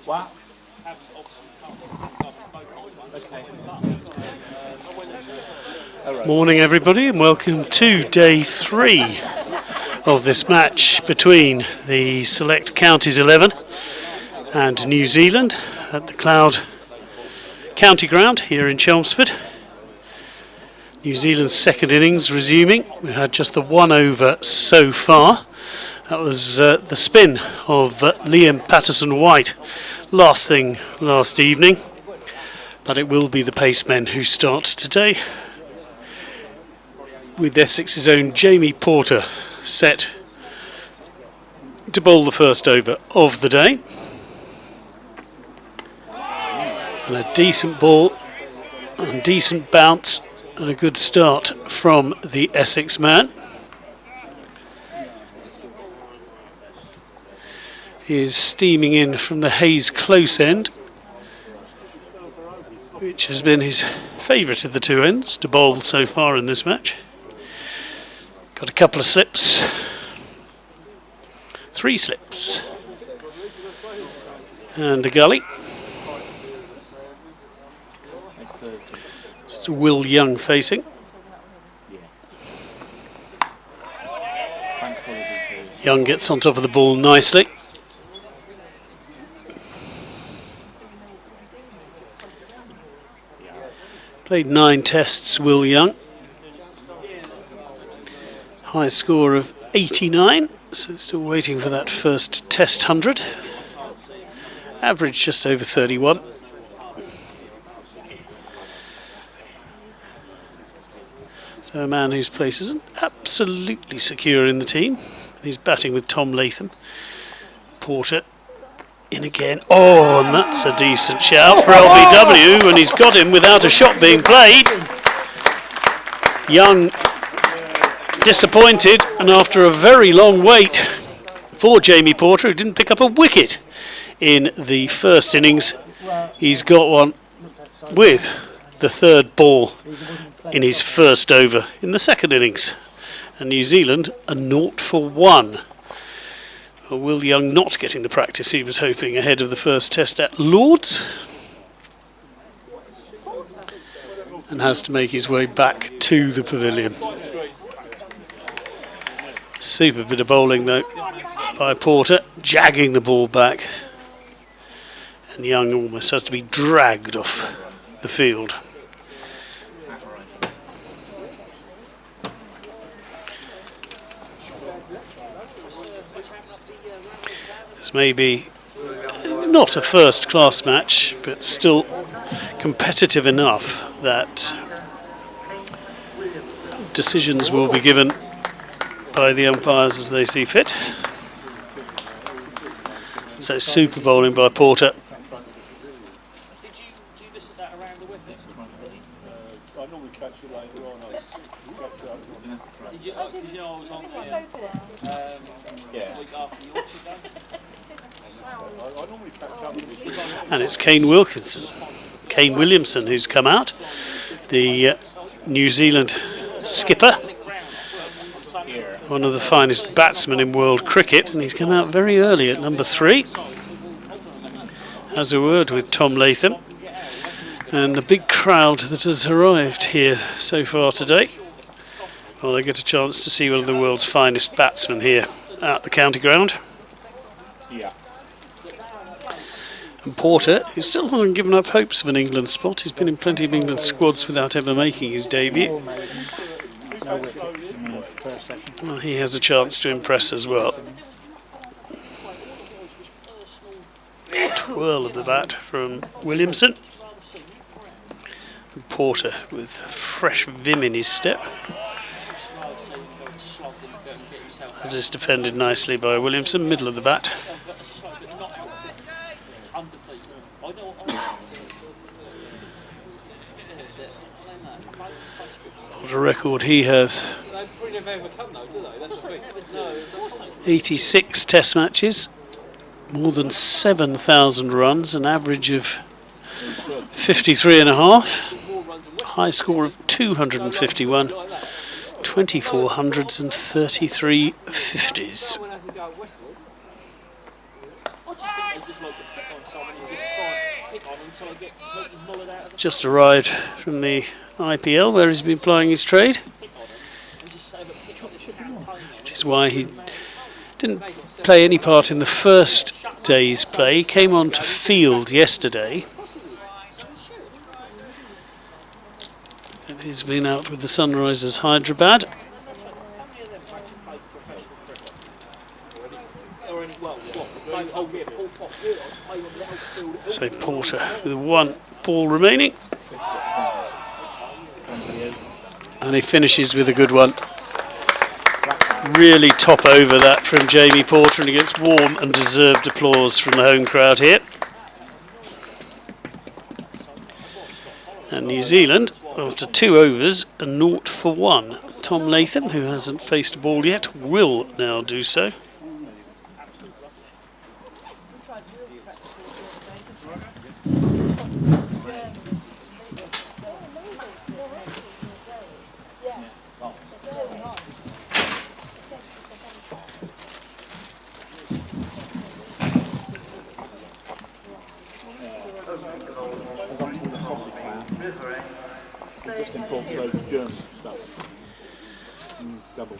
What? Morning everybody and welcome to day 3 of this match between the Select Counties 11 and New Zealand at the Cloud County Ground here in Chelmsford. New Zealand's second innings resuming. We've had just the one over so far. That was the spin of Liam Patterson-White last evening, but it will be the pacemen who start today, with Essex's own Jamie Porter set to bowl the first over of the day. And a decent ball and decent bounce and a good start from the Essex man. He is steaming in from the Hayes close end, which has been his favourite of the two ends to bowl so far in this match. Got a couple of slips, 3 slips, and a gully. It's Will Young facing. Young gets on top of the ball nicely. Played 9 tests, Will Young. High score of 89, so still waiting for that first test 100. Average just over 31. So a man whose place isn't absolutely secure in the team. He's batting with Tom Latham. Porter in again. Oh, and that's a decent shout for LBW, and he's got him without a shot being played. Young disappointed, and after a very long wait for Jamie Porter, who didn't pick up a wicket in the first innings, he's got one with the third ball in his first over in the second innings. And New Zealand a 0 for 1. Will Young not getting the practice he was hoping ahead of the first test at Lord's, and has to make his way back to the pavilion. Super bit of bowling though by Porter, jagging the ball back, and Young almost has to be dragged off the field. This may be not a first class match, but still competitive enough that decisions will be given by the umpires as they see fit. So super bowling by Porter. Did you listen to that around the wicket? I normally catch it later on. Did you know I was on the week after the Yorkshire game? I normally catch up. And it's Kane Williamson who's come out, the New Zealand skipper, one of the finest batsmen in world cricket, and he's come out very early at number 3. Has a word with Tom Latham and the big crowd that has arrived here so far today. Well, they get a chance to see one of the world's finest batsmen here at the county ground. Yeah. And Porter, who still hasn't given up hopes of an England spot, he's been in plenty of England squads without ever making his debut. Well, he has a chance to impress as well. Twirl of the bat from Williamson. And Porter with fresh vim in his step. That is defended nicely by Williamson, middle of the bat. What a record he has. 86 test matches, more than 7,000 runs, an average of 53.5, high score of 251, 24 hundreds and 33 50s. until I get completely mullered out of the just arrived from the IPL where he's been plying his trade, and just have a pick up this campaign. which is why he didn't play any part in the first day's play. He came on to field yesterday. And he's been out with the Sunrisers Hyderabad. So Porter with 1 ball remaining. And he finishes with a good one. Really top over that from Jamie Porter, and he gets warm and deserved applause from the home crowd here. And New Zealand, after 2 overs, a 0 for 1. Tom Latham, who hasn't faced a ball yet, will now do so. Just incorporate German stuff. Double.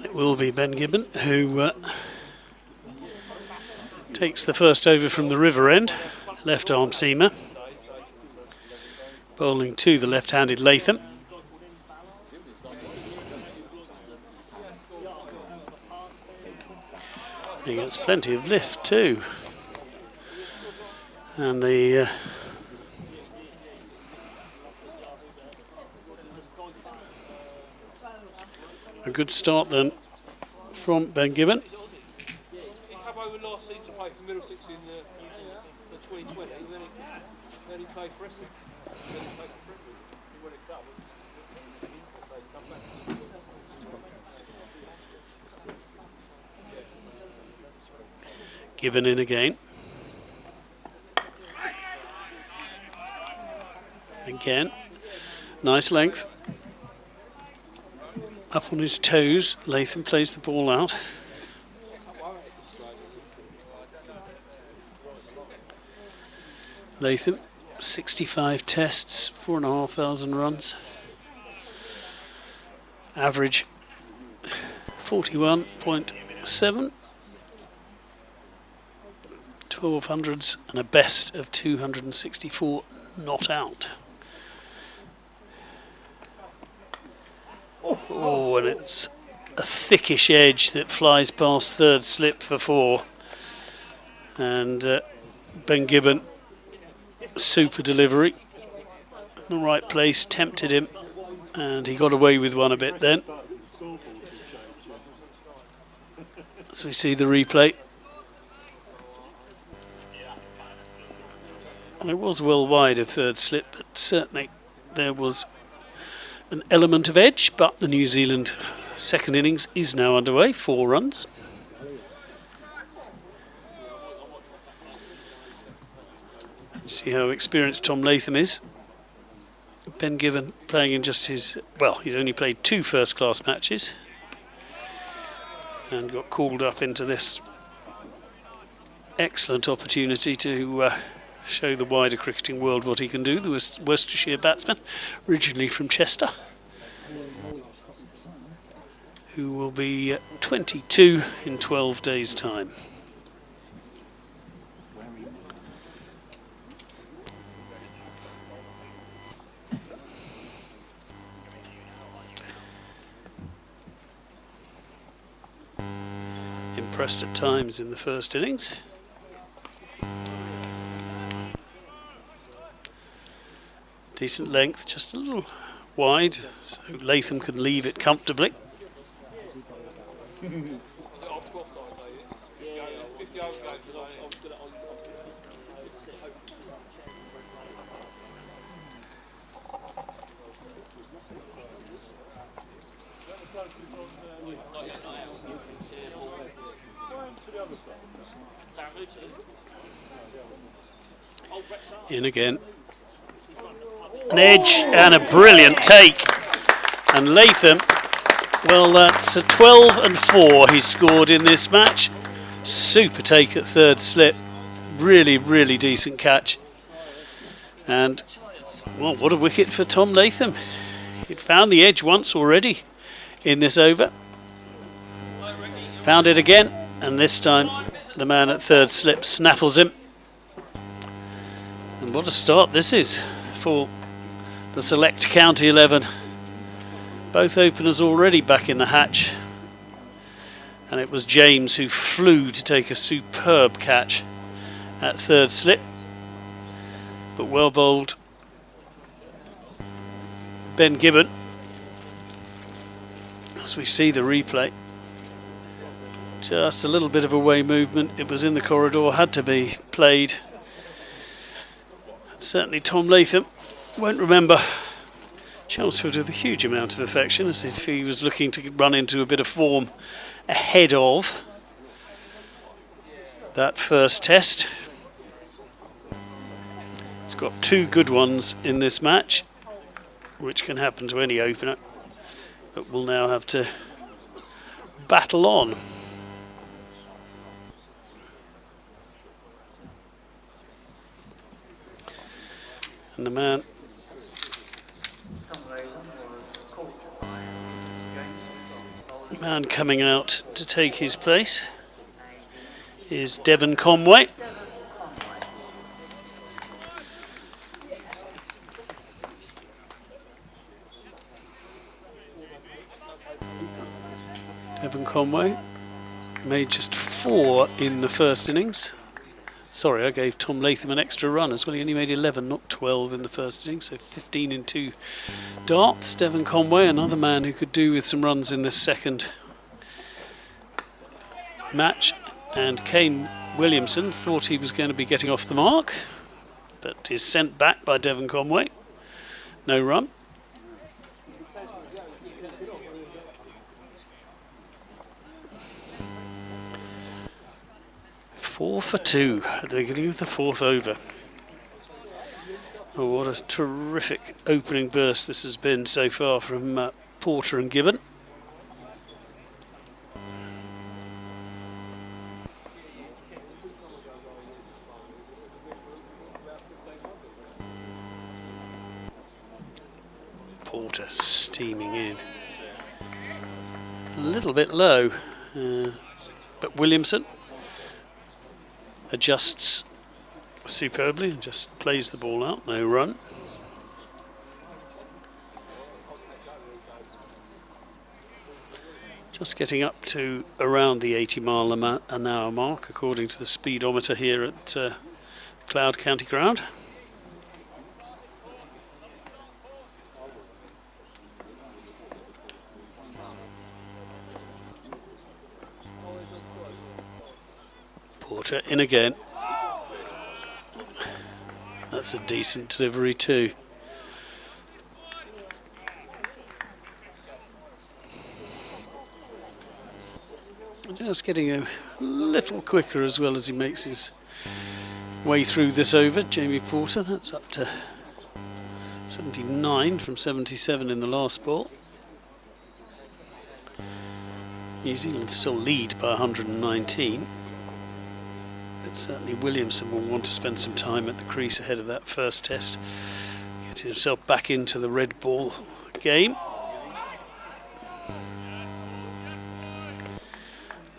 It will be Ben Gibbon who takes the first over from the river end, left arm seamer, bowling to the left-handed Latham. He gets plenty of lift too, and the a good start then from Ben Gibbon. He came over last season to play for Middlesex in the 2020, and then he played for Essex. Then he played for Brentwood. He won a cup. Gibbon in again. Again, nice length. Up on his toes, Latham plays the ball out. Latham, 65 tests, 4,500 runs. Average 41.7. 1200s and a best of 264 not out. Oh, and it's a thickish edge that flies past third slip for 4. And Ben Gibbon, super delivery. In the right place, tempted him, and he got away with one a bit then. As we see the replay. And it was well wide of third slip, but certainly there was an element of edge, but the New Zealand second innings is now underway, 4 runs. See how experienced Tom Latham is. Ben Gibbon playing in just his, well, he's only played 2 first-class matches and got called up into this excellent opportunity to show the wider cricketing world what he can do. The Worcestershire batsman, originally from Chester, who will be 22 in 12 days' time. Impressed at times in the first innings. Decent length, just a little wide, so Latham can leave it comfortably. In again. An edge and a brilliant take. And Latham, well, that's a 12 and 4 he scored in this match. Super take at third slip. Really, really decent catch. And, well, what a wicket for Tom Latham. He'd found the edge once already in this over. Found it again, and this time the man at third slip snaffles him. And what a start this is for the Select County 11. Both openers already back in the hatch. And it was James who flew to take a superb catch at third slip. But well bowled Ben Gibbon. As we see the replay. Just a little bit of away movement. It was in the corridor, had to be played. Certainly Tom Latham won't remember Chelmsford with a huge amount of affection, as if he was looking to run into a bit of form ahead of that first test. He's got two good ones in this match, which can happen to any opener, but will now have to battle on. And the man coming out to take his place is Devon Conway. Devon Conway made just 4 in the first innings. Sorry, I gave Tom Latham an extra run as well. He only made 11, not 12 in the first innings, so 15 in 2 darts. Devon Conway, another man who could do with some runs in this second match. And Kane Williamson thought he was going to be getting off the mark, but is sent back by Devon Conway. No run. Four for 2 at the beginning of the fourth over. Oh, what a terrific opening burst this has been so far from Porter and Gibbon. Porter steaming in. A little bit low, but Williamson adjusts superbly and just plays the ball out, no run. Just getting up to around the 80-mile-an-hour mark according to the speedometer here at Cloud County Ground. Porter in again. That's a decent delivery too. Just getting a little quicker as well as he makes his way through this over. Jamie Porter, that's up to 79 from 77 in the last ball. New Zealand still lead by 119. But certainly Williamson will want to spend some time at the crease ahead of that first test. Get himself back into the red ball game.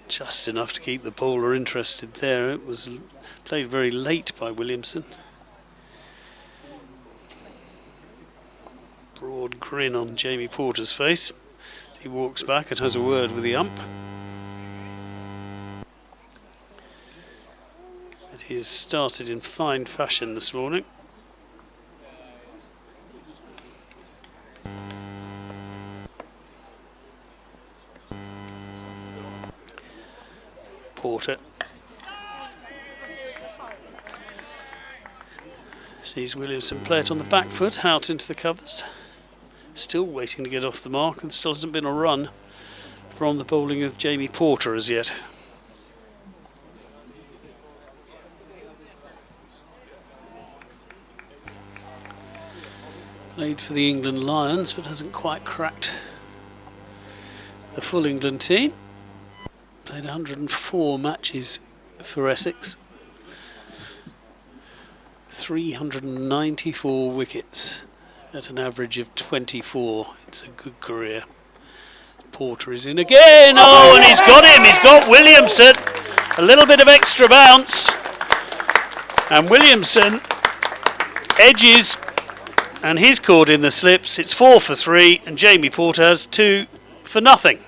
Just enough to keep the bowler interested there. It was played very late by Williamson. Broad grin on Jamie Porter's face. He walks back and has a word with the ump. But he has started in fine fashion this morning. Porter sees Williamson play it on the back foot, out into the covers. Still waiting to get off the mark, and still hasn't been a run from the bowling of Jamie Porter as yet. Played for the England Lions, but hasn't quite cracked the full England team. Played 104 matches for Essex. 394 wickets at an average of 24. It's a good career. Porter is in again. Oh, and he's got him. He's got Williamson. A little bit of extra bounce. And Williamson edges, and he's caught in the slips. It's 4 for 3, and Jamie Porter has 2 for nothing.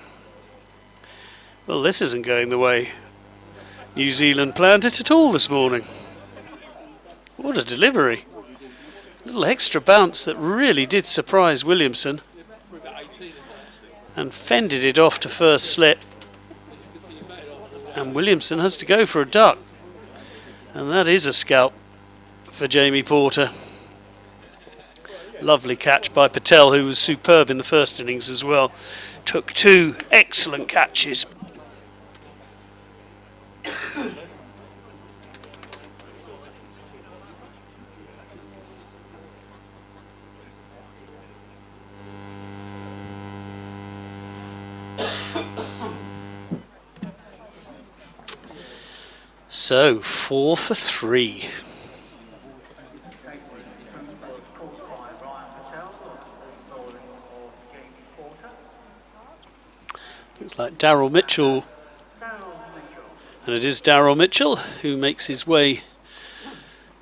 Well, this isn't going the way New Zealand planned it at all this morning. What a delivery. A little extra bounce that really did surprise Williamson, and fended it off to first slip. And Williamson has to go for a duck. And that is a scalp for Jamie Porter. Lovely catch by Patel, who was superb in the first innings as well. Took 2 excellent catches. So 4 for 3. Looks like Daryl Mitchell, and it is Daryl Mitchell who makes his way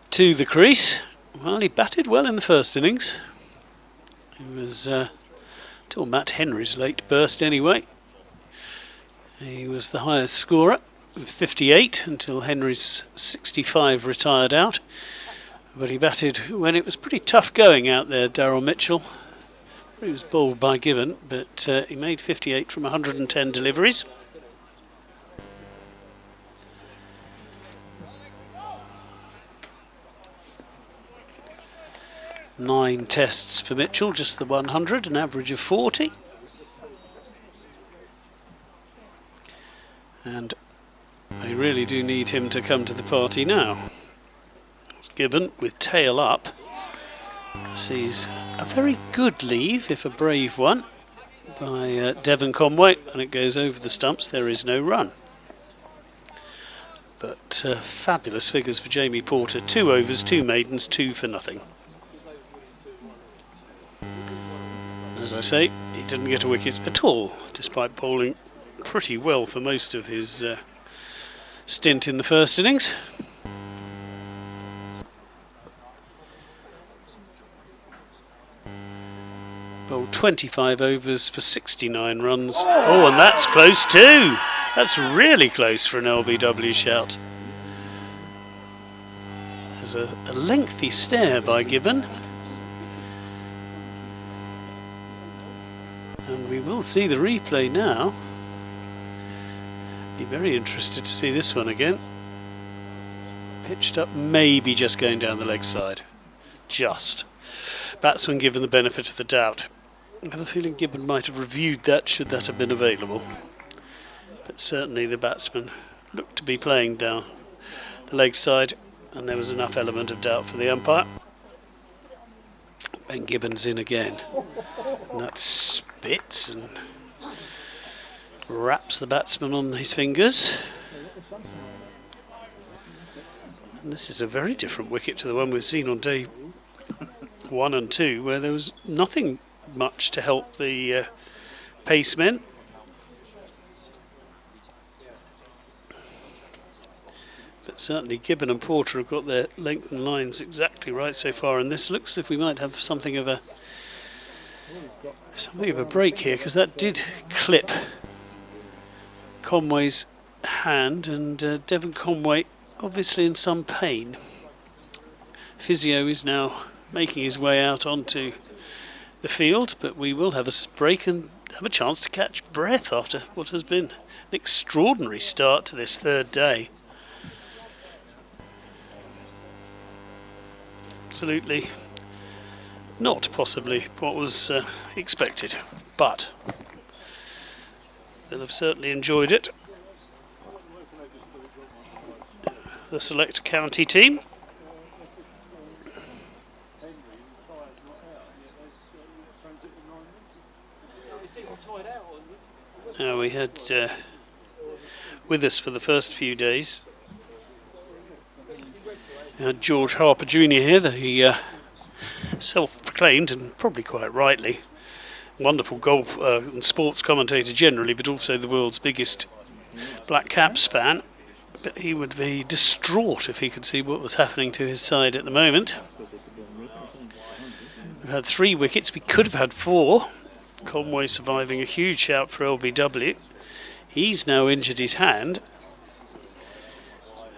to the crease. Well, he batted well in the first innings. He was till Matt Henry's late burst anyway. He was the highest scorer with 58 until Henry's 65 retired out. But he batted when it was pretty tough going out there, Daryl Mitchell. He was bowled by Gibbon, but he made 58 from 110 deliveries. Nine tests for Mitchell, just the 100, an average of 40. And they really do need him to come to the party now. It's Gibbon with tail up. Sees a very good leave, if a brave one, by Devon Conway, and it goes over the stumps. There is no run. But fabulous figures for Jamie Porter. 2 overs, 2 maidens, 2 for nothing. As I say, he didn't get a wicket at all, despite bowling pretty well for most of his stint in the first innings. Bowled 25 overs for 69 runs. Oh, and that's close too. That's really close for an LBW shout. There's a lengthy stare by Gibbon. And we will see the replay now. Be very interested to see this one again. Pitched up, maybe just going down the leg side. Just. Batsman given the benefit of the doubt. I have a feeling Gibbon might have reviewed that should that have been available. But certainly the batsman looked to be playing down the leg side, and there was enough element of doubt for the umpire. Ben Gibbon's in again. And that spits and wraps the batsman on his fingers. And this is a very different wicket to the one we've seen on day 1 and 2, where there was nothing much to help the pacemen. But certainly Gibbon and Porter have got their length and lines exactly right so far, and this looks as if we might have something of a break here, because that did clip Conway's hand, and Devon Conway obviously in some pain. Physio is now making his way out onto the field, but we will have a break and have a chance to catch breath after what has been an extraordinary start to this third day. Absolutely not possibly what was expected, but they'll have certainly enjoyed it. The select county team. Now we had with us for the first few days George Harper Jr. here, the self-proclaimed, and probably quite rightly, wonderful golf and sports commentator generally, but also the world's biggest Black Caps fan. But he would be distraught if he could see what was happening to his side at the moment. We've had 3 wickets, we could have had 4. Conway surviving a huge shout for LBW. He's now injured his hand,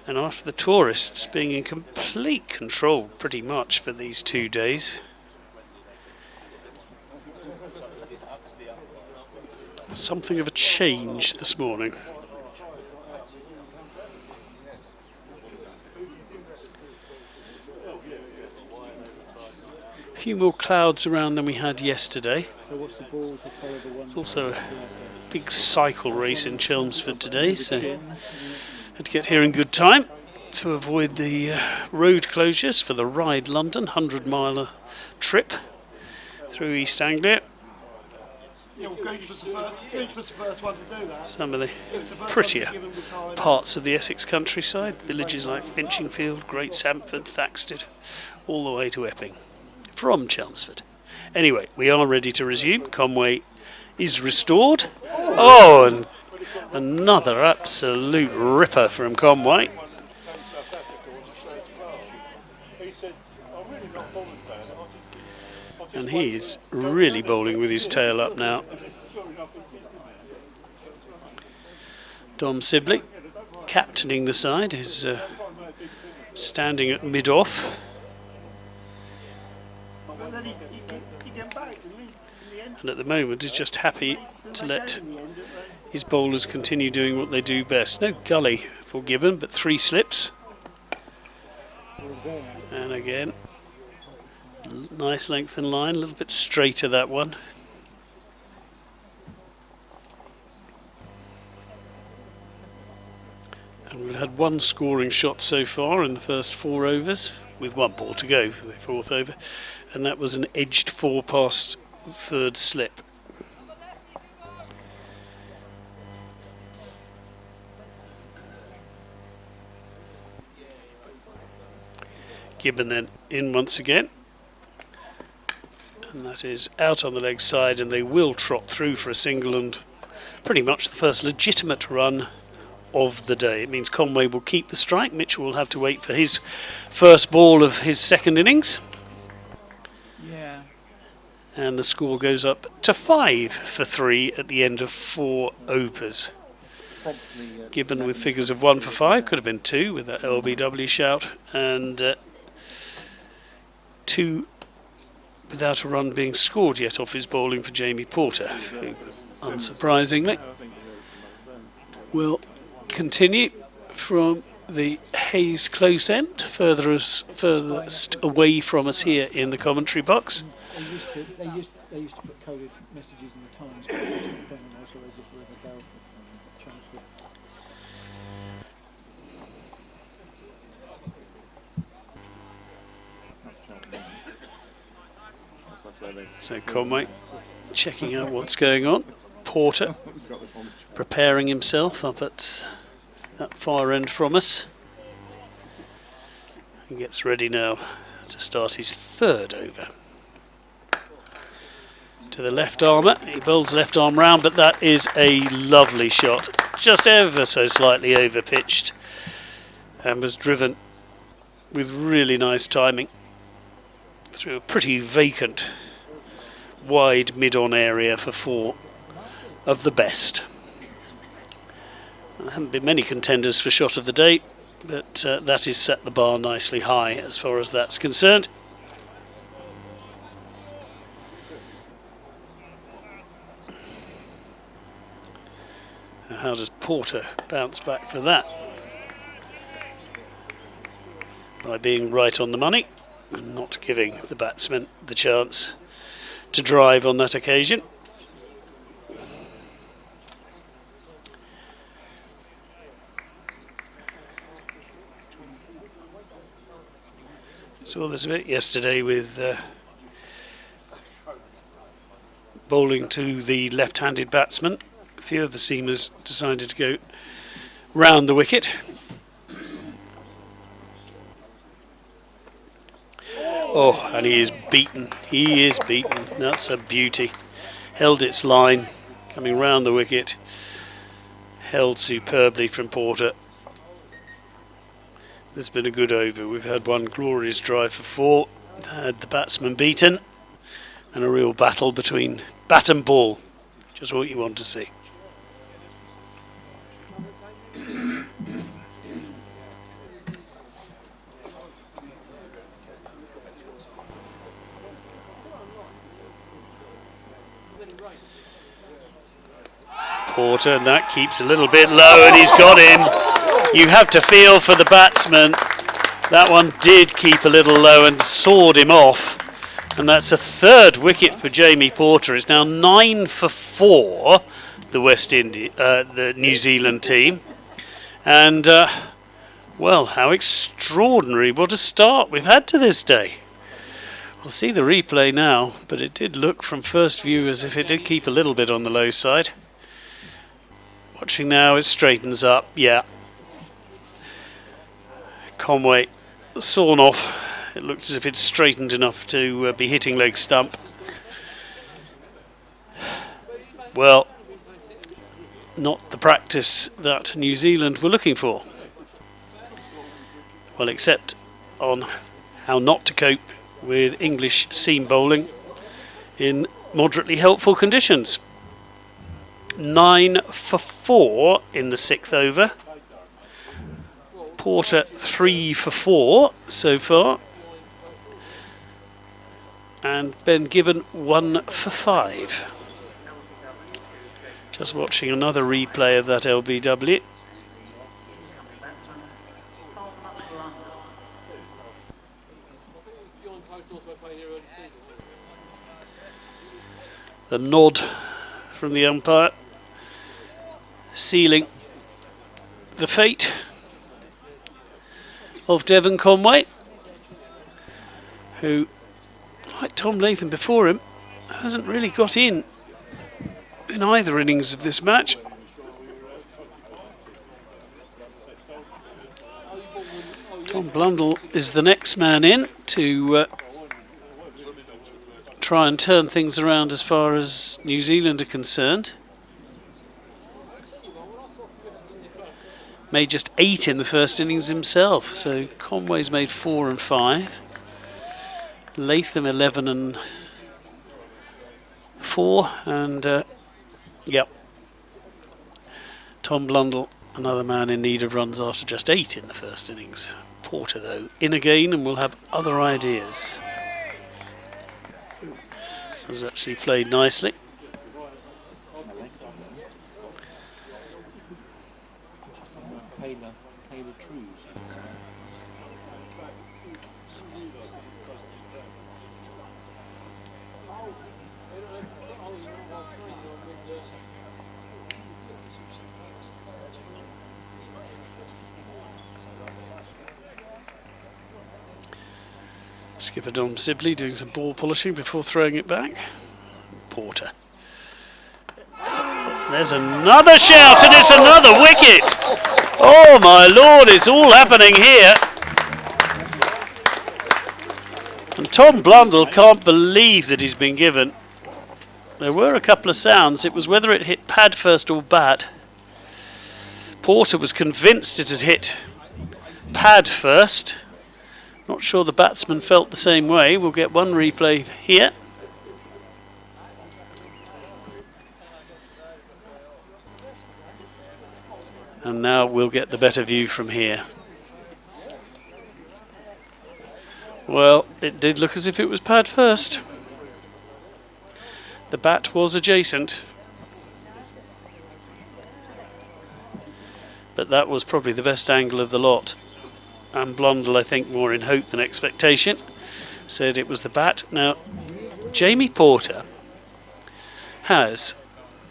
and after the tourists being in complete control pretty much for these 2 days, something of a change this morning. A few more clouds around than we had yesterday. There's also a big cycle race in Chelmsford today, so had to get here in good time to avoid the road closures for the Ride London 100-mile trip through East Anglia. Some of the prettier parts of the Essex countryside, villages like Finchingfield, Great Samford, Thaxted, all the way to Epping from Chelmsford. Anyway, we are ready to resume. Conway is restored. Oh, and another absolute ripper from Conway. And he is really bowling with his tail up now. Dom Sibley, captaining the side, is standing at mid-off. And at the moment is just happy to let his bowlers continue doing what they do best. No gully for Gibbon, but 3 slips. And again, nice length in line, a little bit straighter that one. And we've had 1 scoring shot so far in the first 4 overs, with 1 ball to go for the 4th over, and that was an edged 4 past 3rd slip. Gibbon then in once again, and that is out on the leg side, and they will trot through for a single and pretty much the first legitimate run of the day. It means Conway will keep the strike. Mitchell will have to wait for his first ball of his 2nd innings. Yeah. And the score goes up to 5 for 3 at the end of 4 overs. Gibbon with figures of 1 for 5, could have been 2 with that LBW shout, and 2 without a run being scored yet off his bowling for Jamie Porter, who, unsurprisingly, will continue from the Hayes close end, furthest away from us here in the commentary box. They used to put coded messages in the Times, but they didn't know, so they just ring a bell for Chelmsford. So Conway checking out what's going on. Porter preparing himself up at that far end from us. He gets ready now to start his 3rd over. To the left armour, he bowls left arm round, but that is a lovely shot, just ever so slightly over pitched, and was driven with really nice timing through a pretty vacant wide mid-on area for 4 of the best. There haven't been many contenders for shot of the day, but that has set the bar nicely high as far as that's concerned. How does Porter bounce back for that? By being right on the money and not giving the batsman the chance to drive on that occasion. Saw this a bit yesterday with bowling to the left-handed batsman. A few of the seamers decided to go round the wicket. Oh, and he is beaten. He is beaten. That's a beauty. Held its line, coming round the wicket. Held superbly from Porter. This has been a good over. We've had one glorious drive for 4. Had the batsman beaten. And a real battle between bat and ball. Just what you want to see. Porter, and that keeps a little bit low, and he's got him. You have to feel for the batsman. That one did keep a little low and sawed him off. And that's a 3rd wicket for Jamie Porter. It's now 9 for 4, the New Zealand team. And, well, how extraordinary. What a start we've had to this day. We'll see the replay now, but it did look from first view as if it did keep a little bit on the low side. Watching now, it straightens up. Yeah. Conway sawn off. It looked as if it's straightened enough to be hitting leg stump. Well, not the practice that New Zealand were looking for. Well, except on how not to cope with English seam bowling in moderately helpful conditions. 9 for 4 in the 6th over. Porter 3 for 4 so far. And Ben Gibbon 1 for 5. Just watching another replay of that LBW. The nod from the umpire, sealing the fate of Devon Conway, who, like Tom Latham before him, hasn't really got in either innings of this match. Tom Blundell is the next man in to try and turn things around as far as New Zealand are concerned. Made just 8 in the first innings himself, so Conway's made 4 and 5. Latham 11 and 4, and yep. Tom Blundell, another man in need of runs after just 8 in the first innings. Porter, though, in again and will have other ideas. Has actually played nicely. Skipper Dom Sibley doing some ball polishing before throwing it back. Porter. There's another shout and it's another wicket. Oh my lord, it's all happening here. And Tom Blundell can't believe that he's been given. There were a couple of sounds. It was whether it hit pad first or bat. Porter was convinced it had hit pad first. Not sure the batsman felt the same way. We'll get one replay here. And now we'll get the better view from here. Well, it did look as if it was pad first. The bat was adjacent. But that was probably the best angle of the lot. And Blundell, I think, more in hope than expectation, said it was the bat. Now, Jamie Porter has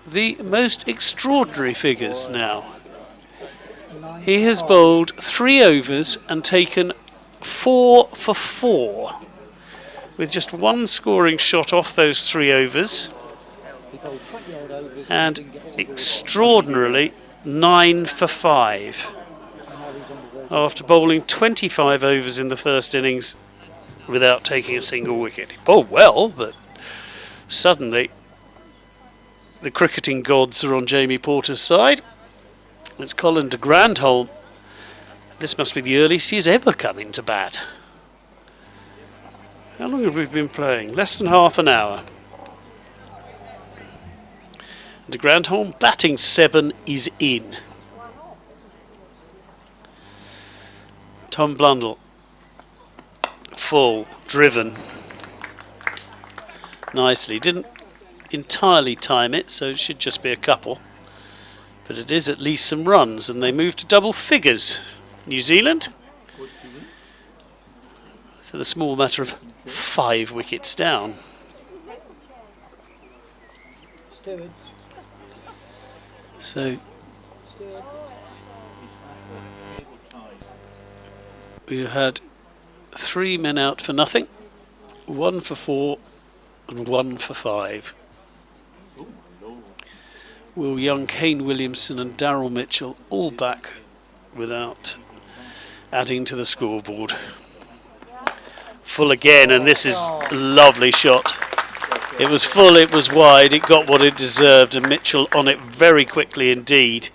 the most extraordinary figures now. He has bowled 3 overs and taken 4 for 4, with just one scoring shot off those 3 overs. He bowled 20 odd overs and didn't get all the extraordinarily 9 for 5 and now he's on the verge after bowling 25 overs in the first innings without taking a single wicket. He bowled well, but suddenly the cricketing gods are on Jamie Porter's side. It's Colin de Grandhomme. This must be the earliest he's ever come into bat. How long have we been playing? Less than half an hour. De Grandhomme batting 7 is in. Tom Blundell, full, driven. Nicely. Didn't entirely time it, so it should just be a couple. But it is at least some runs, and they move to double figures. New Zealand, for the small matter of 5 wickets down. Stewards. So we had 3 men out for nothing, 1 for 4 and 1 for 5. Will Young, Kane Williamson and Daryl Mitchell all back without adding to the scoreboard. Full again, and this is a lovely shot. It was full, it was wide, it got what it deserved, and Mitchell on it very quickly indeed.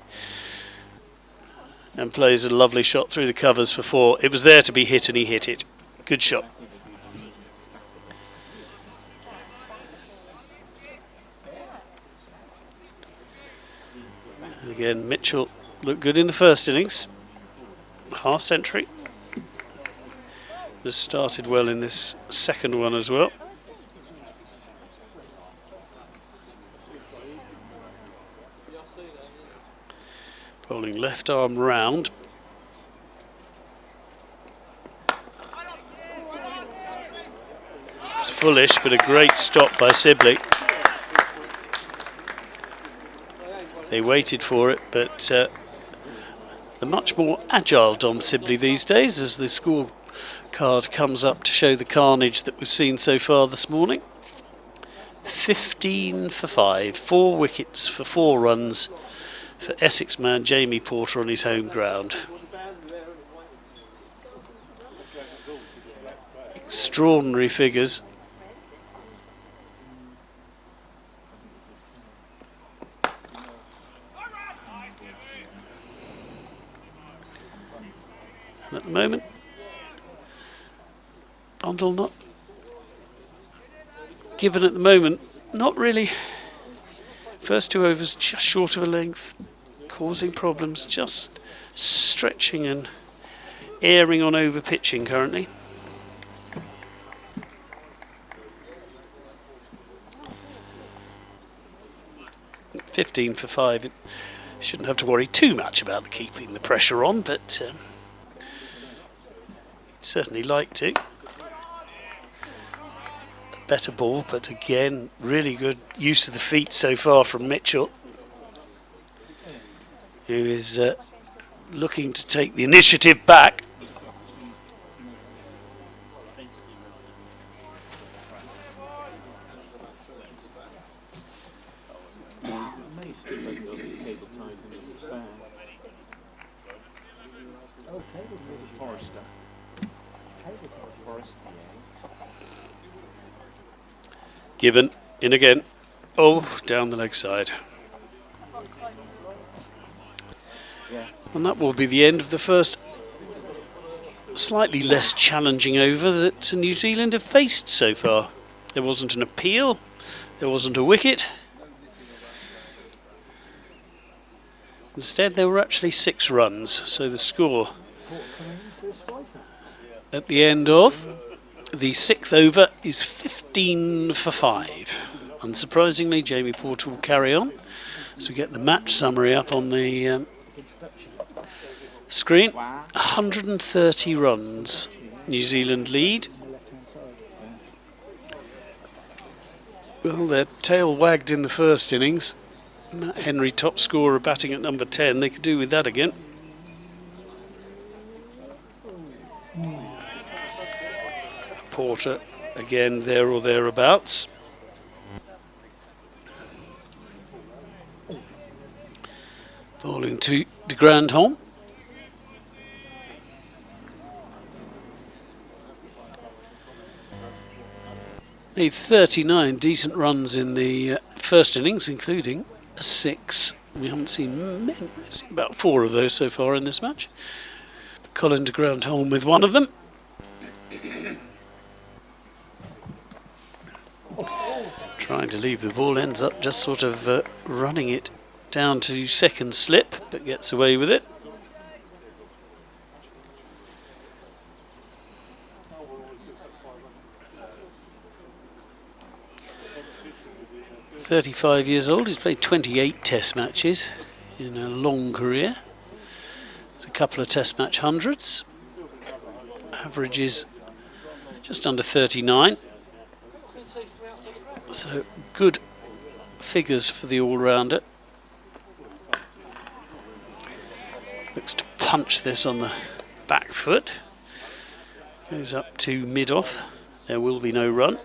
And plays a lovely shot through the covers for 4. It was there to be hit and he hit it. Good shot. And again, Mitchell looked good in the first innings. Half century. Has started well in this second one as well. Bowling left arm round. It's foolish, but a great stop by Sibley. They waited for it, but the much more agile Dom Sibley these days, as the scorecard comes up to show the carnage that we've seen so far this morning. 15 for 5, 4 wickets for 4 runs for Essex man Jamie Porter on his home ground. Extraordinary figures. And at the moment, Blundell not Gibbon at the moment, not really. First 2 overs just short of a length, causing problems, just stretching and airing on over pitching currently. $15 for 5. It shouldn't have to worry too much about keeping the pressure on, but certainly like to. Better ball, but again, really good use of the feet so far from Mitchell, who is looking to take the initiative back. Gibbon in again. Oh, down the leg side. And that will be the end of the first slightly less challenging over that New Zealand have faced so far. There wasn't an appeal, there wasn't a wicket. Instead there were actually 6 runs, so the score at the end of the 6th over is 15 for 5. Unsurprisingly, Jamie Porter will carry on as we get the match summary up on the screen. 130 runs, New Zealand lead. Well, their tail wagged in the first innings. Matt Henry, top scorer, batting at number 10. They could do with that again. Porter again there or thereabouts. Bowling to Grandhomme. Made 39 decent runs in the first innings, including a 6. We haven't seen many, we've seen about 4 of those so far in this match. But Colin de Grandhomme with one of them. Trying to leave the ball, ends up just sort of running it down to second slip, but gets away with it. .35 years old, he's played 28 test matches in a long career. It's a couple of test match hundreds. Average is just under 39. So good figures for the all-rounder. Looks to punch this on the back foot. Goes up to mid-off. There will be no run.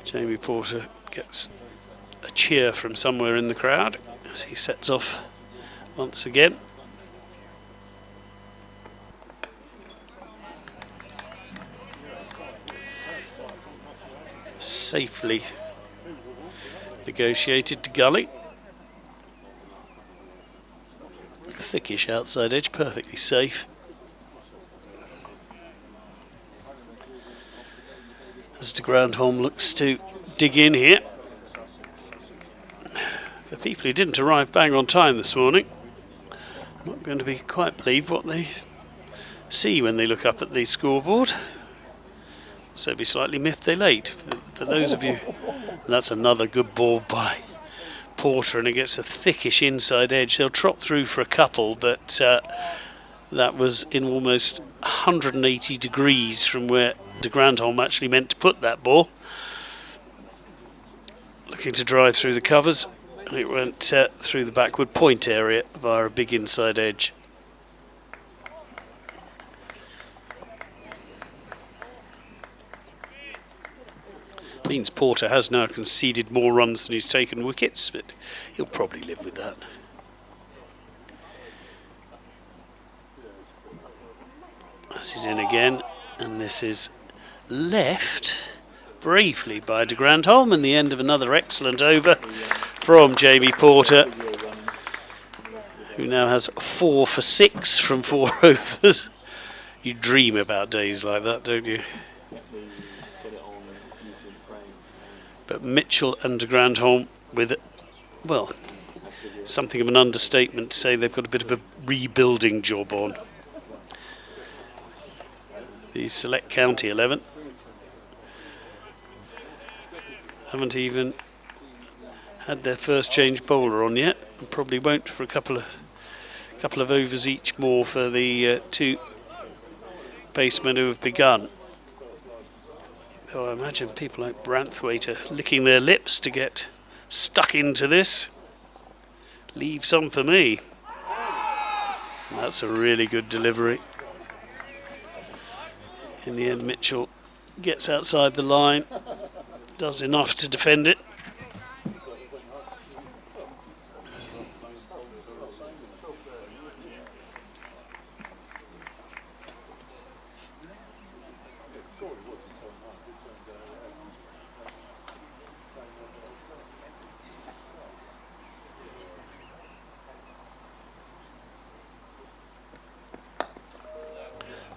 Jamie Porter gets a cheer from somewhere in the crowd as he sets off once again. Safely negotiated to gully. Thickish outside edge, perfectly safe. As de Grandhomme looks to dig in here. The people who didn't arrive bang on time this morning are not going to be quite believe what they see when they look up at the scoreboard. So be slightly miffed they're late. For those of you, that's another good ball by Porter, and it gets a thickish inside edge. They'll trot through for a couple, but that was in almost 180 degrees from where de Grandhomme actually meant to put that ball. Looking to drive through the covers, and it went through the backward point area via a big inside edge. Means Porter has now conceded more runs than he's taken wickets, but he'll probably live with that. This is in again, and this is left bravely by de Grandhomme, and the end of another excellent over from Jamie Porter, who now has 4 for 6 from 4 overs. You dream about days like that, don't you? But Mitchell and de Grandhomme with, well, something of an understatement to say they've got a bit of a rebuilding job on. The Select County 11 haven't even had their first change bowler on yet, and probably won't for a couple of overs each more for the 2 basemen who have begun. Though I imagine people like Branthwaite are licking their lips to get stuck into this. Leave some for me. And that's a really good delivery. In the end, Mitchell gets outside the line, does enough to defend it.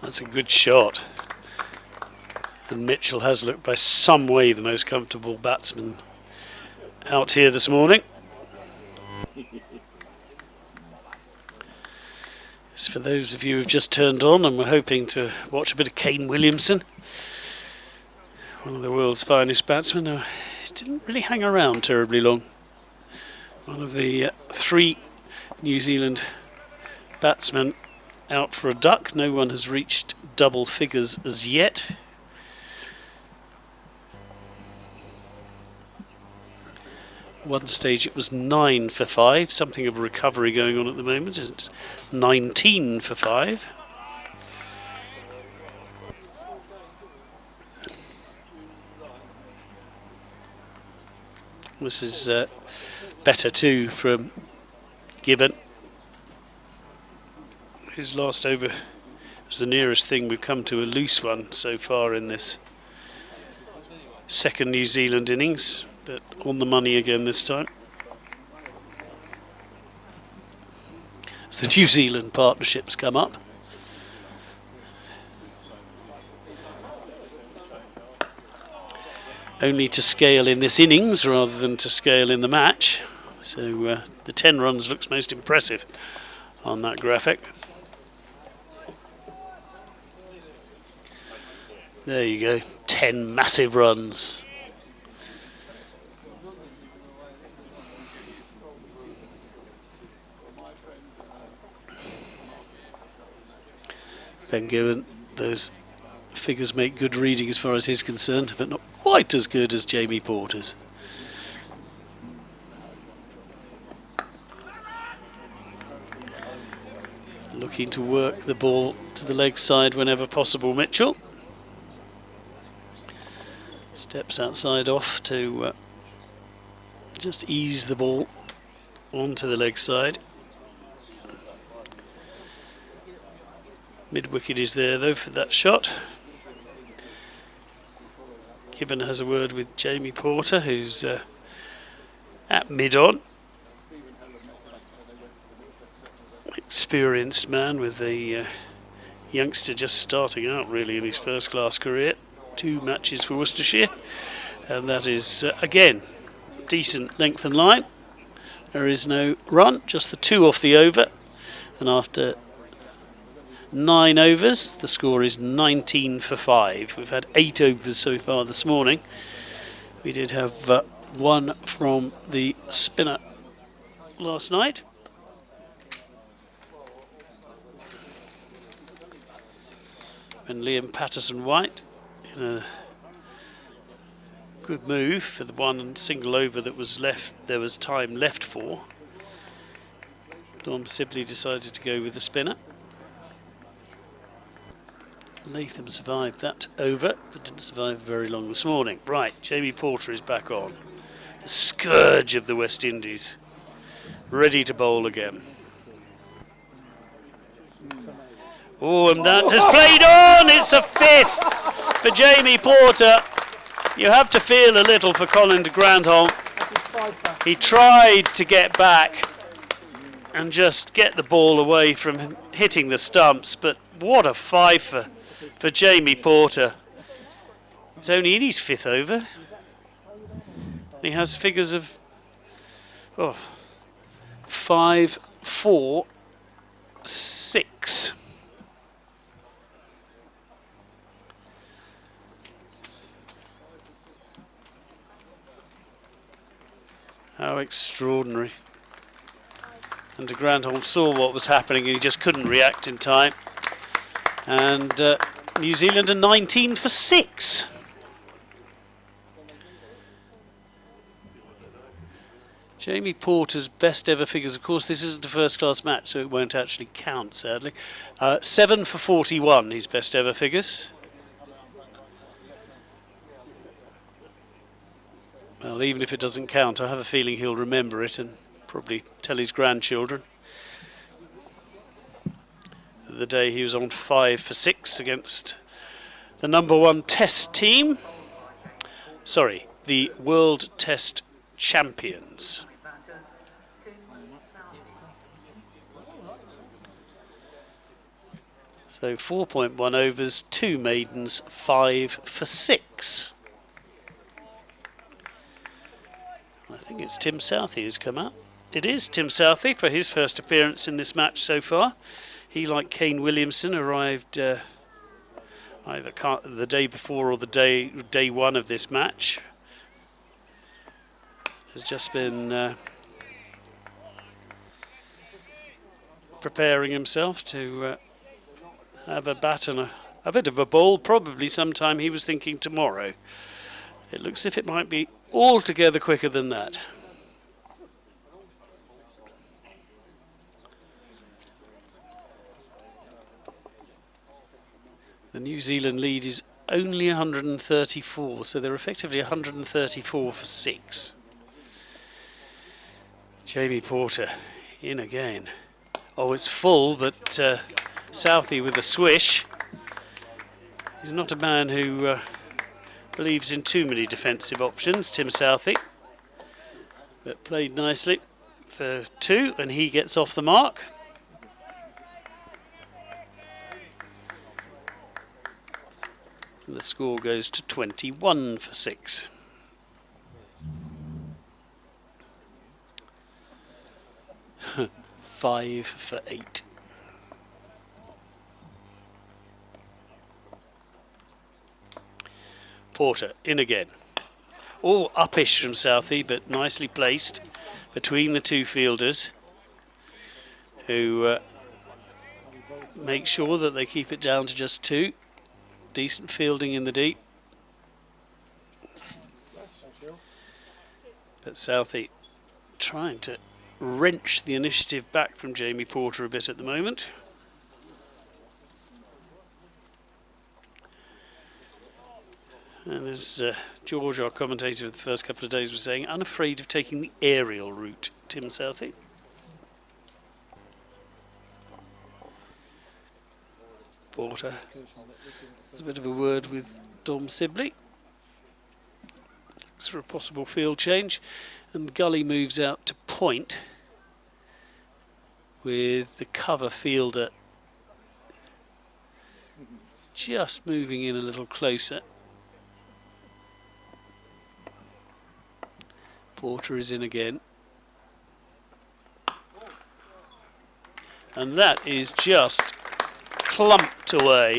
That's a good shot. And Mitchell has looked by some way the most comfortable batsman out here this morning. As for those of you who've just turned on and were hoping to watch a bit of Kane Williamson, one of the world's finest batsmen, he didn't really hang around terribly long. One of the 3 New Zealand batsmen out for a duck. No one has reached double figures as yet. one stage it was 9 for 5, something of a recovery going on at the moment, isn't it? 19 for 5. This is better too from Gibbon, whose last over was the nearest thing we've come to a loose one so far in this second New Zealand innings, but on the money again this time. As the New Zealand partnerships come up. Only to scale in this innings rather than to scale in the match. So the 10 runs looks most impressive on that graphic. There you go, 10 massive runs. Ben Gibbon, those figures make good reading as far as he's concerned, but not quite as good as Jamie Porter's. Looking to work the ball to the leg side whenever possible, Mitchell. Steps outside off to just ease the ball onto the leg side. Mid-wicket is there though for that shot. Gibbon has a word with Jamie Porter, who's at mid-on. Experienced man with the youngster just starting out really in his first class career. 2 matches for Worcestershire, and that is again decent length and line. There is no run, just the 2 off the over, and after 9 overs the score is 19 for 5. We've had 8 overs so far this morning. We did have 1 from the spinner last night. And Liam Patterson-White in a good move for the 1 single over that was left. There was time left for. Dom Sibley decided to go with the spinner. Latham survived that over, but didn't survive very long this morning. Right, Jamie Porter is back on. The scourge of the West Indies, ready to bowl again. Oh, and that has played on! It's a 5th for Jamie Porter. You have to feel a little for Colin de Grandhomme. He tried to get back and just get the ball away from hitting the stumps, but what a 5 for Jamie Porter. He's only in his 5th over. He has figures of 5, 4, 6. How extraordinary. And de Grandhomme saw what was happening and he just couldn't react in time. And New Zealand are 19 for 6. Jamie Porter's best ever figures, of course this isn't a first class match so it won't actually count sadly. 7 for 41 his best ever figures. Well, even if it doesn't count, I have a feeling he'll remember it and probably tell his grandchildren. The day he was on 5 for 6 against the #1 Test team. Sorry, the World Test Champions. So 4.1 overs, 2 maidens, 5 for 6. I think it's Tim Southee who's come out. It is Tim Southee for his first appearance in this match so far. He, like Kane Williamson, arrived either the day before or the day 1 of this match. Has just been preparing himself to have a bat and a bit of a ball. Probably sometime he was thinking tomorrow. It looks as if it might be altogether quicker than that. The New Zealand lead is only 134, so they're effectively 134 for 6. Jamie Porter in again. Oh, it's full, but Southee with a swish. He's not a man who believes in too many defensive options, Tim Southee. But played nicely for 2, and he gets off the mark. And the score goes to 21 for 6. Five for 8. Porter in again. All uppish from Southee, but nicely placed between the 2 fielders, who make sure that they keep it down to just 2. Decent fielding in the deep. But Southee trying to wrench the initiative back from Jamie Porter a bit at the moment. And as George, our commentator of the first couple of days, was saying, unafraid of taking the aerial route, Tim Southee. Porter has a bit of a word with Dom Sibley. Looks for a possible field change. And Gully moves out to point, with the cover fielder just moving in a little closer. Porter is in again. And that is just clumped away.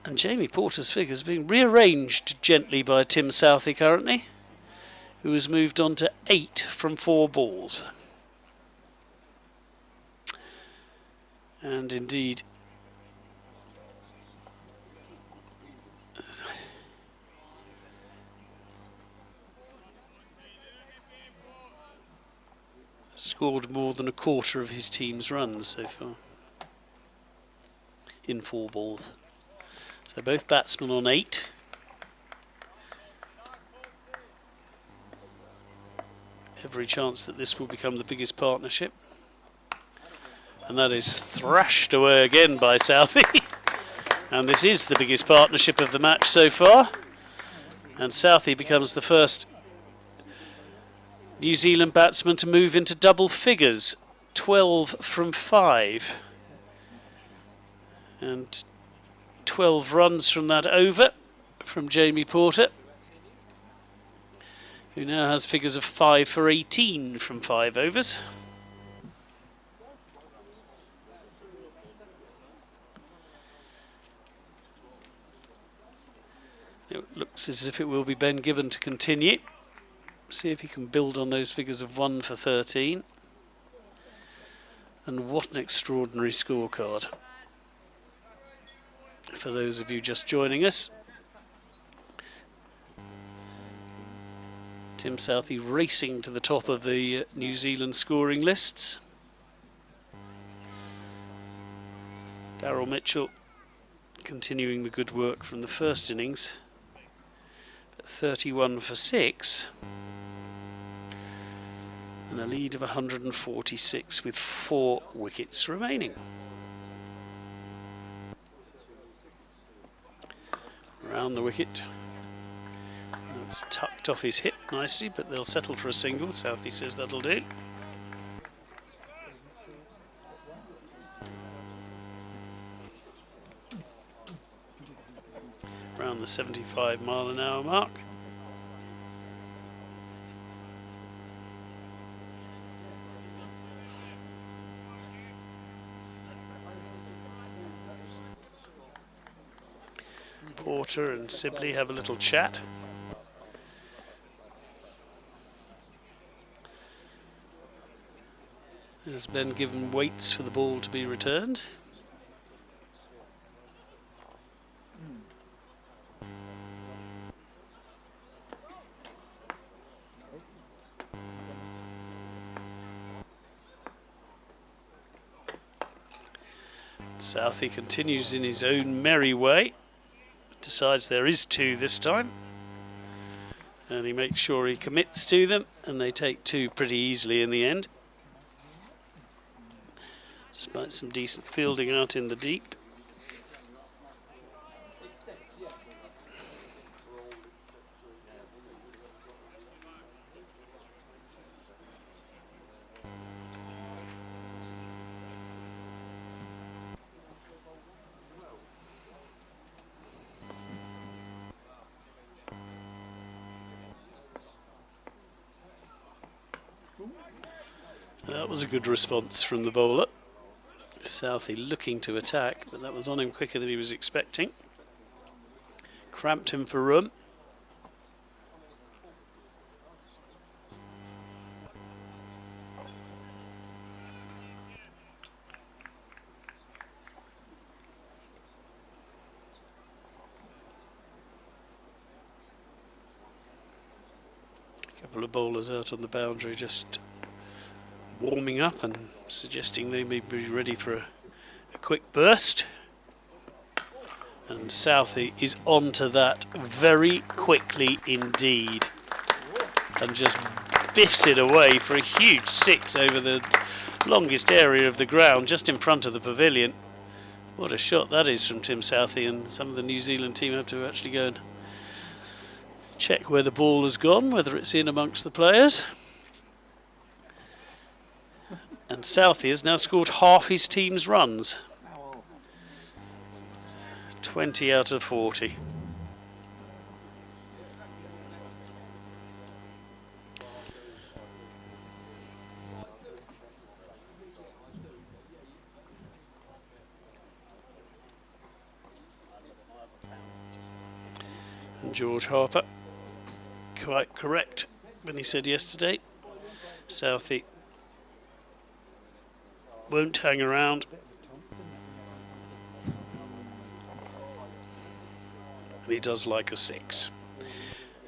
And Jamie Porter's figures are being rearranged gently by Tim Southee currently, who has moved on to 8 from 4 balls. And indeed, scored more than a quarter of his team's runs so far in 4 balls. So both batsmen on 8. Every chance that this will become the biggest partnership. And that is thrashed away again by Southee. And this is the biggest partnership of the match so far. And Southee becomes the first New Zealand batsman to move into double figures. 12 from 5. And 12 runs from that over from Jamie Porter, who now has figures of 5 for 18 from 5 overs. It looks as if it will be Ben Gibbon to continue. See if he can build on those figures of 1 for 13. And what an extraordinary scorecard for those of you just joining us. Tim Southee racing to the top of the New Zealand scoring lists. Daryl Mitchell continuing the good work from the first innings at 31 for 6, and a lead of 146 with 4 wickets remaining. Round the wicket. That's tucked off his hip nicely, but they'll settle for a single. Southee says that'll do. Around the 75-mile-an-hour mark. Porter and Sibley have a little chat. As Ben Gibbon waits for the ball to be returned. Southee continues in his own merry way. Decides there is 2 this time. And he makes sure he commits to them, and they take 2 pretty easily in the end. Despite some decent fielding out in the deep. That was a good response from the bowler. Southee looking to attack, but that was on him quicker than he was expecting. Cramped him for room. A couple of bowlers out on the boundary just warming up and suggesting they may be ready for a quick burst. And Southee is onto that very quickly indeed, and just biffs it away for a huge 6 over the longest area of the ground, just in front of the pavilion. What a shot that is from Tim Southee, and some of the New Zealand team have to actually go and check where the ball has gone, whether it's in amongst the players. And Southee has now scored half his team's runs. 20 out of 40. And George Harper, quite correct when he said yesterday, Southee won't hang around. He does like a 6,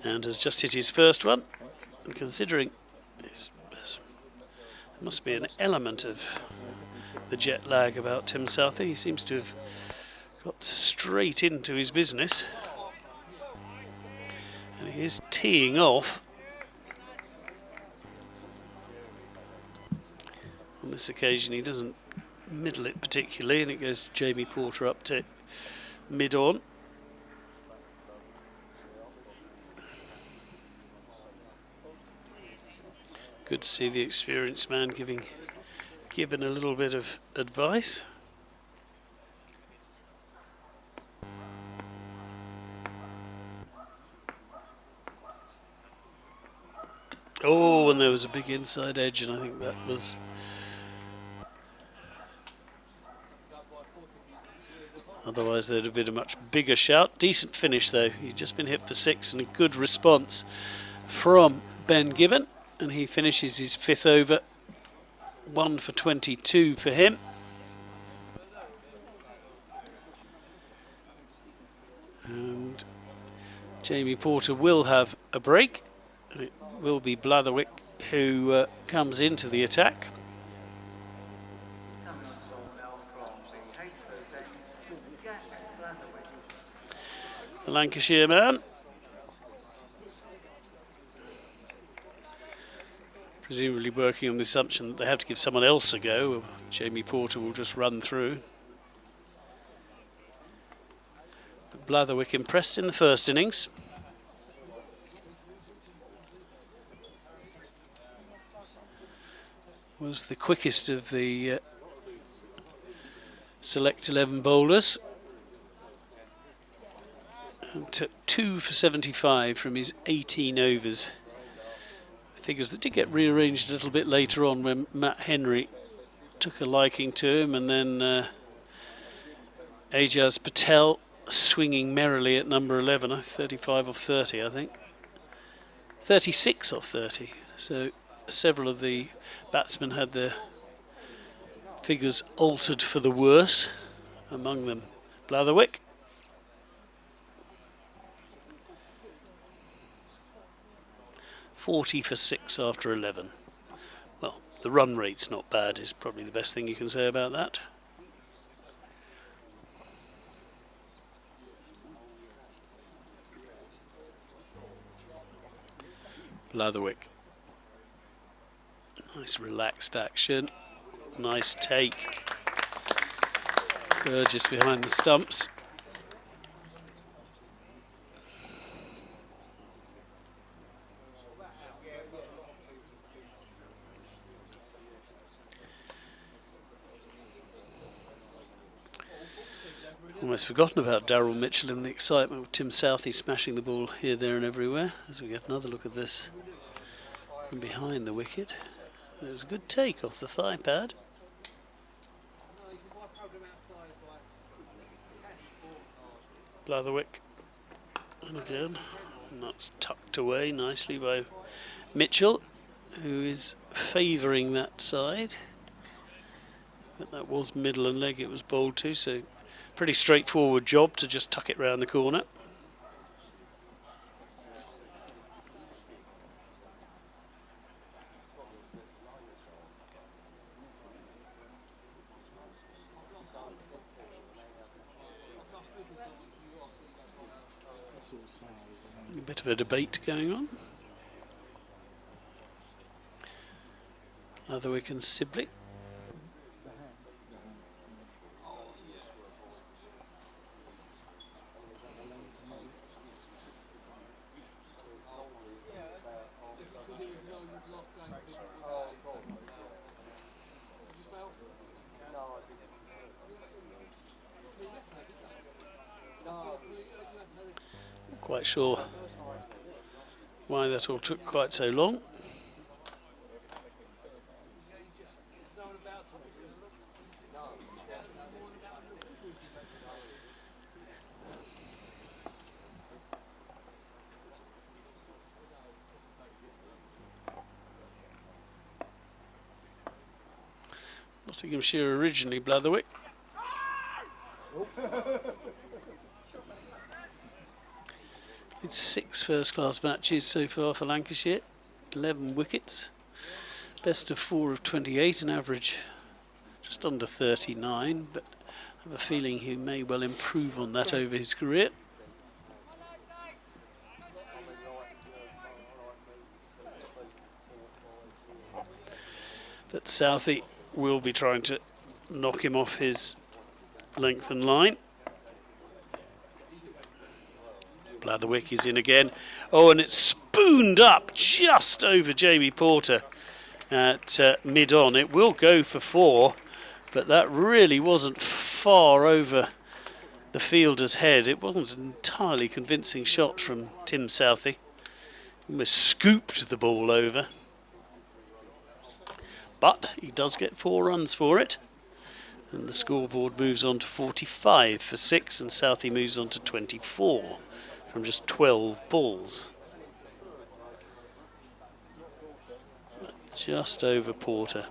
and has just hit his first one. And considering there must be an element of the jet lag about Tim Southee, he seems to have got straight into his business, and he is teeing off. On this occasion he doesn't middle it particularly, and it goes to Jamie Porter up to mid-on. Good to see the experienced man giving Gibbon a little bit of advice. Oh, and there was a big inside edge, and I think that was... Otherwise there'd have been a much bigger shout. Decent finish though. He'd just been hit for 6, and a good response from Ben Gibbon. And he finishes his 5th over. 1 for 22 for him. And Jamie Porter will have a break. And it will be Blatherwick who comes into the attack. The Lancashire man. Presumably working on the assumption that they have to give someone else a go. Jamie Porter will just run through. But Blatherwick impressed in the first innings. Was the quickest of the select 11 bowlers. And took 2 for 75 from his 18 overs. Figures that did get rearranged a little bit later on when Matt Henry took a liking to him, and then Ajaz Patel swinging merrily at number 11, 35 off 30 I think, 36 off 30, so several of the batsmen had their figures altered for the worse, among them Blatherwick. .40 for 6 after 11. Well, the run rate's not bad, is probably the best thing you can say about that. Blatherwick. Nice relaxed action. Nice take. Burgess behind the stumps. Almost forgotten about Darryl Mitchell in the excitement of Tim Southee smashing the ball here, there and everywhere. As we get another look at this from behind the wicket. It was a good take off the thigh pad. Blatherwick. And again, and that's tucked away nicely by Mitchell, who is favouring that side. But that was middle and leg it was bowled to, so pretty straightforward job to just tuck it round the corner. A bit of a debate going on. Blatherwick and Sibley. Quite sure why that all took quite so long. Nottinghamshire originally, Blatherwick. It's 6 first-class matches so far for Lancashire, 11 wickets, best of 4 of 28, an average just under 39, but I have a feeling he may well improve on that over his career. But Southee will be trying to knock him off his length and line. Blatherwick is in again. Oh, and it's spooned up just over Jamie Porter at mid-on. It will go for 4, but that really wasn't far over the fielder's head. It wasn't an entirely convincing shot from Tim Southee. Almost scooped the ball over. But he does get 4 runs for it. And the scoreboard moves on to 45 for 6, and Southee moves on to 24. From just 12 balls. Just over Porter.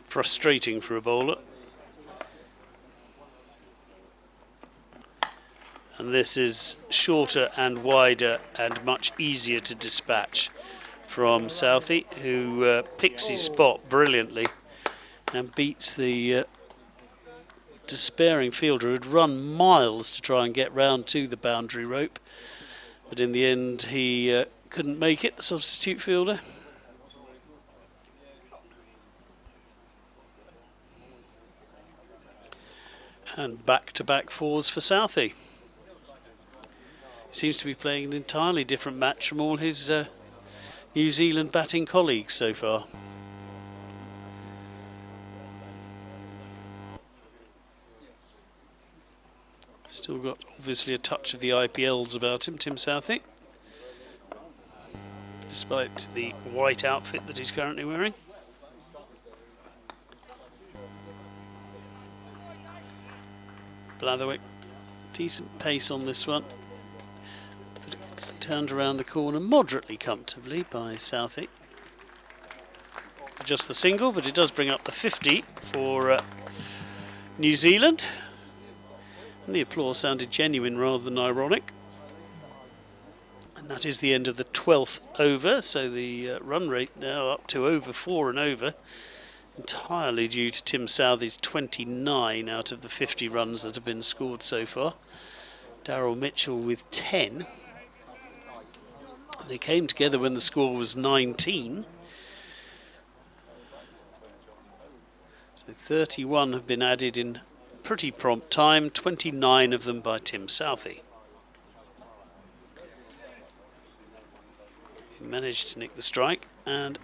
Frustrating for a bowler. And this is shorter and wider and much easier to dispatch from Southee, who picks his spot brilliantly and beats the despairing fielder who'd run miles to try and get round to the boundary rope, but in the end he couldn't make it, the substitute fielder. And back-to-back 4s for Southee. Seems to be playing an entirely different match from all his New Zealand batting colleagues so far. Still got obviously a touch of the IPLs about him, Tim Southee, despite the white outfit that he's currently wearing. Blatherwick, decent pace on this one, but it's turned around the corner moderately comfortably by Southee. Just the single, but it does bring up the 50 for New Zealand. And the applause sounded genuine rather than ironic. And that is the end of the 12th over, so the run rate now up to over 4 and over, entirely due to Tim Southee's 29 out of the 50 runs that have been scored so far. Darryl Mitchell with 10. They came together when the score was 19. So 31 have been added in pretty prompt time, 29 of them by Tim Southee. He managed to nick the strike, and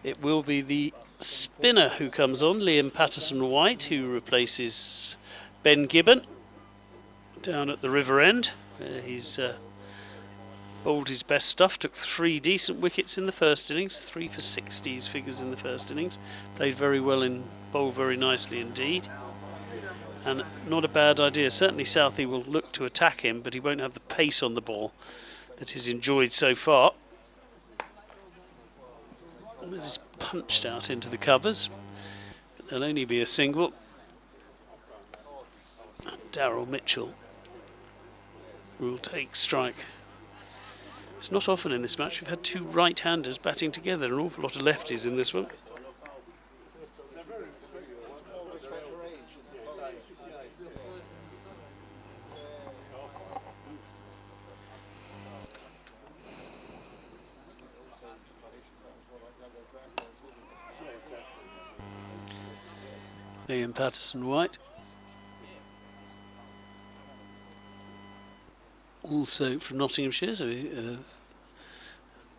it will be the spinner who comes on, Liam Patterson-White, who replaces Ben Gibbon down at the river end. He's bowled his best stuff, took 3 decent wickets in the first innings, 3 for 60s figures in the first innings, played very well and bowled very nicely indeed, and not a bad idea. Certainly Southee will look to attack him, but he won't have the pace on the ball that he's enjoyed so far. That is punched out into the covers, but there'll only be a single. Darryl Mitchell will take strike. It's not often in this match we've had 2 right-handers batting together, an awful lot of lefties in this one. Liam Patterson-White, also from Nottinghamshire, so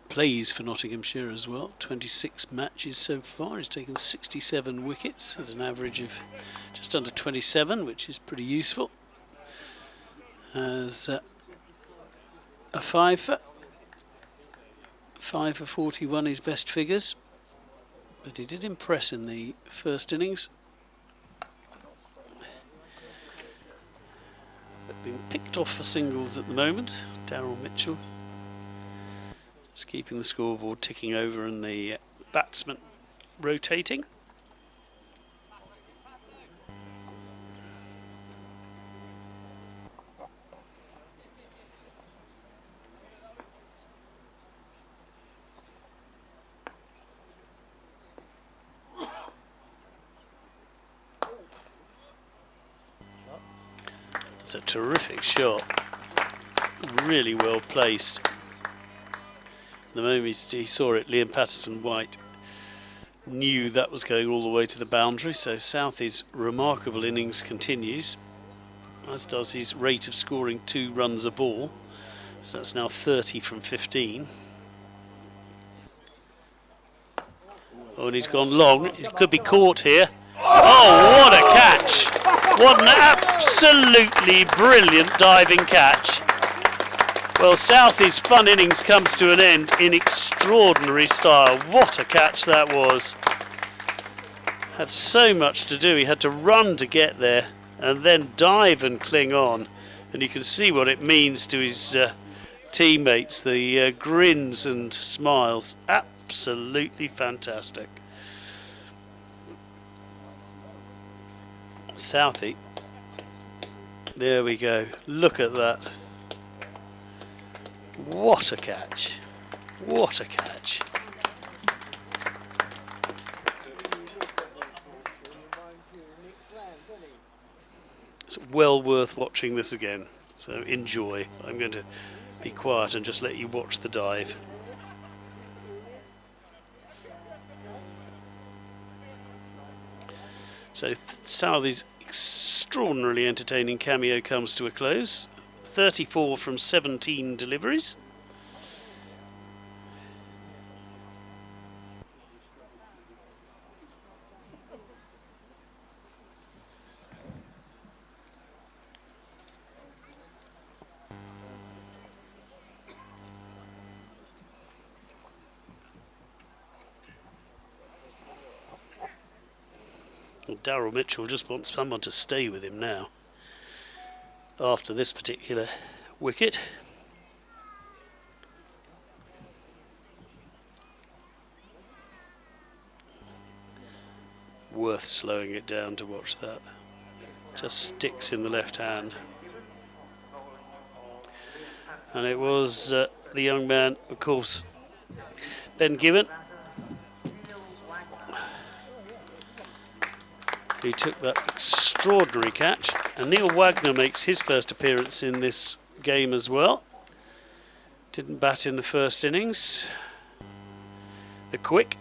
plays for Nottinghamshire as well. 26 matches so far. He's taken 67 wickets at an average of just under 27, which is pretty useful. As a 5 for 41, his best figures, but he did impress in the first innings. Being picked off for singles at the moment. Darryl Mitchell just keeping the scoreboard ticking over and the batsman rotating. It's a terrific shot, really well placed. The moment he saw it, Liam Patterson-White knew that was going all the way to the boundary, so Southee's remarkable innings continues, as does his rate of scoring 2 runs a ball, so that's now 30 from 15. Oh, and he's gone long, he could be caught here. Oh, what a catch! What an absolutely brilliant diving catch. Well, Southee's fun innings comes to an end in extraordinary style. What a catch that was. Had so much to do. He had to run to get there and then dive and cling on. And you can see what it means to his teammates. The grins and smiles. Absolutely fantastic. Southee. There we go. Look at that. What a catch. What a catch. It's well worth watching this again. So enjoy. I'm going to be quiet and just let you watch the dive. So Southee's extraordinarily entertaining cameo comes to a close. 34 from 17 deliveries. Darryl Mitchell just wants someone to stay with him now after this particular wicket. Worth slowing it down to watch that. Just sticks in the left hand. And it was the young man, of course, Ben Gibbon, who took that extraordinary catch, and Neil Wagner makes his first appearance in this game as well. Didn't bat in the first innings. The quick,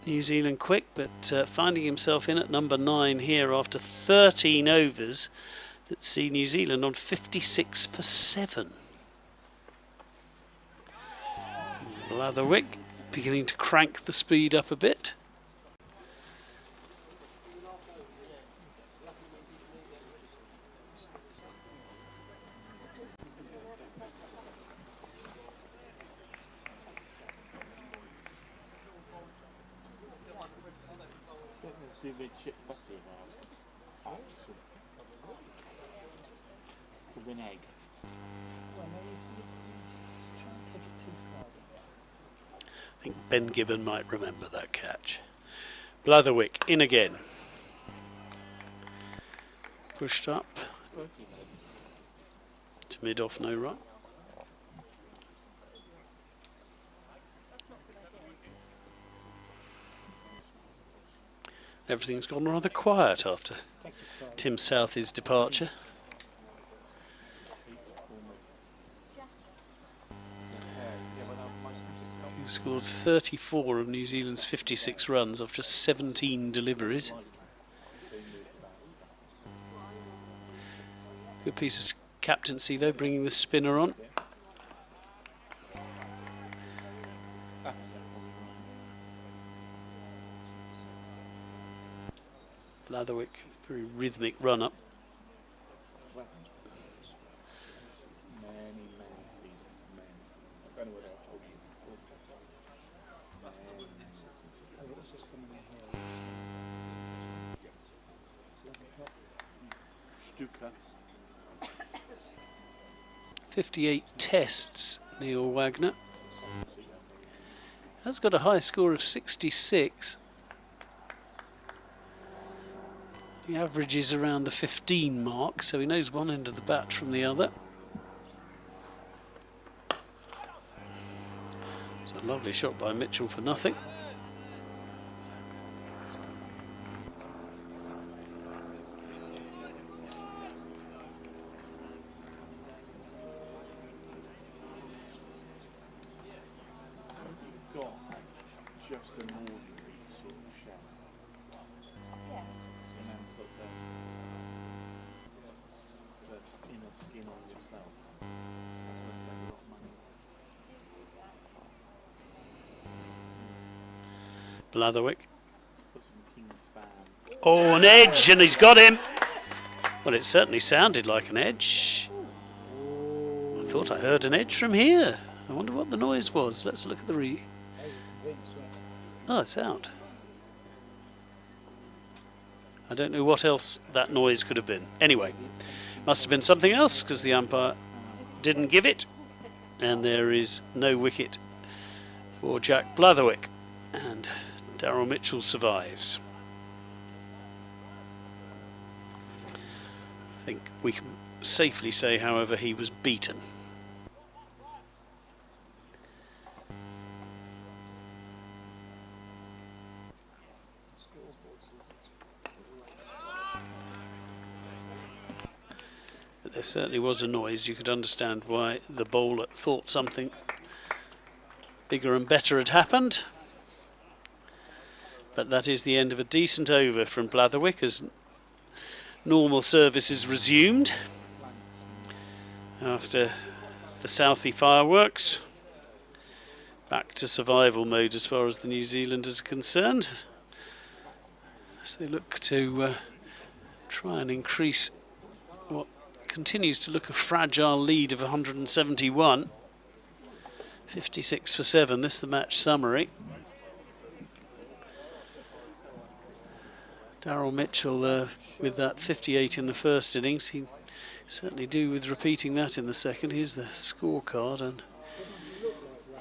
New Zealand quick, but finding himself in at number 9 here after 13 overs that see New Zealand on 56 for 7. Blatherwick beginning to crank the speed up a bit. With an egg. I think Ben Gibbon might remember that catch. Blatherwick in again. Pushed up to mid-off, no run. Everything's gone rather quiet after Tim Southee's departure. He scored 34 of New Zealand's 56 runs off just 17 deliveries. Good piece of captaincy though, bringing the spinner on. Blatherwick, very rhythmic run up. Stuka. 58 tests, Neil Wagner. Has got a high score of 66. The average is around the 15 mark, so he knows one end of the bat from the other. It's a lovely shot by Mitchell for nothing. Just an ordinary sort of shell. Yeah. And then put the inner skin on yourself. That's going to save a lot of money. Blatherwick. Put some king spam. Oh, an edge, and he's got him. Well, it certainly sounded like an edge. I thought I heard an edge from here. I wonder what the noise was. Let's look at the Oh, it's out. I don't know what else that noise could have been. Anyway, must have been something else because the umpire didn't give it. And there is no wicket for Jack Blatherwick. And Daryl Mitchell survives. I think we can safely say, however, he was beaten. But there certainly was a noise. You could understand why the bowler thought something bigger and better had happened. But that is the end of a decent over from Blatherwick as normal service is resumed after the Southee fireworks. Back to survival mode as far as the New Zealanders are concerned, as they look to try and increase what continues to look a fragile lead of 171. 56 for 7, this is the match summary. Daryl Mitchell with that 58 in the first innings. He certainly do with repeating that in the second. Here's the scorecard, and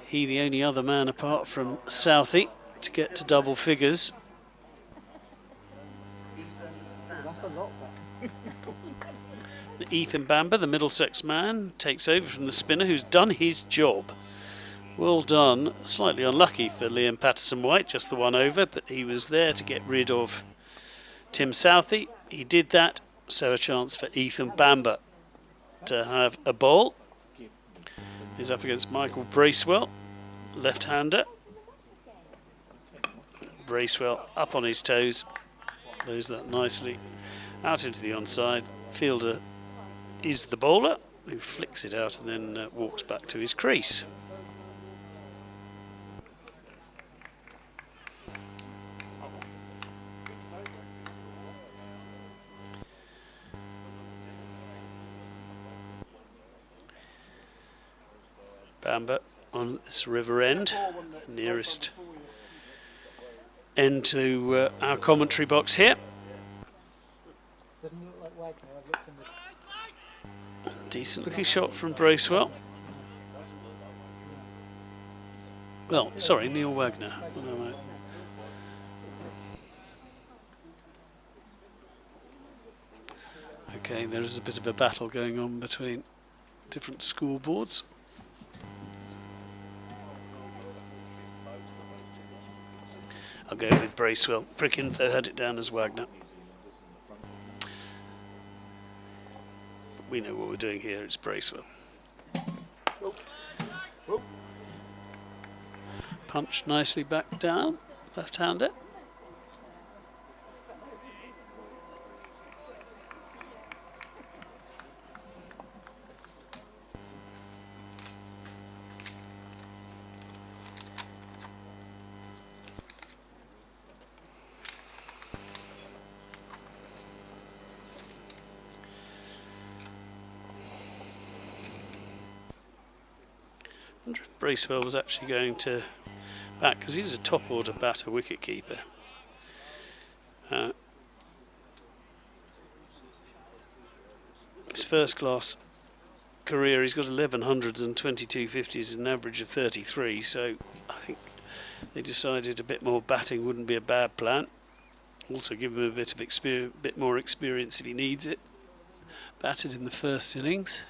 he the only other man apart from Southee to get to double figures. That's a lot, Ethan Bamber, the Middlesex man, takes over from the spinner who's done his job. Well done. Slightly unlucky for Liam Patterson-White, just the one over, but he was there to get rid of Tim Southee. He did that, so a chance for Ethan Bamber to have a bowl. is up against Michael Bracewell, left-hander. Bracewell up on his toes, plays that nicely out into the onside. Fielder is the bowler, who flicks it out and then walks back to his crease. Bamber on this river end, nearest end to our commentary box here. Doesn't look like Wagner. I've looked in the... Decent looking shot from Bracewell. Well, sorry, Neil Wagner. Oh, no, mate. Okay, there is a bit of a battle going on between different school boards. I'll go with Bracewell. Prickinfo had it down as Wagner. We know what we're doing here, it's Bracewell. Punch nicely back down, left-hander. I wonder if Bracewell was actually going to bat, because he's a top order batter, wicket keeper. His first class career, he's got 1100s and 22 50s, an average of 33, so I think they decided a bit more batting wouldn't be a bad plan. Also give him a bit of experience, bit more experience if he needs it. Batted in the first innings.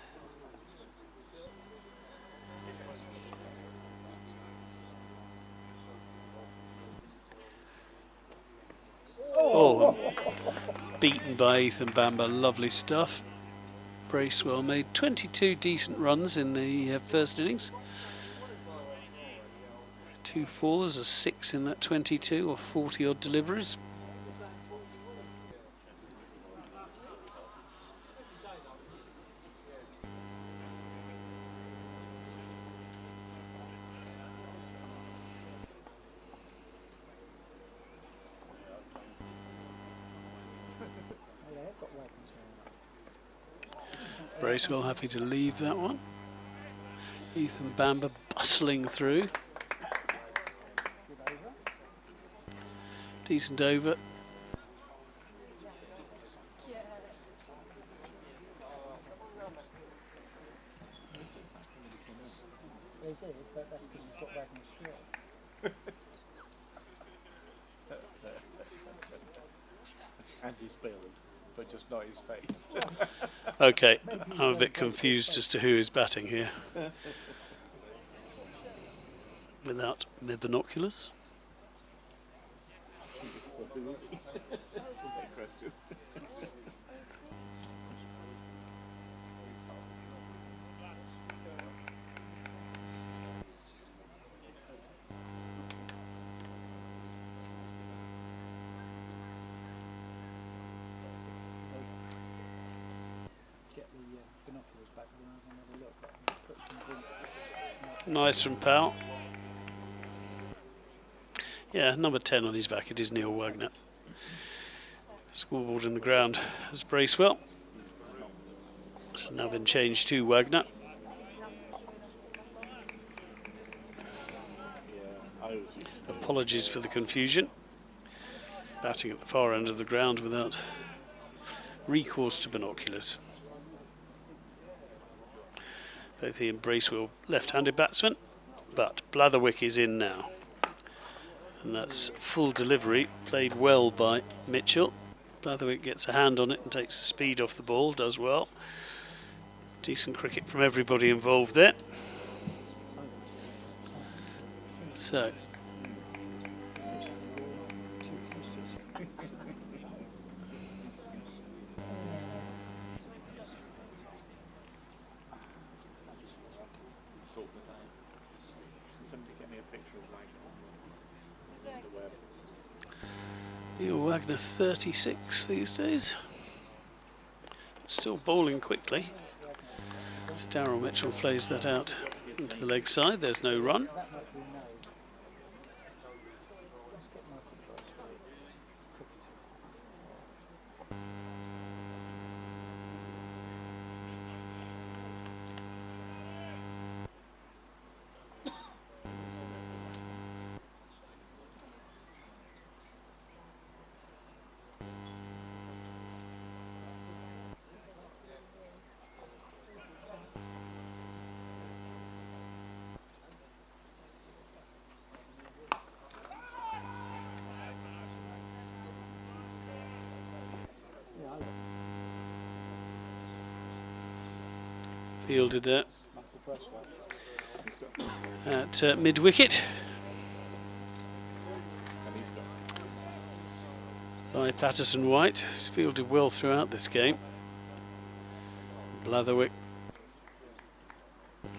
Oh, beaten by Ethan Bamber, lovely stuff. Bracewell made 22 decent runs in the first innings. 2 fours, a 6 in that 22, or 40 odd deliveries. Bracewell happy to leave that one. Ethan Bamber bustling through. Decent over. They did, but that's because he's got Wagner's shirt. And he spilled, but just not his face. Okay, I'm a bit confused as to who is batting here. Without my binoculars. Well, who is he? Good question. Get the binoculars back and have a look. I'm pretty convinced it's not. Nice from Powell. Yeah, number 10 on his back, it is Neil Wagner. Scoreboard in the ground as Bracewell. It's now been changed to Wagner. Apologies for the confusion. Batting at the far end of the ground without recourse to binoculars. Both he and Bracewell left-handed batsmen, but Blatherwick is in now. And that's full delivery, played well by Mitchell. Blatherwick gets a hand on it and takes the speed off the ball, does well. Decent cricket from everybody involved there. So, Sort Neil Wagner 36 these days. Still bowling quickly. As Daryl Mitchell plays that out into the leg side, there's no run. That much we know. Let's get Michael Price for cricket. Yeah, I love Fielded there Michael Price. at mid-wicket by Patterson White. He's fielded well throughout this game. Blatherwick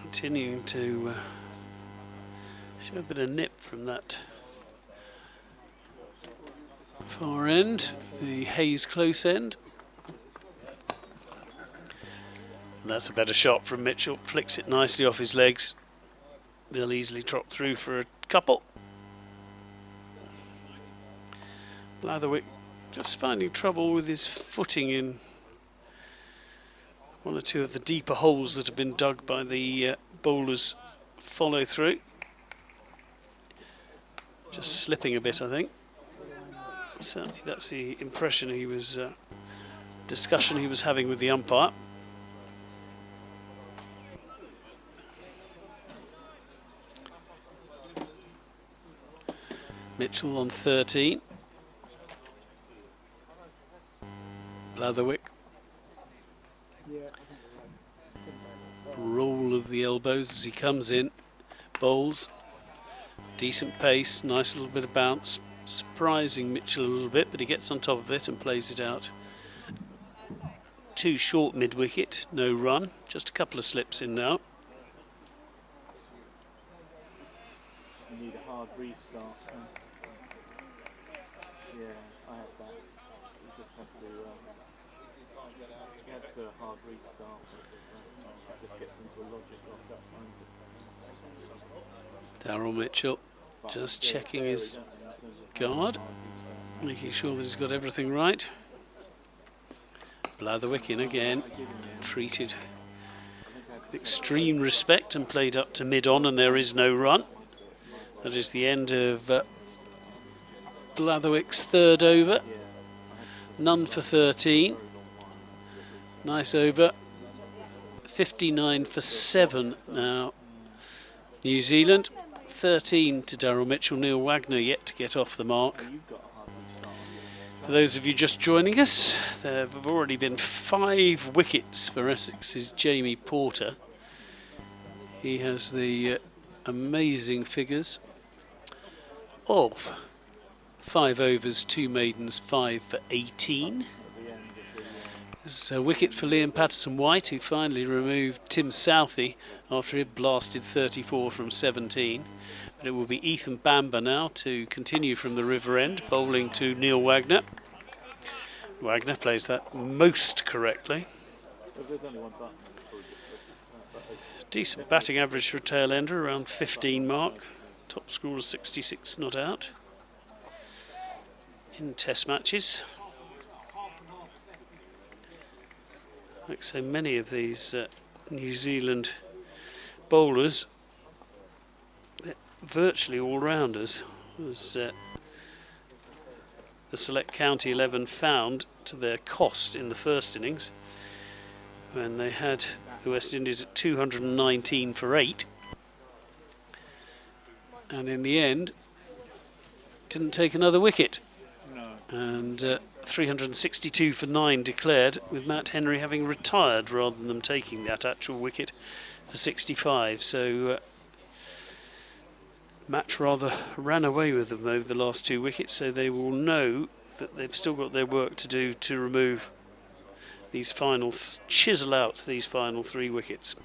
continuing to show a bit of nip from that far end, the Hayes close end. And that's a better shot from Mitchell, flicks it nicely off his legs. They'll easily trot through for a couple. Blatherwick just finding trouble with his footing in one or two of the deeper holes that have been dug by the bowlers follow through. Just slipping a bit, I think. Certainly that's the impression he was, discussion he was having with the umpire. Mitchell on 13. Blatherwick. Yeah, I think you're right. Roll of the elbows as he comes in. Bowls. Decent pace, nice little bit of bounce. Surprising Mitchell a little bit, but he gets on top of it and plays it out. Too short mid-wicket, no run. Just a couple of slips in now. You need a hard restart. Yeah, I had that. You just have to get to a hard restart. It just gets into a logic of that. Daryl Mitchell just checking his guard, making sure that he's got everything right. Blatherwick in again, treated with extreme respect and played up to mid-on, and there is no run. That is the end of Blatherwick's third over. None for 13. Nice over. 59 for 7 now. New Zealand. 13 to Daryl Mitchell. Neil Wagner yet to get off the mark. For those of you just joining us, there have already been 5 wickets for Essex's Jamie Porter. He has the amazing figures of 5 overs, 2 maidens, 5 for 18. There's a wicket for Liam Patterson-White, who finally removed Tim Southee after he blasted 34 from 17. But it will be Ethan Bamber now to continue from the river end, bowling to Neil Wagner. Wagner plays that most correctly. Decent batting average for a tail ender, around 15 mark. Top score of 66 not out in test matches. Like so many of these New Zealand bowlers, they're virtually all-rounders, as the Select County 11 found to their cost in the first innings, when they had the West Indies at 219 for 8, and in the end didn't take another wicket. No. And 362 for 9 declared, with Matt Henry having retired rather than them taking that actual wicket for 65. So Matt rather ran away with them over the last 2 wickets, so they will know that they've still got their work to do to remove these final, chisel out these final 3 wickets.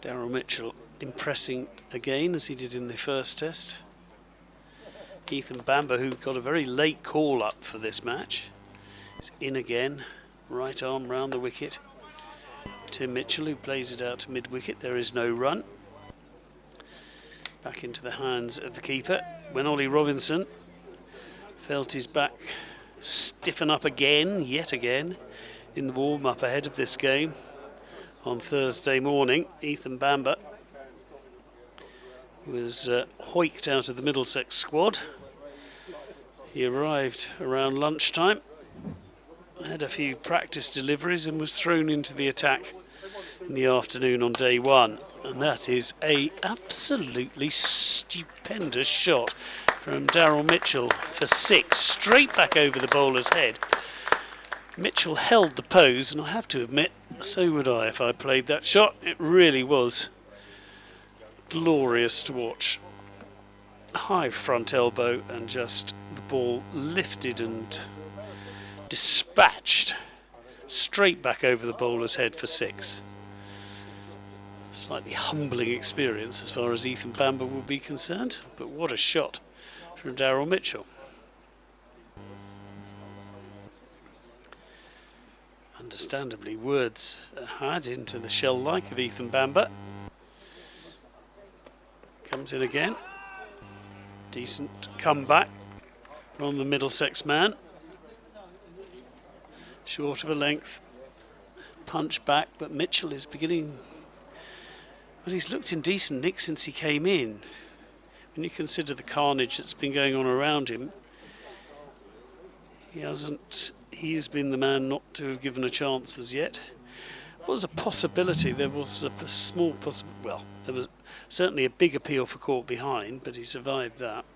Daryl Mitchell impressing again as he did in the first test. Ethan Bamber, who got a very late call up for this match, is in again, right arm round the wicket. Tim Mitchell, who plays it out to mid-wicket. There is no run. Back into the hands of the keeper. When Ollie Robinson felt his back stiffen up again, yet again, in the warm-up ahead of this game on Thursday morning, Ethan Bamber was hoiked out of the Middlesex squad. He arrived around lunchtime, had a few practice deliveries and was thrown into the attack in the afternoon on day one. And that is a absolutely stupendous shot from Daryl Mitchell for 6, straight back over the bowler's head. Mitchell held the pose, and I have to admit, so would I if I played that shot. It really was glorious to watch. High front elbow, and just the ball lifted and dispatched straight back over the bowler's head for 6. Slightly humbling experience as far as Ethan Bamber will be concerned, but what a shot from Daryl Mitchell. Understandably, words are hard into the shell-like of Ethan Bamber. Comes in again. Decent comeback from the Middlesex man. Short of a length. Punch back, but Mitchell is beginning... Well, he's looked in decent nick since he came in. When you consider the carnage that's been going on around him, he's been the man not to have given a chance as yet. There was a possibility, there was a small possibility, well, there was certainly a big appeal for caught behind, but he survived that.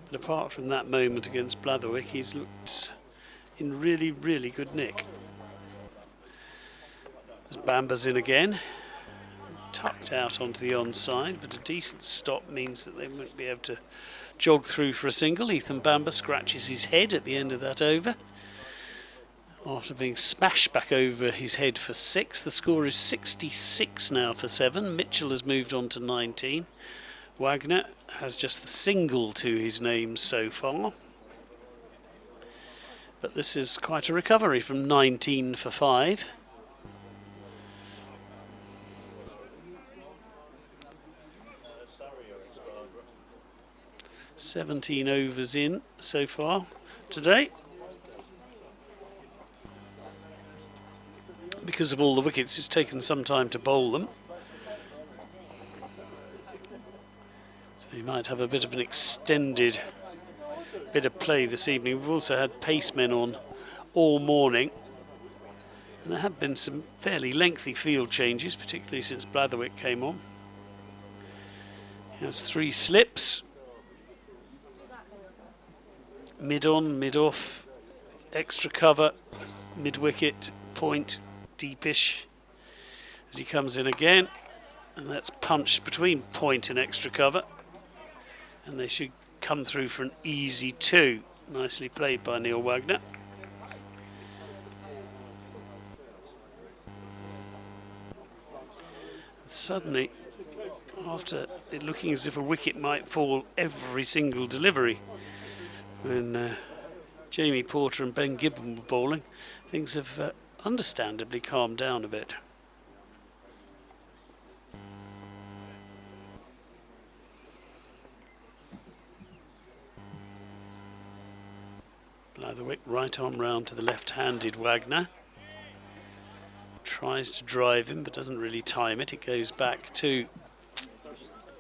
But apart from that moment against Blatherwick, he's looked in really, really good nick. As Bamber's in again. Tucked out onto the onside, but a decent stop means that they won't be able to jog through for a single. Ethan Bamber scratches his head at the end of that over after being smashed back over his head for 6. The score is 66 now for 7. Mitchell has moved on to 19. Wagner has just the single to his name so far, but this is quite a recovery from 19 for 5. 17 overs in so far today. Because of all the wickets, it's taken some time to bowl them. So you might have a bit of an extended bit of play this evening. We've also had pacemen on all morning. And there have been some fairly lengthy field changes, particularly since Blatherwick came on. He has 3 slips. Mid-on, mid-off, extra cover, mid-wicket, point, deepish. As he comes in again, and that's punched between point and extra cover. And they should come through for an easy 2. Nicely played by Neil Wagner. And suddenly, after it looking as if a wicket might fall every single delivery, when Jamie Porter and Ben Gibbon were bowling, things have understandably calmed down a bit. Blatherwick right arm round to the left-handed Wagner. Tries to drive him but doesn't really time it. It goes back to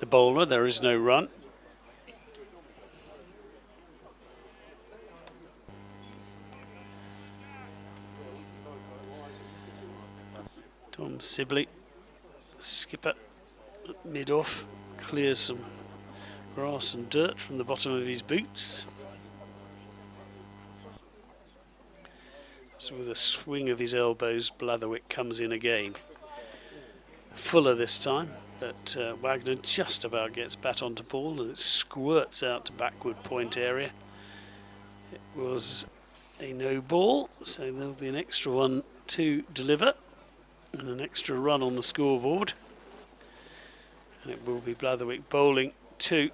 the bowler. There is no run. Tom Sibley, skipper, mid-off, clears some grass and dirt from the bottom of his boots. So with a swing of his elbows, Blatherwick comes in again. Fuller this time, but Wagner just about gets bat onto ball and it squirts out to backward point area. It was a no ball, so there'll be an extra one to deliver. and an extra run on the scoreboard. And it will be Blatherwick bowling to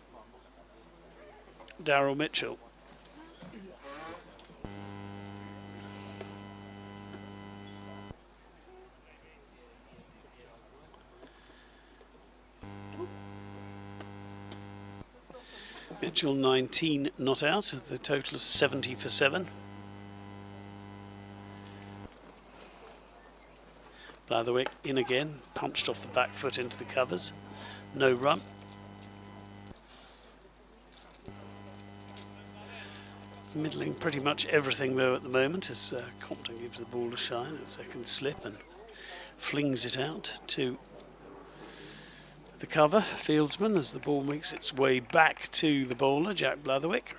Daryl Mitchell. Mitchell 19 not out of the total of 70 for 7. Blatherwick in again, punched off the back foot into the covers. No run. Middling pretty much everything though at the moment as Compton gives the ball a shine at second slip and flings it out to the cover fieldsman as the ball makes its way back to the bowler, Jack Blatherwick.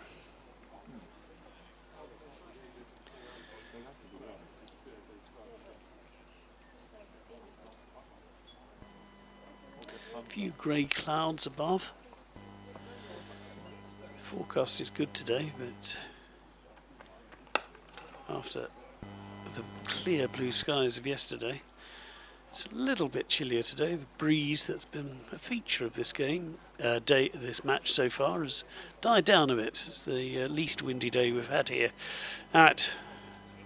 A few grey clouds above. Forecast is good today, but after the clear blue skies of yesterday, it's a little bit chillier today. The breeze that's been a feature of this this match so far has died down a bit. It's the least windy day we've had here at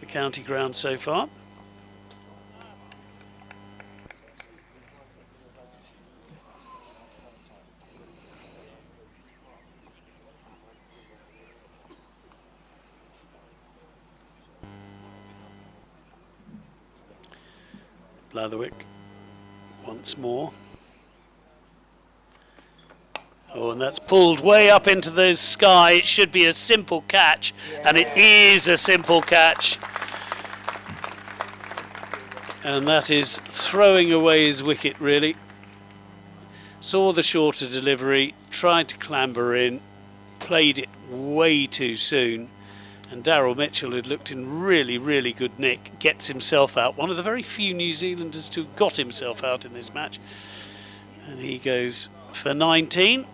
the county ground so far. Blatherwick once more. Oh, and that's pulled way up into the sky. It should be a simple catch, and it is a simple catch. And that is throwing away his wicket, really. Saw the shorter delivery, tried to clamber in, played it way too soon. And Daryl Mitchell, who'd looked in really, really good nick, gets himself out. One of the very few New Zealanders to have got himself out in this match. And he goes for 19.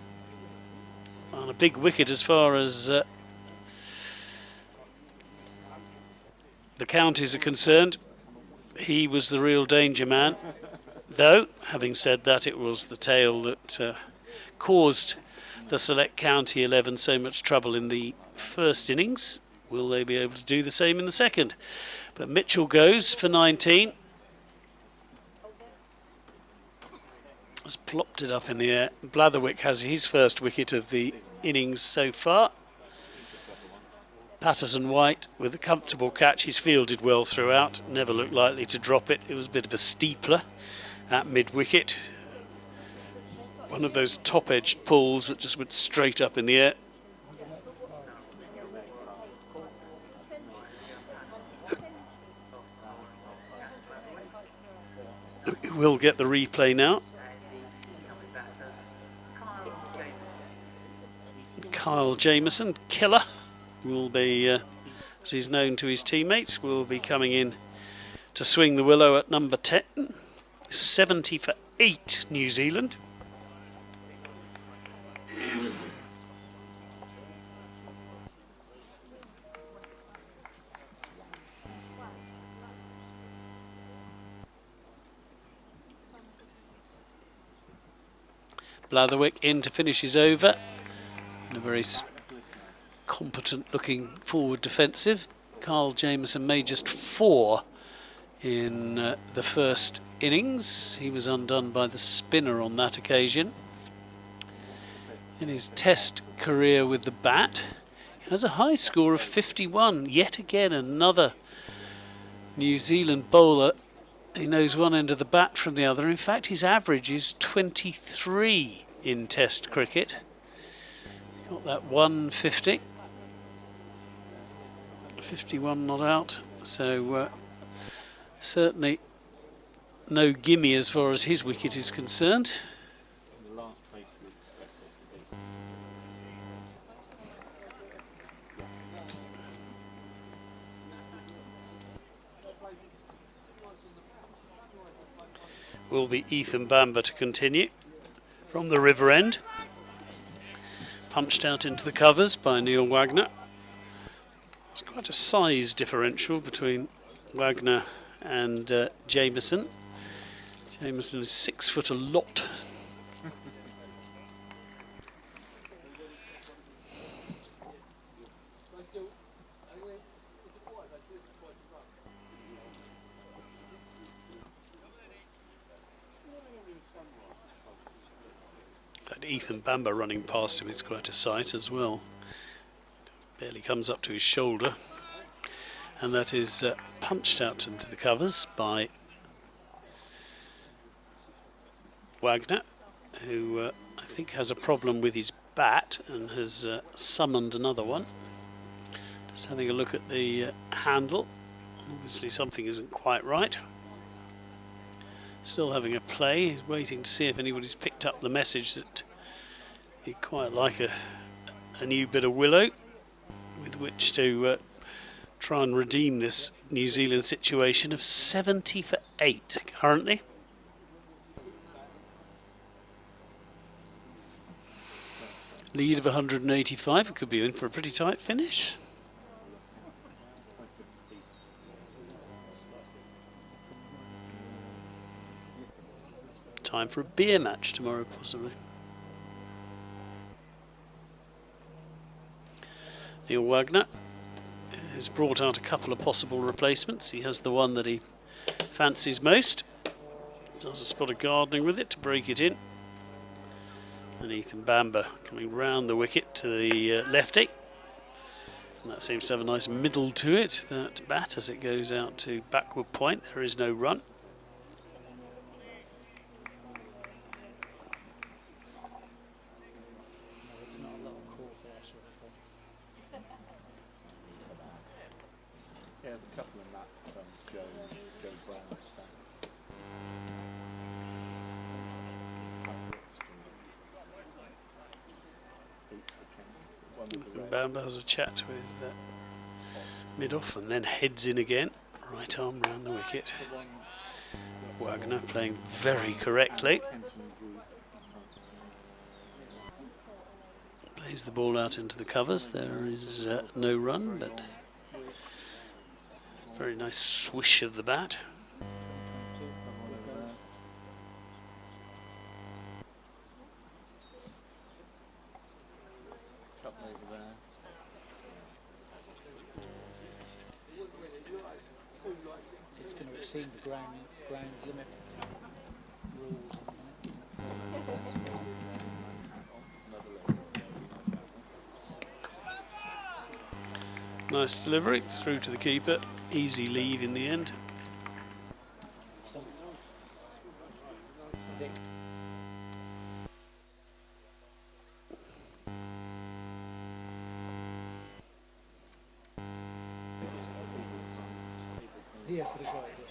On a big wicket as far as the counties are concerned. He was the real danger man. Though, having said that, it was the tail that caused the Select County 11 so much trouble in the first innings. Will they be able to do the same in the second? But Mitchell goes for 19. Has plopped it up in the air. Blatherwick has his first wicket of the innings so far. Patterson-White with a comfortable catch. He's fielded well throughout. Never looked likely to drop it. It was a bit of a steepler at mid-wicket. One of those top-edged pulls that just went straight up in the air. We'll get the replay now. Kyle Jamieson, killer, will be, as he's known to his teammates, will be coming in to swing the willow at number 10. 70 for 8, New Zealand. Blatherwick in to finish his over. And a very competent looking forward defensive. Carl Jamieson made just 4 in the first innings. He was undone by the spinner on that occasion. In his test career with the bat, he has a high score of 51. Yet again another New Zealand bowler. He knows one end of the bat from the other. In fact, his average is 23 in Test cricket. Got that 150. 51 not out. So certainly no gimme as far as his wicket is concerned. Will be Ethan Bamber to continue from the river end. Punched out into the covers by Neil Wagner. There's quite a size differential between Wagner and Jamieson. Jameson is 6 foot a lot. That Ethan Bamber running past him is quite a sight as well. Barely comes up to his shoulder. And that is punched out into the covers by Wagner, who I think has a problem with his bat and has summoned another one. Just having a look at the handle. Obviously something isn't quite right. Still having a play, he's waiting to see if anybody's picked up the message that he'd quite like a new bit of willow with which to try and redeem this New Zealand situation of 70 for 8 currently. Lead of 185, it could be in for a pretty tight finish. Time for a beer match tomorrow, possibly. Neil Wagner has brought out a couple of possible replacements. He has the one that he fancies most. Does a spot of gardening with it to break it in. And Ethan Bamber coming round the wicket to the lefty. And that seems to have a nice middle to it, that bat, as it goes out to backward point. There is no run. Yeah, there's a couple in that Joe Brown stuff. Bamber has a chat with mid-off and then heads in again. Right arm round the wicket. Wagner playing very correctly. Plays the ball out into the covers. There is no run, but very nice swish of the bat. It's going to exceed the ground limit rules. Nice delivery through to the keeper. Easy lead in the end. Yes, that is right. Yes.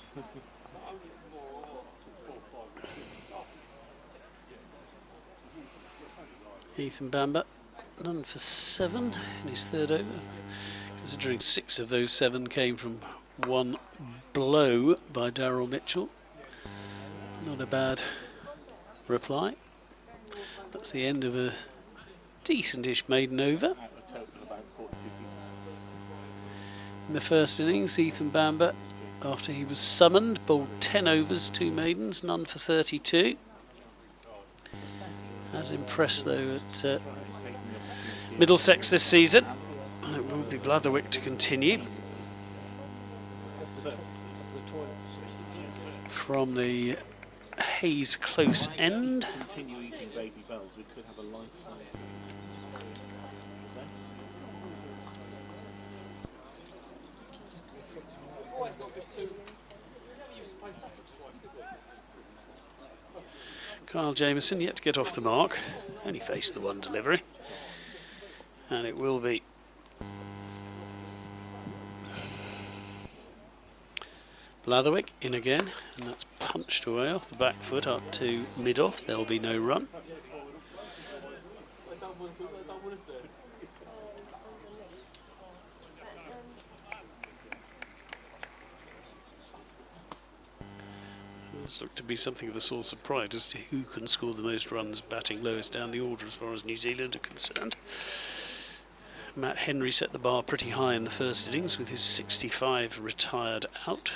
Ethan Bamber, none for 7 in his third over. Considering 6 of those 7 came from one blow by Daryl Mitchell. Not a bad reply. That's the end of a decentish maiden over. In the first innings, Ethan Bamber, after he was summoned, bowled 10 overs, 2 maidens, none for 32. Has impressed though at Middlesex this season. It will be Blatherwick to continue. From the Hayes close end. Continue eating baby bells, we could have a life-size. Kyle Jameson yet to get off the mark. Only faced the one delivery. And it will be Blatherwick in again, and that's punched away off the back foot up to mid-off. There'll be no run. It's looked to be something of a source of pride as to who can score the most runs batting lowest down the order as far as New Zealand are concerned. Matt Henry set the bar pretty high in the first innings with his 65 retired out.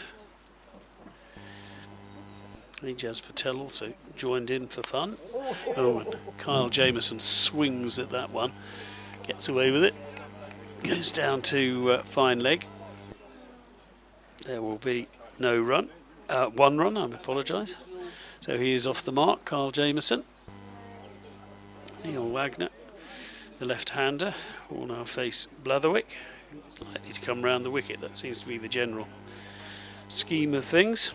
Jazz Patel also joined in for fun. Oh, and Kyle Jamieson swings at that one, gets away with it, goes down to fine leg. There will be no run, one run, I apologise. So he is off the mark, Kyle Jamieson. Neil Wagner, the left-hander, will now face Blatherwick, likely to come round the wicket. That seems to be the general scheme of things.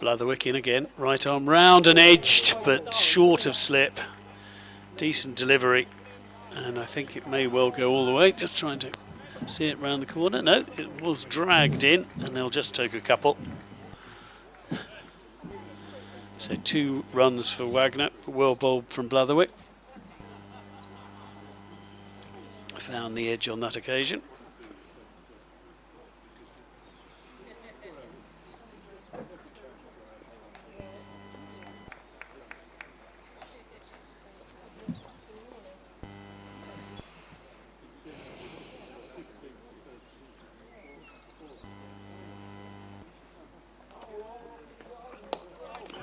Blatherwick in again, right arm round and edged, but short of slip. Decent delivery, and I think it may well go all the way. Just trying to see it round the corner. No, it was dragged in, and they'll just take a couple. So 2 runs for Wagner, well bowled from Blatherwick. Found the edge on that occasion.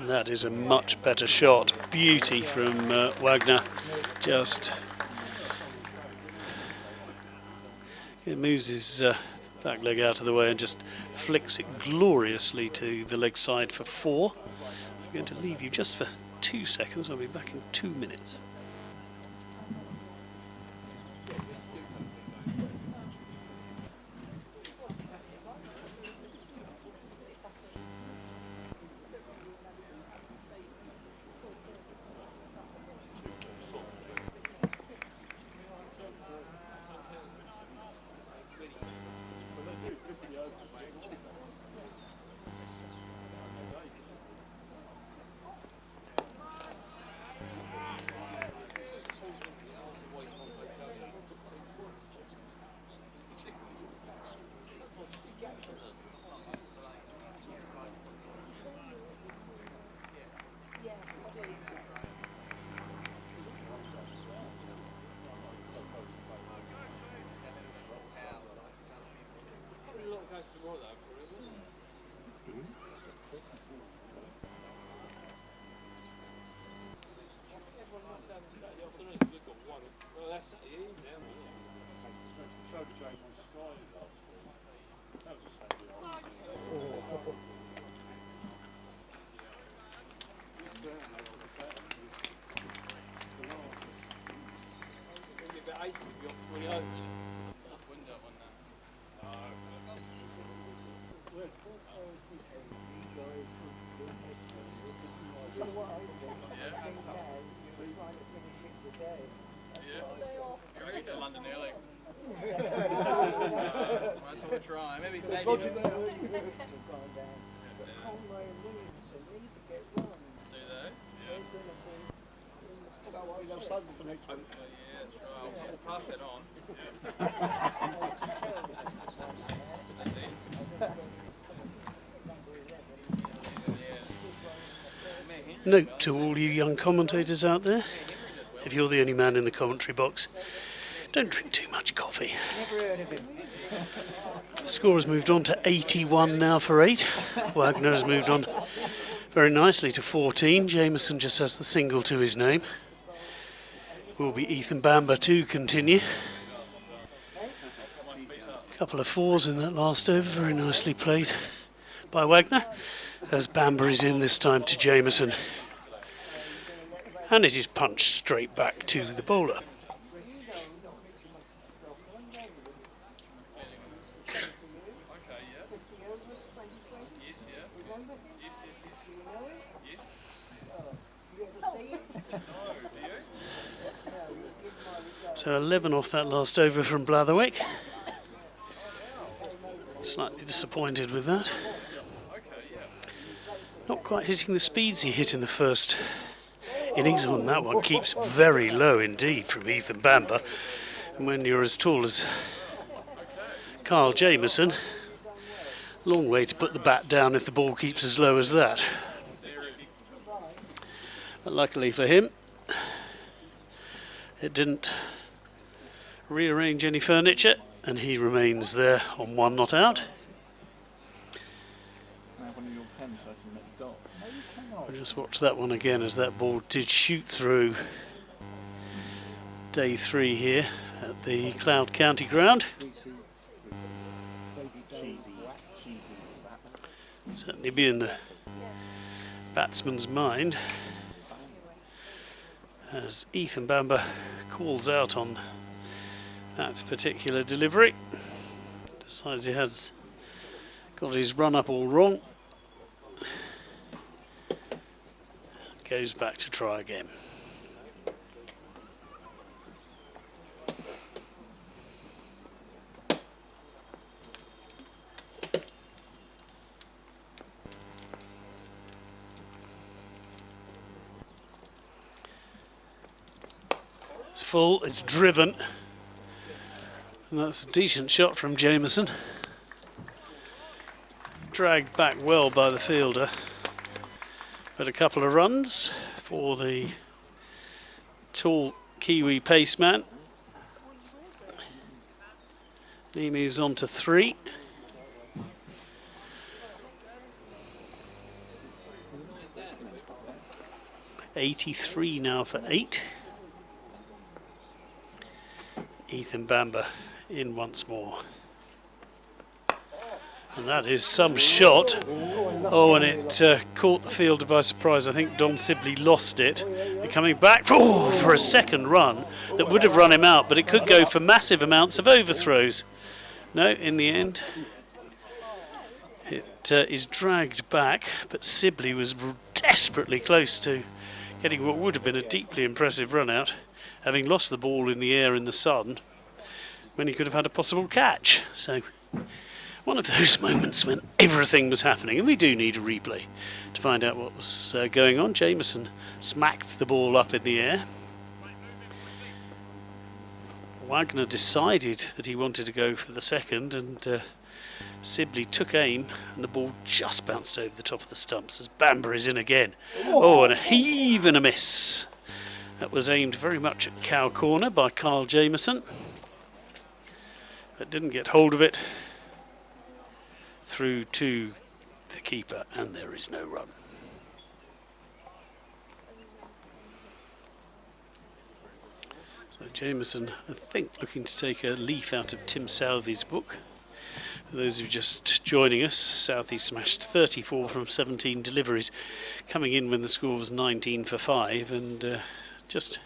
That is a much better shot. Beauty from Wagner. Just it moves his back leg out of the way and just flicks it gloriously to the leg side for 4. I'm going to leave you just for 2 seconds. I'll be back in 2 minutes. London early. That's what we're trying. Maybe. Conway and Williamson need to get runs. Do they? Yeah. Yeah, that's right. I'll pass that on. Note to all you young commentators out there, if you're the only man in the commentary box, don't drink too much coffee. Never heard of him. The score has moved on to 81 now for 8. Wagner has moved on very nicely to 14. Jamieson just has the single to his name. Will be Ethan Bamber to continue. Couple of 4s in that last over, very nicely played by Wagner, as Bamber is in this time to Jamieson. And it is punched straight back to the bowler. So 11 off that last over from Blatherwick. Slightly disappointed with that. Not quite hitting the speeds he hit in the first innings. On that one keeps very low indeed from Ethan Bamber. And when you're as tall as Kyle Jamieson, Long way to put the bat down if the ball keeps as low as that. But luckily for him, it didn't rearrange any furniture, and he remains there on 1 not out. I have one of your pens so I can make dots. We'll just watch that one again, as that ball did shoot through day 3 here at the Cloud County ground. Certainly be in the batsman's mind as Ethan Bamber calls out on that particular delivery. Decides he had got his run up all wrong. Goes back to try again. It's full, it's driven, and that's a decent shot from Jameson. Dragged back well by the fielder, but a couple of runs for the tall Kiwi paceman. He moves on to 3. .83 now for 8. Ethan Bamber in once more. And that is some shot. Oh, and it caught the fielder by surprise. I think Dom Sibley lost it. They're coming back for a second run that would have run him out, but it could go for massive amounts of overthrows. No, in the end, it is dragged back, but Sibley was desperately close to getting what would have been a deeply impressive run out, having lost the ball in the air in the sun when he could have had a possible catch. So one of those moments when everything was happening, and we do need a replay to find out what was going on. Jameson smacked the ball up in the air. Wagner decided that he wanted to go for the second, and Sibley took aim, and the ball just bounced over the top of the stumps as Bamber is in again. Oh, and a heave and a miss. That was aimed very much at cow corner by Kyle Jameson, but didn't get hold of it. Through to the keeper, and there is no run. So Jameson, I think, looking to take a leaf out of Tim Southee's book. For those who are just joining us, Southee smashed 34 from 17 deliveries, coming in when the score was 19 for 5, and just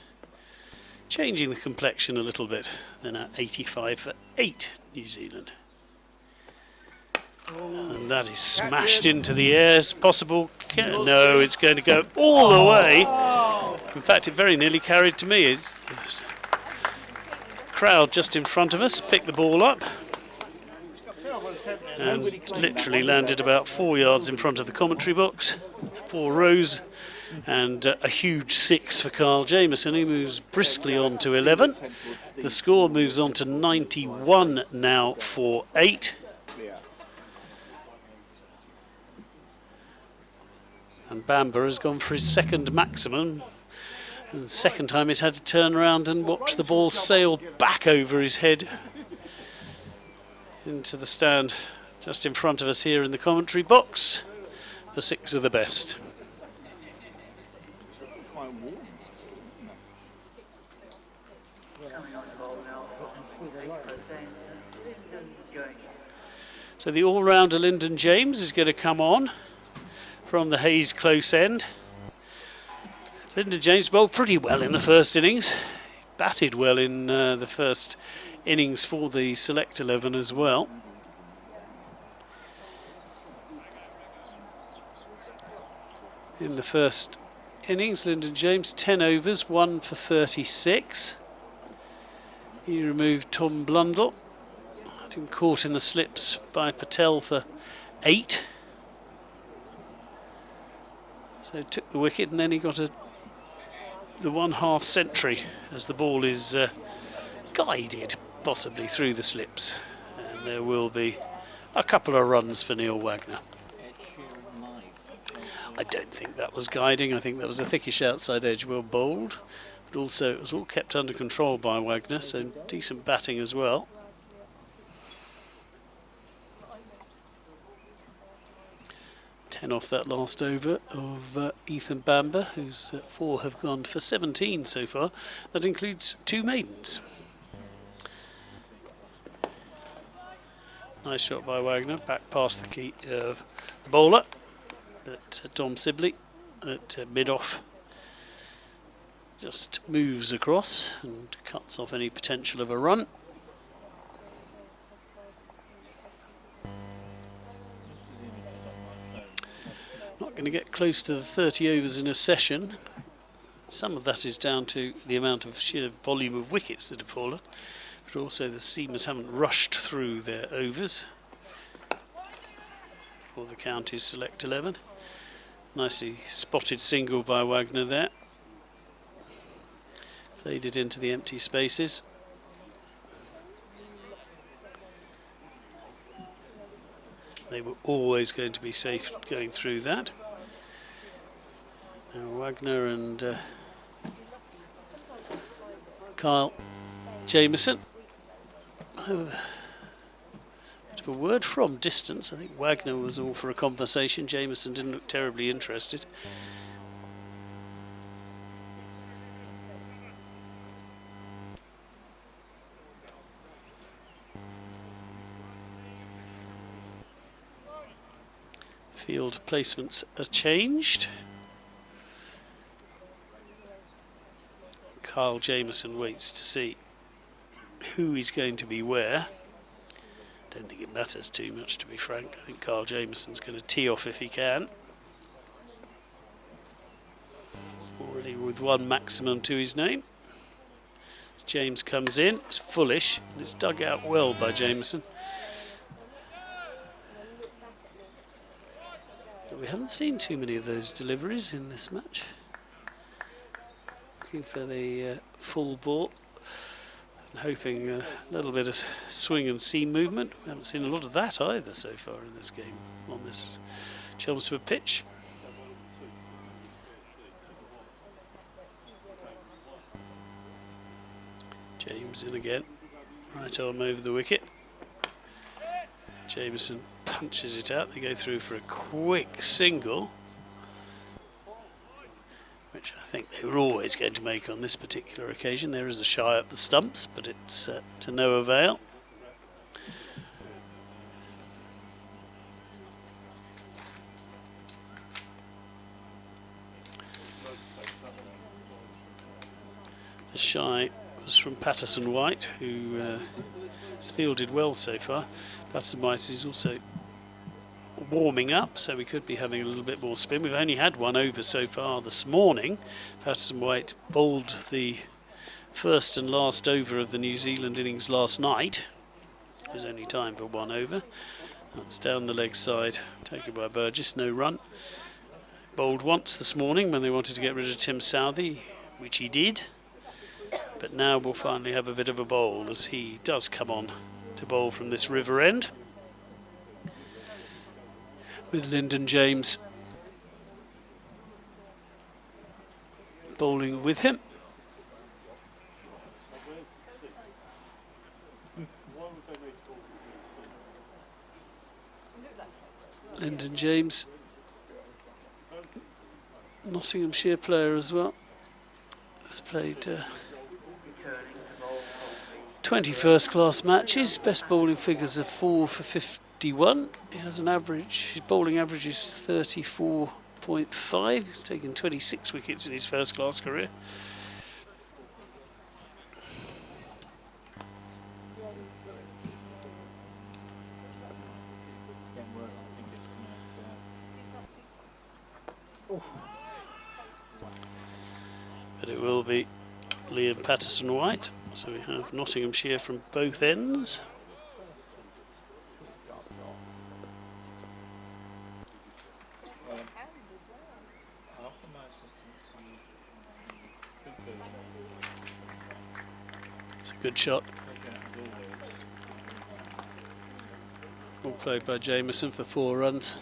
changing the complexion a little bit. Then at 85 for 8, New Zealand. And that is smashed into the air as possible. No, it's going to go all the way. In fact, it very nearly carried to me. It's the crowd just in front of us picked the ball up and literally landed about 4 yards in front of the commentary box. 4 rows, and a huge 6 for Kyle Jameson, who moves briskly on to 11. The score moves on to 91 now for 8. And Bamber has gone for his second maximum. And the second time he's had to turn around and watch the ball sail back over his head into the stand just in front of us here in the commentary box for 6 of the best. So the all-rounder Lyndon James is going to come on from the Hayes close end. Lyndon James bowled pretty well in the first innings. Batted well in the first innings for the Select 11 as well. In the first innings, Lyndon James 10 overs, 1 for 36. He removed Tom Blundell. Had him caught in the slips by Patel for 8. So took the wicket, and then he got the 1/2 century as the ball is guided possibly through the slips, and there will be A couple of runs for Neil Wagner. Ed Sheeran live. I don't think that was guiding. I think that was a thickish outside edge, well bowled. But also it was all kept under control by Wagner, so decent batting as well. Ten off that last over of Ethan Bamber, whose 4 have gone for 17 so far. That includes 2 maidens. Nice shot by Wagner, back past the bowler. But Dom Sibley at mid-off just moves across and cuts off any potential of a run. Not going to get close to the 30 overs in a session. Some of that is down to the amount of sheer volume of wickets that have fallen, but also the seamers haven't rushed through their overs for the county's select 11. Nicely spotted single by Wagner there. Played it into the empty spaces. They were always going to be safe going through that. Now Wagner and Kyle Jamieson. Oh, bit of a word from distance. I think Wagner was all for a conversation. Jamieson didn't look terribly interested. Field placements are changed. Kyle Jamieson waits to see who he's going to be where. Don't think it matters too much, to be frank. I think Kyle Jamieson's going to tee off if he can. Already with 1 maximum to his name. As James comes in, it's fullish, and it's dug out well by Jamieson. But we haven't seen too many of those deliveries in this match. Looking for the full ball and hoping a little bit of swing and seam movement. We haven't seen a lot of that either so far in this game on this Chelmsford pitch. James in again, right arm over the wicket. Jamieson punches it out. They go through for a quick single, which I think they were always going to make on this particular occasion. There is a shy up the stumps, but it's to no avail. The shy was from Patterson White, who has fielded well so far. Patterson White is also warming up, so we could be having a little bit more spin. We've only had 1 over so far this morning. Patterson White bowled the first and last over of the New Zealand innings last night. It was only time for 1 over. That's down the leg side, taken by Burgess, no run. Bowled once this morning when they wanted to get rid of Tim Southee, which he did. But now we'll finally have a bit of a bowl as he does come on to bowl from this river end, with Lyndon James bowling with him. Lyndon James, Nottinghamshire player as well, has played 20 first-class matches, best bowling figures of 4 for 51. He has an average, his bowling average is 34.5. He's taken 26 wickets in his first-class career. But it will be Liam Patterson White. So we have Nottinghamshire from both ends. It's a good shot. Well played by Jameson for 4 runs.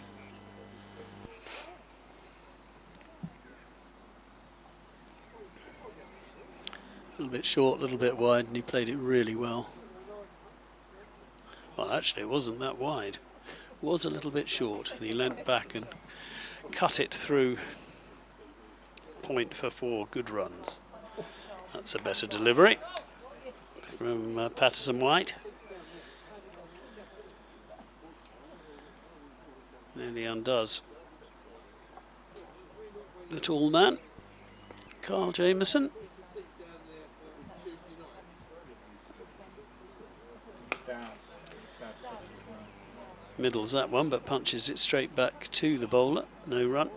A little bit short, a little bit wide, and he played it really well. Well, actually, it wasn't that wide. It was a little bit short, and he leant back and cut it through. Point for 4 good runs. That's a better delivery from Patterson-White. Nearly undoes the tall man, Carl Jameson. Middles that one, but punches it straight back to the bowler. No run.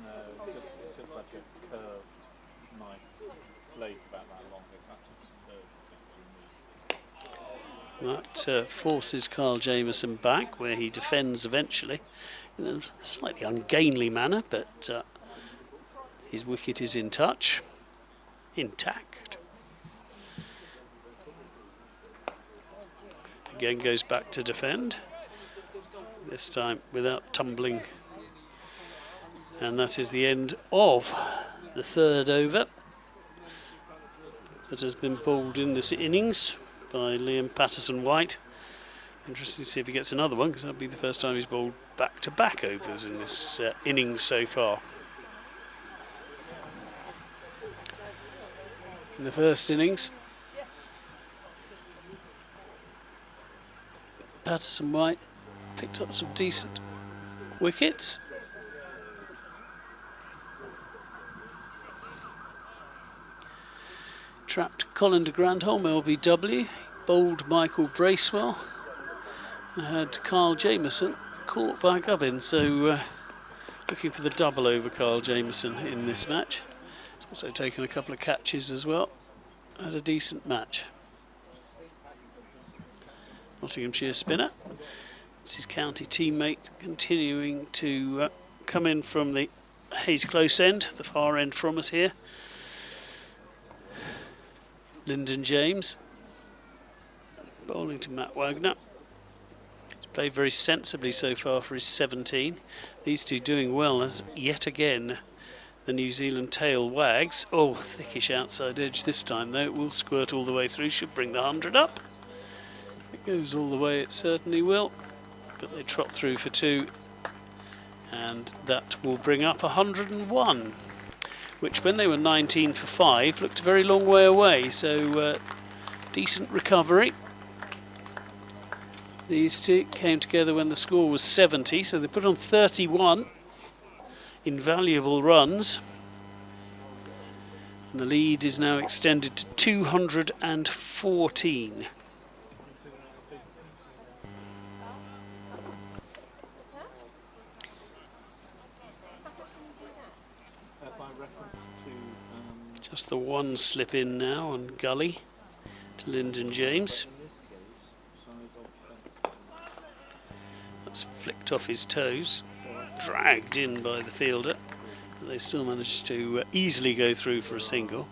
No, it's just like a curved knife. Blade's about that long. It's actually That forces Carl Jameson back, where he defends eventually in a slightly ungainly manner, but his wicket is in touch, intact. Again goes back to defend, this time without tumbling, and that is the end of the 3rd over that has been bowled in this innings by Liam Patterson-White. Interesting to see if he gets another one, because that'll be the first time he's bowled back-to-back overs in this innings so far. In the first innings, Patterson-White picked up some decent wickets. Trapped Colin de Grandhomme, LBW, bowled Michael Bracewell, and had Carl Jameson caught by Gibbon, so looking for the double over Carl Jameson in this match. He's also taken a couple of catches as well. Had a decent match. Nottinghamshire spinner. It's his county teammate continuing to come in from the Hayes close end, the far end from us here. Lyndon James bowling to Matt Wagner. He's played very sensibly so far for his 17. These two doing well as yet again the New Zealand tail wags. Oh, thickish outside edge this time though. It will squirt all the way through, should bring the 100 up. It goes all the way, it certainly will, but they trot through for 2, and that will bring up 101, which when they were 19 for 5 looked a very long way away, so decent recovery. These two came together when the score was 70, so they put on 31 invaluable runs, and the lead is now extended to 214. Just the one slip in now on Gully to Lyndon James. That's flicked off his toes, dragged in by the fielder, but they still managed to easily go through for a single.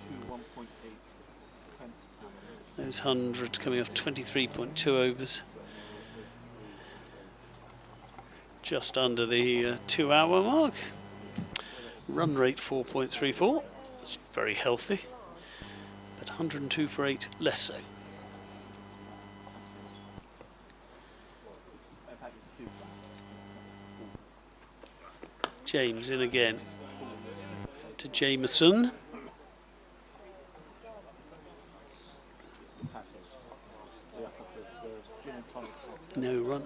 Those 100 coming off 23.2 overs. Just under the 2-hour mark. Run rate 4.34. Very healthy, but 102 for 8 less so. James in again to Jameson. No run.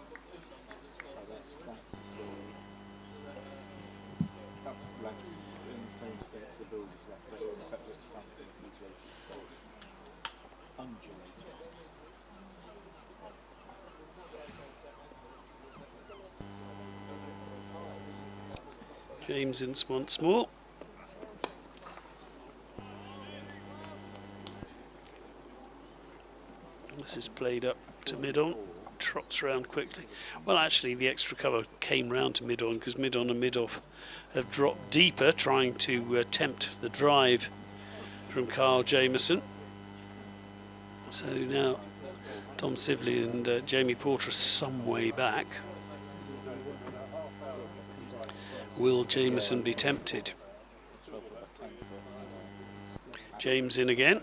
James in once more. This is played up to mid-on, trots around quickly. Well, actually the extra cover came round to mid-on because mid-on and mid-off have dropped deeper, trying to tempt the drive from Carl Jameson. So now Tom Sibley and Jamie Porter are some way back. Will Jameson be tempted? James in again.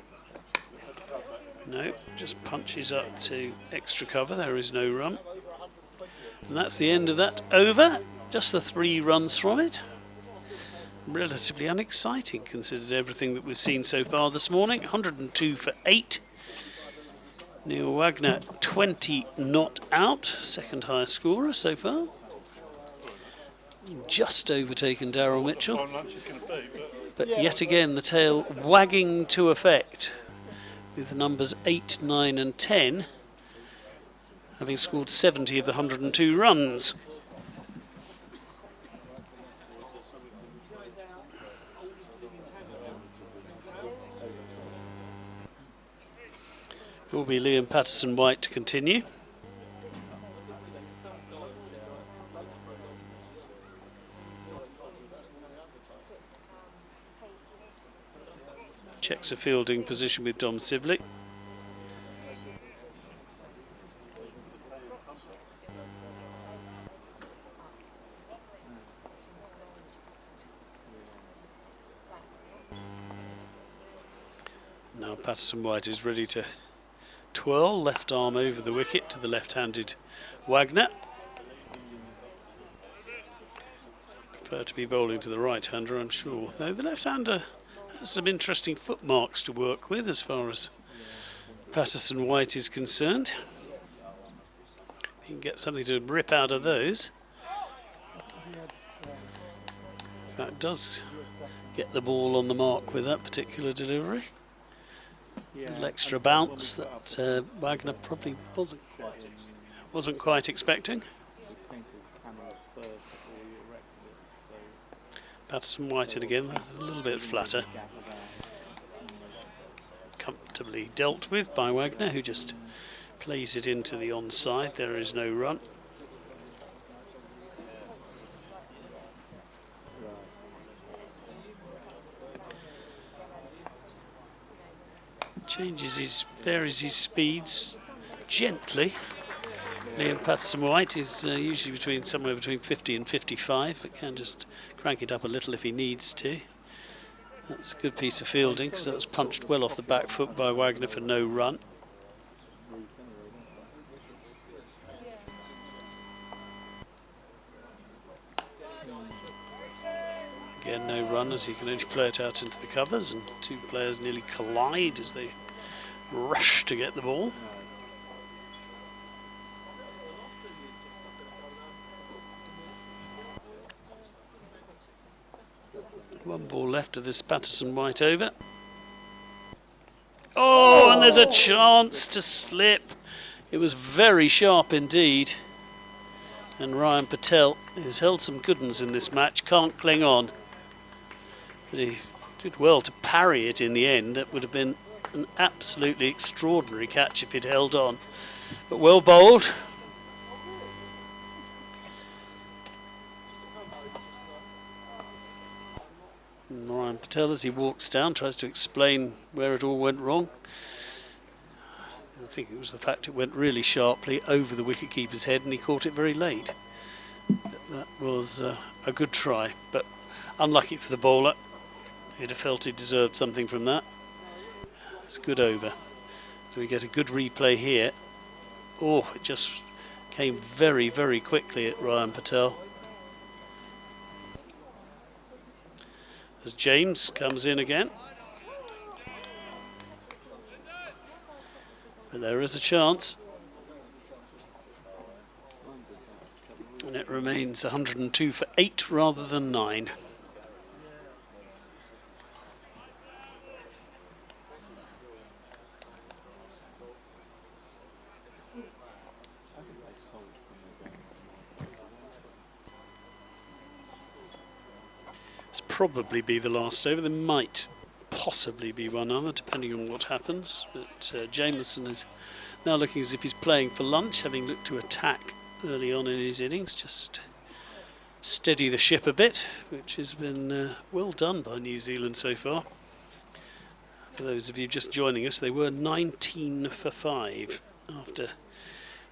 No, just punches up to extra cover. There is no run. And that's the end of that over. Just the 3 runs from it. Relatively unexciting considered everything that we've seen so far this morning. 102 for 8. Neil Wagner 20 not out. Second highest scorer so far. Just overtaken Darryl Mitchell. But yet again the tail wagging to effect, with numbers 8, 9 and 10 having scored 70 of the 102 runs. Will be Liam Patterson-White to continue. Checks a fielding position with Dom Sibley. Now Patterson-White is ready to twirl, left arm over the wicket to the left-handed Wagner. Prefer to be bowling to the right-hander, I'm sure. Though the left-hander has some interesting footmarks to work with as far as Patterson-White is concerned. He can get something to rip out of those. In fact, does get the ball on the mark with that particular delivery. A little extra bounce that Wagner probably wasn't quite expecting. Patterson-White again, a little bit flatter. Comfortably dealt with by Wagner, who just plays it into the onside. There is no run. Varies his speeds gently. Liam Patterson-White is usually somewhere between 50 and 55, but can just crank it up a little if he needs to. That's a good piece of fielding, because that was punched well off the back foot by Wagner for no run. Again, no run, as he can only play it out into the covers, and 2 players nearly collide as they rush to get the ball. One ball left of this Patterson-White over. Oh, and there's a chance to slip. It was very sharp indeed. And Ryan Patel, who's held some good ones in this match, can't cling on. But he did well to parry it in the end. That would have been an absolutely extraordinary catch if he'd held on. But well bowled. And Ryan Patel, as he walks down, tries to explain where it all went wrong. I think it was the fact it went really sharply over the wicketkeeper's head and he caught it very late. But that was a good try, but unlucky for the bowler. He'd have felt he deserved something from that. It's good over. So we get a good replay here. Oh, it just came very, very quickly at Ryan Patel. As James comes in again. But there is a chance. And it remains 102 for 8 rather than 9. This probably be the last over. There might possibly be one other, depending on what happens. But Jameson is now looking as if he's playing for lunch, having looked to attack early on in his innings, just steady the ship a bit, which has been well done by New Zealand so far. For those of you just joining us, they were 19 for 5 after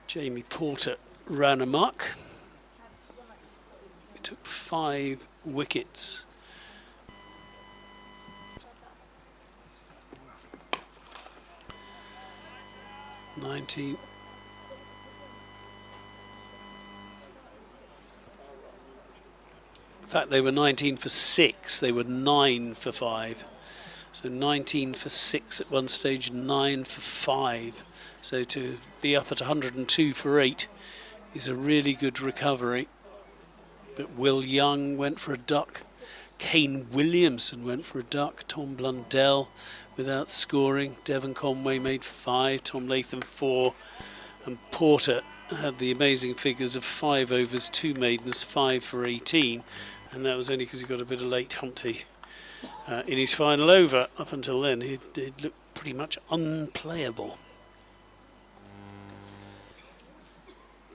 Jamie Porter ran amok. He took 5 wickets. In fact, they were 19 for 6. They were 9 for 5. So 19 for 6 at one stage, 9 for 5. So to be up at 102 for 8 is a really good recovery. But Will Young went for a duck. Kane Williamson went for a duck. Tom Blundell without scoring. Devon Conway made 5. Tom Latham 4. And Porter had the amazing figures of 5 overs, 2 maidens, 5 for 18. And that was only because he got a bit of late Humpty in his final over. Up until then, he looked pretty much unplayable.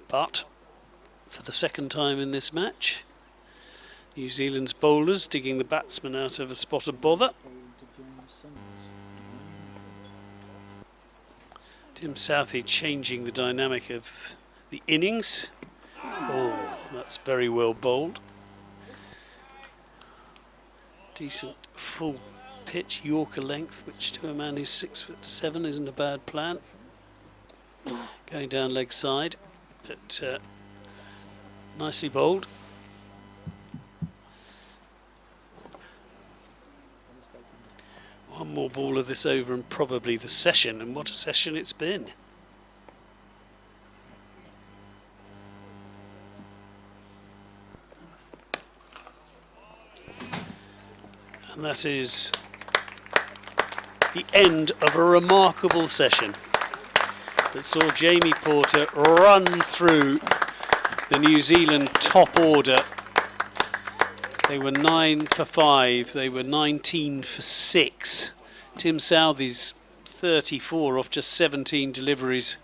But for the second time in this match, New Zealand's bowlers digging the batsman out of a spot of bother. Tim Southee changing the dynamic of the innings. Oh, that's very well bowled. Decent full pitch Yorker length, which to a man who's 6'7" isn't a bad plan. Going down leg side, but nicely bowled. One more ball of this over and probably the session, and what a session it's been. And that is the end of a remarkable session that saw Jamie Porter run through the New Zealand top order. They were 9 for 5, they were 19 for 6. Tim Southee's 34 off just 17 deliveries,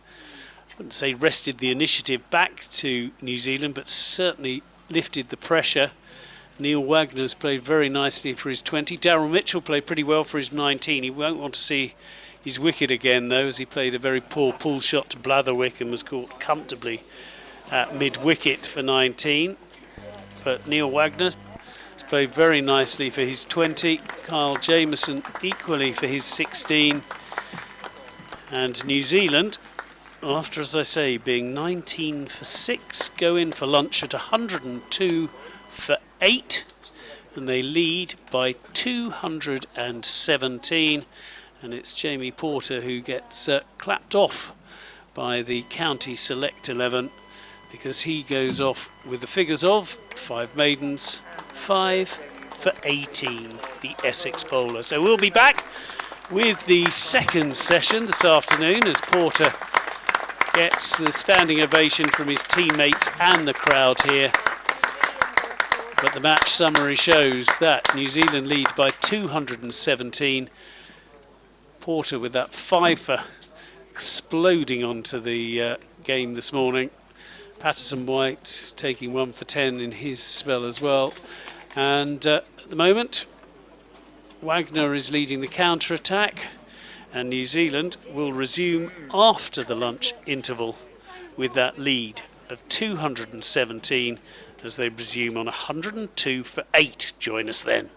I wouldn't say wrested the initiative back to New Zealand, but certainly lifted the pressure. Neil Wagner's played very nicely for his 20. Daryl Mitchell played pretty well for his 19. He won't want to see his wicket again though, as he played a very poor pull shot to Blatherwick and was caught comfortably at mid-wicket for 19. But Neil Wagner played very nicely for his 20. Kyle Jamieson equally for his 16. And New Zealand, after, as I say, being 19 for 6, go in for lunch at 102 for 8, and they lead by 217, and it's Jamie Porter who gets clapped off by the county select 11, because he goes off with the figures of 5 maidens, 5 for 18, the Essex bowler. So we'll be back with the second session this afternoon as Porter gets the standing ovation from his teammates and the crowd here. But the match summary shows that New Zealand leads by 217. Porter with that fifer exploding onto the game this morning. Patterson White taking 1 for 10 in his spell as well. And at the moment, Wagner is leading the counter-attack, and New Zealand will resume after the lunch interval with that lead of 217 as they resume on 102 for 8. Join us then.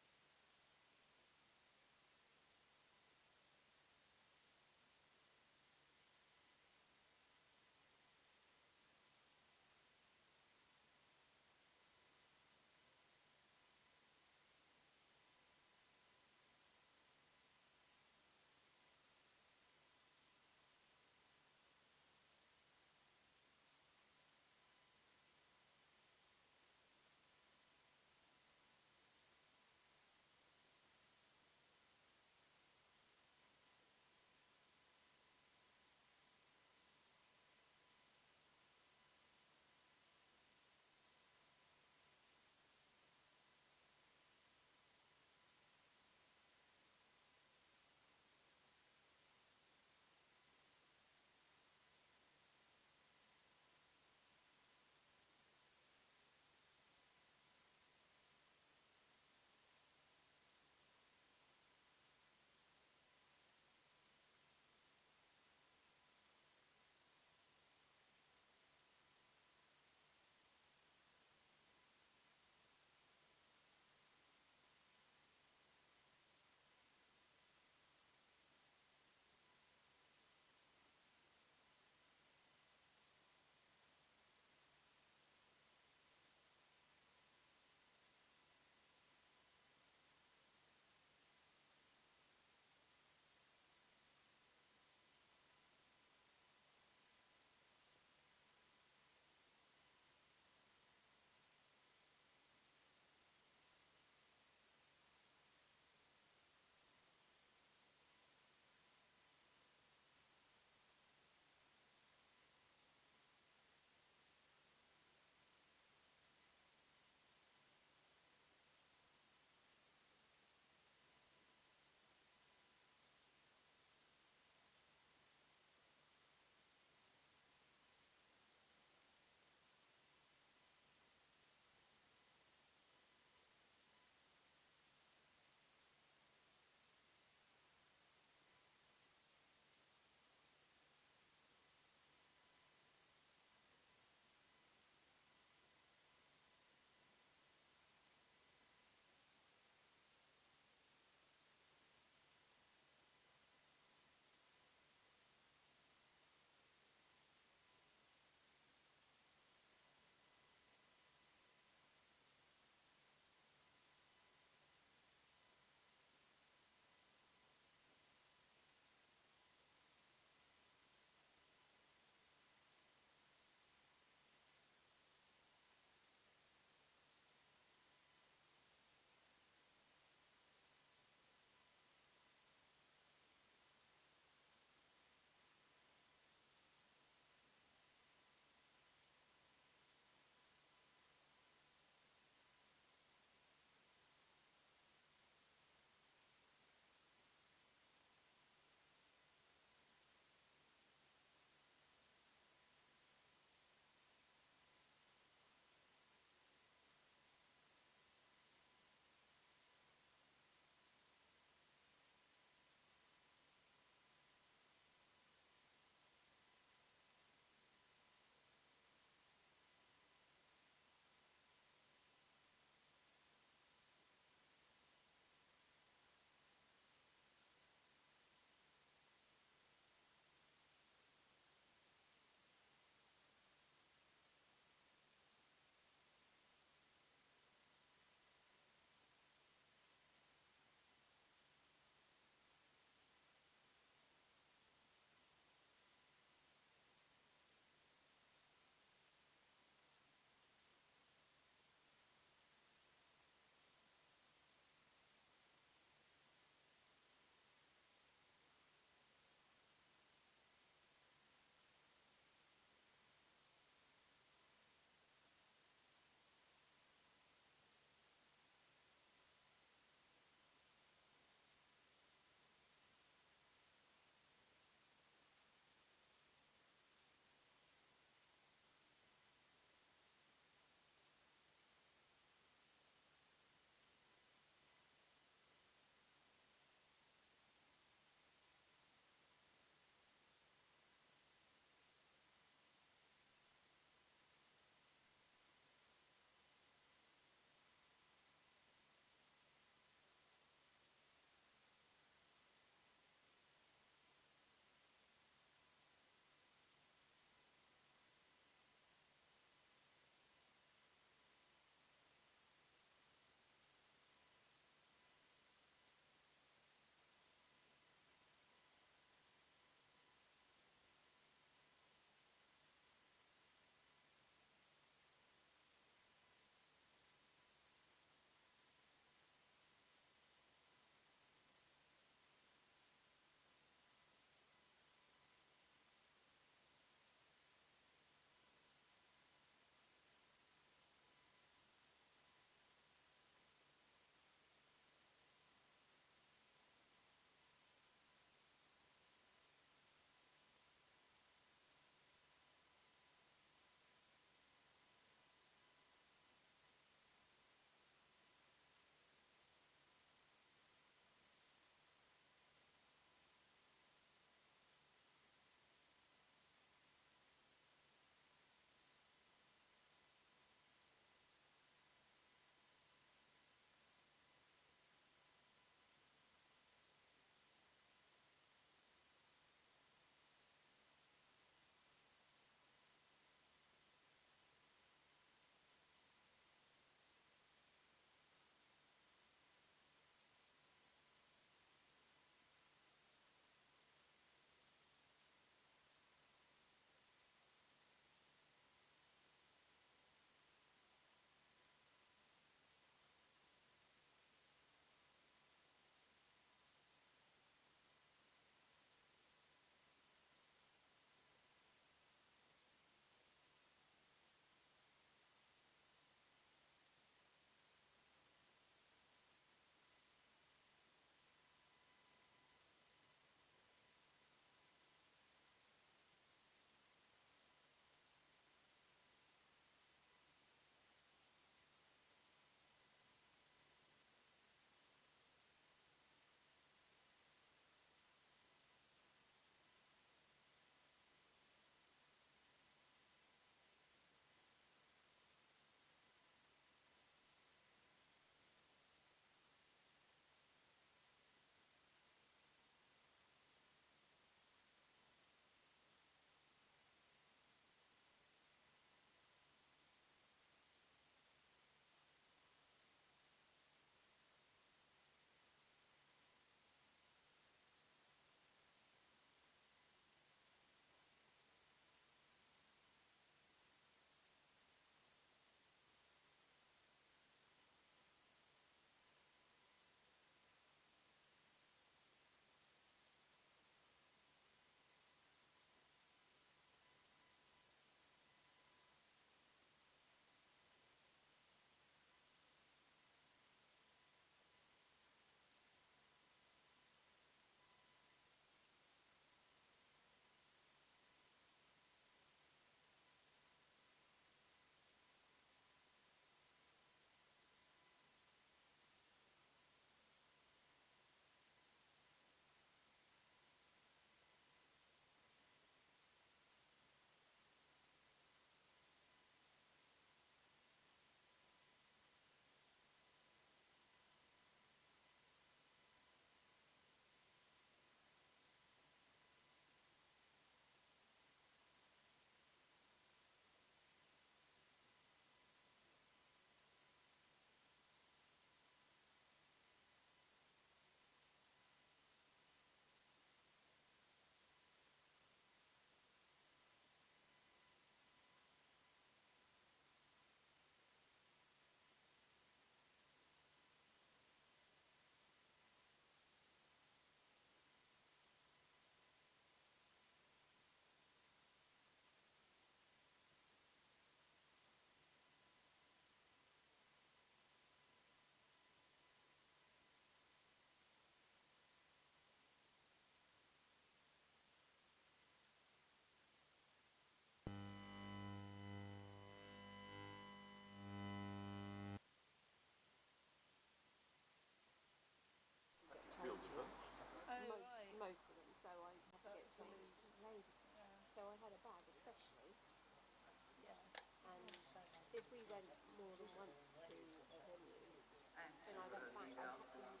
if we went more than once to a venue, then I went back, I had to use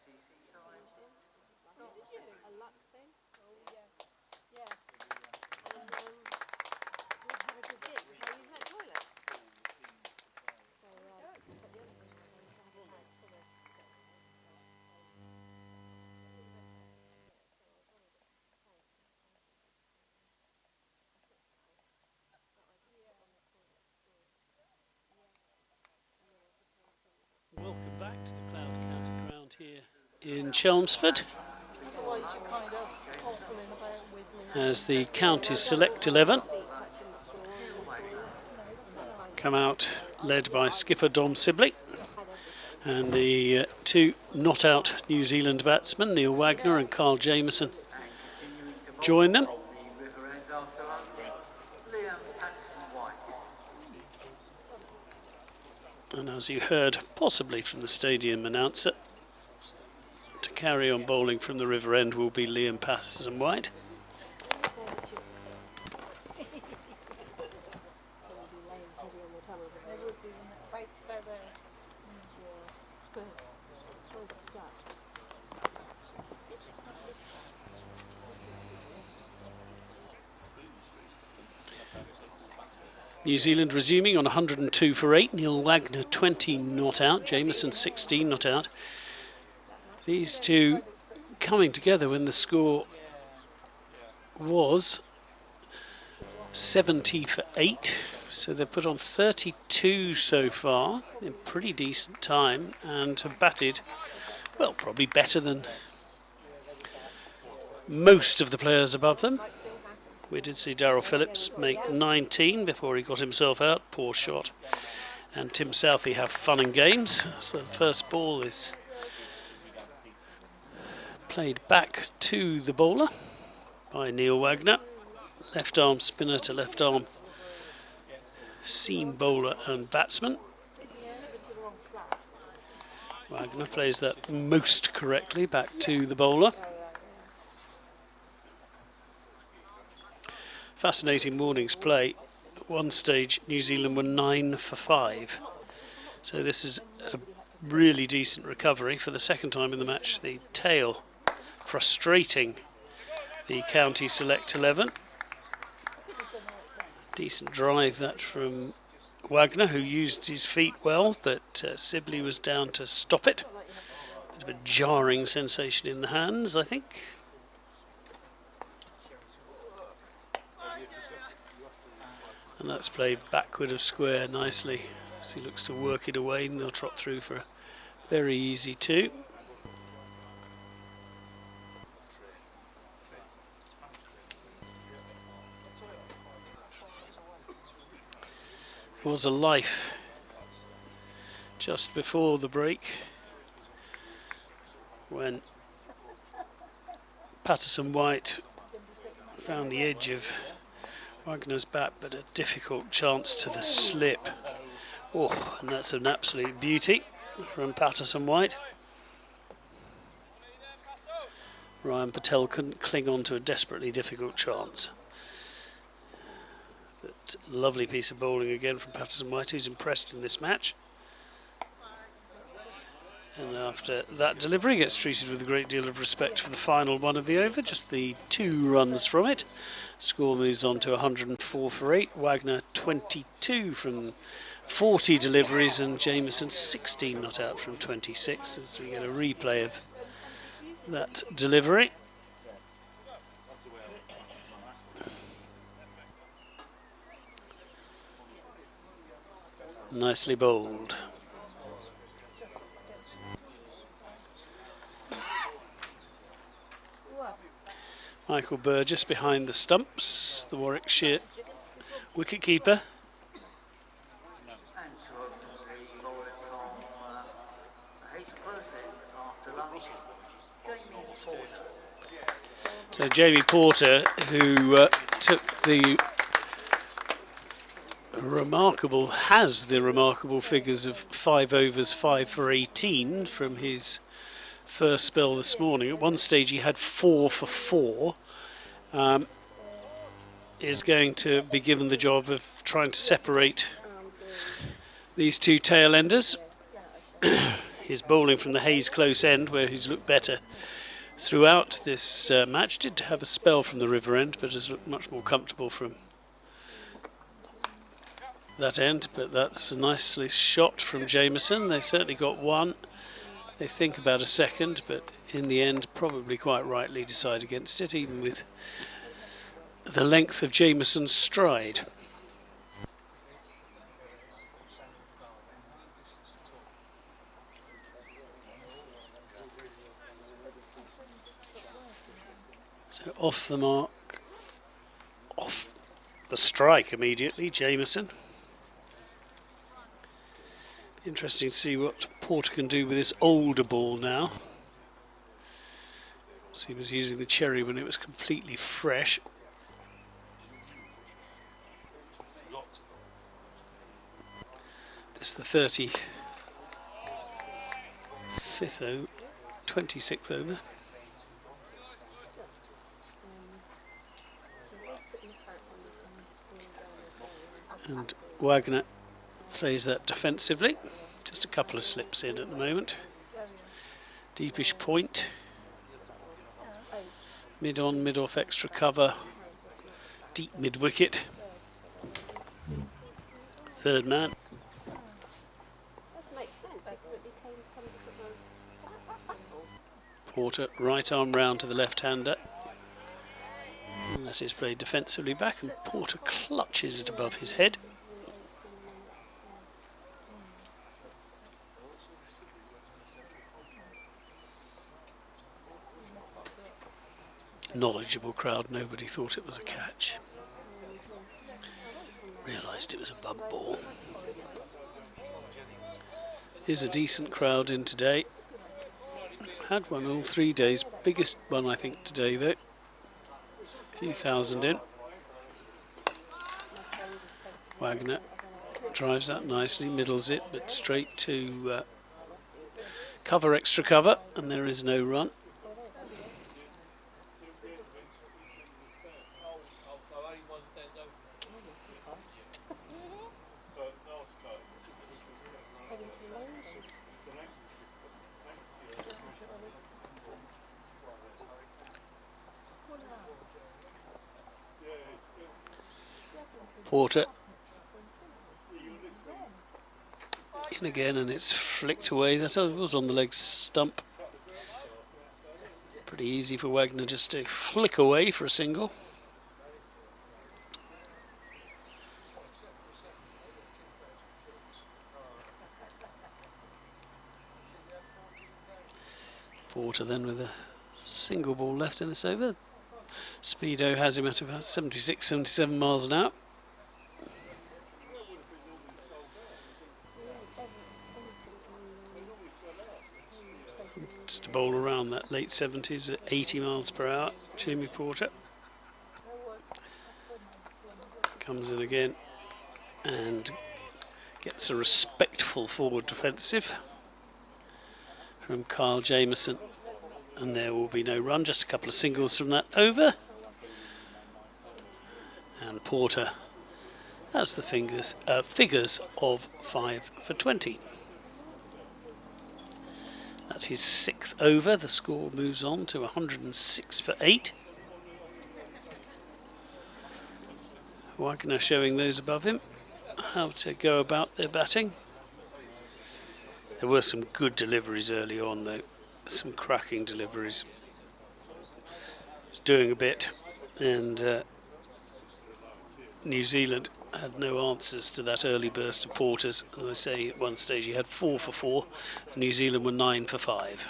the same toilet. Did you? A luck thing. Oh yeah. Yeah. And we'd have a good dip. I use that toilet. So but the other thing was I used to have a bag full of. Welcome back to the Cloud County ground here in Chelmsford Otherwise you're kind of waffling about with me. as the county's select 11 come out led by skipper Dom Sibley and the two not out New Zealand batsmen Neil Wagner and Carl Jamieson join them. And as you heard, possibly from the stadium announcer, to carry on bowling from the river end will be Liam Patterson-White. New Zealand resuming on 102 for 8. Neil Wagner 20 not out. Jamieson 16 not out. These two coming together when the score was 70 for 8. So they've put on 32 so far in pretty decent time and have batted, well, probably better than most of the players above them. We did see Darryl Phillips make 19 before he got himself out. Poor shot. And Tim Southee have fun and games. So the first ball is played back to the bowler by Neil Wagner. Left arm spinner to left arm seam bowler and batsman. Wagner plays that most correctly back to the bowler. Fascinating morning's play. At one stage New Zealand were 9 for 5. So this is a really decent recovery for the second time in the match. The tail frustrating the county select 11. Decent drive that from Wagner, who used his feet well, but Sibley was down to stop it. Bit of a jarring sensation in the hands, I think. And that's played backward of square nicely as he looks to work it away, and they'll trot through for a very easy 2. There was a life just before the break when Patterson-White found the edge of Wagner's bat, but a difficult chance to the slip. Oh, and that's an absolute beauty from Patterson-White. Ryan Patel couldn't cling on to a desperately difficult chance. But lovely piece of bowling again from Patterson-White, who's impressed in this match. And after that delivery, gets treated with a great deal of respect for the final one of the over, just the 2 runs from it. Score moves on to 104 for 8. Wagner 22 from 40 deliveries and Jamieson 16 not out from 26 as we get a replay of that delivery. Nicely bowled. Michael Burgess behind the stumps, the Warwickshire wicketkeeper. So Jamie Porter, who took the has the remarkable figures of 5 overs, 5 for 18 from his first spell this morning. At one stage he had 4 for 4. Is going to be given the job of trying to separate these two tail enders. He's bowling from the Hayes close end, where he's looked better throughout this match. Did have a spell from the river end, but has looked much more comfortable from that end. But that's a nicely shot from Jameson. They certainly got one. They think about a second, but in the end probably quite rightly decide against it, even with the length of Jameson's stride. So off the mark, off the strike immediately, Jameson. Interesting to see what Porter can do with this older ball now. So he was using the cherry when it was completely fresh. This is the 35th over, 26th over. And Wagner plays that defensively. Just a couple of slips in at the moment. Deepish point. Mid on, mid off extra cover. Deep mid wicket. Third man. Porter right arm round to the left hander. And that is played defensively back, and Porter clutches it above his head. Knowledgeable crowd, nobody thought it was a catch. Realised it was a bump ball. Is a decent crowd in today. Had one all 3 days, biggest one I think today though. Few thousand in. Wagner drives that nicely, middles it, but straight to cover, extra cover, and there is no run. Porter in again, and it's flicked away. That was on the leg stump. Pretty easy for Wagner just to flick away for a single. Porter then with a single ball left in this over. Speedo has him at about 76, 77 miles an hour. To bowl around that late 70s at 80 miles per hour. Jamie Porter comes in again and gets a respectful forward defensive from Kyle Jameson, and there will be no run, just a couple of singles from that over, and Porter has the figures of 5 for 20. That's his 6th over. The score moves on to 106 for 8. Wagner showing those above him how to go about their batting. There were some good deliveries early on though, some cracking deliveries. Was doing a bit, and New Zealand had no answers to that early burst of Porter's. As I say, at one stage he had 4 for 4, and New Zealand were 9 for 5.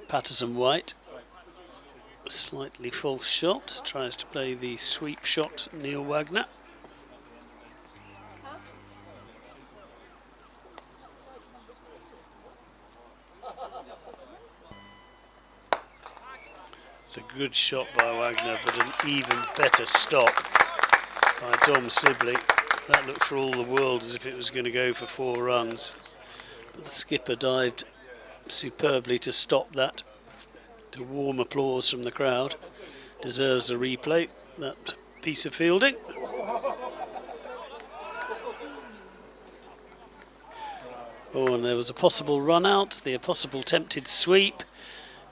Patterson White, slightly false shot, tries to play the sweep shot, Neil Wagner. It's a good shot by Wagner, but an even better stop by Dom Sibley. That looked for all the world as if it was going to go for 4 runs. But the skipper dived superbly to stop that. To warm applause from the crowd. Deserves a replay, that piece of fielding. Oh, and there was a possible run out, the possible tempted sweep.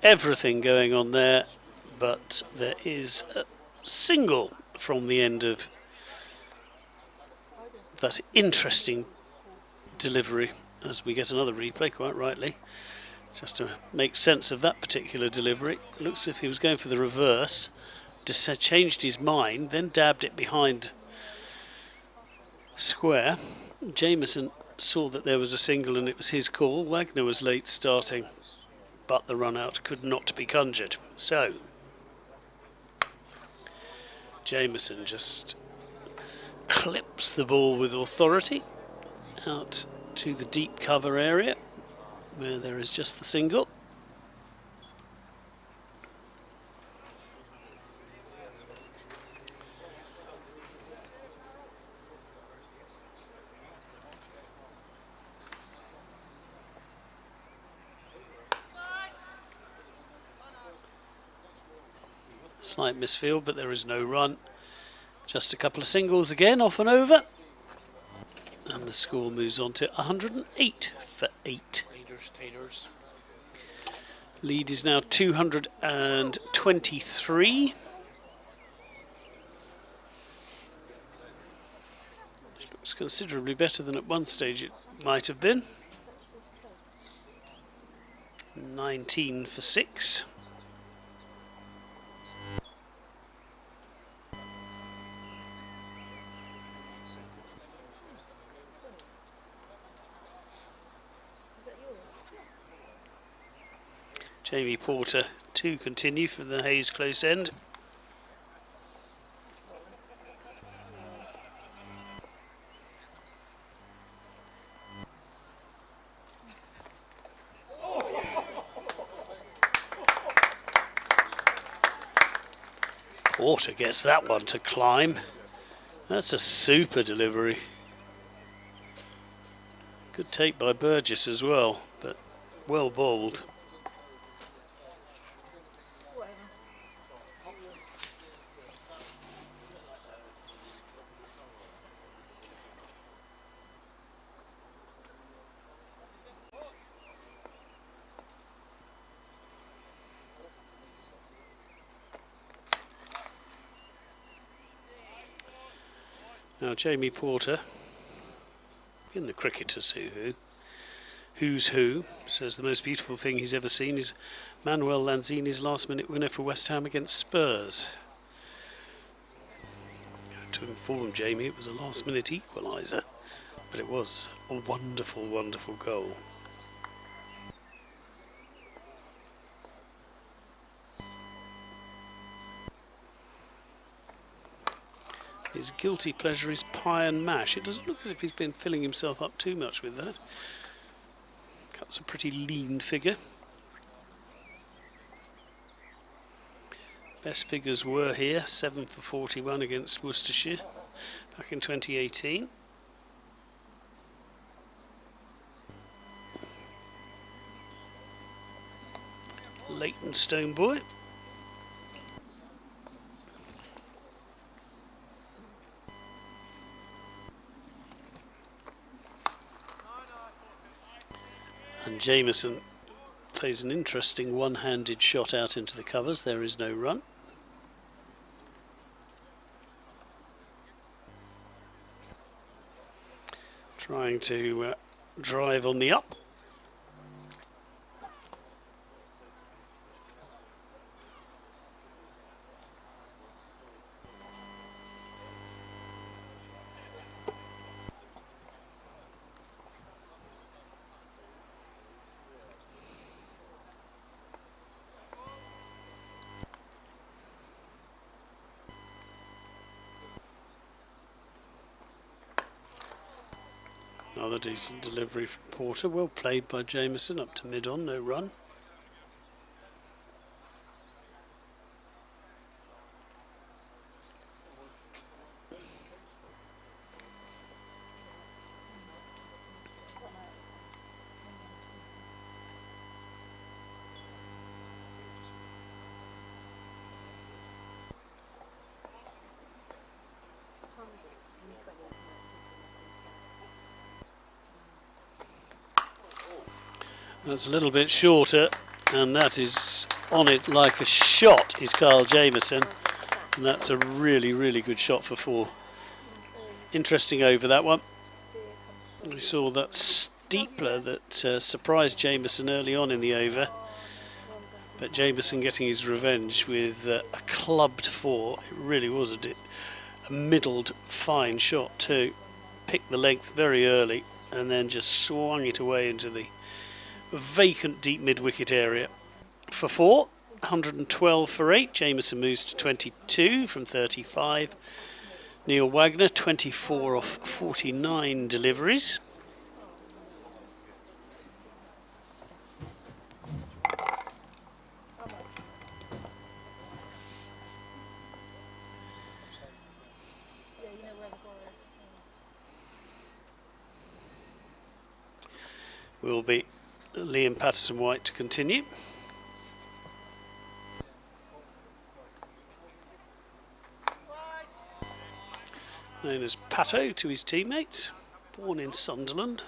Everything going on there, but there is a single from the end of that interesting delivery, as we get another replay, quite rightly, just to make sense of that particular delivery. It looks as if he was going for the reverse, changed his mind, then dabbed it behind square. Jameson saw that there was a single and it was his call. Wagner was late starting, but the run out could not be conjured. So Jameson just clips the ball with authority out to the deep cover area where there is just the single. Slight misfield, but there is no run. Just a couple of singles again, off and over. And the score moves on to 108 for 8. Taters. Lead is now 223. Which looks considerably better than at one stage it might have been. 19 for 6. Jamie Porter to continue for the Hayes close end. Porter gets that one to climb. That's a super delivery. Good take by Burgess as well, but well bowled. Now Jamie Porter, in the Cricketers Who's Who, says the most beautiful thing he's ever seen is Manuel Lanzini's last minute winner for West Ham against Spurs. To inform Jamie, it was a last minute equaliser, but it was a wonderful, wonderful goal. His guilty pleasure is pie and mash. It doesn't look as if he's been filling himself up too much with that. Cuts a pretty lean figure. Best figures were here, 7 for 41 against Worcestershire back in 2018. Leighton Stoneboy. And Jameson plays an interesting one-handed shot out into the covers. There is no run. Trying to drive on the up. Another decent delivery from Porter, well played by Jameson, up to mid-on, no run. That's a little bit shorter, and that is on it like a shot is Carl Jamieson, and that's a really, really good shot for 4. Interesting over that one. We saw that steepler that surprised Jamieson early on in the over, but Jamieson getting his revenge with a clubbed 4. It really was a middled fine shot too. Picked the length very early and then just swung it away into the vacant deep mid-wicket area. For 4, 112 for 8. Jamieson moves to 22 from 35. Neil Wagner 24 off 49 deliveries. Will be Liam Patterson-White to continue. Known as Pato to his teammates, born in Sunderland.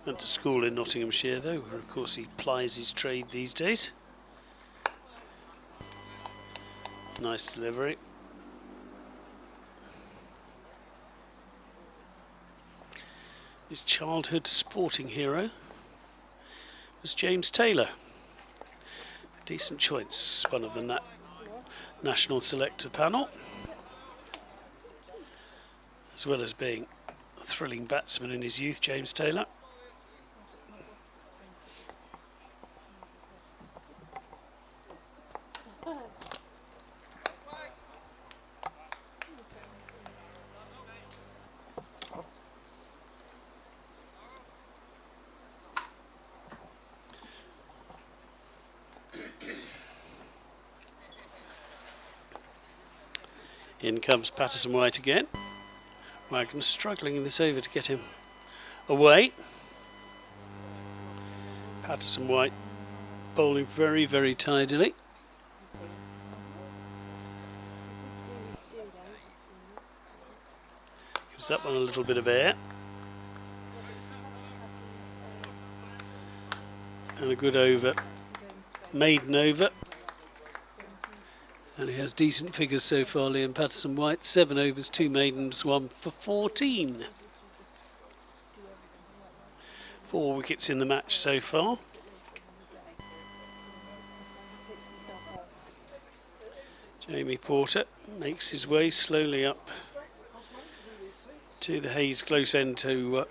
Went to school in Nottinghamshire though, where of course he plies his trade these days. Nice delivery. His childhood sporting hero was James Taylor. Decent choice, one of the national selector panel, as well as being a thrilling batsman in his youth, James Taylor. In comes Patterson-White again. Wagner struggling in this over to get him away. Patterson-White bowling very, very tidily. Gives that one a little bit of air. And a good over. Maiden over. And he has decent figures so far, Liam Patterson-White. 7 overs, 2 maidens, 1 for 14. 4 wickets in the match so far. Jamie Porter makes his way slowly up to the Hayes close end to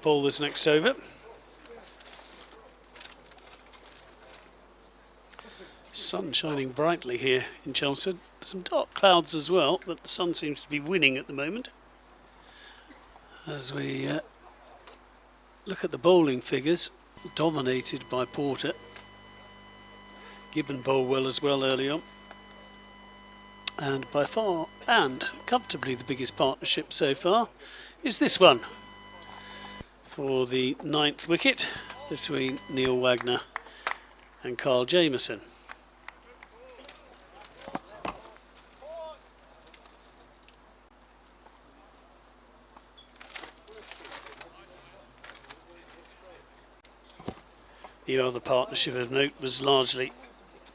bowl this next over. Sun shining brightly here in Chelmsford. Some dark clouds as well, but the sun seems to be winning at the moment. As we look at the bowling figures, dominated by Porter. Gibbon bowled well as well early on. And by far and comfortably the biggest partnership so far is this one for the 9th wicket between Neil Wagner and Carl Jamieson. The other partnership of note was largely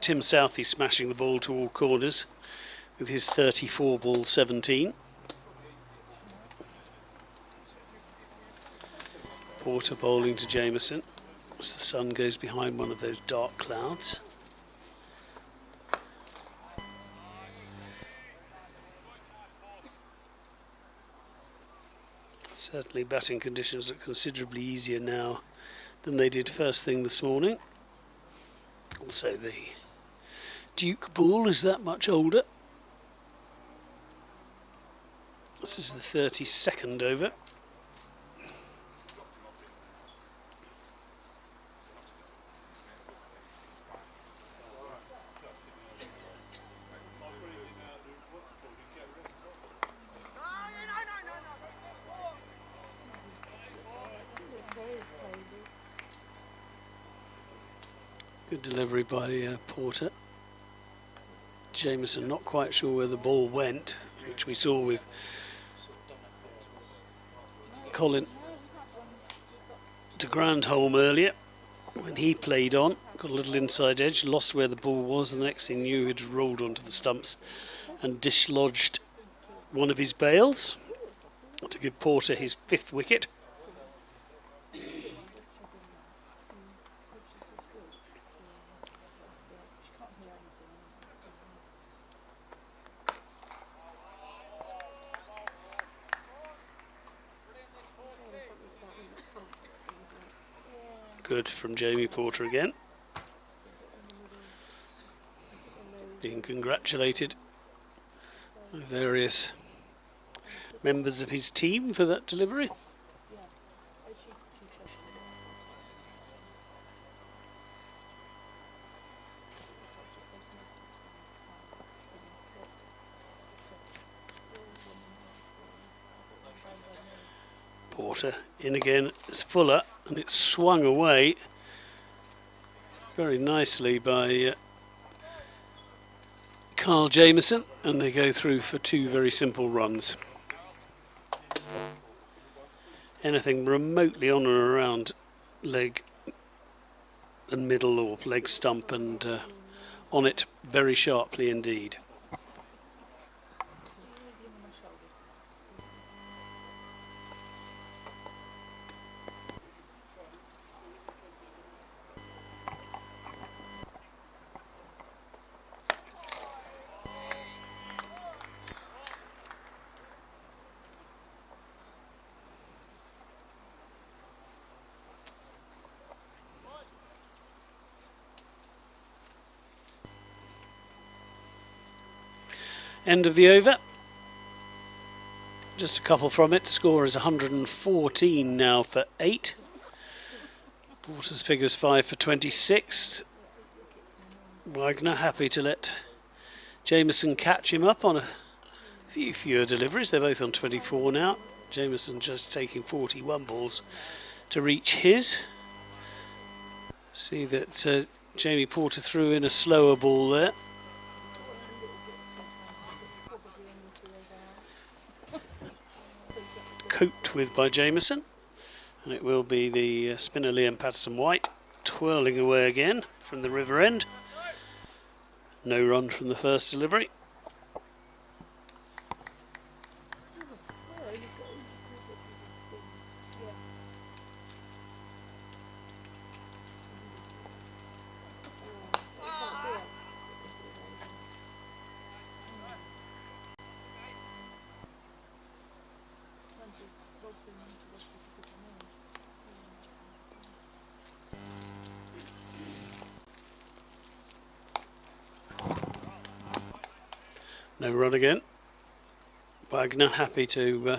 Tim Southee smashing the ball to all corners with his 34 ball 17. Porter bowling to Jamieson as the sun goes behind one of those dark clouds. Certainly batting conditions look considerably easier now than they did first thing this morning. Also the Duke ball is that much older. This is the 32nd over. Good delivery by Porter. Jamieson not quite sure where the ball went, which we saw with Colin to Grandhomme earlier when he played on, got a little inside edge, lost where the ball was, and the next thing you knew had rolled onto the stumps and dislodged one of his bails to give Porter his 5th wicket. Good from Jamie Porter again. Being congratulated by various members of his team for that delivery. Porter in again as Fuller, and it's swung away very nicely by Carl Jamieson, and they go through for 2 very simple runs. Anything remotely on or around leg and middle or leg stump and on it very sharply indeed. End of the over. Just a couple from it. Score is 114 now for 8. Porter's figures 5 for 26. Wagner happy to let Jamieson catch him up on a few fewer deliveries. They're both on 24 now. Jamieson just taking 41 balls to reach his. See that Jamie Porter threw in a slower ball there. Coped with by Jamieson, and it will be the spinner Liam Patterson-White twirling away again from the river end. No run from the first delivery. No run again. Wagner happy to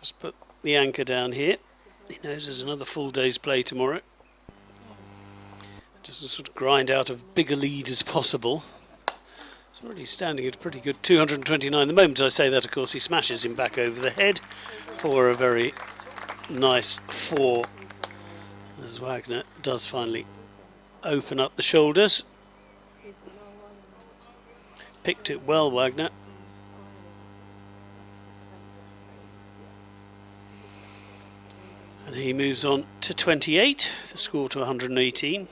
just put the anchor down here. He knows there's another full day's play tomorrow. Just to sort of grind out as big a lead as possible. It's already standing at a pretty good 229. The moment I say that, of course, he smashes him back over the head for a very nice 4. As Wagner does finally open up the shoulders. Picked it well, Wagner. And he moves on to 28, the score to 118.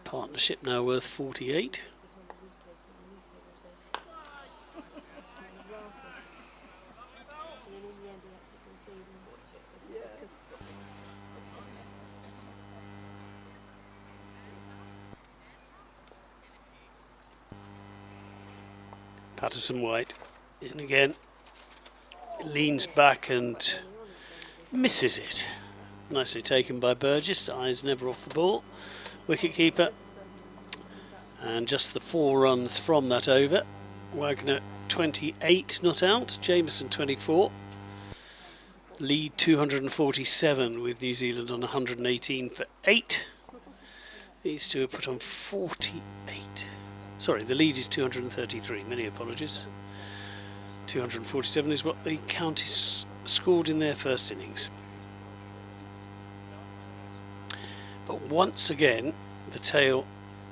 Partnership now worth 48. Patterson-White in again, leans back and misses it. Nicely taken by Burgess, eyes never off the ball. Wicket keeper, and just the 4 runs from that over. Wagner 28 not out, Jamieson 24. Lead 247 with New Zealand on 118 for 8. These two are put on 48. Sorry, the lead is 233, many apologies. 247 is what the counties scored in their first innings. But once again, the tail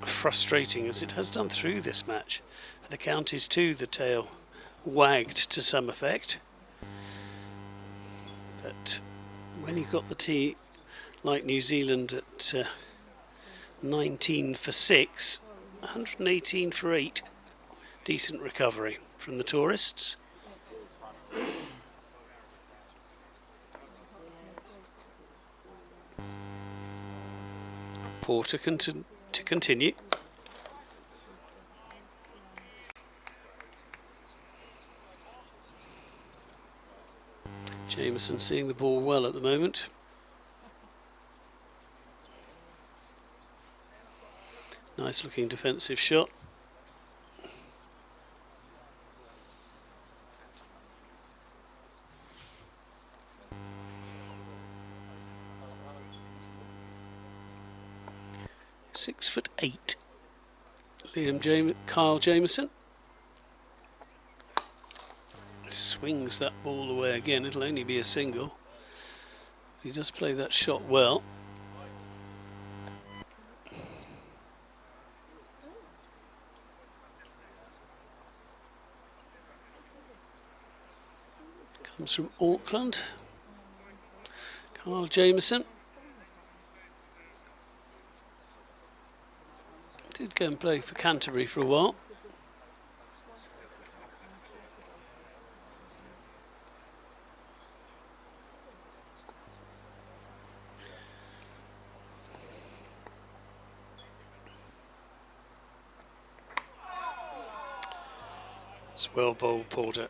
frustrating as it has done through this match. For the counties too, the tail wagged to some effect. But when you've got the tee like New Zealand at 19 for 6, 118 for 8, decent recovery from the tourists. Porter to continue. Jameson seeing the ball well at the moment. Nice looking defensive shot. (6'8". Kyle Jameson swings that ball away again. It'll only be a single. He does play that shot well. Comes from Auckland. Kyle Jameson. Did go and play for Canterbury for a while. It's well bowled, Porter,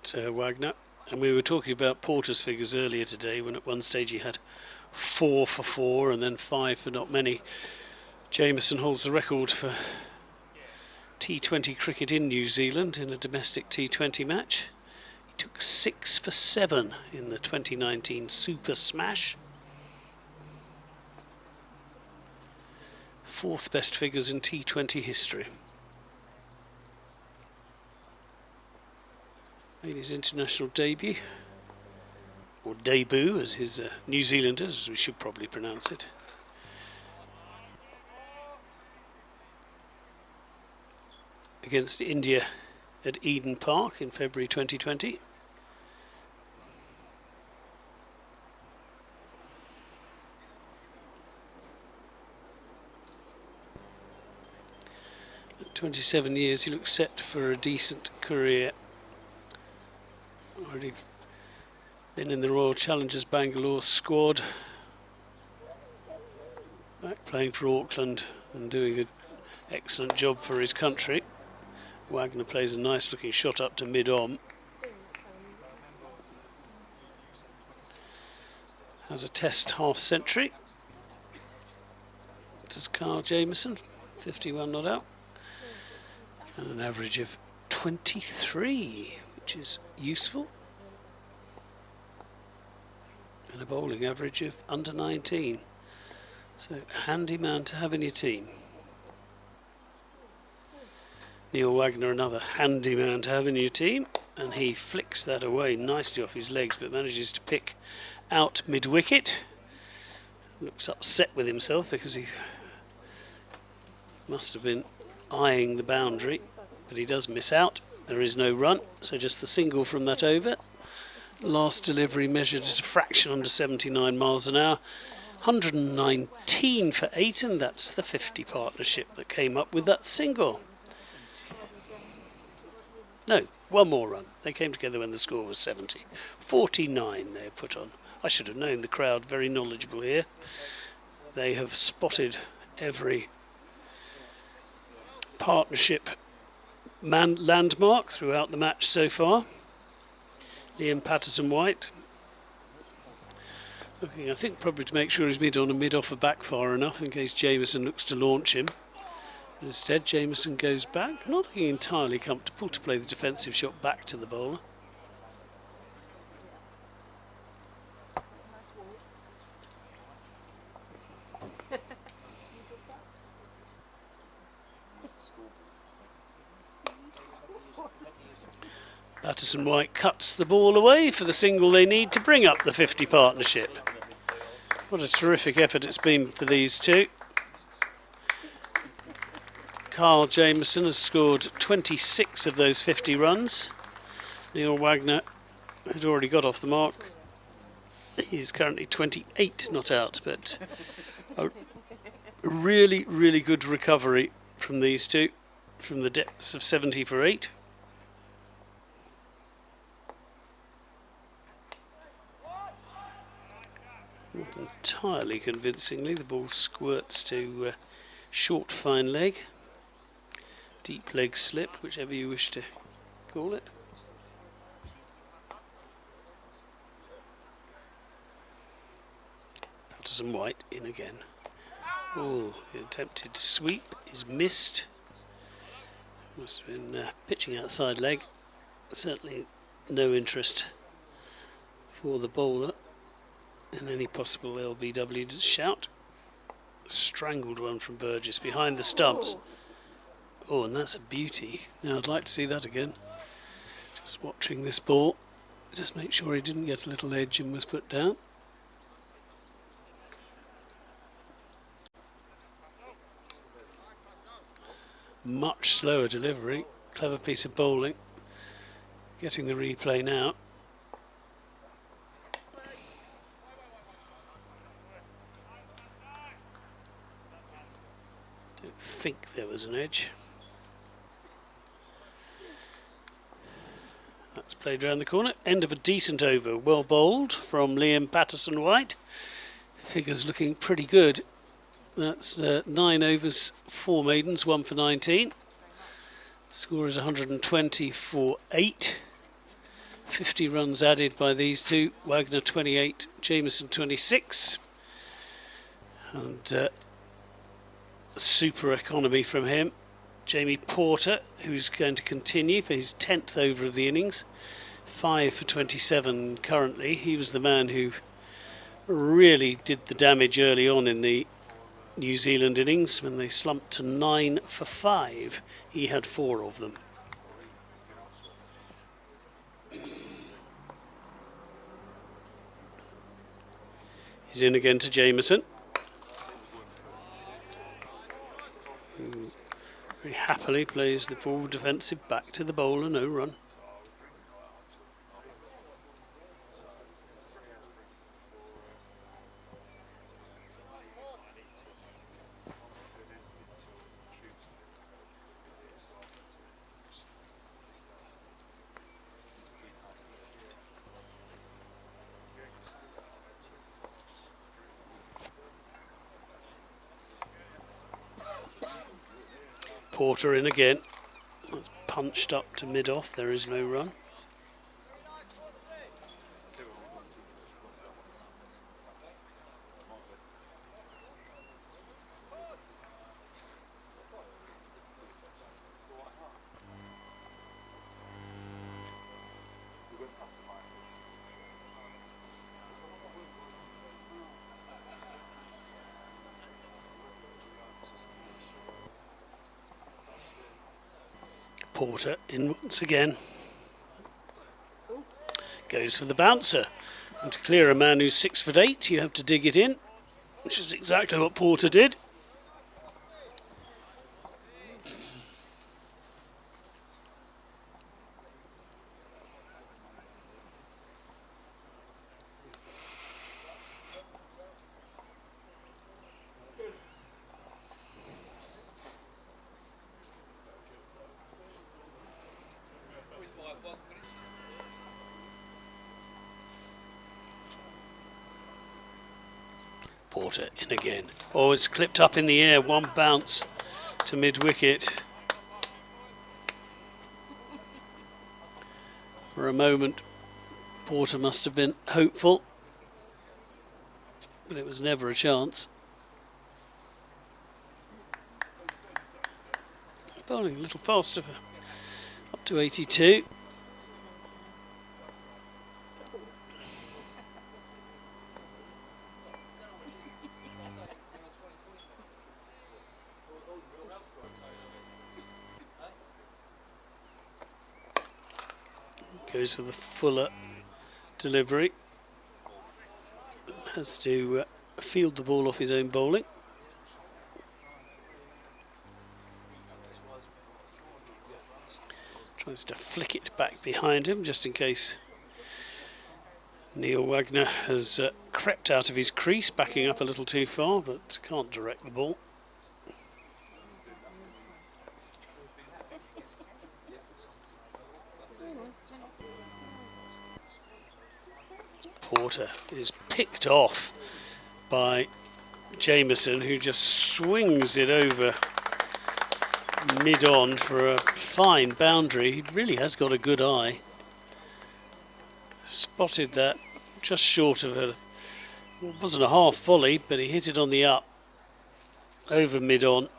to Wagner. And we were talking about Porter's figures earlier today, when at one stage he had 4 for 4 and then 5 for not many. Jameson holds the record for T20 cricket in New Zealand in a domestic T20 match. He took 6 for 7 in the 2019 Super Smash. 4th best figures in T20 history. Made his international debut, or debut as his New Zealanders, as we should probably pronounce it. Against India at Eden Park in February 2020. At 27 years he looks set for a decent career. Already been in the Royal Challengers Bangalore squad. Back playing for Auckland and doing an excellent job for his country. Wagner plays a nice looking shot up to mid-on. Has a test half century. Does Kyle Jameson, 51 not out. And an average of 23, which is useful. And a bowling average of under 19. So handy man to have in your team. Neil Wagner, another handy man to have in your team, and he flicks that away nicely off his legs, but manages to pick out mid-wicket. Looks upset with himself because he must have been eyeing the boundary, but he does miss out. There is no run, so just the single from that over. Last delivery measured at a fraction under 79 miles an hour. 119 for 8, and that's the 50 partnership that came up with that single. No, one more run. They came together when the score was 70. 49 they put on. I should have known, the crowd very knowledgeable here. They have spotted every partnership landmark throughout the match so far. Liam Patterson-White looking, I think, probably to make sure he's mid on a mid off the back far enough in case Jameson looks to launch him. Instead, Jameson goes back, not looking entirely comfortable to play the defensive shot back to the bowler. Patterson-White cuts the ball away for the single they need to bring up the 50 partnership. What a terrific effort it's been for these two. Carl Jameson has scored 26 of those 50 runs. Neil Wagner had already got off the mark. He's currently 28 not out, but a really, really good recovery from these two, from the depths of 70 for 8. Not entirely convincingly, the ball squirts to short fine leg, deep leg slip, whichever you wish to call it. Patterson White in again. Oh, the attempted sweep is missed. Must have been pitching outside leg. Certainly no interest for the bowler in any possible LBW shout. Strangled one from Burgess behind the stumps. Oh, and that's a beauty. Now I'd like to see that again. Just watching this ball. Just make sure he didn't get a little edge and was put down. Much slower delivery. Clever piece of bowling. Getting the replay now. Don't think there was an edge. That's played around the corner. End of a decent over. Well bowled from Liam Patterson White. Figures looking pretty good. That's 9 overs, 4 maidens, 1 for 19. Score is 120 for 8. 50 runs added by these two. Wagner 28, Jameson 26. And super economy from him. Jamie Porter, who's going to continue for his 10th over of the innings. 5 for 27 currently. He was the man who really did the damage early on in the New Zealand innings when they slumped to 9 for 5. He had 4 of them. He's in again to Jameson, who very happily plays the forward defensive back to the bowler, no run. Porter in again. That's punched up to mid-off. There is no run. Porter in once again. Goes for the bouncer. And to clear a man who's 6 foot 8, you have to dig it in, which is exactly what Porter did. Porter in again. Oh, it's clipped up in the air. One bounce to mid-wicket. For a moment, Porter must have been hopeful, but it was never a chance. Bowling a little faster, up to 82. Goes for the fuller delivery. Has to field the ball off his own bowling. Tries to flick it back behind him just in case Neil Wagner has crept out of his crease, backing up a little too far, but can't direct the ball. Porter is picked off by Jameson, who just swings it over mid-on for a fine boundary. He really has got a good eye. Spotted that just short of a, well, it wasn't a half volley, but he hit it on the up over mid-on.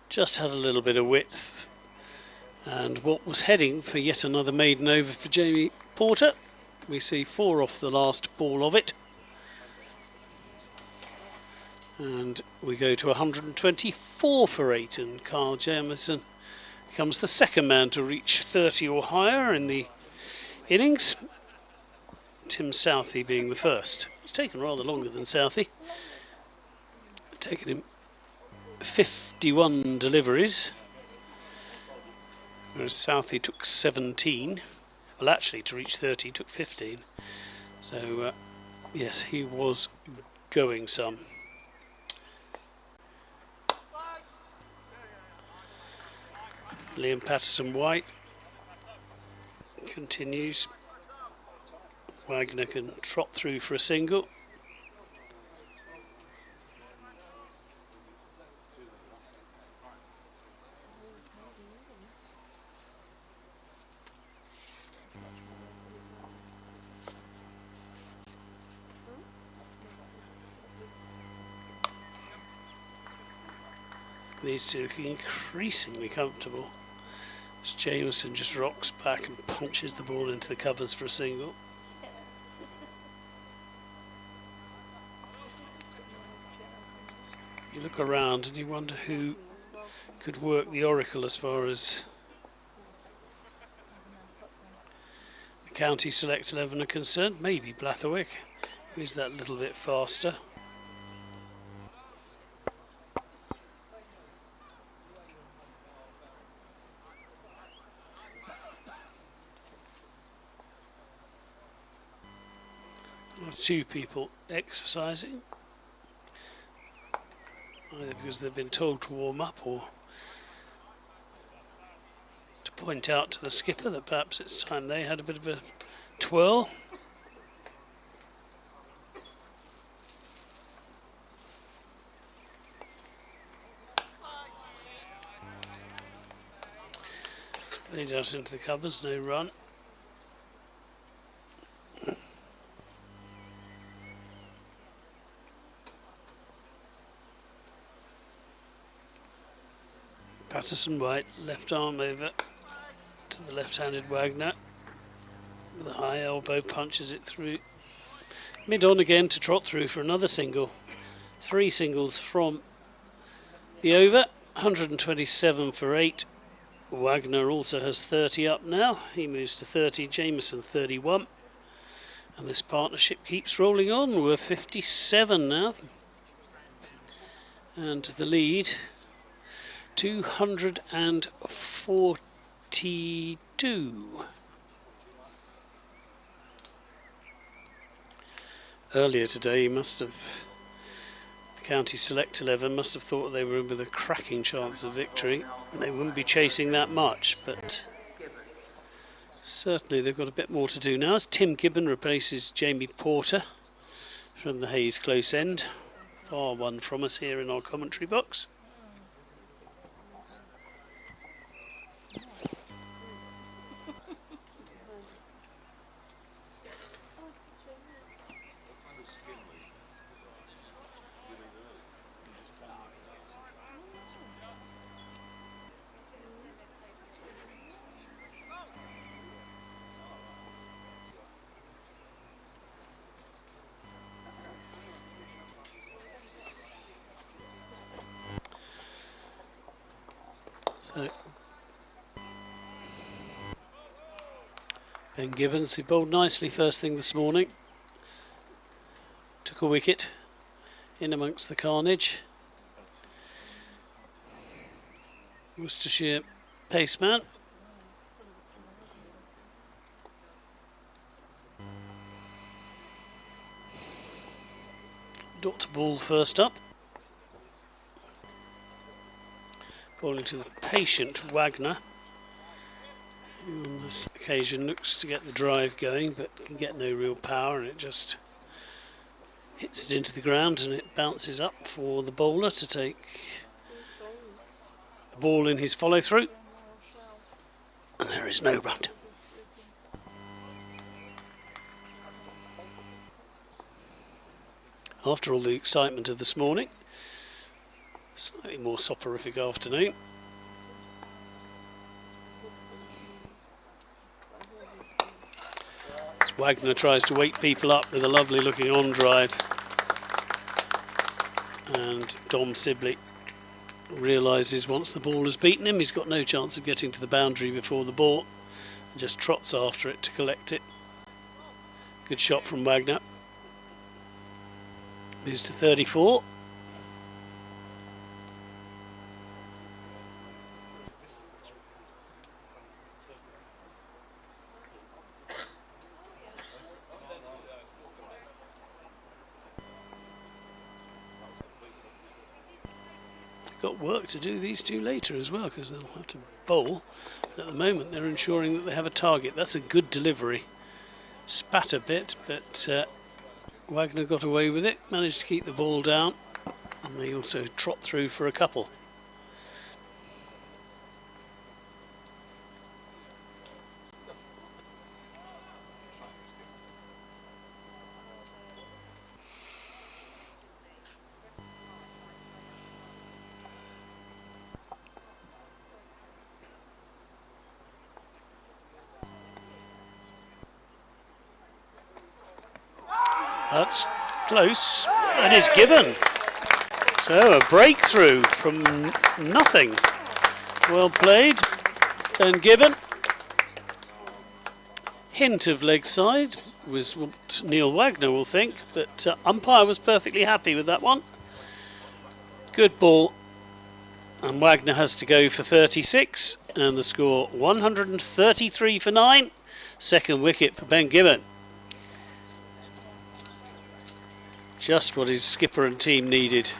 Just had a little bit of width, and what was heading for yet another maiden over for Jamie Porter. We see 4 off the last ball of it, and we go to 124 for 8, and Carl Jameson becomes the second man to reach 30 or higher in the innings, Tim Southee being the first. It's taken rather longer than Southee, taken him 51 deliveries, whereas Southee took 17. Well, actually, to reach 30 took 15. So, yes, he was going some. Liam Patterson-White continues. Wagner can trot through for a single. These two looking increasingly comfortable as Jameson just rocks back and punches the ball into the covers for a single. You look around and you wonder who could work the oracle as far as the county select 11 are concerned. Maybe Blatherwick, who's that little bit faster. Two people exercising, either because they've been told to warm up or to point out to the skipper that perhaps it's time they had a bit of a twirl. Laid out into the covers, no run. Patterson-White, left arm over to the left-handed Wagner. With a high elbow, punches it through. Mid-on again to trot through for another single. 3 singles from the over. 127 for 8. Wagner also has 30 up now. He moves to 30, Jameson 31. And this partnership keeps rolling on, worth 57 now. And the lead, 242. Earlier today, the County Select 11 must have thought they were in with a cracking chance of victory. They wouldn't be chasing that much, but certainly they've got a bit more to do now as Tim Gibbon replaces Jamie Porter from the Hayes close end. Far one from us here in our commentary box. So Ben Gibbons, who bowled nicely first thing this morning, took a wicket in amongst the carnage. Worcestershire paceman not to ball first up. Ball into the patient Wagner, who on this occasion looks to get the drive going but can get no real power, and it just hits it into the ground and it bounces up for the bowler to take the ball in his follow through, and there is no run. After all the excitement of this morning, slightly more soporific afternoon. As Wagner tries to wake people up with a lovely looking on drive, and Dom Sibley realises once the ball has beaten him, he's got no chance of getting to the boundary before the ball, and just trots after it to collect it. Good shot from Wagner. Moves to 34. Got work to do these two later as well, because they'll have to bowl. But at the moment they're ensuring that they have a target. That's a good delivery. Spat a bit, but Wagner got away with it, managed to keep the ball down, and they also trot through for a couple. That's close, and it's Gibbon. So a breakthrough from nothing. Well played, and Gibbon. Hint of leg side was what Neil Wagner will think, but umpire was perfectly happy with that one. Good ball, and Wagner has to go for 36, and the score 133 for 9. Second wicket for Ben Gibbon. Just what his skipper and team needed.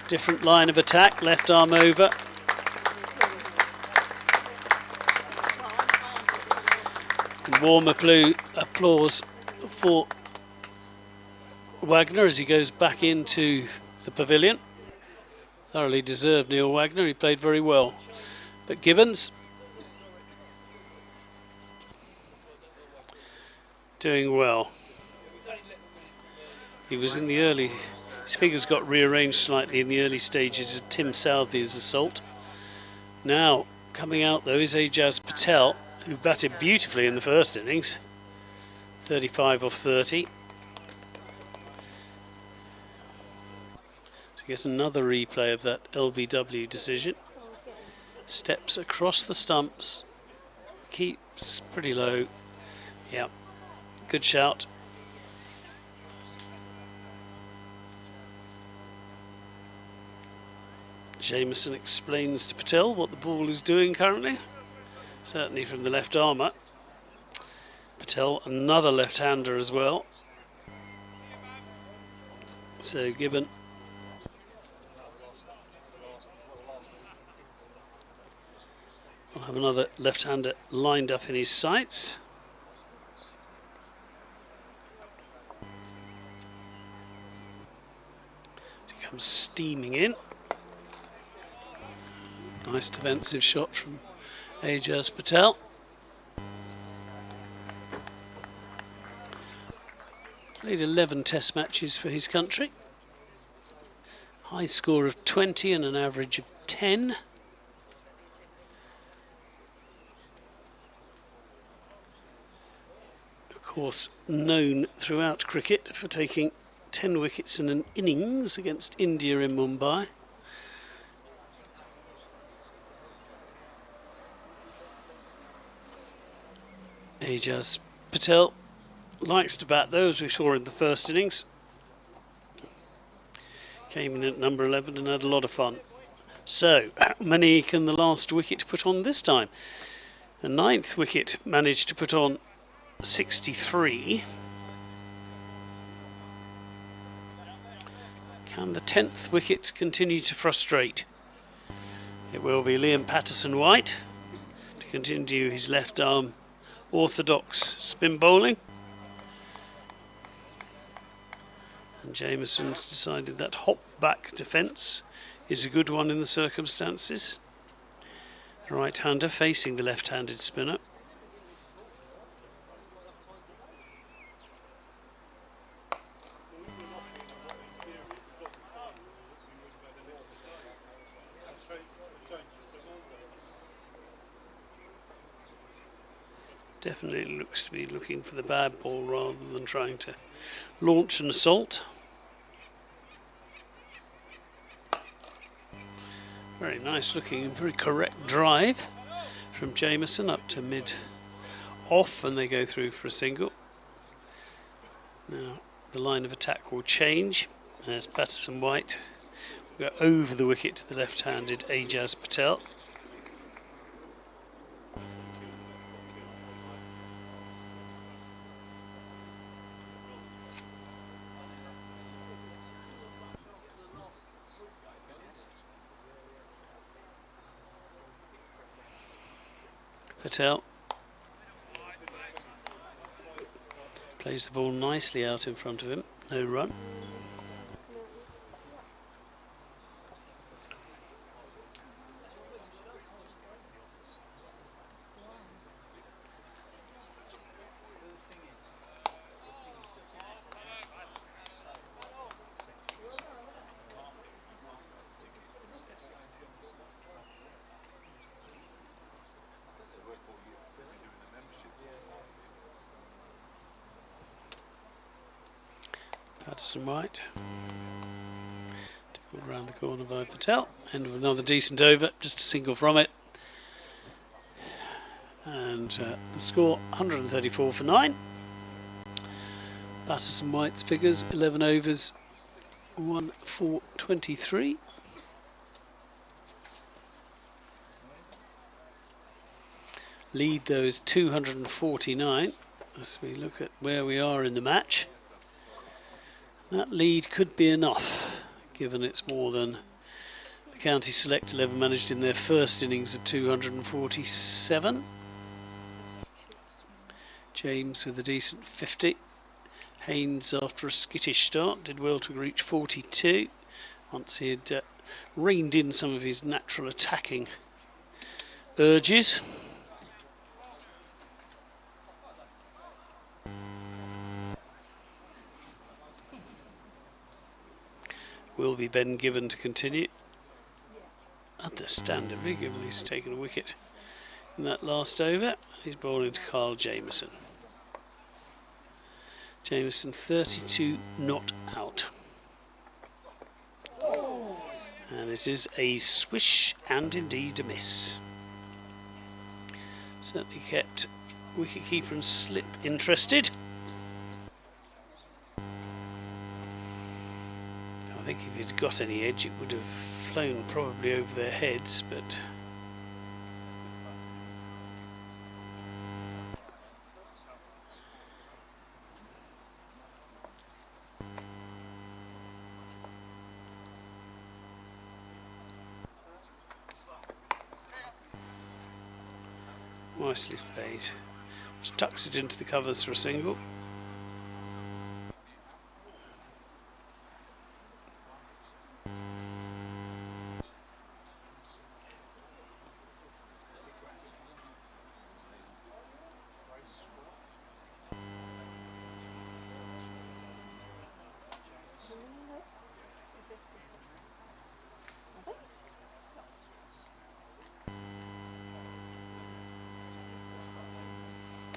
Different line of attack, left arm over. Warm applause for Wagner as he goes back into the pavilion. Thoroughly deserved, Neil Wagner, he played very well. But Gibbons doing well. He was in the early, his figures got rearranged slightly in the early stages of Tim Southee's assault. Now, coming out though is Ajaz Patel, who batted beautifully in the first innings. 35 off 30. To get another replay of that LBW decision. Steps across the stumps, keeps pretty low. Yeah, good shout. Jameson explains to Patel what the ball is doing currently, certainly from the left armour. Patel, another left-hander as well. So Gibbon will have another left-hander lined up in his sights. He comes steaming in. Nice defensive shot from Ajaz Patel. Played 11 test matches for his country. High score of 20 and an average of 10. Of course, known throughout cricket for taking 10 wickets in an innings against India in Mumbai. Ajaz Patel likes to bat though, as we saw in the first innings. Came in at number 11 and had a lot of fun. So, how many can the last wicket put on this time? The 9th wicket managed to put on 63. Can the 10th wicket continue to frustrate? It will be Liam Patterson-White to continue his left arm orthodox spin bowling. And Jameson's decided that hop back defence is a good one in the circumstances. The right-hander facing the left-handed spinner. Definitely looks to be looking for the bad ball rather than trying to launch an assault. Very nice looking and very correct drive from Jameson up to mid off, and they go through for a single. Now the line of attack will change as Patterson-White will go over the wicket to the left-handed Ajaz Patel. Patel plays the ball nicely out in front of him, no run. Patterson-White pulled around the corner by Patel. End of another decent over, just a single from it. And the score 134 for 9. Patterson-White's figures 11 overs, 1 for 23. Lead though is 249 as we look at where we are in the match. That lead could be enough, given it's more than the County Select 11 managed in their first innings of 247. James with a decent 50. Haynes, after a skittish start, did well to reach 42 once he had reined in some of his natural attacking urges. Will be Ben Gibbon to continue. Understandably, given he's taken a wicket in that last over. He's bowling to Carl Jameson. Jameson 32 not out. And it is a swish and indeed a miss. Certainly kept wicketkeeper and slip interested. I think if he'd got any edge it would have flown probably over their heads, but nicely played. Just tucks it into the covers for a single.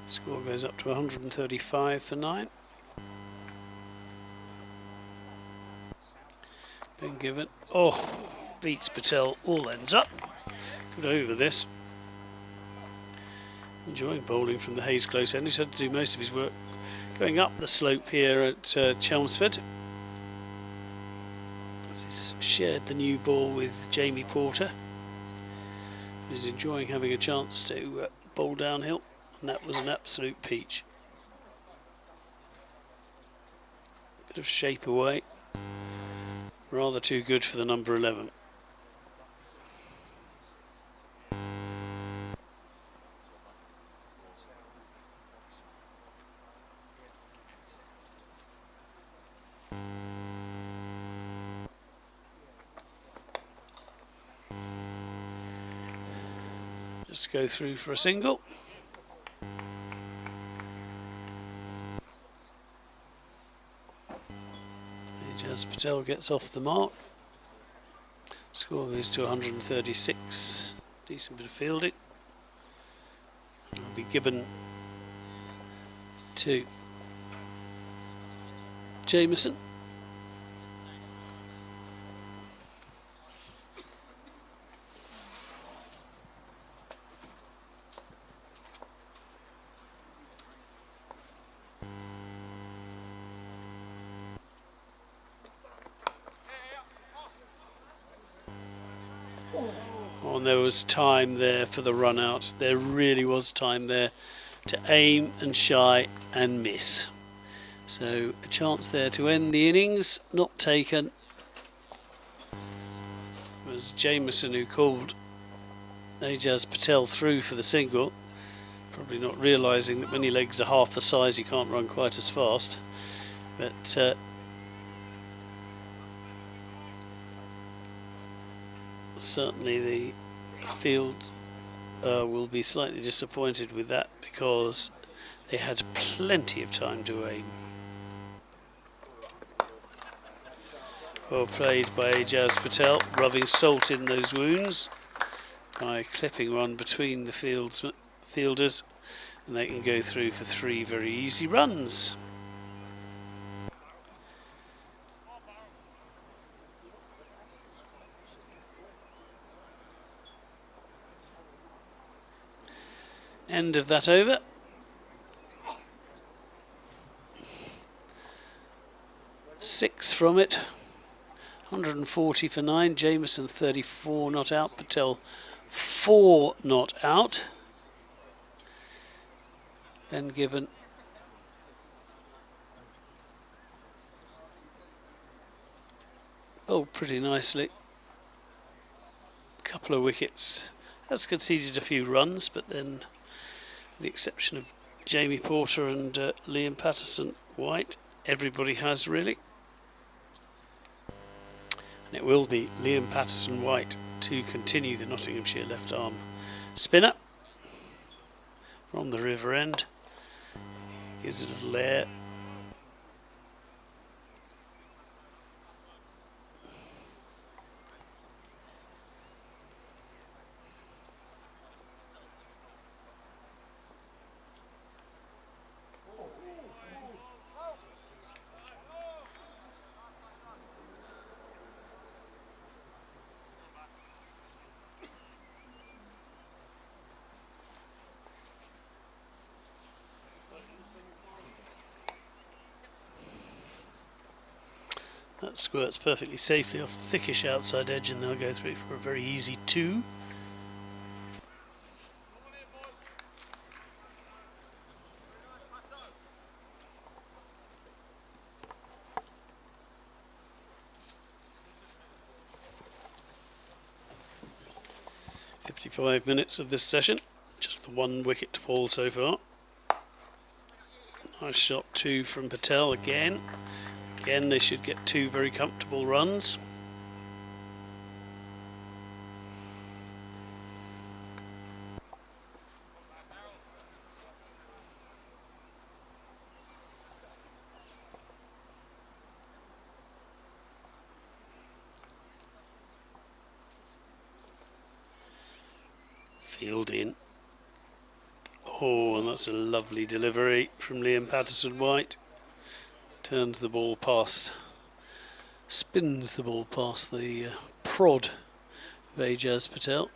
Score goes up to 135 for 9. Ben Gibbon, beats Patel, all ends up. Good over this. Enjoying bowling from the Hayes close end. He's had to do most of his work going up the slope here at Chelmsford. As he's shared the new ball with Jamie Porter. He's enjoying having a chance to bowl downhill. And that was an absolute peach. Bit of shape away. Rather too good for the number 11. Just go through for a single. Haynes Patel gets off the mark. Score moves to 136. Decent bit of fielding. It'll be Gibbon to Jameson. Oh, and there was time there for the run out. There really was time there to aim and shy and miss. So a chance there to end the innings, not taken. It was Jameson who called Haynes Patel through for the single, probably not realising that when your legs are half the size you can't run quite as fast. But certainly the field will be slightly disappointed with that, because they had plenty of time to aim. Well played by Haynes Patel, rubbing salt in those wounds by clipping one between the fielders, and they can go through for 3 very easy runs. End of that over. Six from it. 140 for 9. Jameson 34 not out. Patel 4 not out. Ben Gibbon bowled pretty nicely. Couple of wickets. Has conceded a few runs, but then, with the exception of Jamie Porter and Liam Patterson-White, everybody has really. And it will be Liam Patterson-White to continue the Nottinghamshire left arm spinner from the river end. Gives it a little air. That squirts perfectly safely off the thickish outside edge, and they'll go through for a very easy 2. "55 minutes of this session, just the 1 wicket to fall so far." Nice shot 2 from Patel again. Again, they should get 2 very comfortable runs. Field in. Oh, and that's a lovely delivery from Liam Patterson-White. Turns the ball past, spins the ball past the prod of Haynes Patel.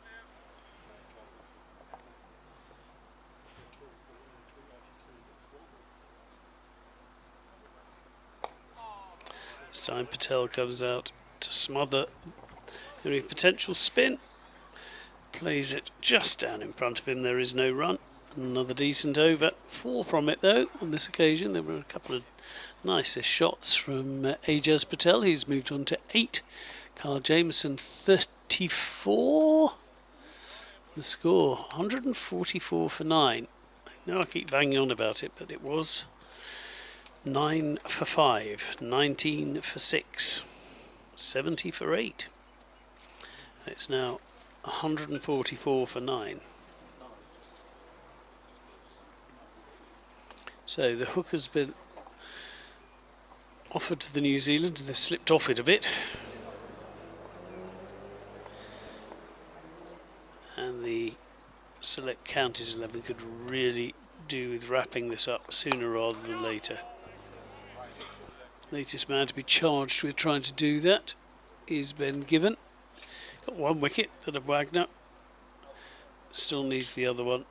This time Patel comes out to smother any potential spin. Plays it just down in front of him. There is no run. Another decent over. 4 from it though on this occasion. There were a couple of Nice shots from Ajaz Patel. He's moved on to 8. Carl Jameson 34. The score 144 for 9. I know I keep banging on about it, but it was 9 for 5, 19 for 6, 70 for 8. It's now 144 for 9. So the hook has been offered to the New Zealand and they've slipped off it a bit. And the Select Counties 11 could really do with wrapping this up sooner rather than later. Latest man to be charged with trying to do that is Ben Gibbon. Got 1 wicket out of Wagner. Still needs the other one.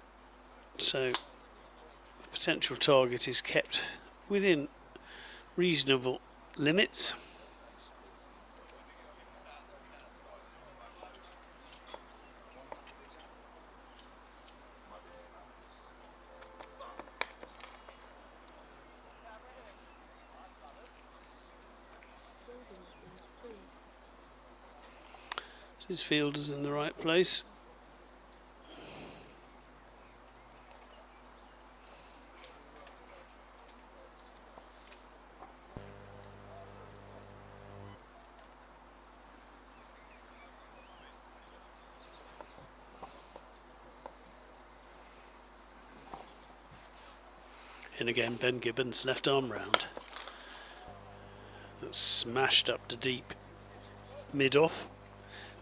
So the potential target is kept within reasonable limits. His fielder's in the right place. And again, Ben Gibbon's left arm round. That's smashed up to deep mid-off.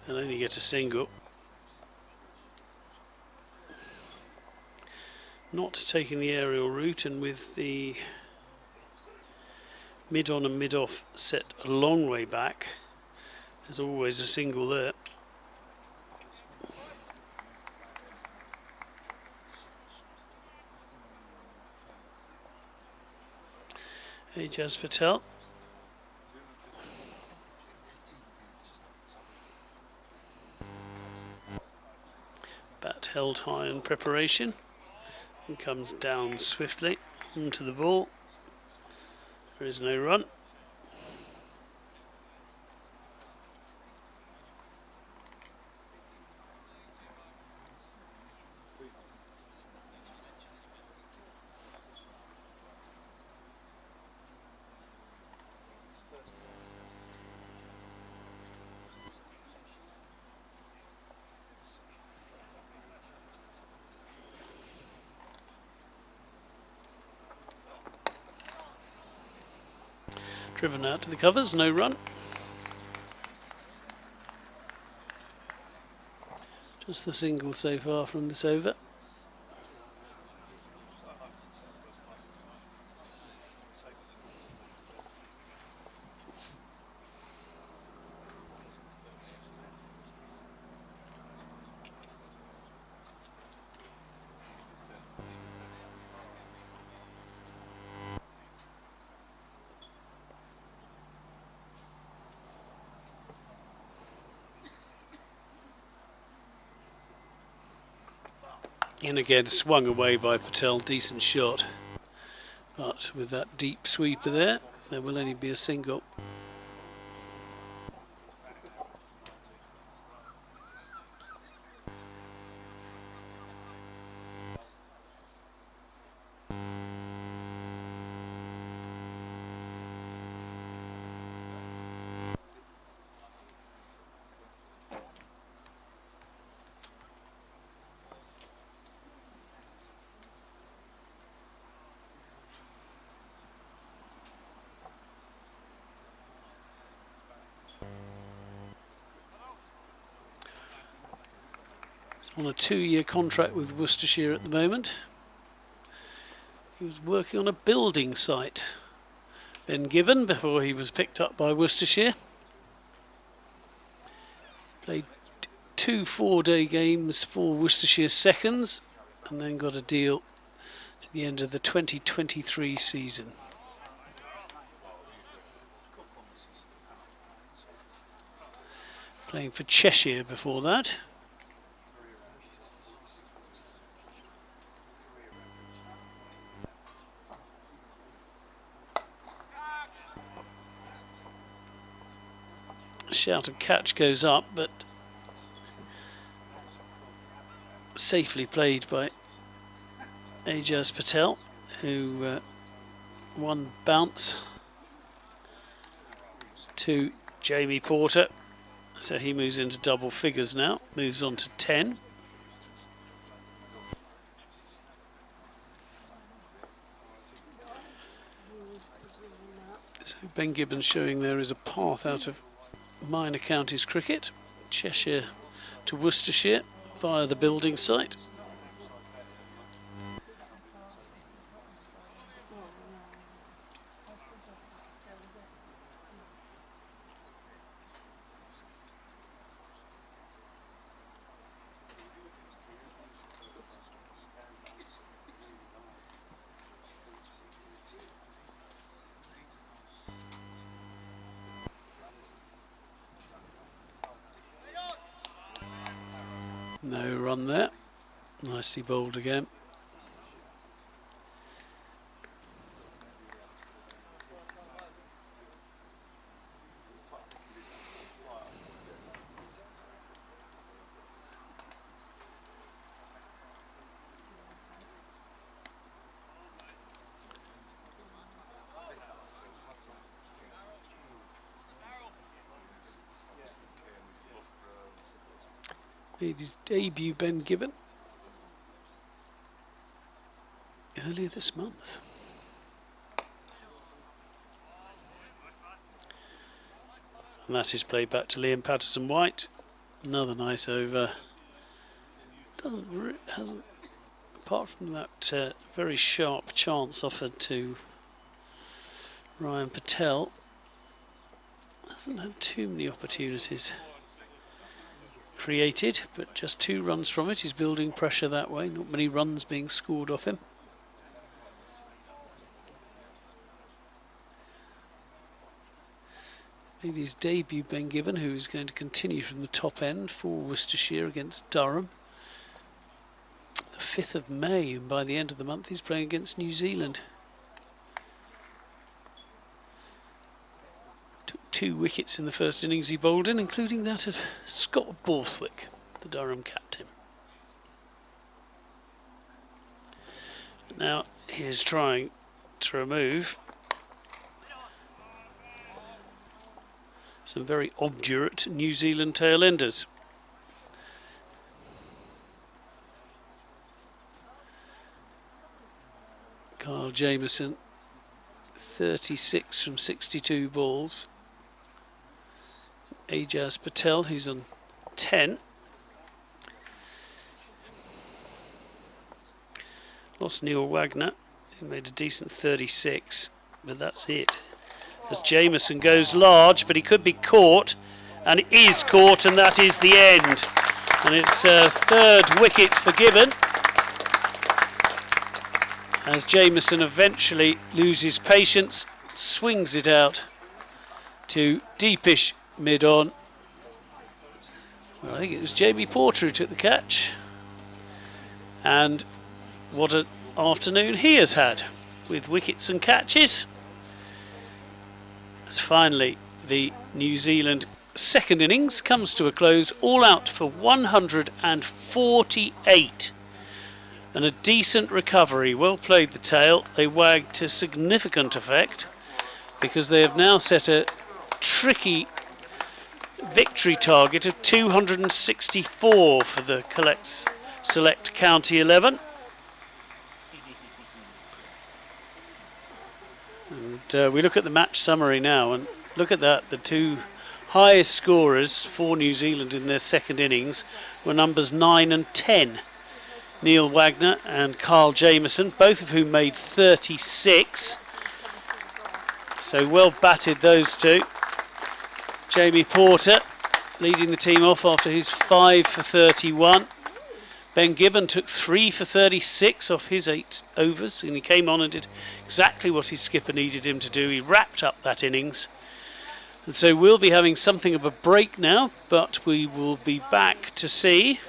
And only get a single. Not taking the aerial route, and with the mid-on and mid-off set a long way back, there's always a single there. Ajaz Patel. Bat held high in preparation and comes down swiftly onto the ball. There is no run. Driven out to the covers, no run. Just the single so far from this over. In again, swung away by Patel, decent shot. But with that deep sweeper there will only be a single. On a 2-year contract with Worcestershire at the moment. He was working on a building site, Ben Gibbon, before he was picked up by Worcestershire. Played 2 4-day games for Worcestershire seconds and then got a deal to the end of the 2023 season. Playing for Cheshire before that. shout of catch goes up, but safely played by Ajaz Patel, who one bounce to Jamie Porter, so he moves into double figures now, moves on to 10. So Ben Gibbon showing there is a path out of minor counties cricket, Cheshire to Worcestershire via the building site. No run there, nicely bowled again. Made his debut, Ben Gibbon, earlier this month. And that is played back to Liam Patterson-White. Another nice over. Hasn't, apart from that very sharp chance offered to Ryan Patel, hasn't had too many opportunities created, but just 2 runs from it. He's building pressure that way, not many runs being scored off him. Made his debut, Ben Gibbon, who is going to continue from the top end for Worcestershire against Durham. The 5th of May, and by the end of the month he's playing against New Zealand. Took 2 wickets in the first innings he bowled in, including that of Scott Borthwick, the Durham captain. Now he is trying to remove some very obdurate New Zealand tail-enders. Kyle Jamieson, 36 from 62 balls. Ajaz Patel, who's on 10. Lost Neil Wagner, who made a decent 36, but that's it. As Jamieson goes large, but he could be caught, and is caught, and that is the end. And it's a 3rd wicket for Gibbon, as Jamieson eventually loses patience, swings it out to deepish mid-on. Well, I think it was Jamie Porter who took the catch, and what an afternoon he has had with wickets and catches. As finally the New Zealand second innings comes to a close, all out for 148, and a decent recovery. Well played the tail. They wagged to significant effect, because they have now set a tricky victory target of 264 for the select county 11. And we look at the match summary now, and look at that. The 2 highest scorers for New Zealand in their second innings were numbers 9 and 10. Neil Wagner and Kyle Jamieson, both of whom made 36. So well batted, those 2. Jamie Porter leading the team off after his 5 for 31. Ben Gibbon took 3 for 36 off his 8 overs, and he came on and did exactly what his skipper needed him to do. He wrapped up that innings. And so we'll be having something of a break now, but we will be back to see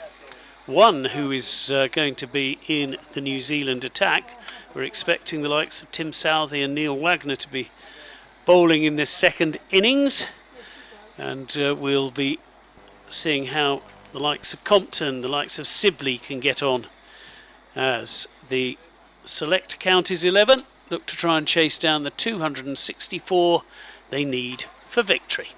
one who is going to be in the New Zealand attack. We're expecting the likes of Tim Southee and Neil Wagner to be bowling in this second innings. And we'll be seeing how the likes of Compton, the likes of Sibley can get on as the Select Counties 11 look to try and chase down the 264 they need for victory.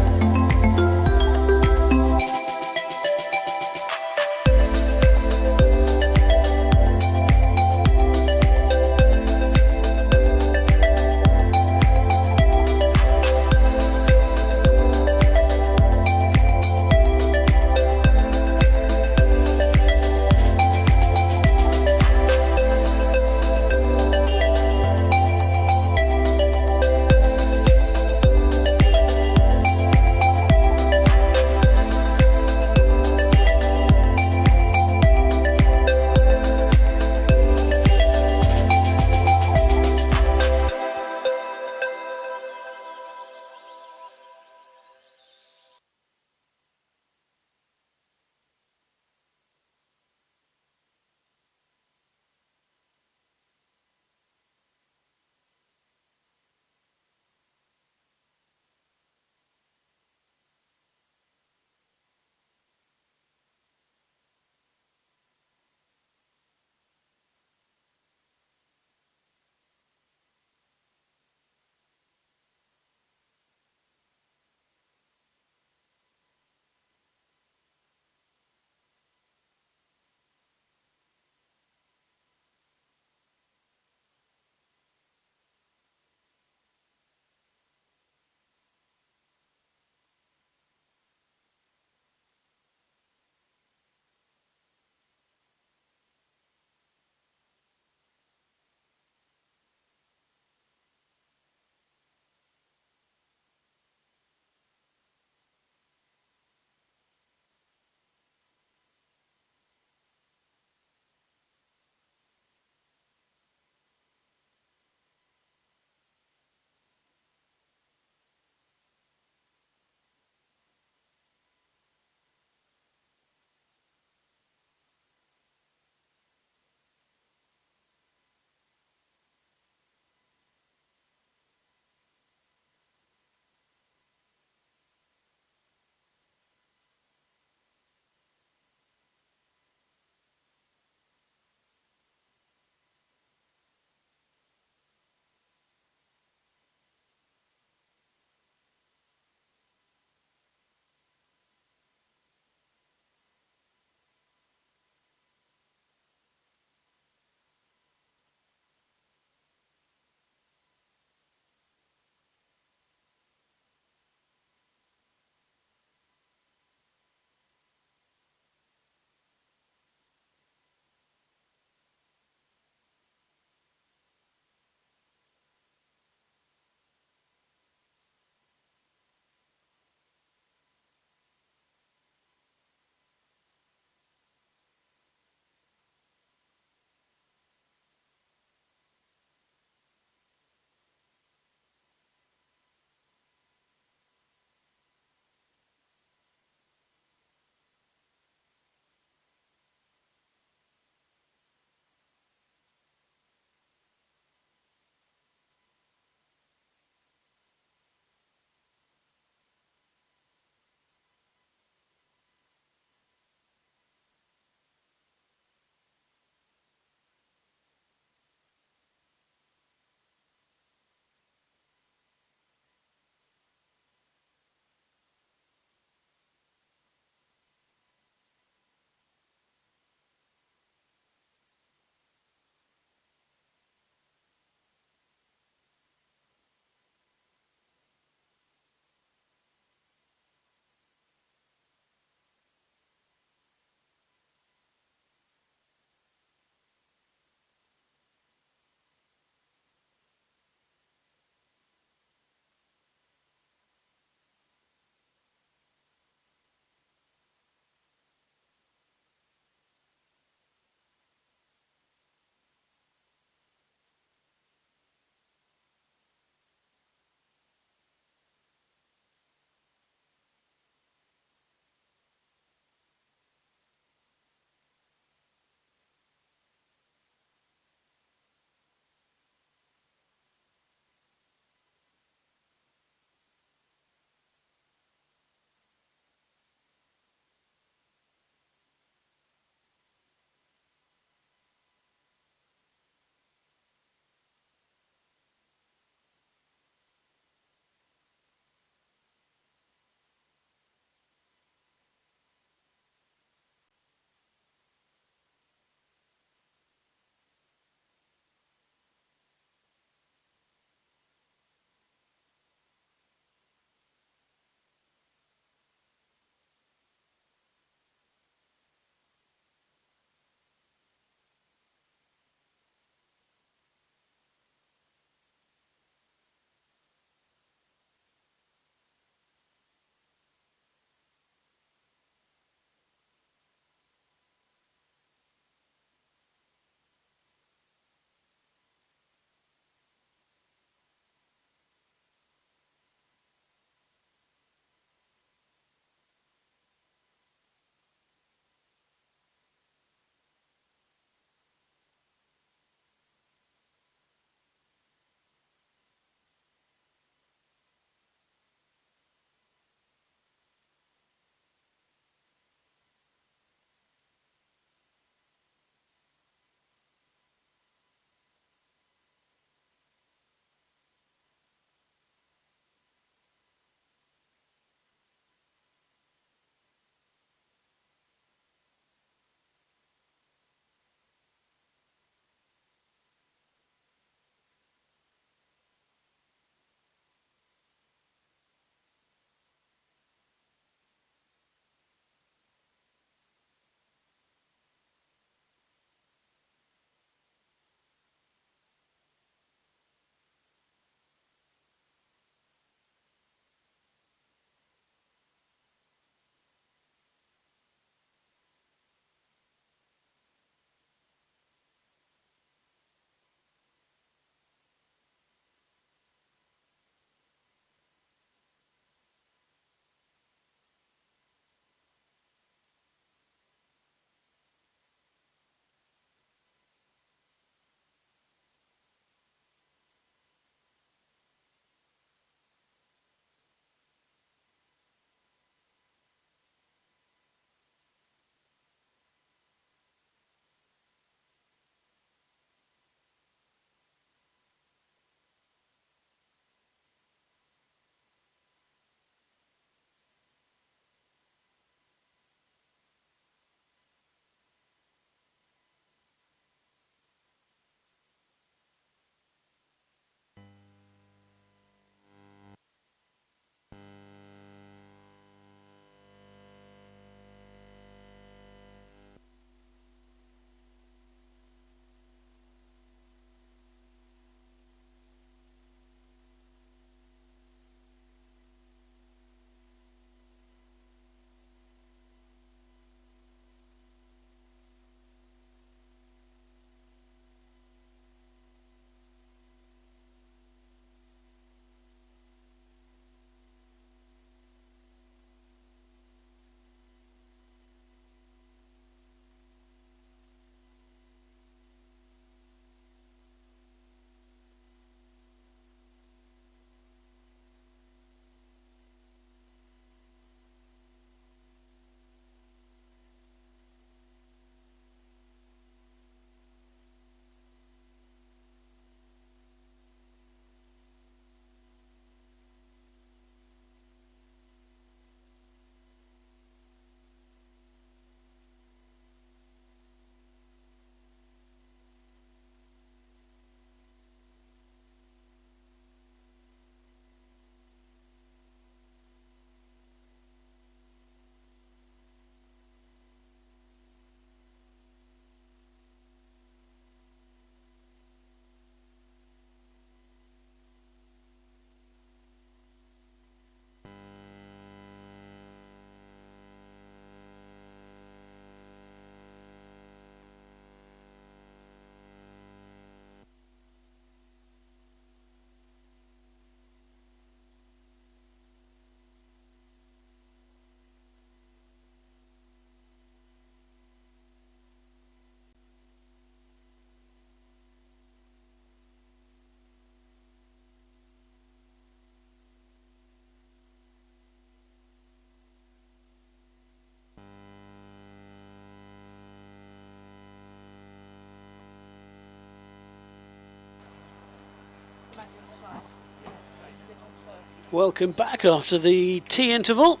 Welcome back after the tea interval,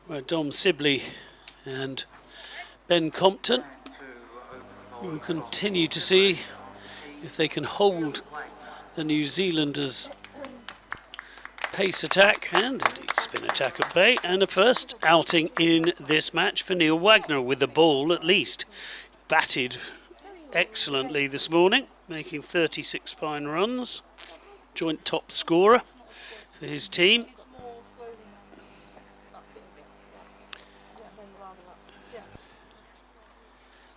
where Dom Sibley and Ben Compton will continue to see if they can hold the New Zealanders' pace attack and indeed spin attack at bay. And a first outing in this match for Neil Wagner, with the ball at least. Batted excellently this morning, making 36 fine runs. Joint top scorer for his team.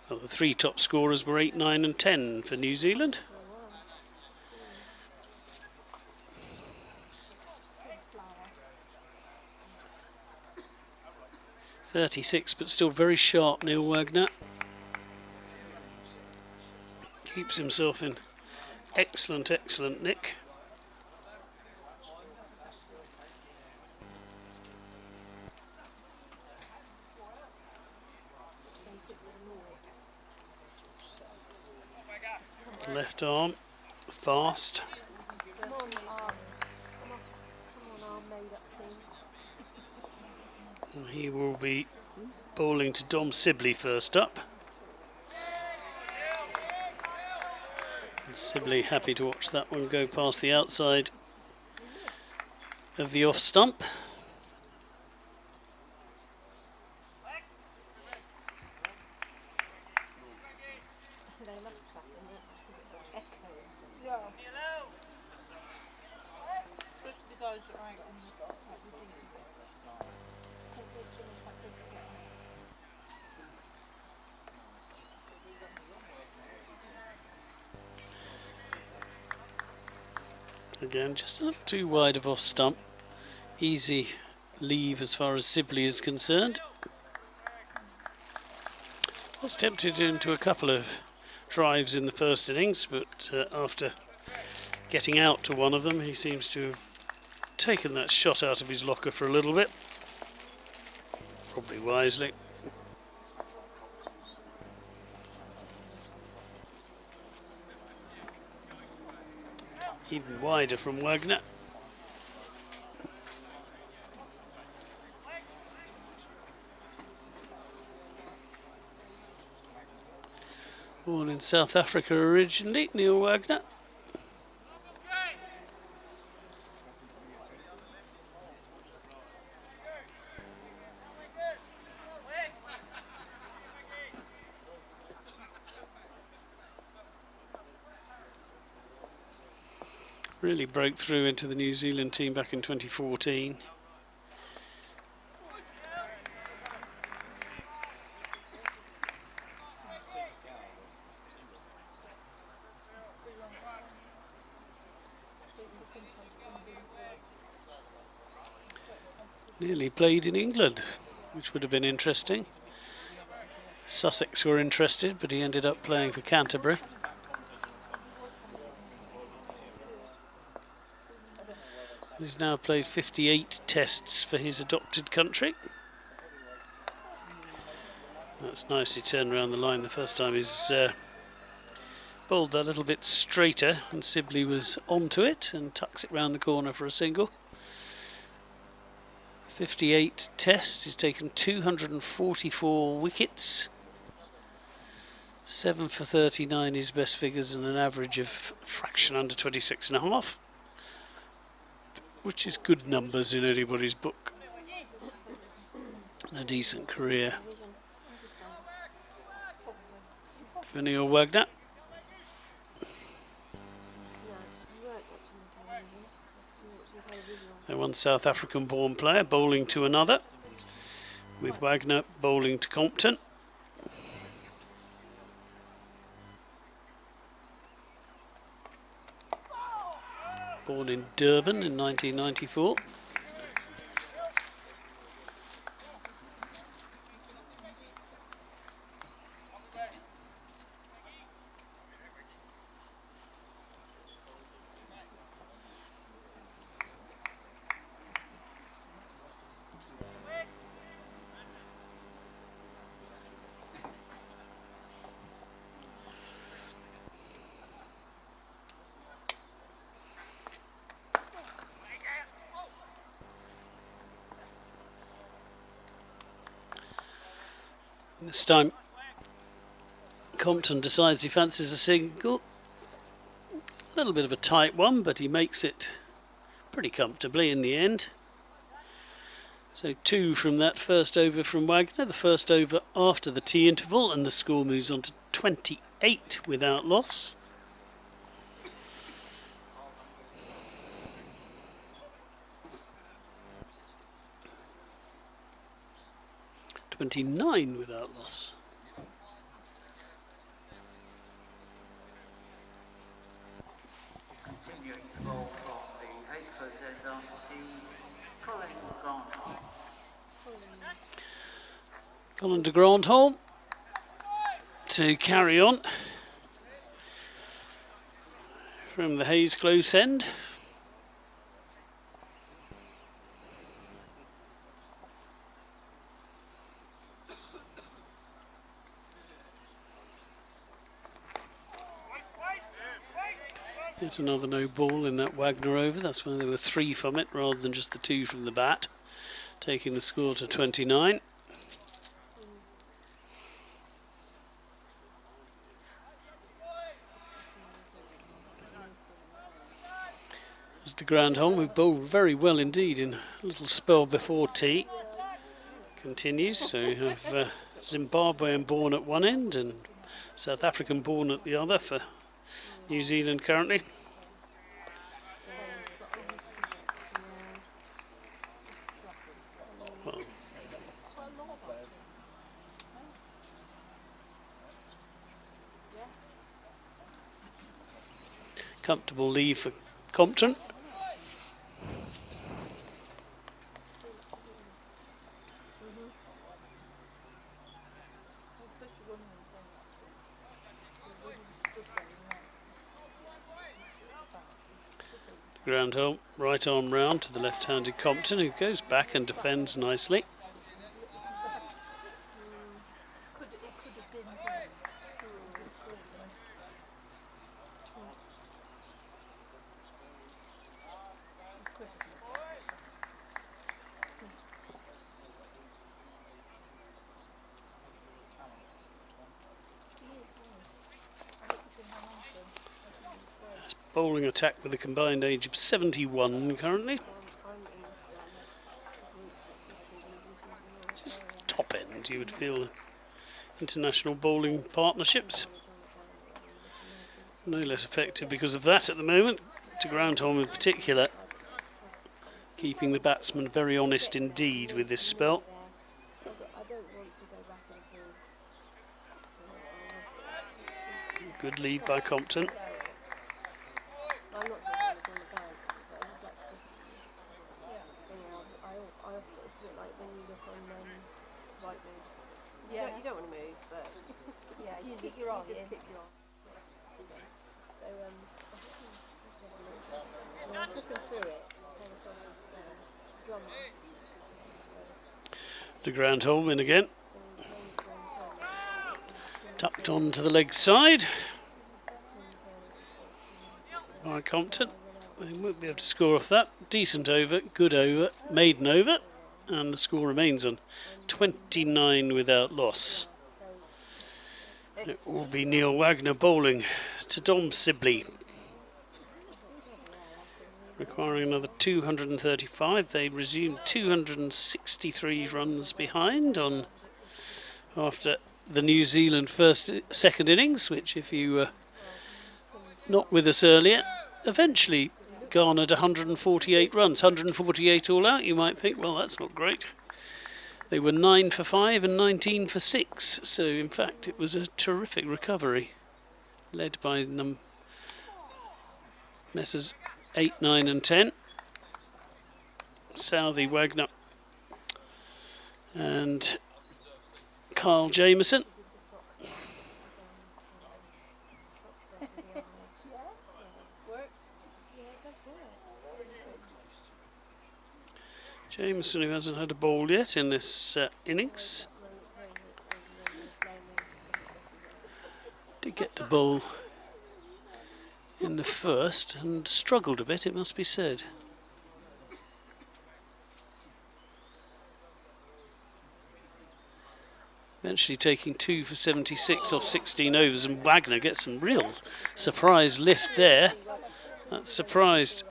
Well, the three top scorers were 8, 9 and 10 for New Zealand. .36, but still very sharp, Neil Wagner. Keeps himself in excellent nick. Left arm, fast. And he will be bowling to Dom Sibley first up. And Sibley happy to watch that one go past the outside of the off stump. Again, just a little too wide of off stump. Easy leave as far as Sibley is concerned. Was tempted into a couple of drives in the first innings, but after getting out to one of them, he seems to have taken that shot out of his locker for a little bit. Probably wisely. Even wider from Wagner. Born in South Africa originally, Neil Wagner. Really broke through into the New Zealand team back in 2014. Nearly played in England, which would have been interesting. Sussex were interested, but he ended up playing for Canterbury. He's now played 58 tests for his adopted country. That's nicely turned around the line the first time. He's bowled that little bit straighter, and Sibley was onto it and tucks it round the corner for a single. 58 tests, he's taken 244 wickets. 7 for 39 his best figures, and an average of fraction under 26.5. Which is good numbers in anybody's book. A decent career for Neil Wagner. And one South African born player bowling to another, with Wagner bowling to Compton. Born in Durban in 1994. This time Compton decides he fancies a single. A little bit of a tight one, but he makes it pretty comfortably in the end. So 2 from that first over from Wagner, the first over after the tea interval, and the score moves on to 28 without loss. 29 without loss. Continuing to bowl from the Hayes close end after tea, Grandhomme. Colin de Grandhomme to carry on from the Hayes close end. Yet another no ball in that Wagner over. That's why there were 3 from it rather than just the 2 from the bat, taking the score to 29. As de Grandhomme, who bowled very well indeed in a little spell before tea, continues. So you have Zimbabwean born at one end and South African born at the other for New Zealand currently. Well, comfortable lead for Compton. Grandhomme, right arm round to the left-handed Compton, who goes back and defends nicely. Bowling attack with a combined age of 71 currently. Just top end, you would feel, international bowling partnerships. No less effective because of that at the moment. De Grandhomme in particular, keeping the batsman very honest indeed with this spell. Good lead by Compton. Yeah, you don't want to move, but yeah, you just keep your arm. So I was looking through it, came across this drummer. De Grandhomme in again. Tucked on to the leg side by Compton. They won't be able to score off that. Decent over, good over, maiden over, and the score remains on 29 without loss. It will be Neil Wagner bowling to Dom Sibley, requiring another 235. They resumed 263 runs behind on after the New Zealand second innings, which, if you were not with us earlier, eventually garnered 148 runs. 148 all out. You might think, well, that's not great. They were 9 for 5 and 19 for 6, so in fact it was a terrific recovery, led by Messrs 8, 9 and 10. Southee, Wagner and Carl Jameson. Jameson, who hasn't had a ball yet in this innings, did get the ball in the first and struggled a bit, it must be said. Eventually taking 2 for 76 off 16 overs, and Wagner gets some real surprise lift there. That surprised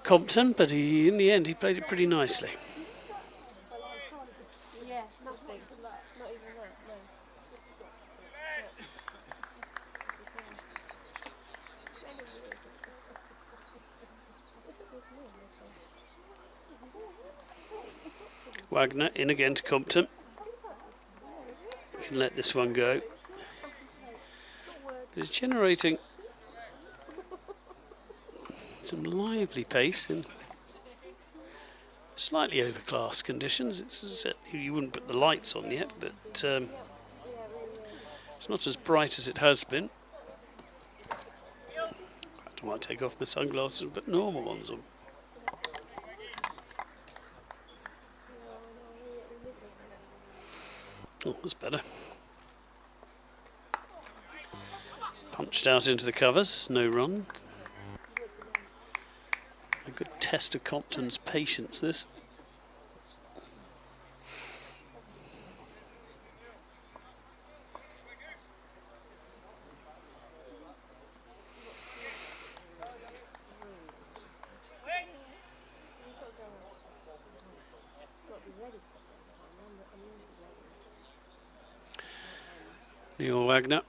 Compton, but in the end he played it pretty nicely. Yeah, nothing. Not even that, no. Wagner in again to Compton. Can let this one go. But he's generating some lively pace in slightly overcast conditions. You wouldn't put the lights on yet, but it's not as bright as it has been. I might take off my sunglasses and put normal ones on. Oh, that's better. Punched out into the covers, no run. A good test of Compton's patience, this. Neil Wagner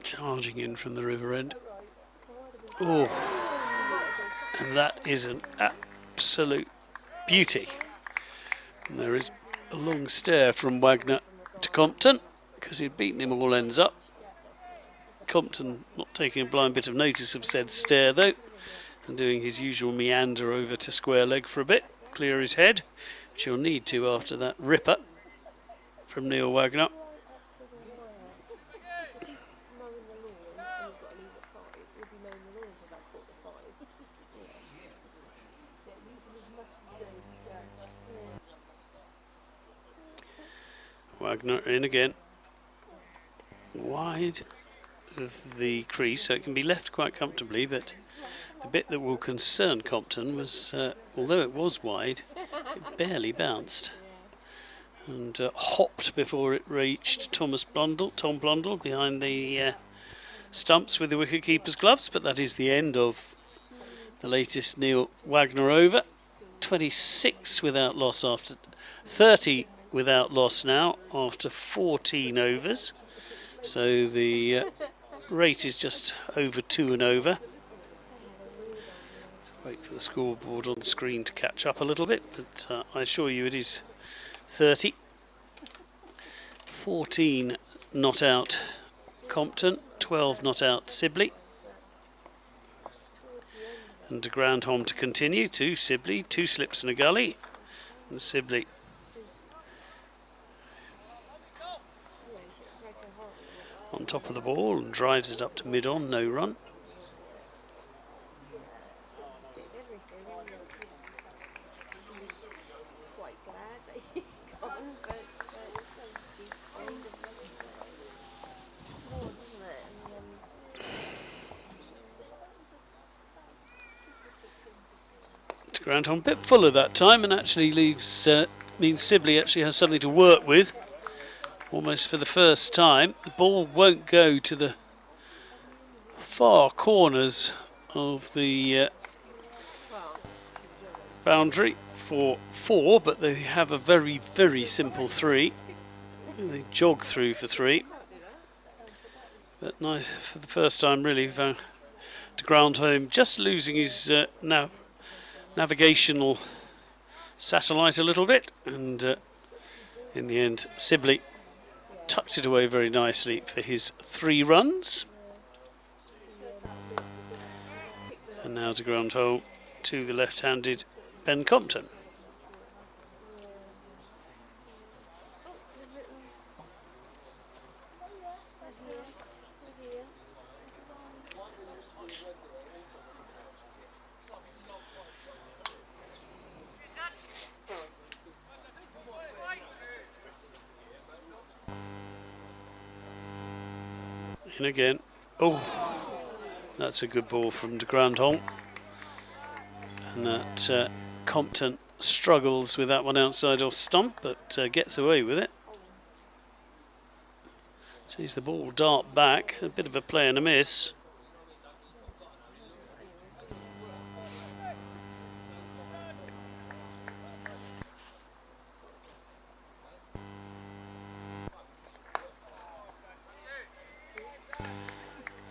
charging in from the river end. Oh, and that is an absolute beauty. And there is a long stare from Wagner to Compton, because he'd beaten him all ends up. Compton not taking a blind bit of notice of said stare though, and doing his usual meander over to square leg for a bit, clear his head, which he'll need to after that ripper from Neil Wagner. Wagner in again, wide of the crease, so it can be left quite comfortably, but the bit that will concern Compton was, although it was wide, it barely bounced and hopped before it reached Tom Blundell behind the stumps with the wicket-keeper's gloves. But that is the end of the latest Neil Wagner over. 26 without loss after 30 without loss now after 14 overs. So the rate is just over 2 and over. Wait for the scoreboard on screen to catch up a little bit, but I assure you it is 30. 14 not out Compton, 12 not out Sibley. And to Grandhomme to continue to Sibley, 2 slips and a gully. And Sibley on top of the ball and drives it up to mid-on, no run. Grandhomme a bit fuller that time, and actually leaves means Sibley actually has something to work with almost for the first time. The ball won't go to the far corners of the boundary for 4, but they have a very, very simple 3. They jog through for 3, but nice for the first time really to Grandhomme, just losing his navigational satellite a little bit, and in the end Sibley tucked it away very nicely for his 3 runs. And now to Grandhomme to the left-handed Ben Compton. In again. Oh, that's a good ball from de Grandhomme, and that Compton struggles with that one outside off stump, but gets away with it. Sees the ball dart back, a bit of a play and a miss.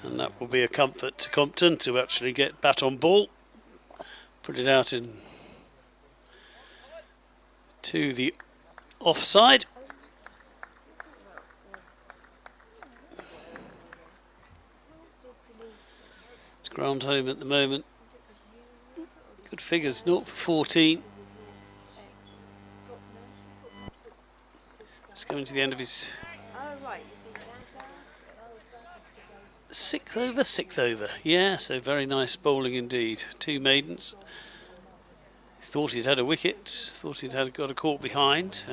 And that will be a comfort to Compton to actually get bat on ball. Put it out in to the offside. It's Grandhomme at the moment. Good figures, 0 for 14. It's coming to the end of his sixth over. Yeah, so very nice bowling indeed. 2 maidens. Thought he'd had a wicket, thought he'd got a caught behind.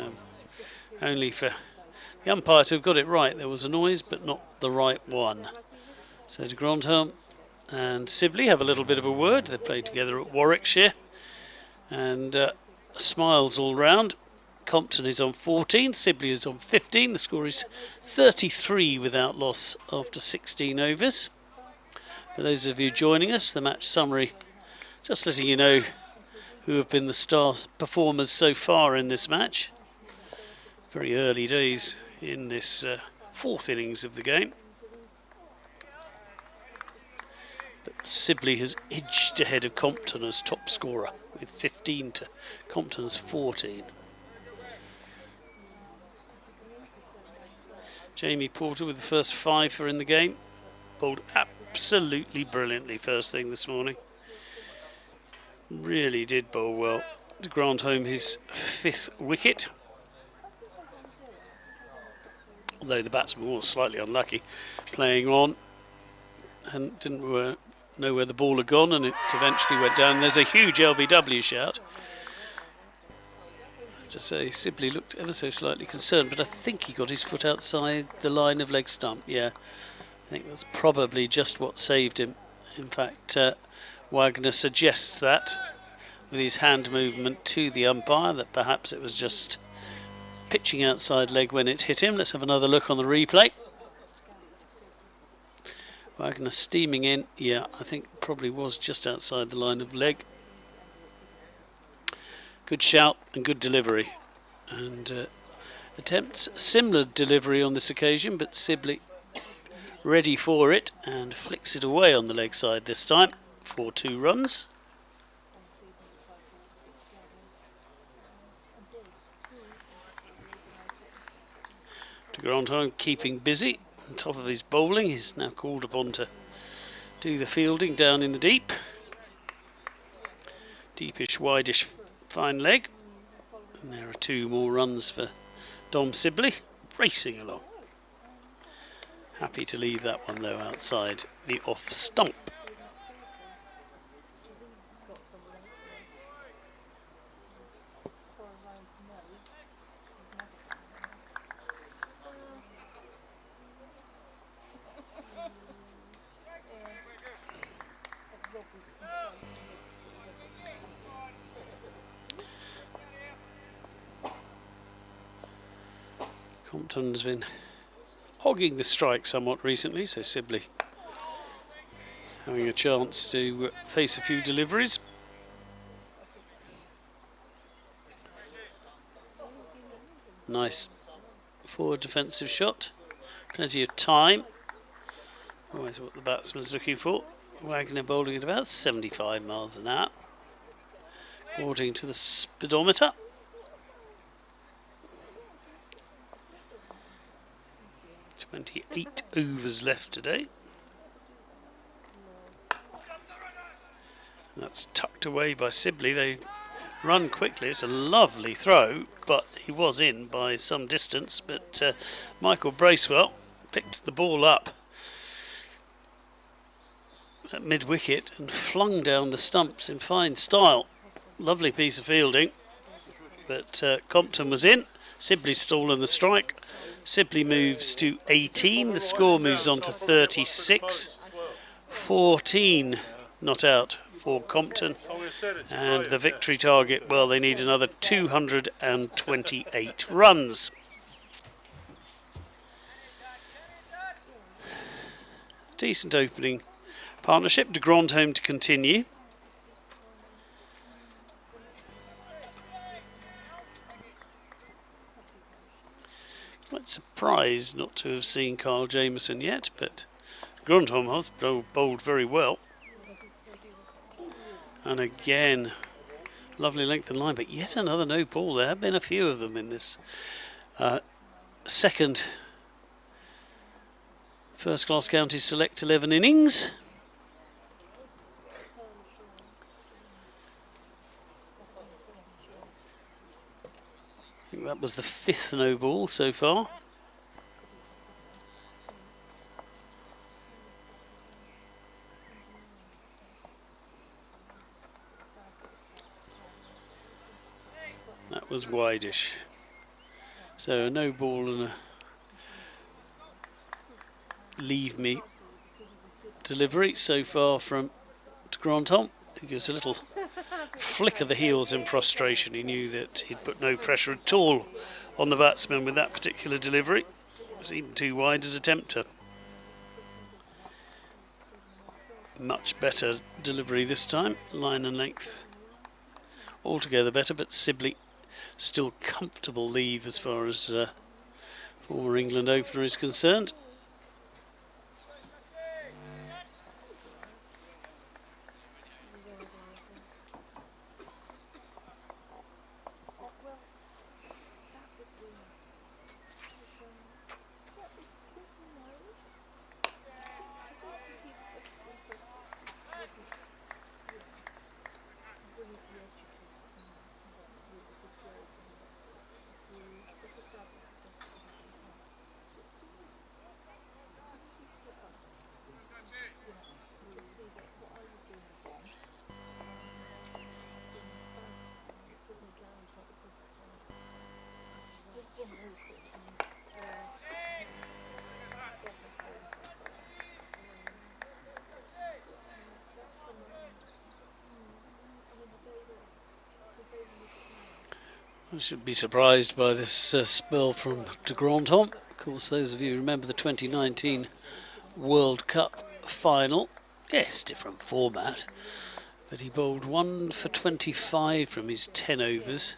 Only for the umpire to have got it right. There was a noise, but not the right one. So to Grandhomme and Sibley have a little bit of a word. They played together at Warwickshire. And smiles all round. Compton is on 14, Sibley is on 15. The score is 33 without loss after 16 overs. For those of you joining us, the match summary, just letting you know who have been the star performers so far in this match. Very early days in this 4th innings of the game. But Sibley has edged ahead of Compton as top scorer with 15 to Compton's 14. Jamie Porter with the first 5 in the game. Bowled absolutely brilliantly first thing this morning. Really did bowl well. Grandhomme his 5th wicket. Although the batsman was slightly unlucky playing on and didn't know where the ball had gone, and it eventually went down. There's a huge LBW shout. To say Sibley looked ever so slightly concerned, but I think he got his foot outside the line of leg stump. Yeah, I think that's probably just what saved him. In fact, Wagner suggests that with his hand movement to the umpire, that perhaps it was just pitching outside leg when it hit him. Let's have another look on the replay. Wagner steaming in. Yeah, I think probably was just outside the line of leg. Good shout and good delivery, and attempts similar delivery on this occasion, but Sibley ready for it and flicks it away on the leg side this time for 2 runs. De Grandhomme keeping busy on top of his bowling. He's now called upon to do the fielding down in the deep. Deepish, wideish, fine leg. And there are 2 more runs for Dom Sibley, racing along. Happy to leave that one though outside the off stump. Compton's been hogging the strike somewhat recently, so Sibley having a chance to face a few deliveries. Nice forward defensive shot, plenty of time. Always what the batsman's looking for. Wagner bowling at about 75 miles an hour, according to the speedometer. "28 overs left today." And that's tucked away by Sibley. They run quickly. It's a lovely throw, but he was in by some distance. But Michael Bracewell picked the ball up at mid-wicket and flung down the stumps in fine style. Lovely piece of fielding. But Compton was in. Sibley stolen the strike. Sibley moves to 18. The score moves on to 36. 14 not out for Compton. And the victory target, well, they need another 228 runs. Decent opening partnership. De Grandhomme to continue. Quite surprised not to have seen Kyle Jamieson yet, but Grandhomme has bowled very well. And again, lovely length and line, but yet another no ball. There have been a few of them in this second First Class Counties Select 11 innings. I think that was the 5th no ball so far. That was wideish. So a no ball and a leave me delivery so far from de Grandhomme, who gives a little flick of the heels in frustration. He knew that he'd put no pressure at all on the batsman with that particular delivery. It was even too wide as a tempter. Much better delivery this time, line and length altogether better, but Sibley still comfortable leave as far as former England opener is concerned. I should be surprised by this spell from de Grandhomme. Of course, those of you who remember the 2019 World Cup final, yes, different format, but he bowled 1 for 25 from his 10 overs,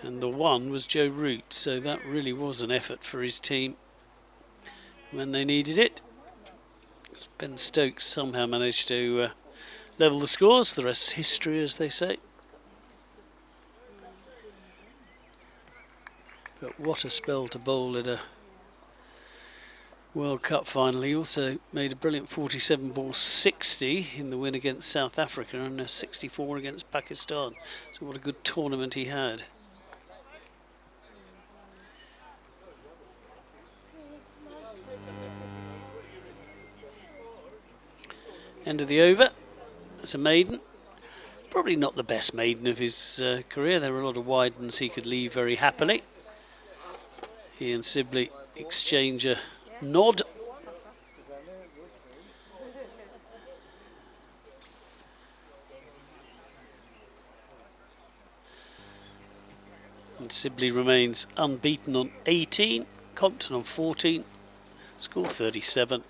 and the one was Joe Root, so that really was an effort for his team when they needed it. Ben Stokes somehow managed to level the scores. The rest's history, as they say. But what a spell to bowl at a World Cup final. He also made a brilliant 47 ball 60 in the win against South Africa and a 64 against Pakistan. So what a good tournament he had. End of the over. That's a maiden. Probably not the best maiden of his career. There were a lot of wide ones he could leave very happily. He and Sibley exchange a nod. And Sibley remains unbeaten on 18, Compton on 14, score 37.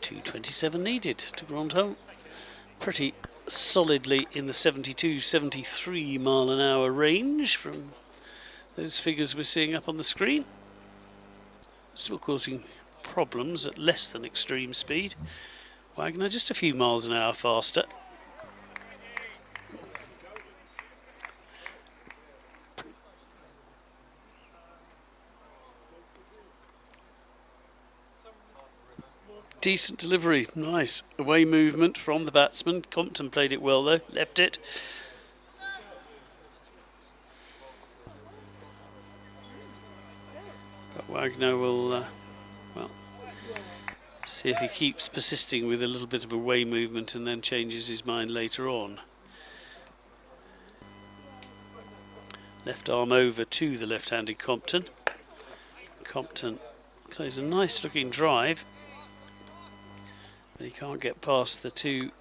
227 needed to Grandhomme. Pretty solidly in the 72-73 mile an hour range from those figures we're seeing up on the screen. Still causing problems at less than extreme speed. Wagner just a few miles an hour faster. Decent delivery, nice away movement from the batsman. Compton played it well though, left it. But Wagner will, well, see if he keeps persisting with a little bit of away movement and then changes his mind later on. Left arm over to the left-handed Compton. Compton plays a nice looking drive. He can't get past the two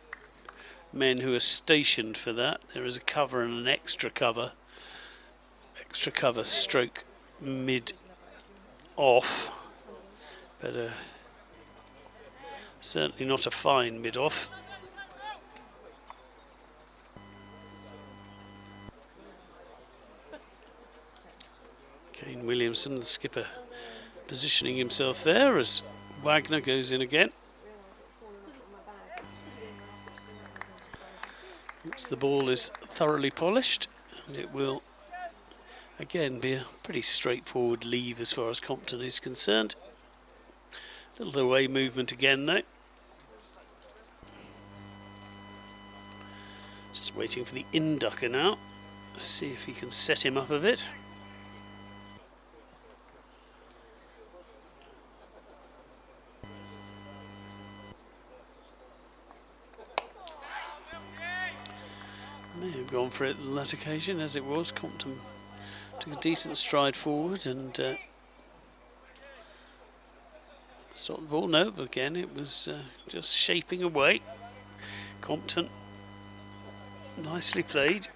men who are stationed for that. There is a cover and an extra cover. Extra cover stroke mid off, but certainly not a fine mid off. Kane Williamson, the skipper, positioning himself there as Wagner goes in again. Once the ball is thoroughly polished, and it will again be a pretty straightforward leave as far as Compton is concerned. Little away movement again though. Just waiting for the inducker now. See if he can set him up a bit. May have gone for it on that occasion, as it was. Compton took a decent stride forward and stopped the ball. No, but again it was just shaping away. Compton, nicely played.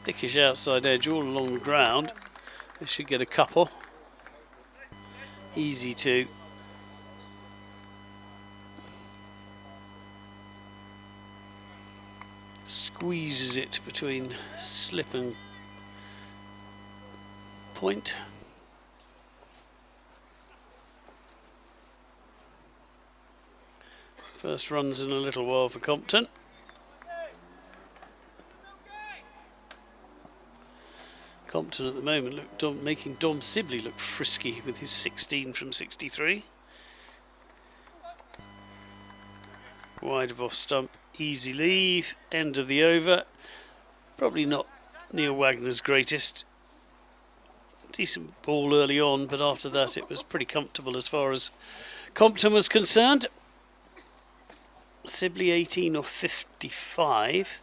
Thickish outside edge all along the ground. They should get a couple. Easy to. Squeezes it between slip and point. First runs in a little while for Compton. Compton at the moment making Dom Sibley look frisky with his 16 from 63. Wide of off stump, easy leave, end of the over. Probably not Neil Wagner's greatest. Decent ball early on, but after that it was pretty comfortable as far as Compton was concerned. Sibley 18 of 55.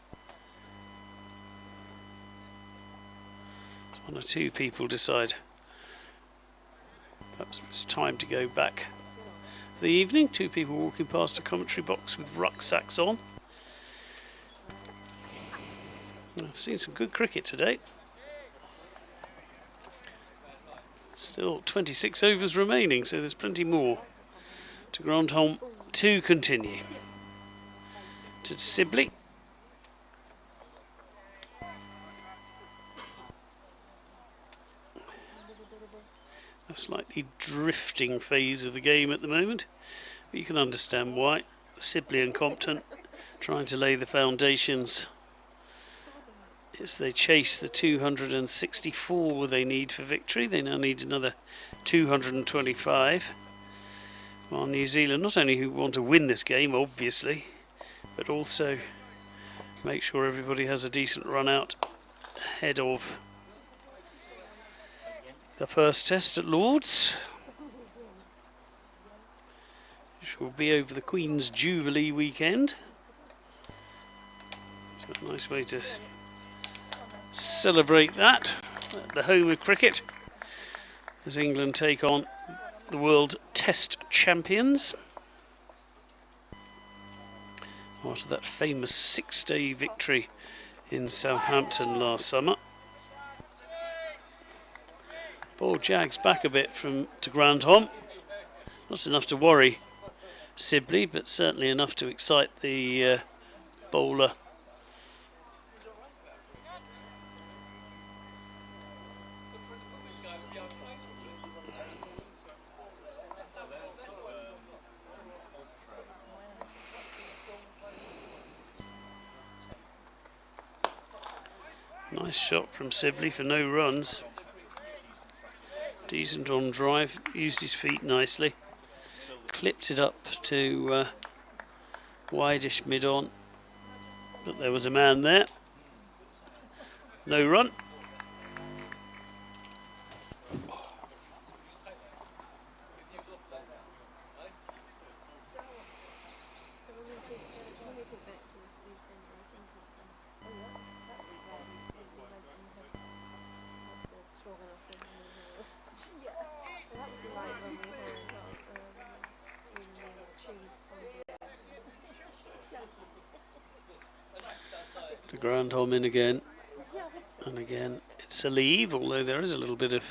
One or two people decide perhaps it's time to go back for the evening. Two people walking past a commentary box with rucksacks on. I've seen some good cricket today. Still 26 overs remaining, so there's plenty more to Grandhomme to continue. To Sibley. A slightly drifting phase of the game at the moment, but you can understand why. Sibley and Compton trying to lay the foundations as they chase the 264 they need for victory. They now need another 225. While New Zealand, not only who want to win this game obviously, but also make sure everybody has a decent run out ahead of the first test at Lord's, which will be over the Queen's Jubilee weekend. So a nice way to celebrate that at the home of cricket as England take on the World Test Champions after that famous 6-day victory in Southampton last summer. Ball jags back a bit to Grandhomme. Not enough to worry Sibley, but certainly enough to excite the bowler. Nice shot from Sibley for no runs. Decent on drive, used his feet nicely, clipped it up to wideish mid on, but there was a man there. No run. Grandhomme in again, and again it's a leave, although there is a little bit of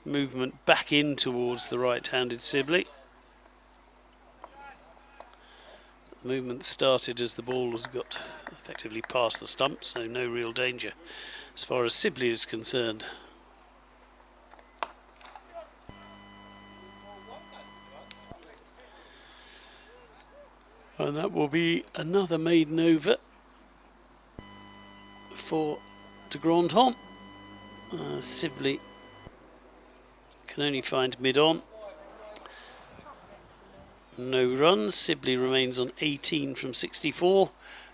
movement back in towards the right-handed Sibley. The movement started as the ball has got effectively past the stump, so no real danger as far as Sibley is concerned. And that will be another maiden over for de Grandhomme. Sibley can only find mid-on. No runs. Sibley remains on 18 from 64.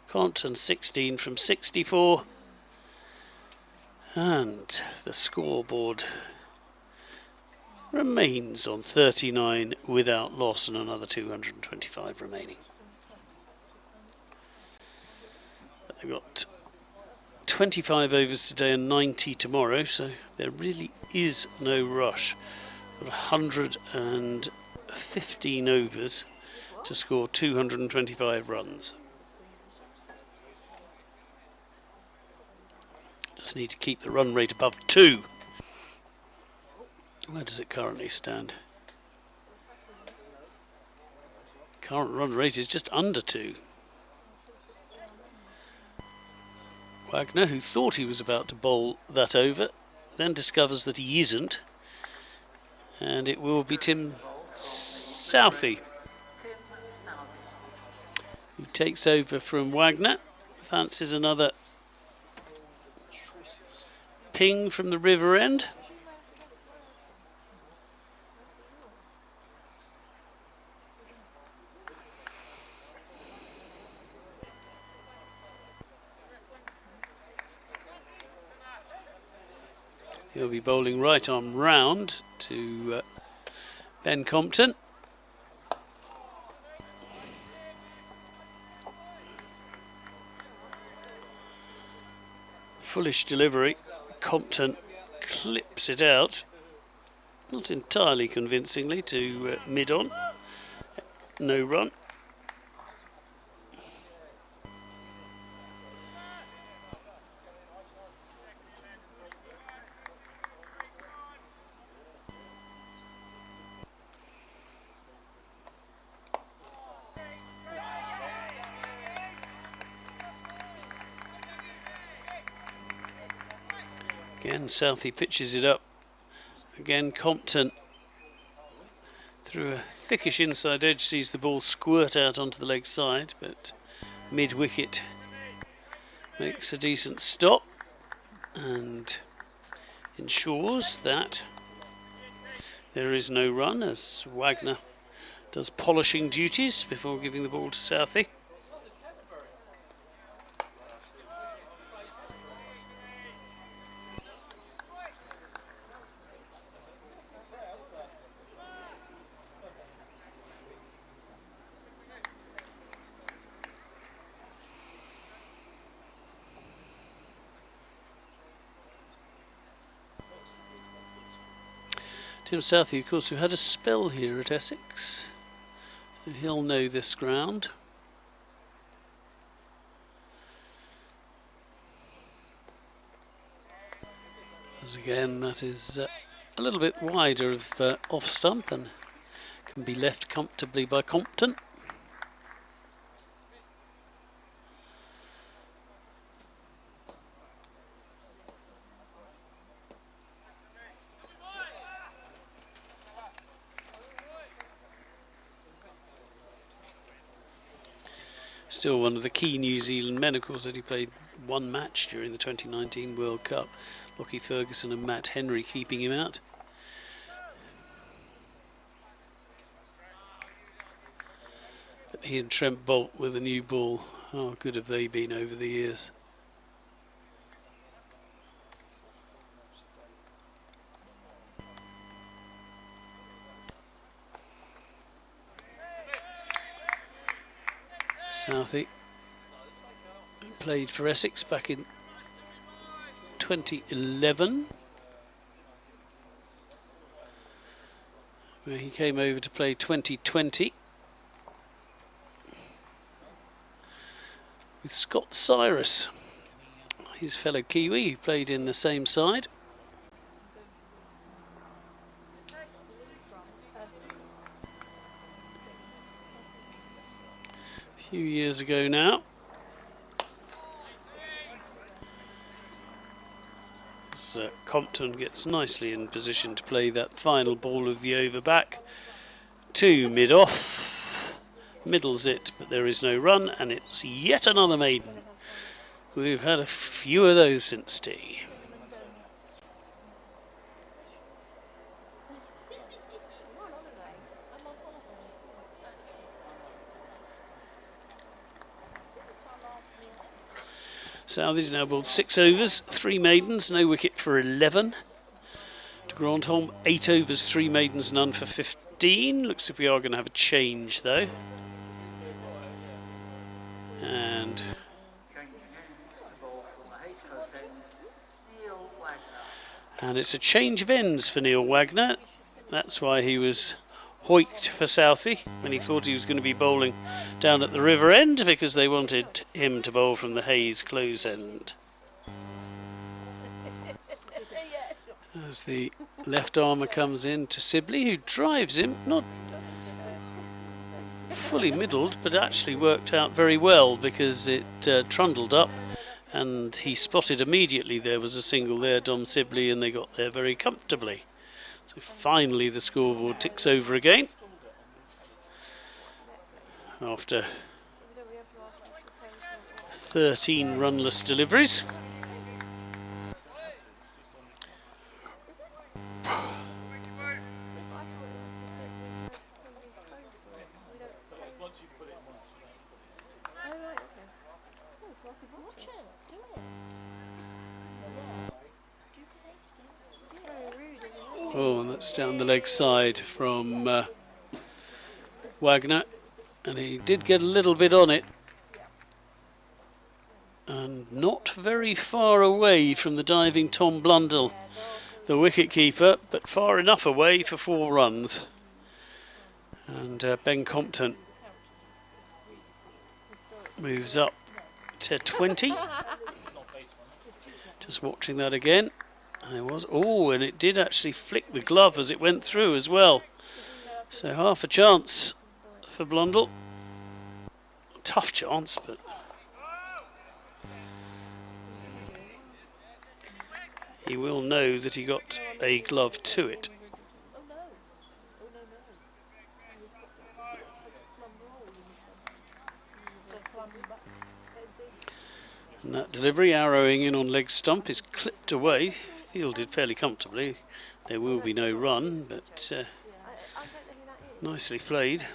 Compton 16 from 64. And the scoreboard remains on 39 without loss and another 225 remaining. They've got 25 overs today and 90 tomorrow, so there really is no rush. Got 115 overs to score 225 runs. Just need to keep the run rate above 2. Where does it currently stand? Current run rate is just under 2. Wagner, who thought he was about to bowl that over, then discovers that he isn't, and it will be Tim Southee who takes over from Wagner. Fancies another ping from the river end. He'll be bowling right arm round to Ben Compton. Foolish delivery. Compton clips it out, not entirely convincingly, to mid-on. No run. Again, Southee pitches it up. Again, Compton, through a thickish inside edge, sees the ball squirt out onto the leg side, but mid-wicket makes a decent stop and ensures that there is no run as Wagner does polishing duties before giving the ball to Southee. Tim Southee, of course, who had a spell here at Essex, so he'll know this ground. As again, that is a little bit wider of off stump and can be left comfortably by Compton. Still one of the key New Zealand men, of course, that he played one match during the 2019 World Cup. Lockie Ferguson and Matt Henry keeping him out. But he and Trent Bolt with a new ball. How good have they been over the years? Southee played for Essex back in 2011, where he came over to play 2020 with Scott Cyrus his fellow Kiwi who played in the same side a few years ago now. As Compton gets nicely in position to play that final ball of the over back to mid-off. Middles it, but there is no run, and it's yet another maiden. We've had a few of those since tea. Southee's now bowled 6 overs, 3 maidens, no wicket for 11. To Grandhomme, 8 overs, 3 maidens, none for 15. Looks like we are going to have a change though. And it's a change of ends for Neil Wagner. That's why he was hoiked for Southee when he thought he was going to be bowling down at the river end, because they wanted him to bowl from the Hayes close end. As the left armour comes in to Sibley, who drives him, not fully middled, but actually worked out very well, because it trundled up and he spotted immediately there was a single there, Dom Sibley, and they got there very comfortably. So finally the scoreboard ticks over again after 13 runless deliveries. Oh, and that's down the leg side from Wagner, and he did get a little bit on it, and not very far away from the diving Tom Blundell, the wicket-keeper, but far enough away for 4 runs. And Ben Compton moves up to 20. Just watching that again. There was, oh, and it did actually flick the glove as it went through as well. So half a chance for Blundell. Tough chance, but he will know that he got a glove to it. And that delivery, arrowing in on leg stump, is clipped away, fielded fairly comfortably. There will be no run, but nicely played.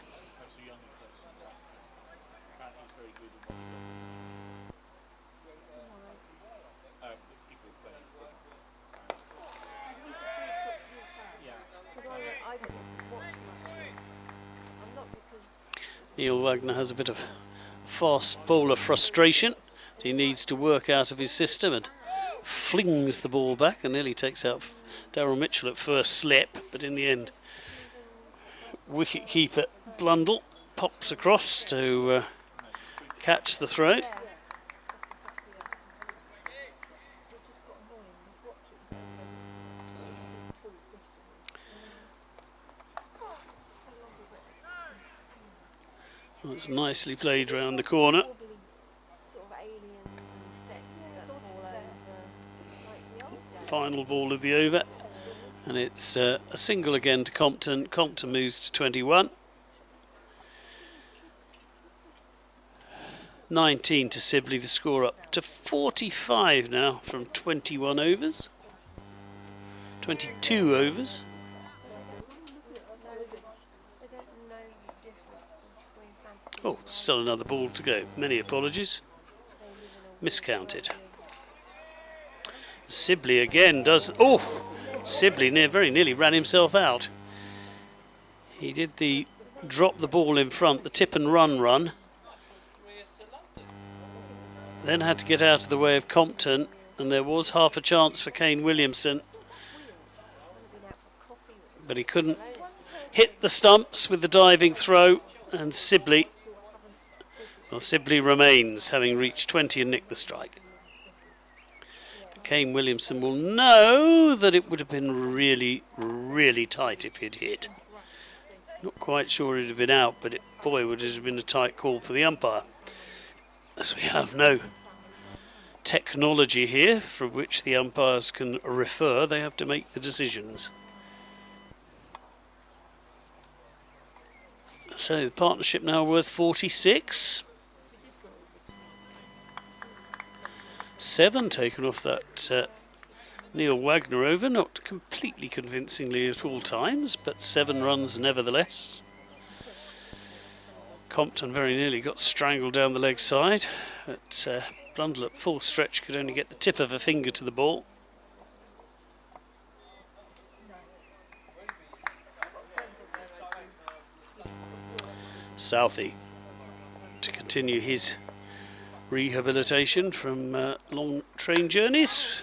Neil Wagner has a bit of fast bowler frustration. He needs to work out of his system and flings the ball back and nearly takes out Darryl Mitchell at first slip, but in the end wicket-keeper Blundell pops across to catch the throw. Well, it's nicely played round the corner. Final ball of the over, and it's a single again to Compton. Compton moves to 21. 19 to Sibley, the score up to 45 now from 21 overs. 22 overs. Oh, still another ball to go. Many apologies. Miscounted. Sibley again does. Oh, Sibley very nearly ran himself out. He did the drop the ball in front, the tip and run, then had to get out of the way of Compton, and there was half a chance for Kane Williamson, but he couldn't hit the stumps with the diving throw, and Sibley remains, having reached 20 and nicked the strike. Kane Williamson will know that it would have been really, really tight if he'd hit. Not quite sure it'd have been out, but boy, would it have been a tight call for the umpire. As we have no technology here from which the umpires can refer, they have to make the decisions. So the partnership now worth 46. 7 taken off that Neil Wagner over, not completely convincingly at all times, but 7 runs nevertheless. Compton very nearly got strangled down the leg side, but Blundell at full stretch could only get the tip of a finger to the ball. Southee to continue his rehabilitation from long train journeys.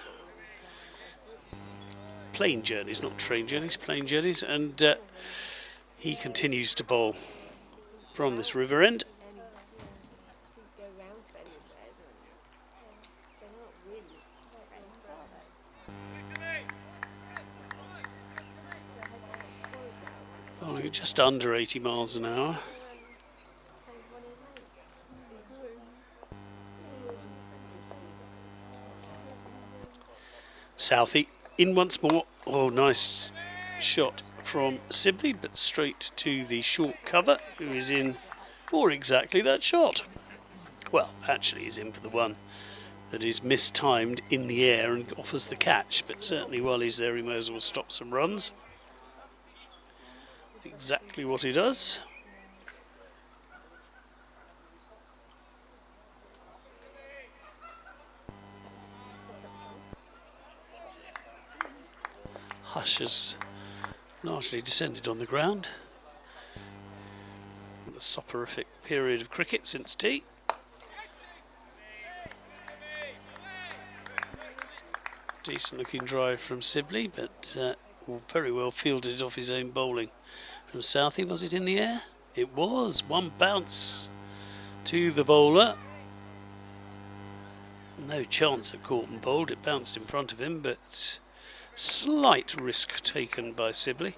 Plane journeys, not train journeys, plane journeys, and he continues to bowl from this river end. Bowling just under 80 miles an hour. Southee in once more. Oh, nice shot from Sibley, but straight to the short cover, who is in for exactly that shot. Well, actually he's in for the one that is mistimed in the air and offers the catch, but certainly while he's there he may as well stop some runs. That's exactly what he does. Hush has largely descended on the ground. The soporific period of cricket since tea. Decent looking drive from Sibley, but very well fielded off his own bowling. From Southee, was it in the air? It was. One bounce to the bowler. No chance of caught and bowled. It bounced in front of him, but slight risk taken by Sibley.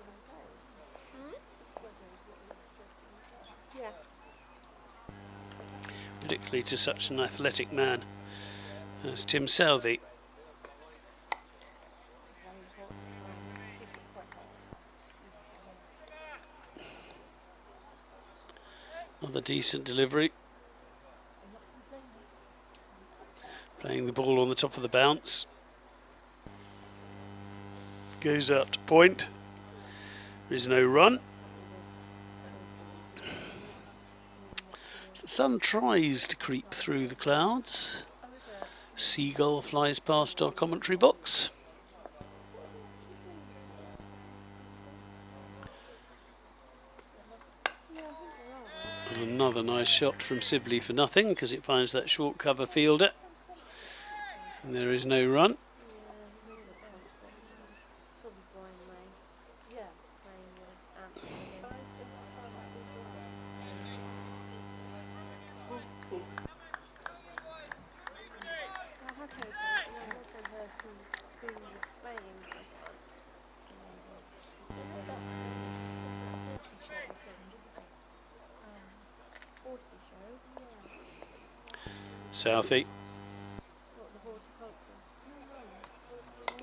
Particularly to such an athletic man as Tim Southee. Another decent delivery. Playing the ball on the top of the bounce. Goes out to point. There is no run. So the sun tries to creep through the clouds. Seagull flies past our commentary box. And another nice shot from Sibley for nothing, because it finds that short cover fielder. And there is no run. Southee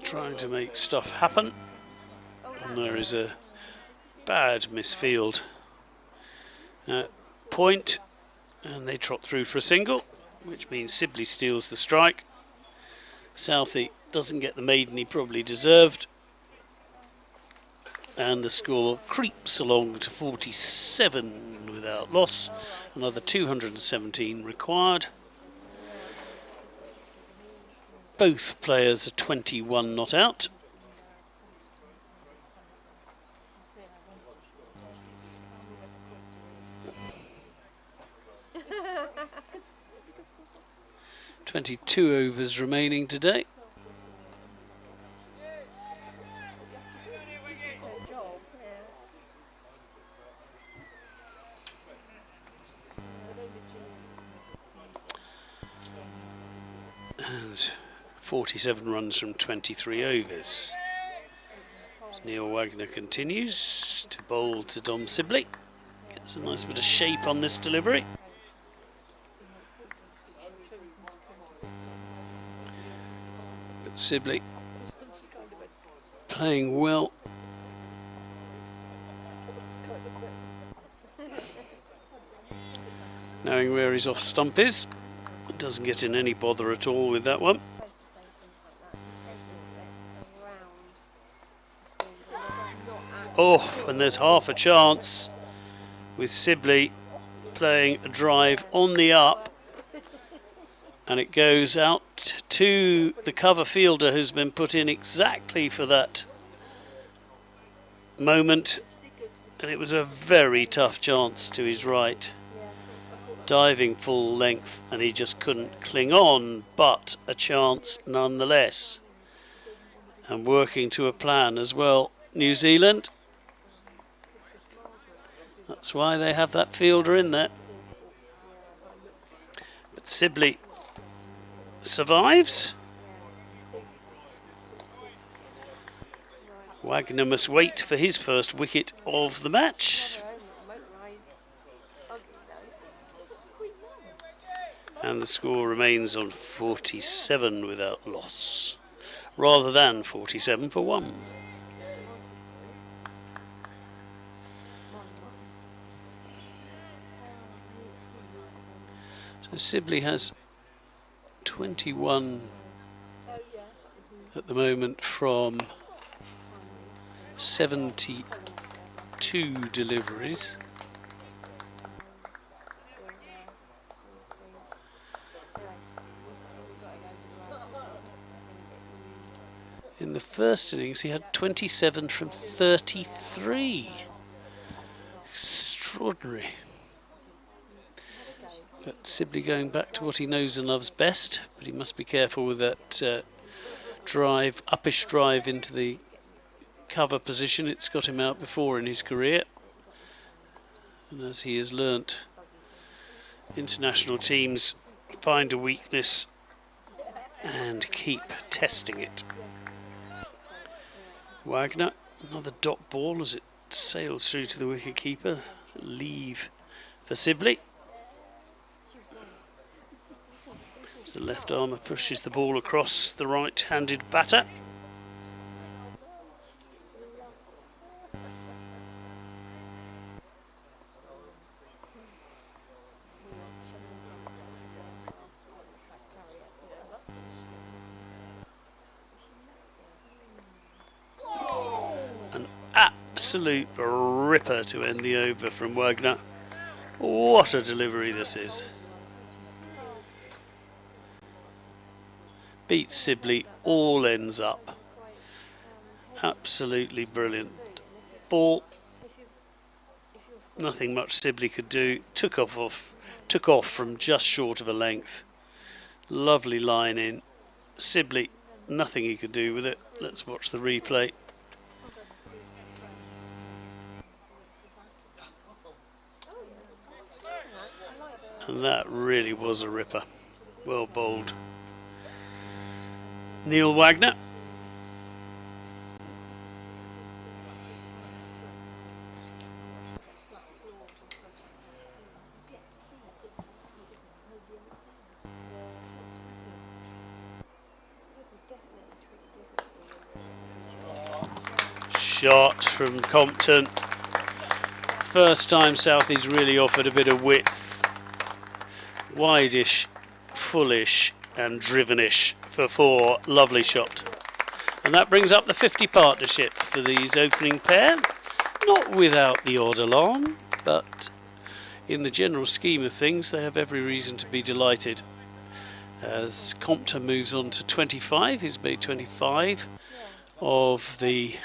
trying to make stuff happen, and there is a bad misfield at point, and they trot through for a single, which means Sibley steals the strike. Southee doesn't get the maiden he probably deserved, and the score creeps along to 47 without loss. Another 217 required. Both players are 21 not out. "22 overs remaining today. And 47 runs from 23 overs. Neil Wagner continues to bowl to Dom Sibley. Gets a nice bit of shape on this delivery. But Sibley playing well. Knowing where his off stump is. Doesn't get in any bother at all with that one. Oh, and there's half a chance with Sibley playing a drive on the up, and it goes out to the cover fielder who's been put in exactly for that moment, and it was a very tough chance to his right, diving full length, and he just couldn't cling on, but a chance nonetheless, and working to a plan as well. New Zealand, that's why they have that fielder in there. But Sibley survives. Wagner must wait for his first wicket of the match. And the score remains on 47 without loss, rather than 47 for 1. So Sibley has 21 at the moment from 72 deliveries. In the first innings he had 27 from 33. Extraordinary. But Sibley going back to what he knows and loves best, but he must be careful with that drive, uppish drive into the cover position. It's got him out before in his career, and as he has learnt, international teams find a weakness and keep testing it. Wagner, another dot ball as it sails through to the wicketkeeper. Leave for Sibley. As the left armer pushes the ball across the right-handed batter. An absolute ripper to end the over from Wagner. What a delivery this is. Beats Sibley, all ends up. Absolutely brilliant. Ball, nothing much Sibley could do. Took off from just short of a length. Lovely line in. Sibley, nothing he could do with it. Let's watch the replay. And that really was a ripper. Well bowled. Neil Wagner. Shot from Compton. First time Southee's really offered a bit of width. Wide-ish, fullish and drivenish for 4. Lovely shot. And that brings up the 50 partnership for these opening pair. Not without the odd alarm, but in the general scheme of things they have every reason to be delighted. As Compton moves on to 25, he's made 25 of the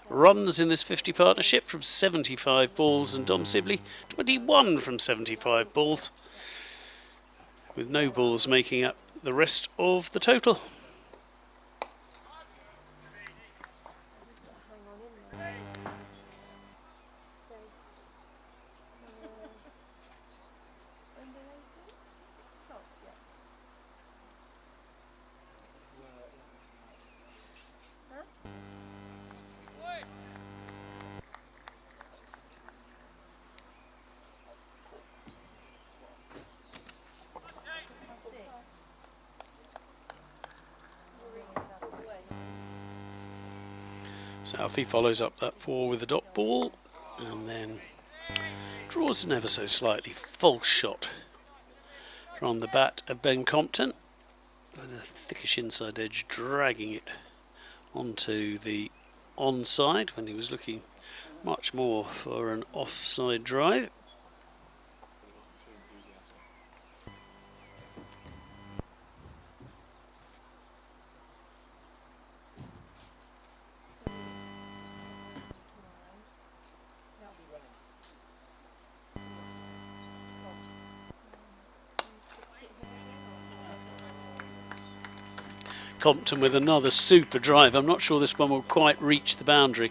runs in this 50 partnership from 75 balls, and Dom Sibley 21 from 75 balls, with no balls making up the rest of the total. Southee follows up that 4 with a dot ball and then draws an ever so slightly false shot from the bat of Ben Compton with a thickish inside edge dragging it onto the onside when he was looking much more for an offside drive. Compton with another super drive. I'm not sure this one will quite reach the boundary.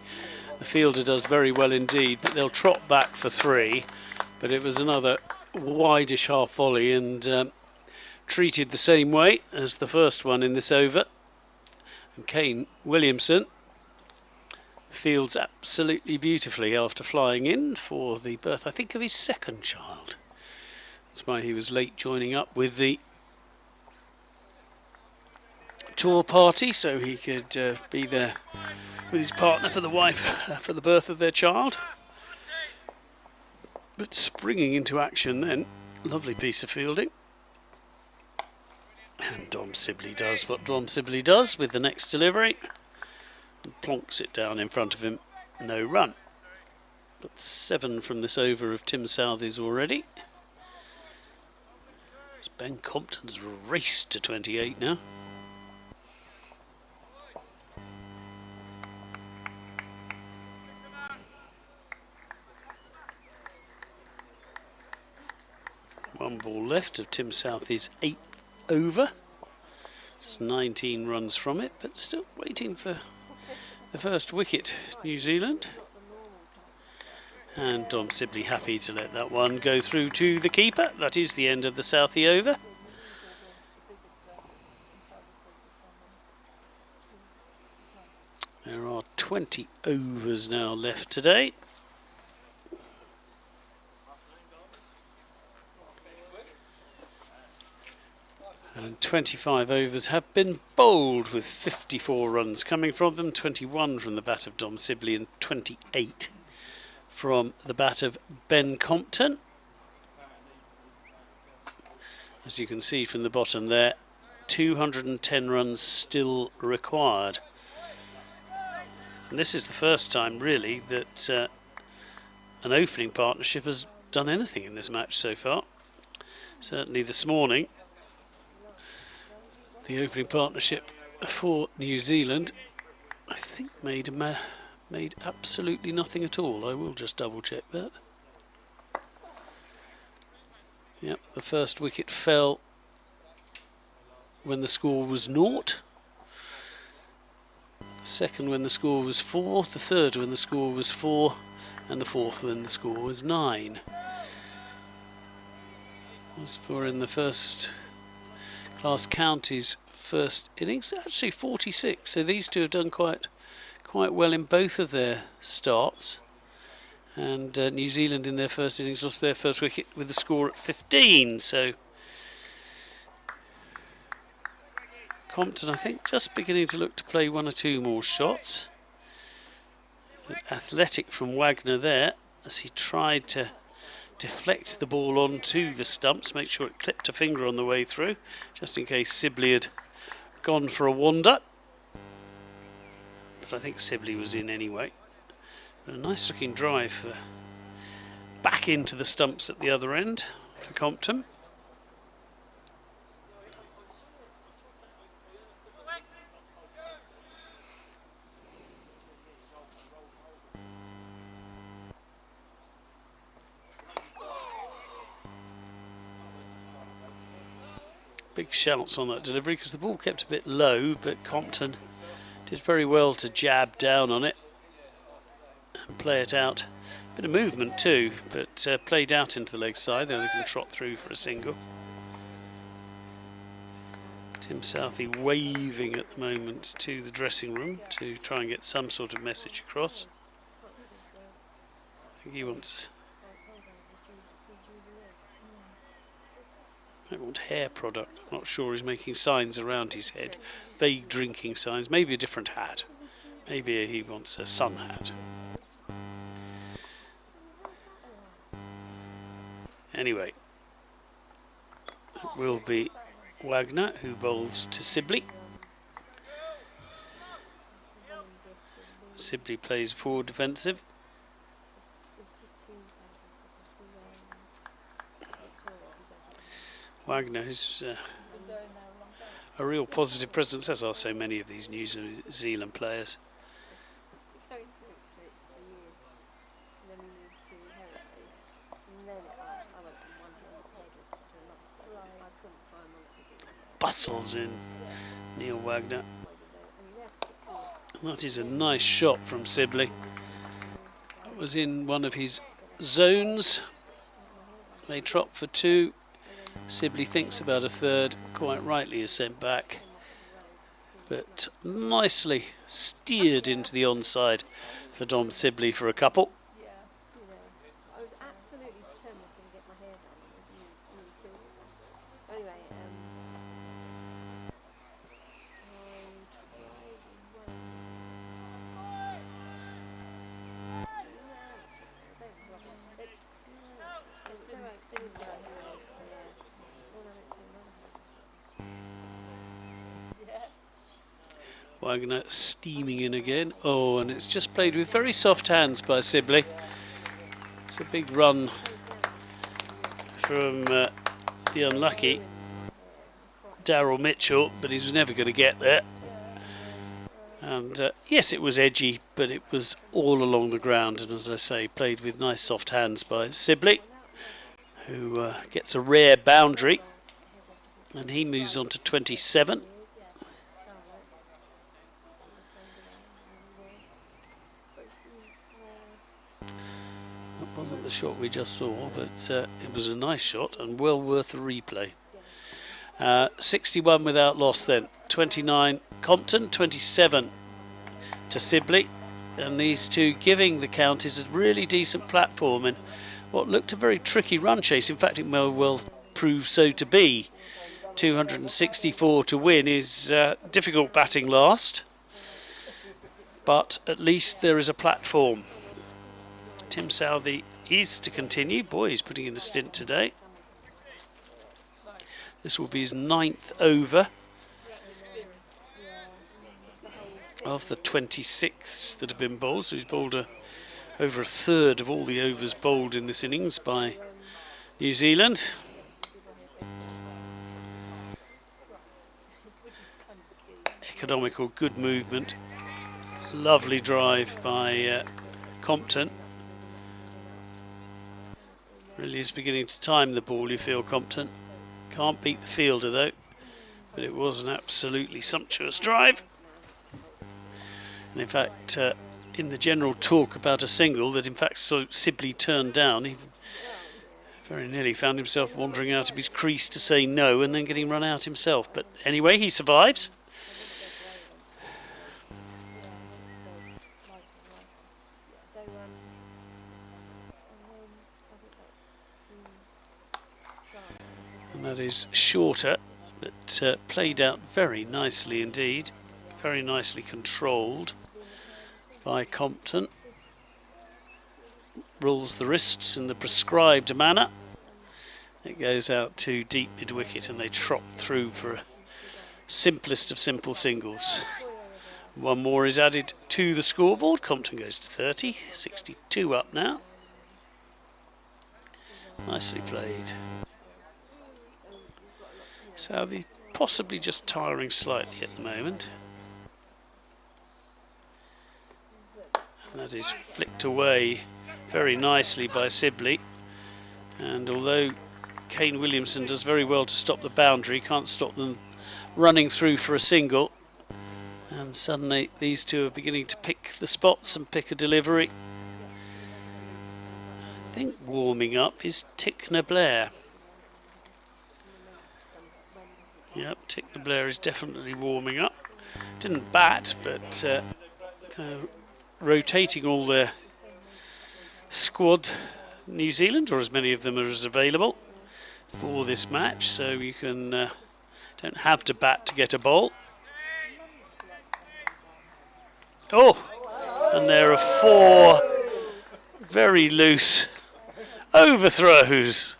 The fielder does very well indeed, but they'll trot back for 3. But it was another wideish half volley and treated the same way as the first one in this over. And Kane Williamson fields absolutely beautifully after flying in for the birth, I think, of his second child. That's why he was late joining up with the tour party, so he could be there with his partner for the wife for the birth of their child. But springing into action then, lovely piece of fielding. And Dom Sibley does what Dom Sibley does with the next delivery and plonks it down in front of him. No run. But 7 from this over of Tim Southee's already. As Ben Compton's raced to 28 now. One ball left of Tim Southee's 8th over. Just 19 runs from it, but still waiting for the first wicket, New Zealand. And Dom Sibley happy to let that one go through to the keeper. That is the end of the Southee over. There are 20 overs now left today. And 25 overs have been bowled with 54 runs coming from them, 21 from the bat of Dom Sibley and 28 from the bat of Ben Compton. As you can see from the bottom there, 210 runs still required. And this is the first time really that an opening partnership has done anything in this match so far. Certainly this morning, the opening partnership for New Zealand, I think, made absolutely nothing at all. I will just double check that. Yep, the first wicket fell when the score was 0. The second when the score was 4. The third when the score was 4. And the fourth when the score was 9. As for in the first class counties first innings, actually 46, so these two have done quite well in both of their starts. And New Zealand in their first innings lost their first wicket with the score at 15, so Compton, I think, just beginning to look to play 1 or 2 more shots. But athletic from Wagner there as he tried to deflect the ball onto the stumps, make sure it clipped a finger on the way through, just in case Sibley had gone for a wander. But I think Sibley was in anyway. But a nice looking drive back into the stumps at the other end for Compton. Big shouts on that delivery because the ball kept a bit low, but Compton did very well to jab down on it and play it out. Bit of movement too, but played out into the leg side. Then they can trot through for a single. Tim Southee waving at the moment to the dressing room to try and get some sort of message across. I think he wants... I want hair product. I'm not sure. He's making signs around his head, vague drinking signs, maybe a different hat, Maybe he wants a sun hat. Anyway, it will be Wagner who bowls to Sibley. Sibley plays forward defensive. Wagner, who's a real positive presence, as are so many of these New Zealand players. Bustles in Neil Wagner. That is a nice shot from Sibley. It was in one of his zones. They trot for 2. Sibley thinks about a third, quite rightly is sent back. But nicely steered into the onside for Dom Sibley for a couple. I was absolutely determined to get my hair done. Anyway, Wagner steaming in again. Oh, and it's just played with very soft hands by Sibley. It's a big run from the unlucky Darryl Mitchell, but he was never going to get there. And yes, it was edgy, but it was all along the ground, and as I say, played with nice soft hands by Sibley, who gets a rare boundary, and he moves on to 27. That wasn't the shot we just saw, but it was a nice shot and well worth a replay. 61 without loss then. 29 Compton, 27 to Sibley, and these two giving the counties a really decent platform in what looked a very tricky run chase. In fact, it may well prove so to be. 264 to win is difficult batting last, but at least there is a platform. Tim Southee is to continue. Boy, he's putting in a stint today. This will be his 9th over of the 26 that have been bowled. So he's bowled over a third of all the overs bowled in this innings by New Zealand. Economical, good movement. Lovely drive by Compton. Really is beginning to time the ball, you feel, Compton. Can't beat the fielder though, but it was an absolutely sumptuous drive. And in fact, in the general talk about a single that in fact Sibley turned down, he very nearly found himself wandering out of his crease to say no and then getting run out himself. But anyway, he survives. And that is shorter, but played out very nicely indeed. Very nicely controlled by Compton. Rolls the wrists in the prescribed manner. It goes out to deep mid-wicket and they trot through for a simplest of simple singles. One more is added to the scoreboard. Compton goes to 30, 62 up now. Nicely played. Southee possibly just tiring slightly at the moment. And that is flicked away very nicely by Sibley. And although Kane Williamson does very well to stop the boundary, can't stop them running through for a single. And suddenly these two are beginning to pick the spots and pick a delivery. I think warming up is Tickner Blair. Yep, Tickner Blair is definitely warming up. Didn't bat, but rotating all their squad, New Zealand, or as many of them as available for this match, so you can don't have to bat to get a bowl. Oh, and there are 4 very loose overthrows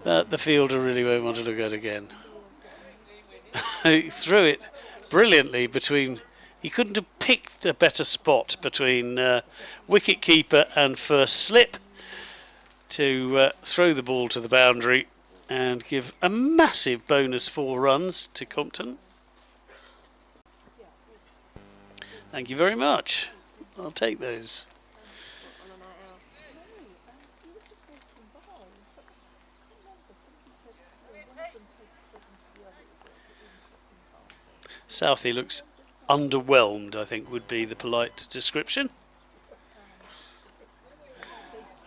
that the fielder really won't want to look at again. He threw it brilliantly between. He couldn't have picked a better spot between wicket keeper and first slip to throw the ball to the boundary and give a massive bonus 4 runs to Compton. Thank you very much. I'll take those. Southee looks underwhelmed, I think would be the polite description.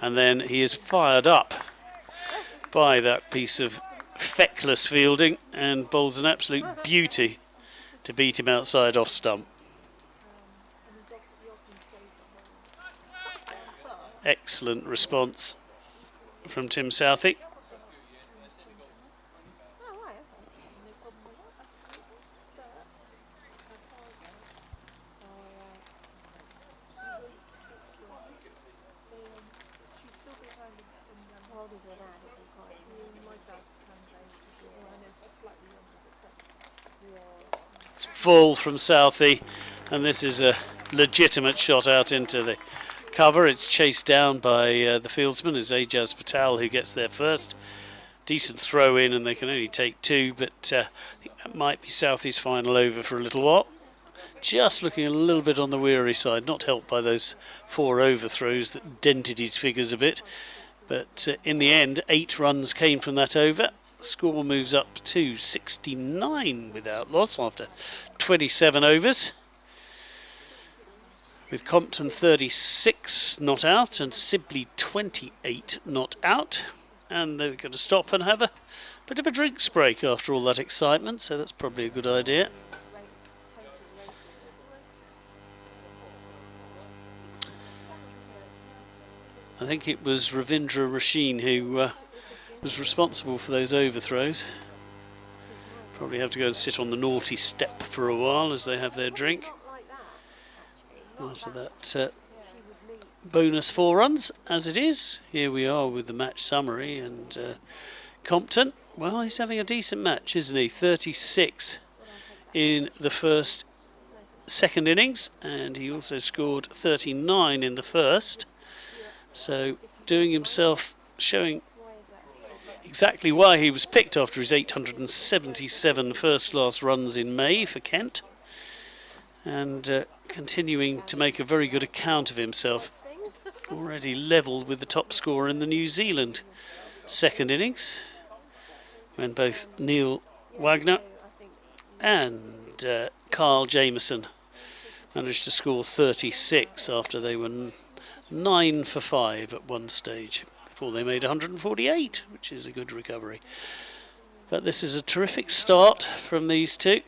And then he is fired up by that piece of feckless fielding and bowls an absolute beauty to beat him outside off stump. Excellent response from Tim Southee. It's full from Southee, and this is a legitimate shot out into the cover. It's chased down by the fieldsman. It's Ajaz Patel who gets there first. Decent throw in, and they can only take 2, but I think that might be Southee's final over for a little while. Just looking a little bit on the weary side, not helped by those 4 overthrows that dented his figures a bit. But in the end, 8 runs came from that over. Score moves up to 69 without loss after 27 overs. With Compton 36 not out and Sibley 28 not out. And they're going to stop and have a bit of a drinks break after all that excitement, so that's probably a good idea. I think it was Ravindra Rasheen who was responsible for those overthrows. Probably have to go and sit on the naughty step for a while as they have their drink. After that bonus 4 runs, as it is. Here we are with the match summary, and Compton, well, he's having a decent match, isn't he? 36 in the second innings, and he also scored 39 in the first. So doing himself, showing exactly why he was picked after his 877 first-class runs in May for Kent, and continuing to make a very good account of himself. Already levelled with the top scorer in the New Zealand second innings, when both Neil Wagner and Carl Jamieson managed to score 36 after they were 9 for 5 at one stage, before they made 148, which is a good recovery. But this is a terrific start from these two.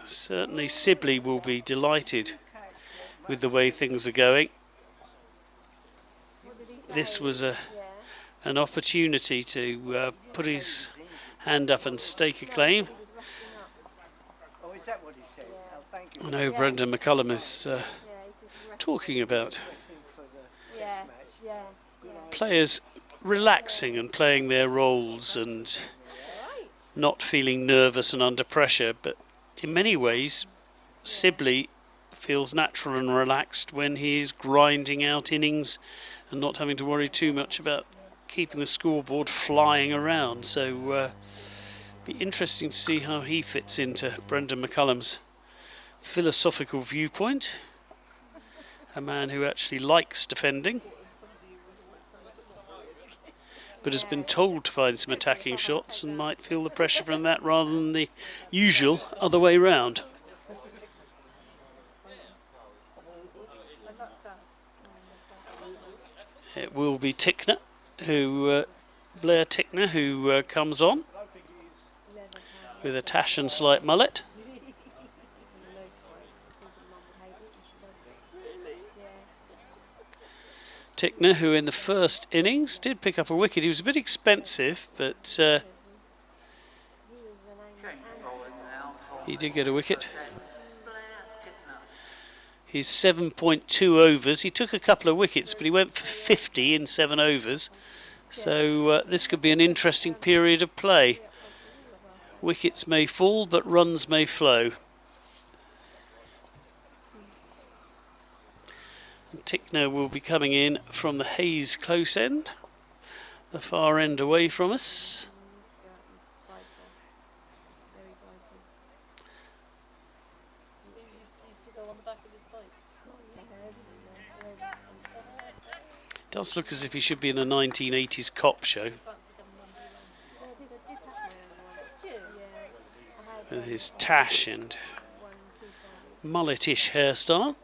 Certainly Sibley will be delighted with the way things are going. This was an opportunity to put his hand up and stake a claim. I know Brendan McCullum is talking about players relaxing and playing their roles and not feeling nervous and under pressure, but in many ways Sibley feels natural and relaxed when he is grinding out innings and not having to worry too much about keeping the scoreboard flying around. So be interesting to see how he fits into Brendan McCullum's philosophical viewpoint. A man who actually likes defending, but has been told to find some attacking shots and might feel the pressure from that rather than the usual other way round. It will be Tickner, Blair Tickner, who comes on with a tash and slight mullet. Tickner, who in the first innings did pick up a wicket. He was a bit expensive, but he did get a wicket. his 7.2 overs. He took a couple of wickets, but he went for 50 in 7 overs. So this could be an interesting period of play. Wickets may fall, but runs may flow. And Tickner will be coming in from the Hayes close end, the far end away from us. Does look as if he should be in a 1980s cop show. With his tash and mulletish hairstyle.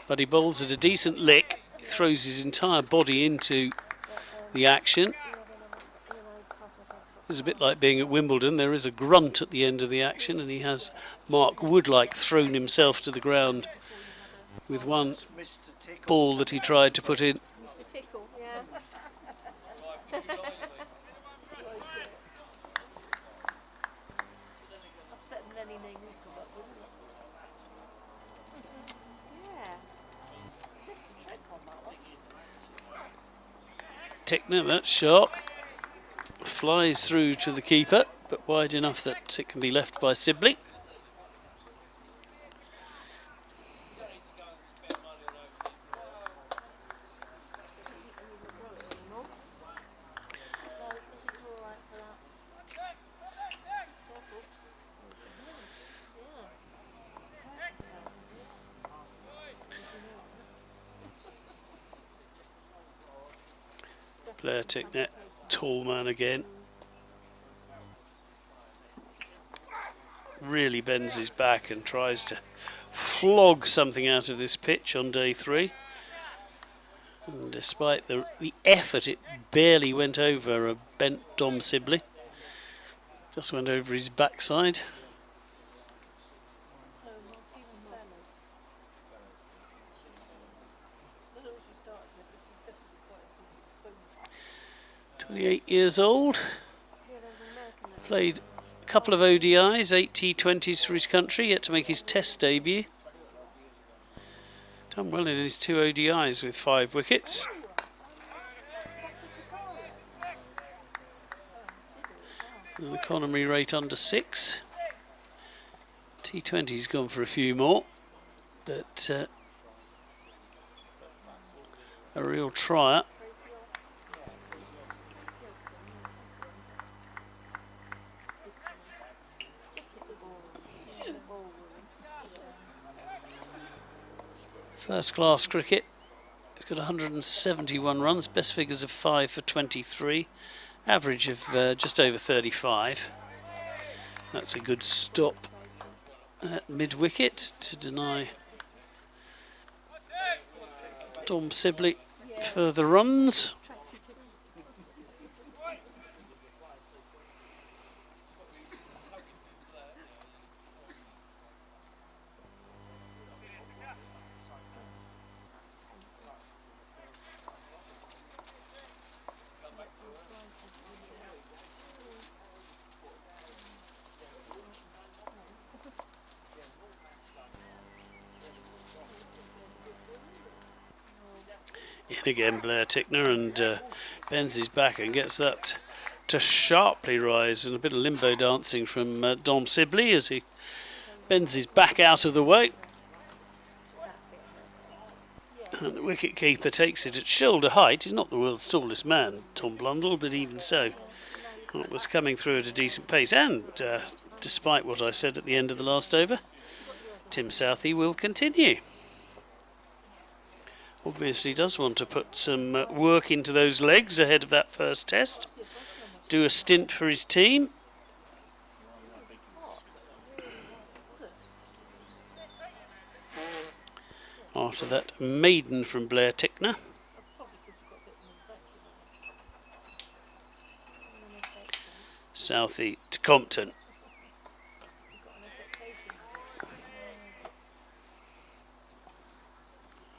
But he bowls at a decent lick, throws his entire body into the action. It's a bit like being at Wimbledon. There is a grunt at the end of the action, and he has Mark Wood-like thrown himself to the ground with one ball that he tried to put in. Mr. Tickle, yeah. That's better than any name we've got, wasn't it? Yeah. Missed a trick on that one. Tickner, that shot flies through to the keeper, but wide enough that it can be left by Sibley. Blair Tickner, tall man again. Really bends his back and tries to flog something out of this pitch on day 3. And despite the effort, it barely went over a bent Dom Sibley. Just went over his backside. .28 years old. Played a couple of ODIs, 8 T20s for his country, yet to make his Test debut. Done well in his 2 ODIs with 5 wickets. And the economy rate under 6. T20's gone for a few more, but a real tryer. First class cricket. He's got 171 runs, best figures of 5 for 23, average of just over 35. That's a good stop at mid-wicket to deny Dom Sibley further runs. In again Blair Tickner, and bends his back and gets that to sharply rise, and a bit of limbo dancing from Dom Sibley as he bends his back out of the way. And the wicket keeper takes it at shoulder height. He's not the world's tallest man, Tom Blundell, but even so, it was coming through at a decent pace. And despite what I said at the end of the last over, Tim Southee will continue. Obviously does want to put some work into those legs ahead of that first test. Do a stint for his team. After that maiden from Blair Tickner. Southee to Compton.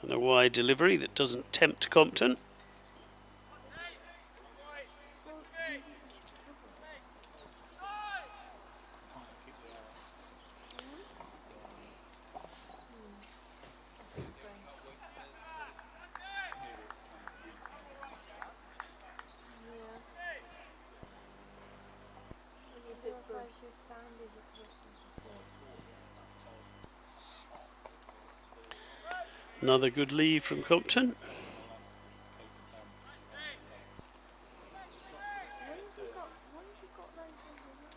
And a wide delivery that doesn't tempt Compton. Another good lead from Compton. When have you got those ones in there?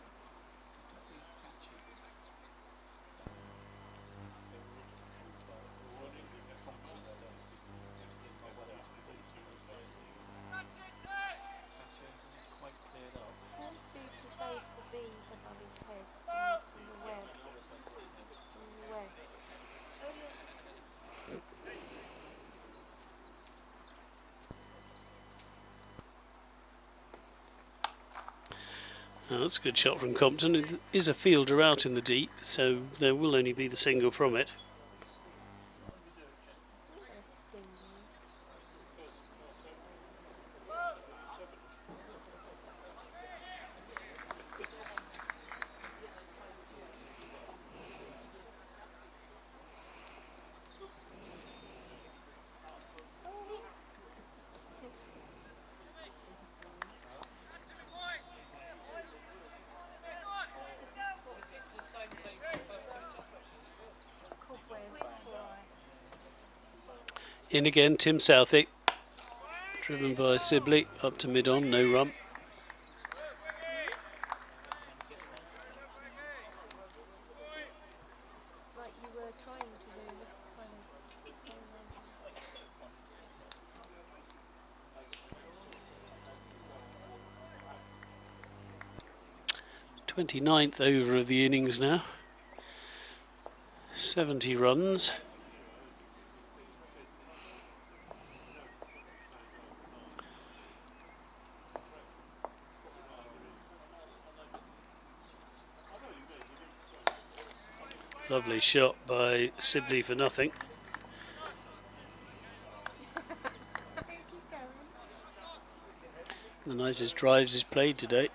Quite cleared up. Tell Steve to save the bees above his head from the web. From the web. Oh, that's a good shot from Compton. It is a fielder out in the deep, so there will only be the single from it. A sting. In again, Tim Southee, driven by Sibley, up to mid-on, no run. Like you were trying to do this kind of 29th over of the innings now. 70 runs. Lovely shot by Sibley for nothing. The nicest drives he's played today.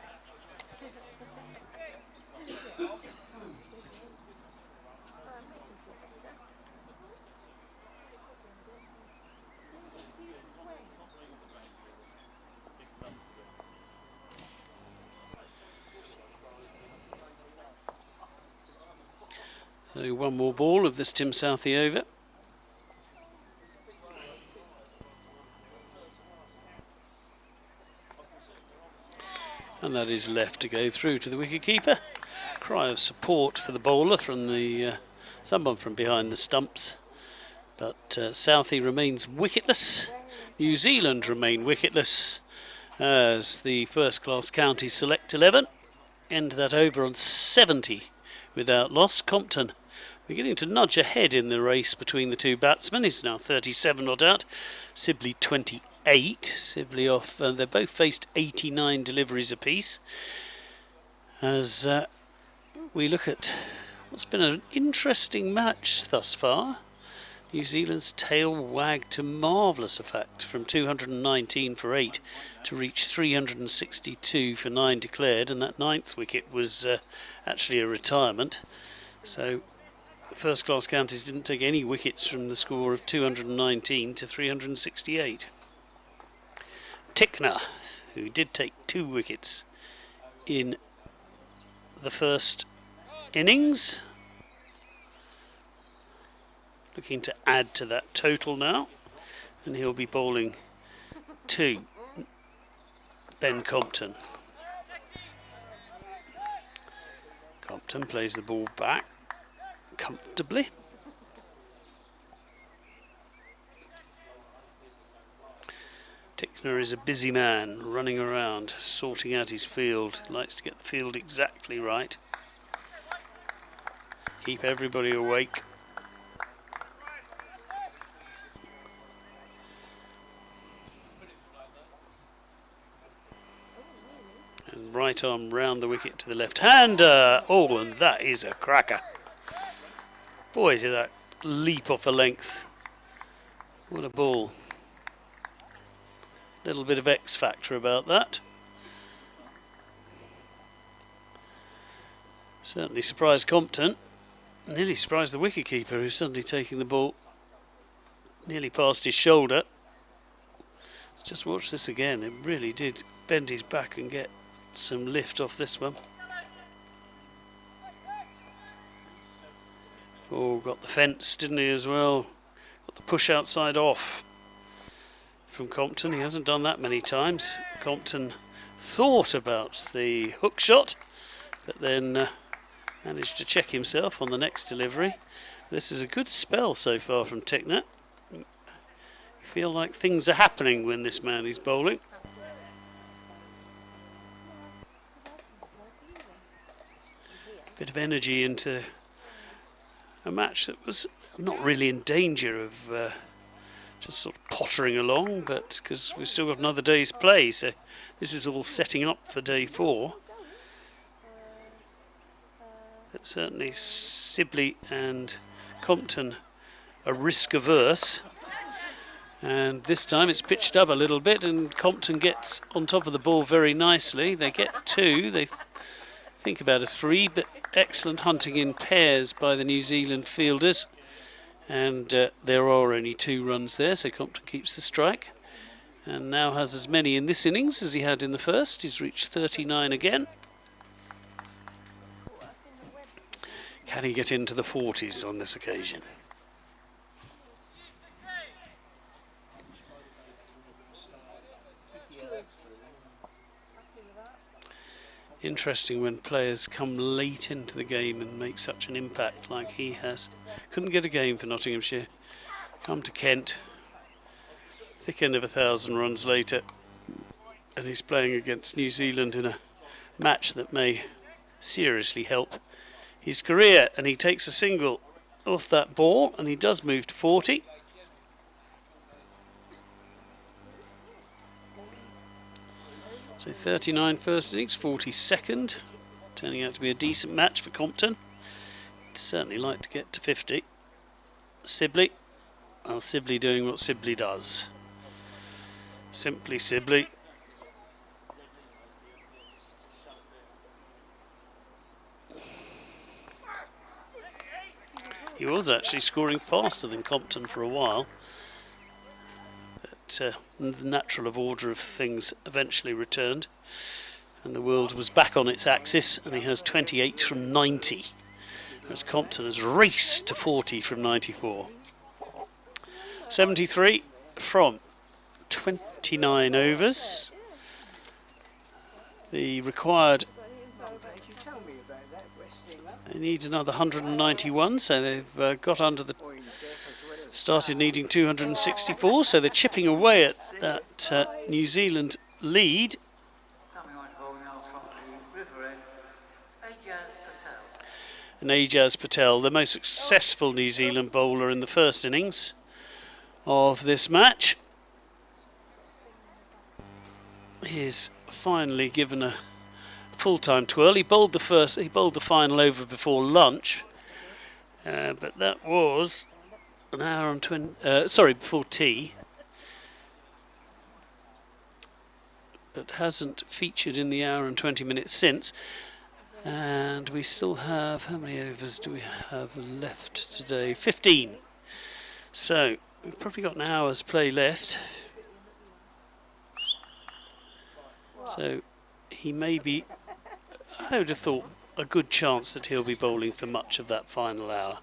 So one more ball of this Tim Southee over. And that is left to go through to the wicketkeeper. Cry of support for the bowler from the someone from behind the stumps. But Southee remains wicketless. New Zealand remain wicketless as the first class county select 11 end that over on 70 without loss. Compton beginning to nudge ahead in the race between the two batsmen. He's now 37 not out. Sibley 28. Sibley off. They both faced 89 deliveries apiece. As we look at what's been an interesting match thus far. New Zealand's tail wagged to marvellous effect from 219 for 8 to reach 362 for 9 declared, and that 9th wicket was actually a retirement. So first class counties didn't take any wickets from the score of 219 to 368. Tickner, who did take 2 wickets in the first innings, looking to add to that total now, and he'll be bowling to Ben Compton. Compton plays the ball back comfortably. Tickner is a busy man, running around, sorting out his field. Likes to get the field exactly right. Keep everybody awake. And right arm round the wicket to the left-hander. Oh, and that is a cracker. Boy, did that leap off a length. What a ball. Little bit of X factor about that. Certainly surprised Compton. Nearly surprised the wicketkeeper, who's suddenly taking the ball nearly past his shoulder. Let's just watch this again. It really did bend his back and get some lift off this one. Oh, got the fence, didn't he, as well? Got the push outside off from Compton. He hasn't done that many times. Compton thought about the hook shot, but then managed to check himself on the next delivery. This is a good spell so far from Tickner. You feel like things are happening when this man is bowling. Bit of energy into a match that was not really in danger of just sort of pottering along, but because we've still got another day's play, so this is all setting up for day 4. But certainly Sibley and Compton are risk averse, and this time it's pitched up a little bit and Compton gets on top of the ball very nicely. They get 2, they think about a 3, but excellent hunting in pairs by the New Zealand fielders, and there are only 2 runs there, so Compton keeps the strike and now has as many in this innings as he had in the first. He's reached 39 again. Can he get into the 40s on this occasion? Interesting when players come late into the game and make such an impact like he has. Couldn't get a game for Nottinghamshire. Come to Kent, thick end of 1,000 runs later, and he's playing against New Zealand in a match that may seriously help his career, and he takes a single off that ball, and he does move to 40. So 39 first innings, 40 second, turning out to be a decent match for Compton. He'd certainly like to get to 50. Sibley, well, Sibley doing what Sibley does. Simply Sibley. He was actually scoring faster than Compton for a while, but the natural of order of things eventually returned, and the world was back on its axis, and he has 28 from 90, whereas Compton has raced to 40 from 94. 73 from 29 overs. The required, they need another 191, so they've got under the, started needing 264, so they're chipping away at that New Zealand lead. Coming on to bowl now from the river end, Ajaz Patel. And Ajaz Patel, the most successful New Zealand bowler in the first innings of this match, is finally given a full-time twirl. He bowled the final over before lunch, but that was an hour and 20. Before tea, but hasn't featured in the hour and 20 minutes since. And we still have, how many overs do we have left today? 15. So we've probably got an hour's play left. So he may be, I would have thought, a good chance that he'll be bowling for much of that final hour.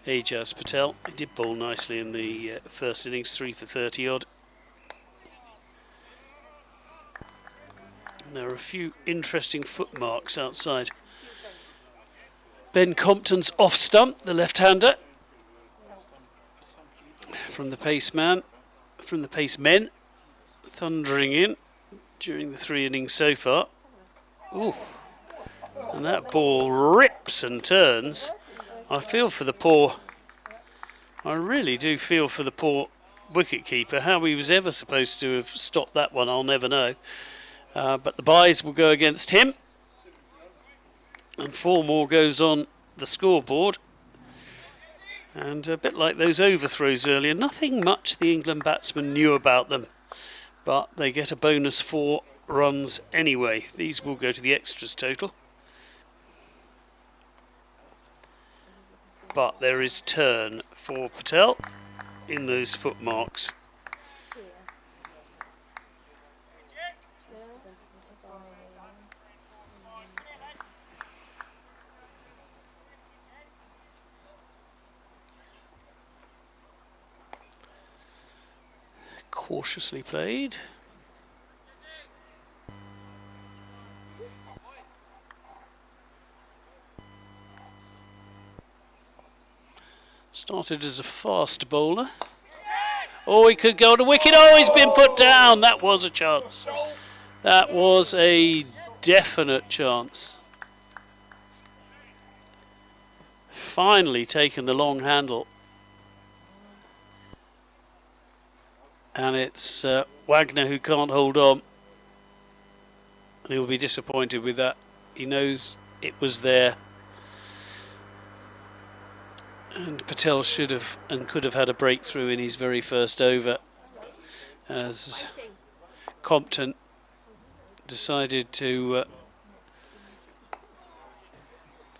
Ajaz Patel, he did bowl nicely in the first innings, 3 for 30 odd. And there are a few interesting footmarks outside Ben Compton's off stump, the left-hander, from the pacemen, thundering in during the 3 innings so far. Ooh, and that ball rips and turns. I feel for the poor, I really do feel for the poor wicket-keeper. How he was ever supposed to have stopped that one, I'll never know. But the byes will go against him, and 4 more goes on the scoreboard. And a bit like those overthrows earlier, nothing much the England batsmen knew about them, but they get a bonus 4 runs anyway. These will go to the extras total. But there is turn for Patel in those footmarks. Cautiously played. Started as a fast bowler. Oh, he could go to wicket. Oh, he's been put down. That was a chance. That was a definite chance. Finally taken the long handle. And it's Wagner who can't hold on. He'll be disappointed with that. He knows it was there. And Patel should have and could have had a breakthrough in his very first over, as Compton decided to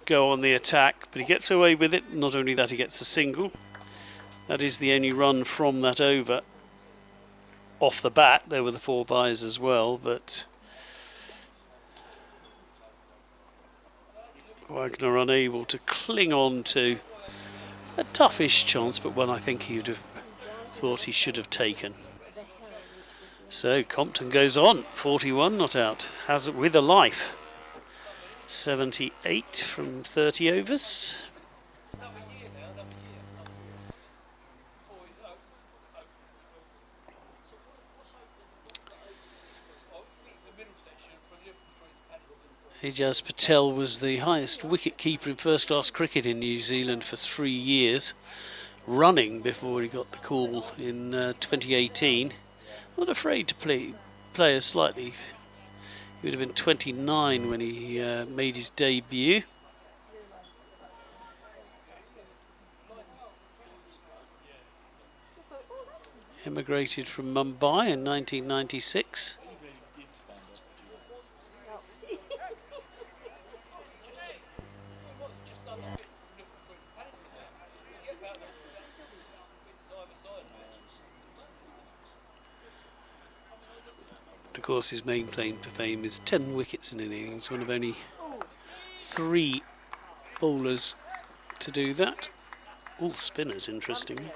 go on the attack, but he gets away with it. Not only that, he gets a single. That is the only run from that over. Off the bat, there were the 4 byes as well, but Wagner unable to cling on to a toughish chance, but one I think he would have thought he should have taken. So Compton goes on, 41 not out, has it with a life. 78 from 30 overs. Ajaz Patel was the highest wicket keeper in first class cricket in New Zealand for 3 years, running before he got the call in 2018. Not afraid to play as slightly. He would have been 29 when he made his debut. Emigrated from Mumbai in 1996. Of course, his main claim to fame is 10 wickets in an innings, one of only 3 bowlers to do that. All spinners, interestingly.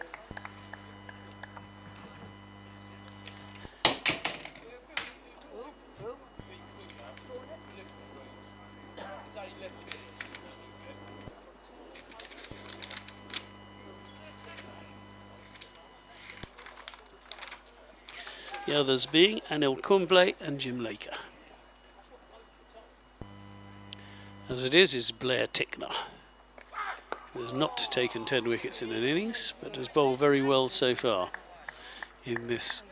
The others being Anil Kumble and Jim Laker. As it is Blair Tickner, who has not taken 10 wickets in an innings, but has bowled very well so far in this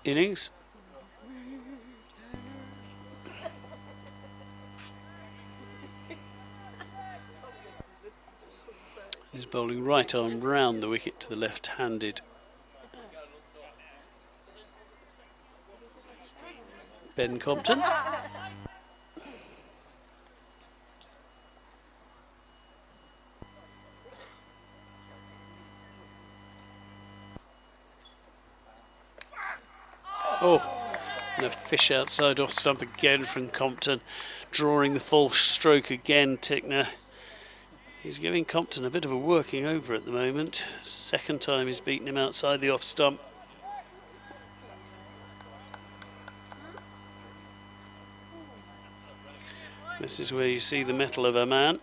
innings. He's bowling right arm round the wicket to the left-handed Ben Compton. Oh, and a fish outside off stump again from Compton, drawing the false stroke again. Tickner, he's giving Compton a bit of a working over at the moment. Second time he's beaten him outside the off stump. This is where you see the mettle of a man,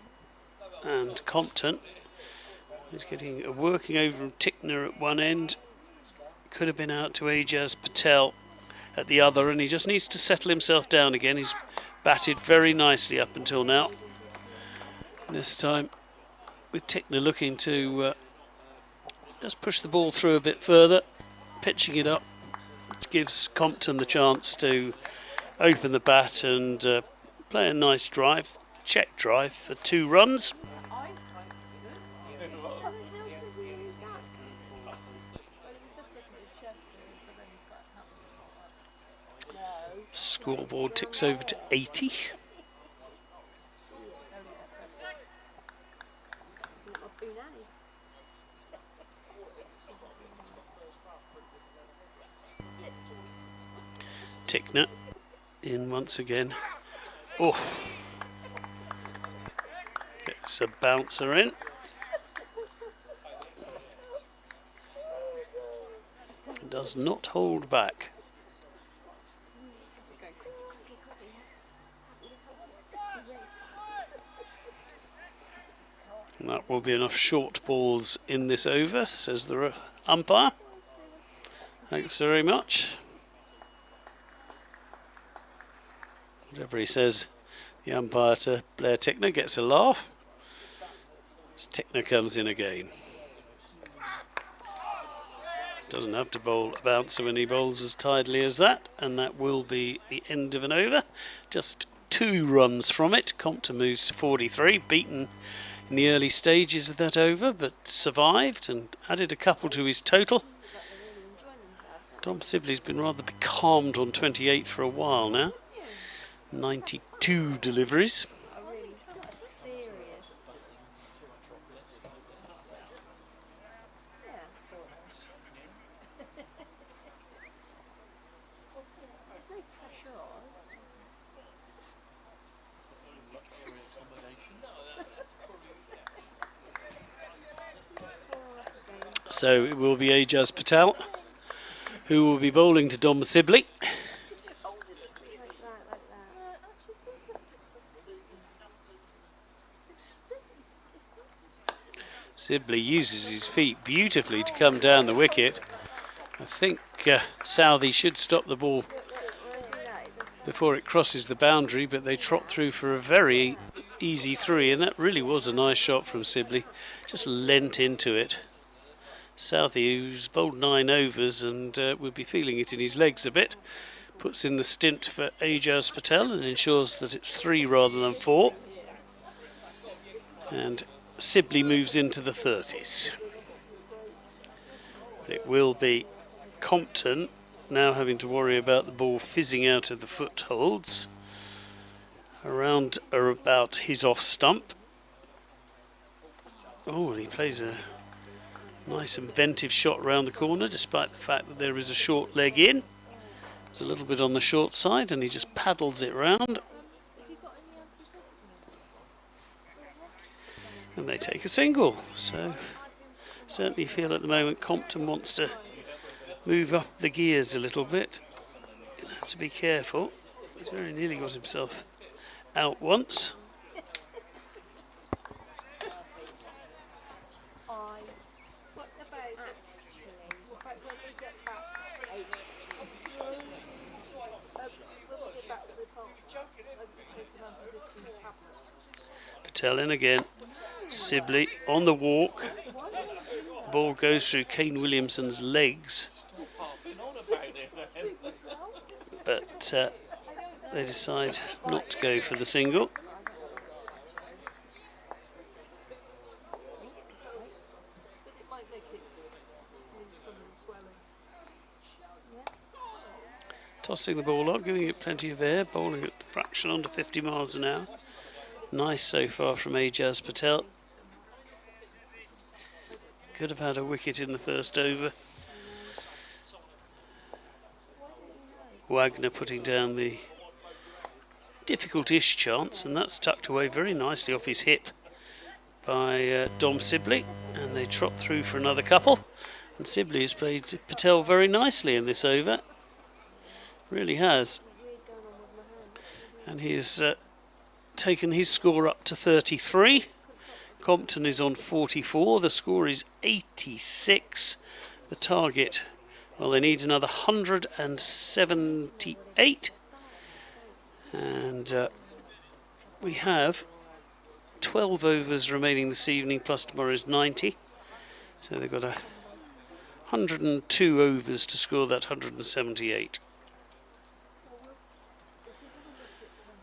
and Compton is getting a working over from Tickner at one end. Could have been out to Ajaz Patel at the other, and he just needs to settle himself down again. He's batted very nicely up until now. This time with Tickner looking to just push the ball through a bit further, pitching it up, which gives Compton the chance to open the bat and play a nice drive, check drive for 2 runs. Scoreboard ticks over to 80. Tickner in once again. Oh, gets a bouncer in. does not hold back. And that will be enough short balls in this over, says the umpire. Thanks very much. Whatever he says, the umpire to Blair Tickner gets a laugh. As Tickner comes in again. Doesn't have to bowl a bouncer when he bowls as tidily as that, and that will be the end of an over. Just 2 runs from it. Compton moves to 43, beaten in the early stages of that over, but survived and added a couple to his total. Dom Sibley's been rather becalmed on 28 for a while now. 92 deliveries. So it will be Ajaz Patel who will be bowling to Dom Sibley. Sibley uses his feet beautifully to come down the wicket. I think Southee should stop the ball before it crosses the boundary, but they trot through for a very easy 3, and that really was a nice shot from Sibley. Just leant into it. Southee, who's bowled 9 overs and will be feeling it in his legs a bit, puts in the stint for Ajaz Patel and ensures that it's 3 rather than 4. And Sibley moves into the 30s. It will be Compton now having to worry about the ball fizzing out of the footholds around or about his off stump. Oh, and he plays a nice inventive shot round the corner, despite the fact that there is a short leg in. It's a little bit on the short side, and he just paddles it round. And they take a single. So certainly feel at the moment Compton wants to move up the gears a little bit. He'll have to be careful. He's very nearly got himself out once. Patel in again. Sibley on the walk. The ball goes through Kane Williamson's legs. But they decide not to go for the single. Tossing the ball up, giving it plenty of air, bowling at a fraction under 50 miles an hour. Nice so far from Ajaz Patel. Could have had a wicket in the first over. Wagner putting down the difficult-ish chance, and that's tucked away very nicely off his hip by Dom Sibley, and they trot through for another couple. And Sibley has played Patel very nicely in this over, really has, and he has taken his score up to 33. Compton is on 44. The score is 86. The target, well, they need another 178. And we have 12 overs remaining this evening, plus tomorrow's 90. So they've got 102 overs to score that 178.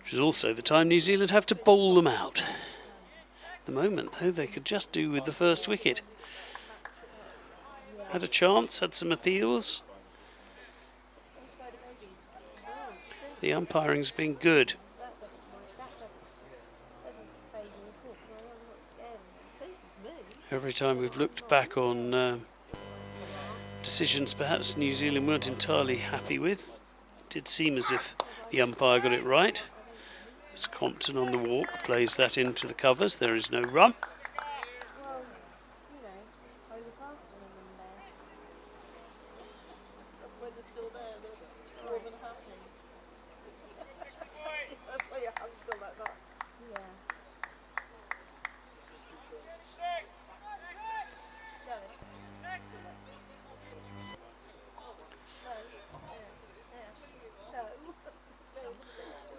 Which is also the time New Zealand have to bowl them out. At the moment, though, they could just do with the first wicket. Had a chance, had some appeals. The umpiring's been good. Every time we've looked back on decisions perhaps New Zealand weren't entirely happy with, it did seem as if the umpire got it right. As Compton on the walk plays that into the covers, there is no run.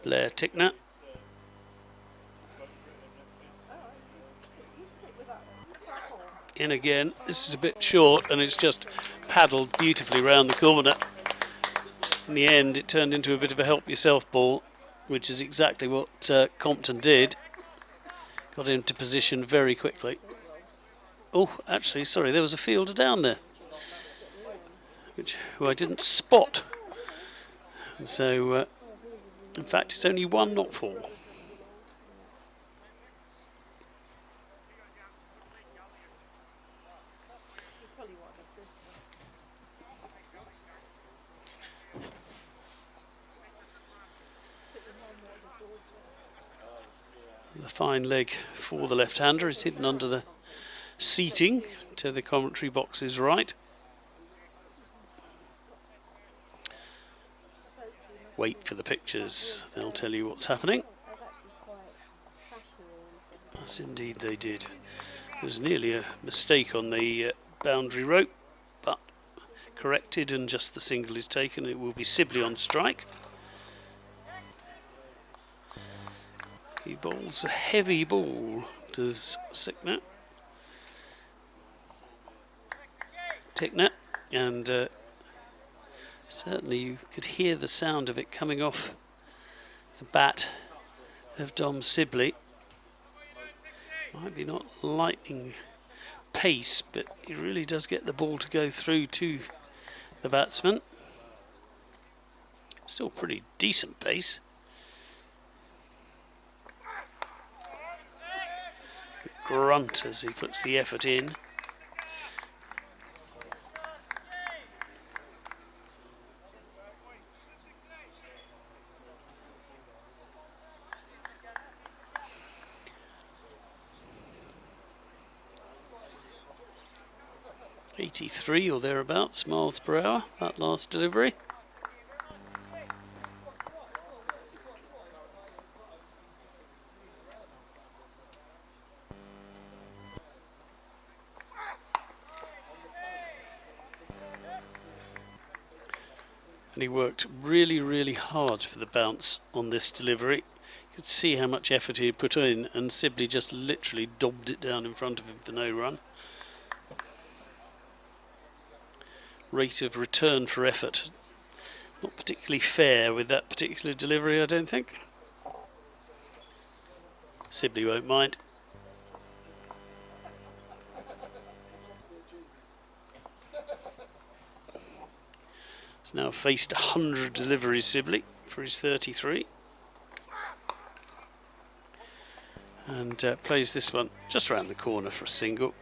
Blair Tickner. In again. This is a bit short and it's just paddled beautifully round the corner. In the end it turned into a bit of a help yourself ball, which is exactly what Compton did. Got into position very quickly. Oh, actually, sorry, there was a fielder down there, who I didn't spot. And so, in fact, it's only one not fall. The fine leg for the left-hander is hidden under the seating to the commentary box's right. Wait for the pictures, they'll tell you what's happening. Yes, indeed they did. There was nearly a mistake on the boundary rope, but corrected and just the single is taken. It will be Sibley on strike. He bowls a heavy ball, does Tickner, and certainly you could hear the sound of it coming off the bat of Dom Sibley. Might be not lightning pace, but he really does get the ball to go through to the batsman. Still pretty decent pace. Grunt as he puts the effort in. .83 or thereabouts miles per hour, that last delivery. And he worked really, really hard for the bounce on this delivery. You could see how much effort he had put in, and Sibley just literally dobbed it down in front of him for no run. Rate of return for effort not particularly fair with that particular delivery, I don't think. Sibley won't mind. He's now faced 100 deliveries, Sibley, for his 33. And plays this one just round the corner for a single.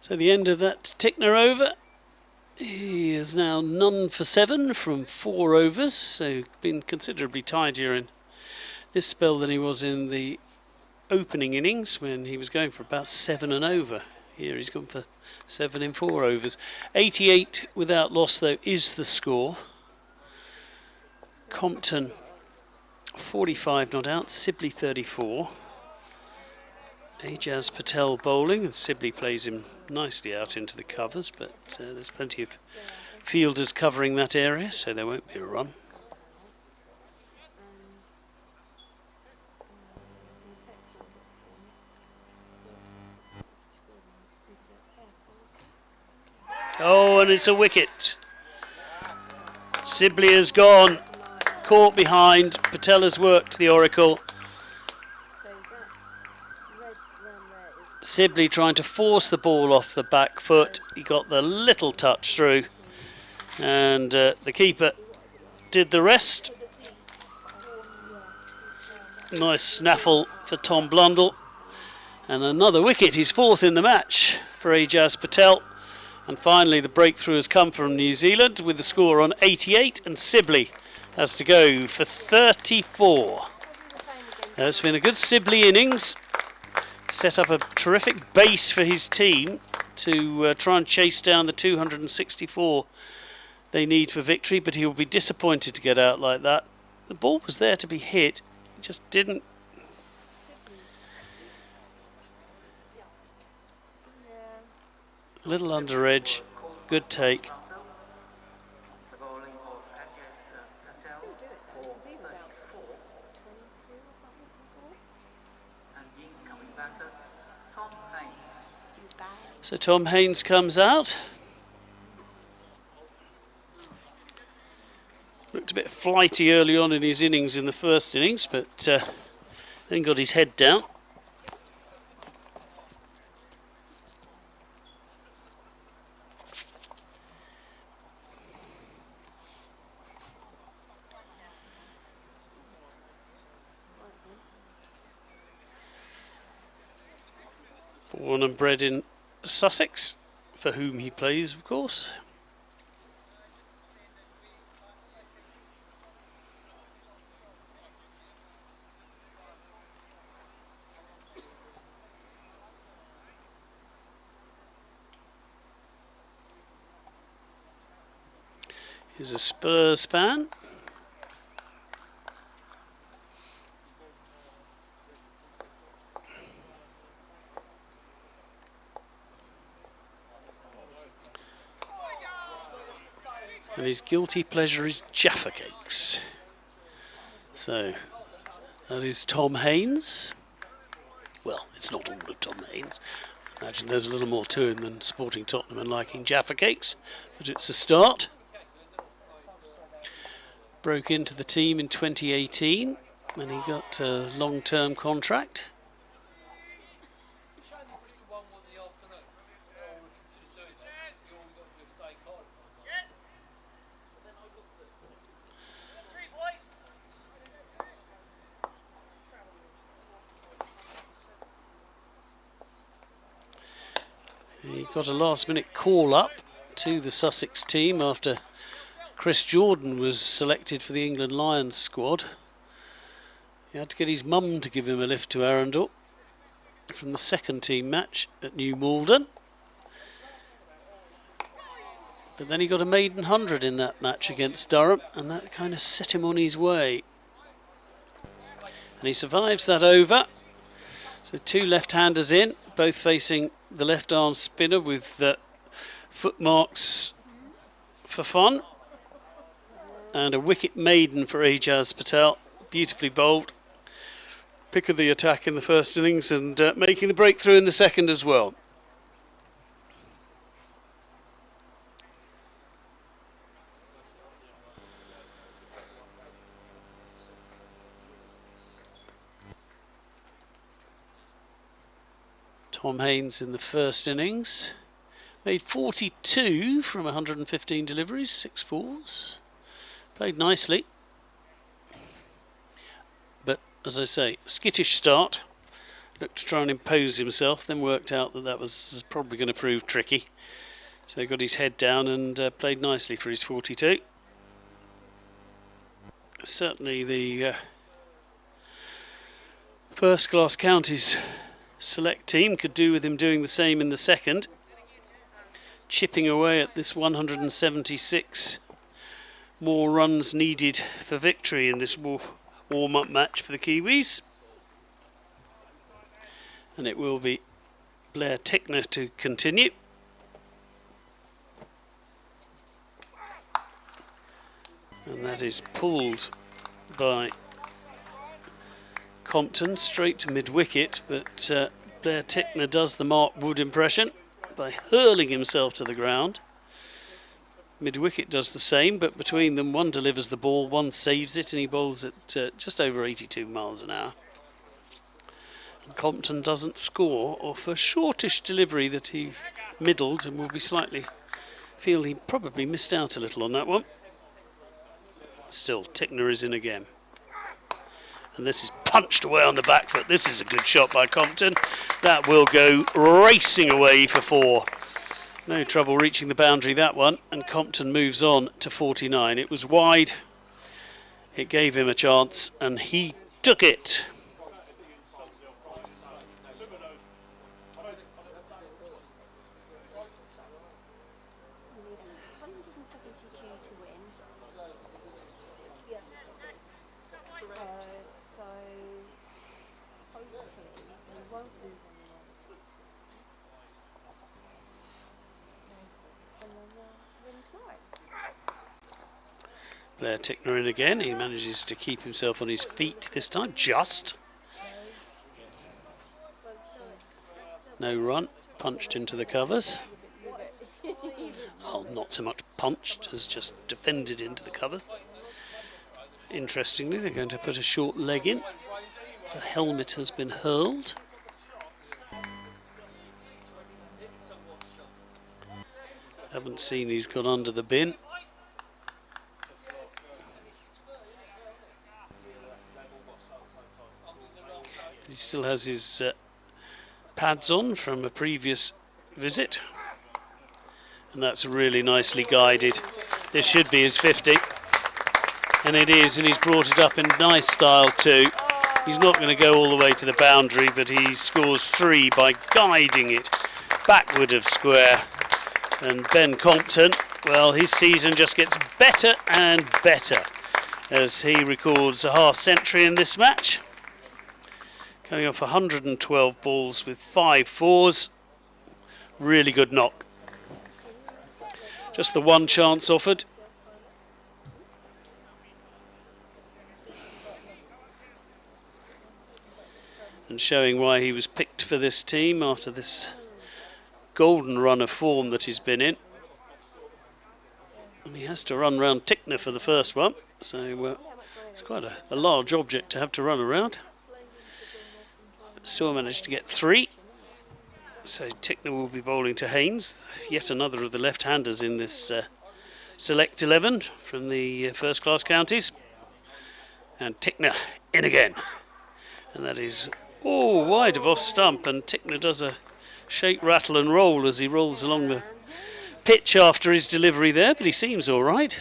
So the end of that Tickner over. He is now none for 7 from 4 overs, so been considerably tidier in this spell than he was in the opening innings when he was going for about 7 and over. Here he's gone for 7 in 4 overs. 88 without loss though is the score. Compton 45 not out, Sibley 34. Ajaz Patel bowling, and Sibley plays him nicely out into the covers, but there's plenty of fielders covering that area, so there won't be a run. Oh, and it's a wicket. Sibley has gone, caught behind. Patel has worked the oracle. Sibley trying to force the ball off the back foot. He got the little touch through, and the keeper did the rest. Nice snaffle for Tom Blundell, and another wicket. He's 4th in the match for Ajaz Patel, And finally, the breakthrough has come from New Zealand with the score on 88, and Sibley has to go for 34. It's been a good Sibley innings. Set up a terrific base for his team to try and chase down the 264 they need for victory, but he'll be disappointed to get out like that. The ball was there to be hit, it just didn't. A little under edge, good take. The bowling of Blundell for 34. And Ying coming batter, Tom Haynes. So Tom Haynes comes out. Looked a bit flighty early on in his innings in the first innings, but then got his head down. Born and bred in Sussex, for whom he plays, of course. He's a Spurs fan. And his guilty pleasure is Jaffa cakes. So, that is Tom Haynes. Well, it's not all of Tom Haynes. I imagine there's a little more to him than supporting Tottenham and liking Jaffa cakes, but it's a start. Broke into the team in 2018 when he got a long-term contract. He got a last-minute call-up to the Sussex team after Chris Jordan was selected for the England Lions squad. He had to get his mum to give him a lift to Arundel from the second team match at New Malden. But then he got a maiden 100 in that match against Durham, and that kind of set him on his way. And he survives that over. So two left-handers in, both facing the left arm spinner with footmarks for fun. And a wicket maiden for Ajaz Patel, beautifully bowled. Pick of the attack in the first innings and making the breakthrough in the second as well. Tom Haynes in the first innings made 42 from 115 deliveries, 6 fours. Played nicely, but as I say, skittish start. Looked to try and impose himself, then worked out that that was probably going to prove tricky. So he got his head down and played nicely for his 42. Certainly the first class counties select team could do with him doing the same in the second. Chipping away at this 176 more runs needed for victory in this warm-up match for the Kiwis. And it will be Blair Tickner to continue. And that is pulled by Compton straight to mid-wicket, but Blair Tickner does the Mark Wood impression by hurling himself to the ground. Mid-wicket does the same, but between them one delivers the ball, one saves it, and he bowls at just over 82 miles an hour. And Compton doesn't score off a shortish delivery that he middled, and will be slightly, feel he probably missed out a little on that one. Still, Tickner is in again. And this is punched away on the back foot. This is a good shot by Compton. That will go racing away for 4. No trouble reaching the boundary, that one, and Compton moves on to 49. It was wide, it gave him a chance, and he took it. We need 172 to win. Yes. So hopefully we won't lose anyone. And then win tomorrow. Blair Tickner in again. He manages to keep himself on his feet this time, just. No run, punched into the covers. Oh, not so much punched as just defended into the covers. Interestingly, they're going to put a short leg in. The helmet has been hurled. Haven't seen he's gone under the bin. He still has his pads on from a previous visit, and that's really nicely guided. This should be his 50, and it is, and he's brought it up in nice style too. He's not going to go all the way to the boundary, but he scores 3 by guiding it backward of square. And Ben Compton, well, his season just gets better and better as he records a half century in this match. Coming off 112 balls with 5 fours. Really good knock. Just the one chance offered. And showing why he was picked for this team after this golden run of form that he's been in. And he has to run round Tickner for the first one. So it's quite a large object to have to run around. Still managed to get 3. So Tickner will be bowling to Haynes, yet another of the left-handers in this select 11 from the first class counties. And Tickner in again. And that is all wide of off stump, and Tickner does a shake, rattle and roll as he rolls along the pitch after his delivery there, but he seems all right.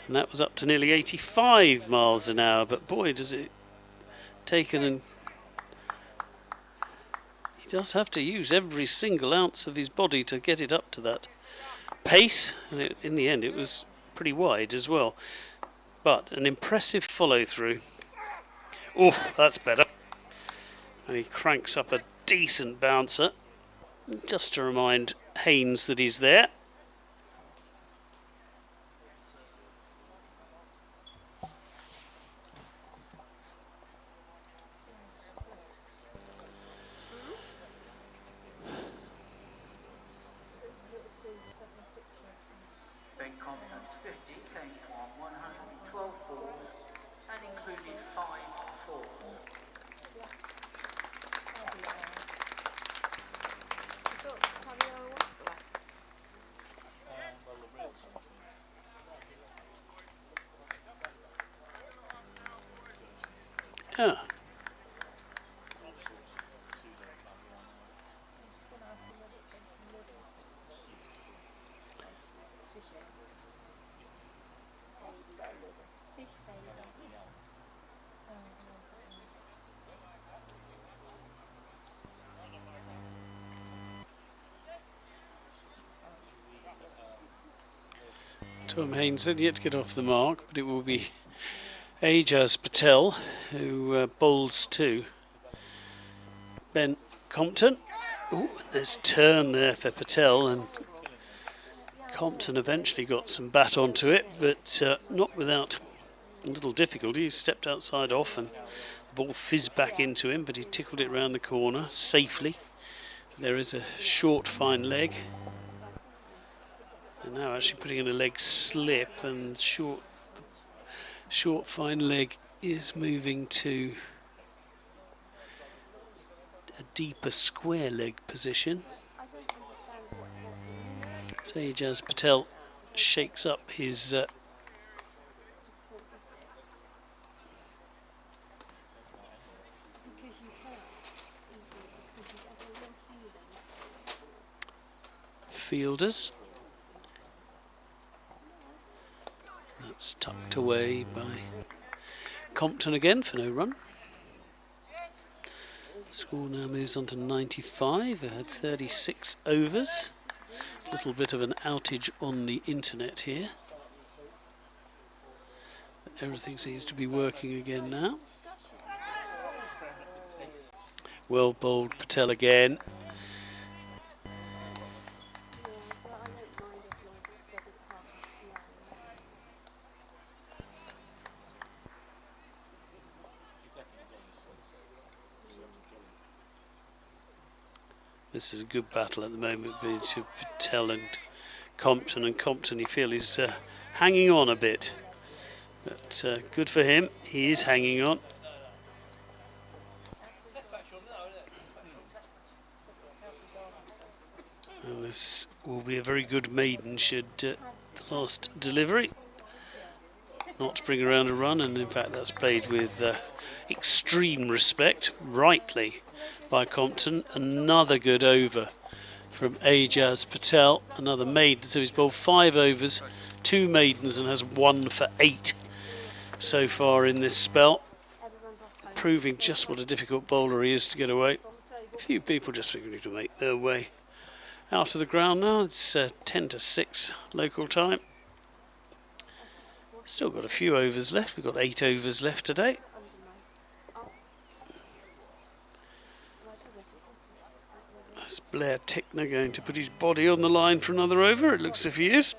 And that was up to nearly 85 miles an hour, but boy, does it take and he does have to use every single ounce of his body to get it up to that pace, and in the end it was pretty wide as well. But an impressive follow through. Oh, that's better. And he cranks up a decent bouncer, just to remind Haynes that he's there. Ben Compton's 50 came from 112 balls and included 5 fours. Yeah. Tom Haynes had yet to get off the mark, but it will be Ajaz Patel who bowls to Ben Compton. Ooh, there's turn there for Patel, and Compton eventually got some bat onto it, but not without a little difficulty. He stepped outside off and the ball fizzed back into him, but he tickled it round the corner safely. There is a short fine leg. And now actually putting in a leg slip, and short fine leg is moving to a deeper square leg position. Ajaz Patel shakes up his Fielders. That's tucked away by Compton again for no run. Score now moves on to 95. They had 36 overs. A little bit of an outage on the internet here. But everything seems to be working again now. Well bowled Patel again. This is a good battle at the moment between Patel and Compton. And Compton, you feel, is hanging on a bit. But good for him. He is hanging on. And this will be a very good maiden should the last delivery not bring around a run. And in fact, that's played with extreme respect, rightly, by Compton. Another good over from Ajaz Patel, another maiden. So he's bowled 5 overs, 2 maidens, and has 1 for 8 so far in this spell, proving just what a difficult bowler he is to get away. A few people just figuring to make their way out of the ground now. It's 10 to 6 local time. Still got a few overs left. We've got 8 overs left today. Is Blair Tickner going to put his body on the line for another over? It looks as if he is.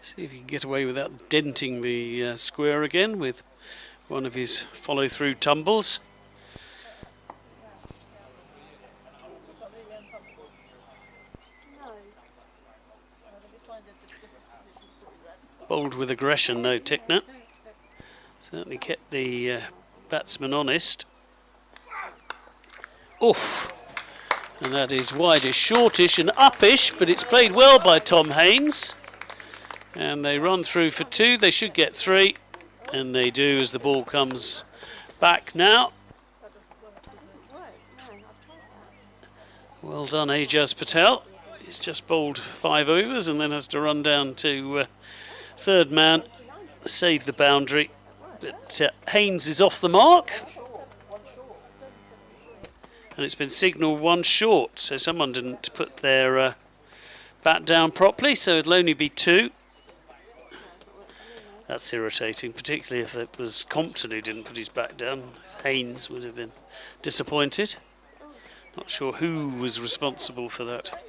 See if he can get away without denting the square again with one of his follow-through tumbles. Bowled with aggression though, Tickner. Certainly kept the batsman honest. Oof! And that is wideish, shortish and uppish, but it's played well by Tom Haynes. And they run through for 2. They should get 3. And they do as the ball comes back now. Well done, Ajaz Patel. He's just bowled 5 overs and then has to run down to third man, save the boundary. But Haynes is off the mark. And it's been signalled 1 short, so someone didn't put their bat down properly, so it'll only be 2. That's irritating, particularly if it was Compton who didn't put his bat down. Haynes would have been disappointed. Not sure who was responsible for that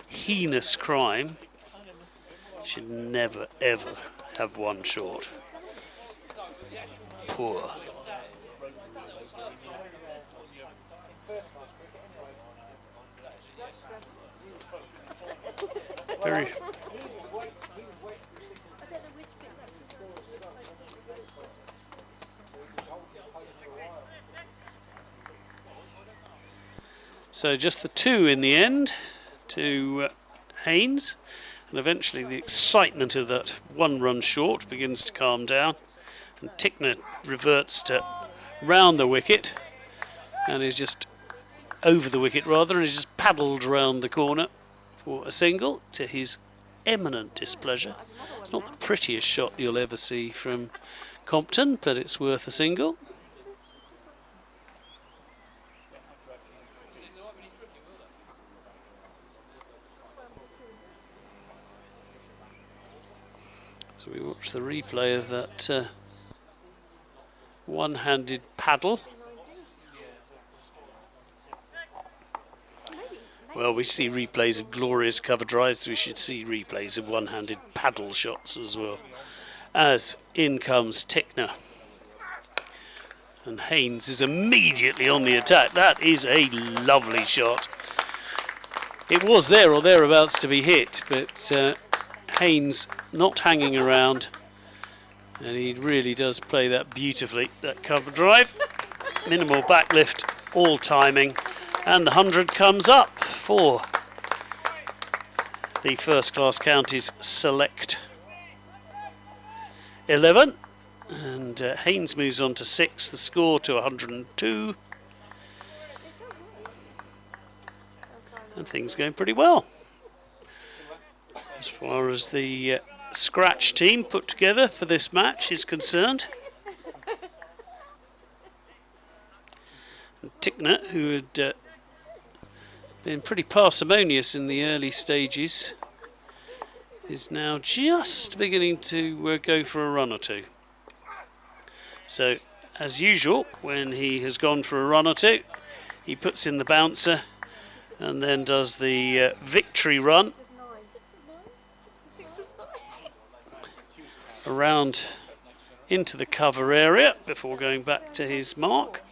heinous crime. Should never ever have 1 short. Poor. Very. So just the 2 in the end to Haynes, and eventually the excitement of that 1 run short begins to calm down, and Tickner reverts to round the wicket and is just over the wicket rather, and is just paddled round the corner for a single to his eminent displeasure. It's not the prettiest shot you'll ever see from Compton, but it's worth a single. So we watch the replay of that one-handed paddle. Well, we see replays of glorious cover drives, so we should see replays of one-handed paddle shots as well. As in comes Tickner. And Haynes is immediately on the attack. That is a lovely shot. It was there or thereabouts to be hit, but Haynes not hanging around, and he really does play that beautifully, that cover drive. Minimal backlift, all timing, and the 100 comes up for the First Class Counties Select 11. And Haynes moves on to 6, the score to 102. And things going pretty well. As far as the scratch team put together for this match is concerned. And Tickner, who had been pretty parsimonious in the early stages, is now just beginning to go for a run or two. So, as usual, when he has gone for a run or two, he puts in the bouncer and then does the victory run around into the cover area before going back to his mark.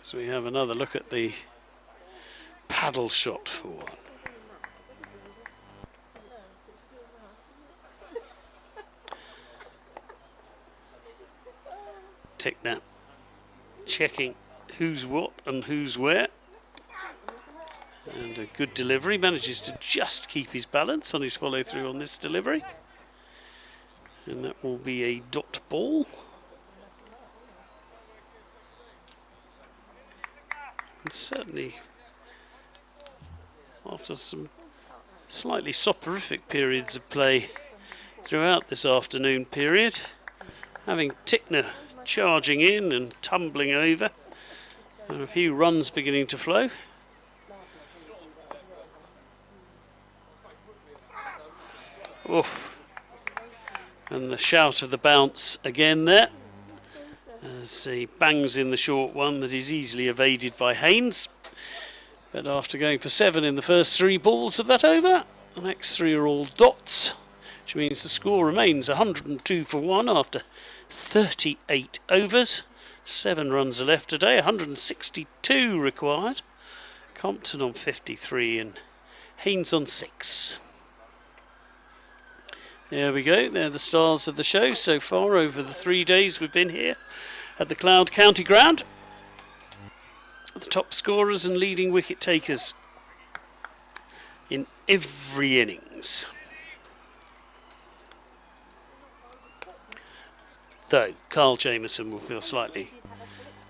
So we have another look at the paddle shot for one. Tickner checking who's what and who's where. And a good delivery, manages to just keep his balance on his follow through on this delivery. And that will be a dot ball. And certainly, after some slightly soporific periods of play throughout this afternoon period, having Tickner charging in and tumbling over, and a few runs beginning to flow. Oof. And the shout of the bounce again there, as he bangs in the short one that is easily evaded by Haynes. But after going for 7 in the first 3 balls of that over, the next 3 are all dots, which means the score remains 102 for 1 after 38 overs. 7 runs are left today, 162 required. Compton on 53 and Haynes on 6. There we go, they're the stars of the show so far over the 3 days we've been here at the Cloud County Ground. The top scorers and leading wicket takers in every innings. Though Carl Jameson will feel slightly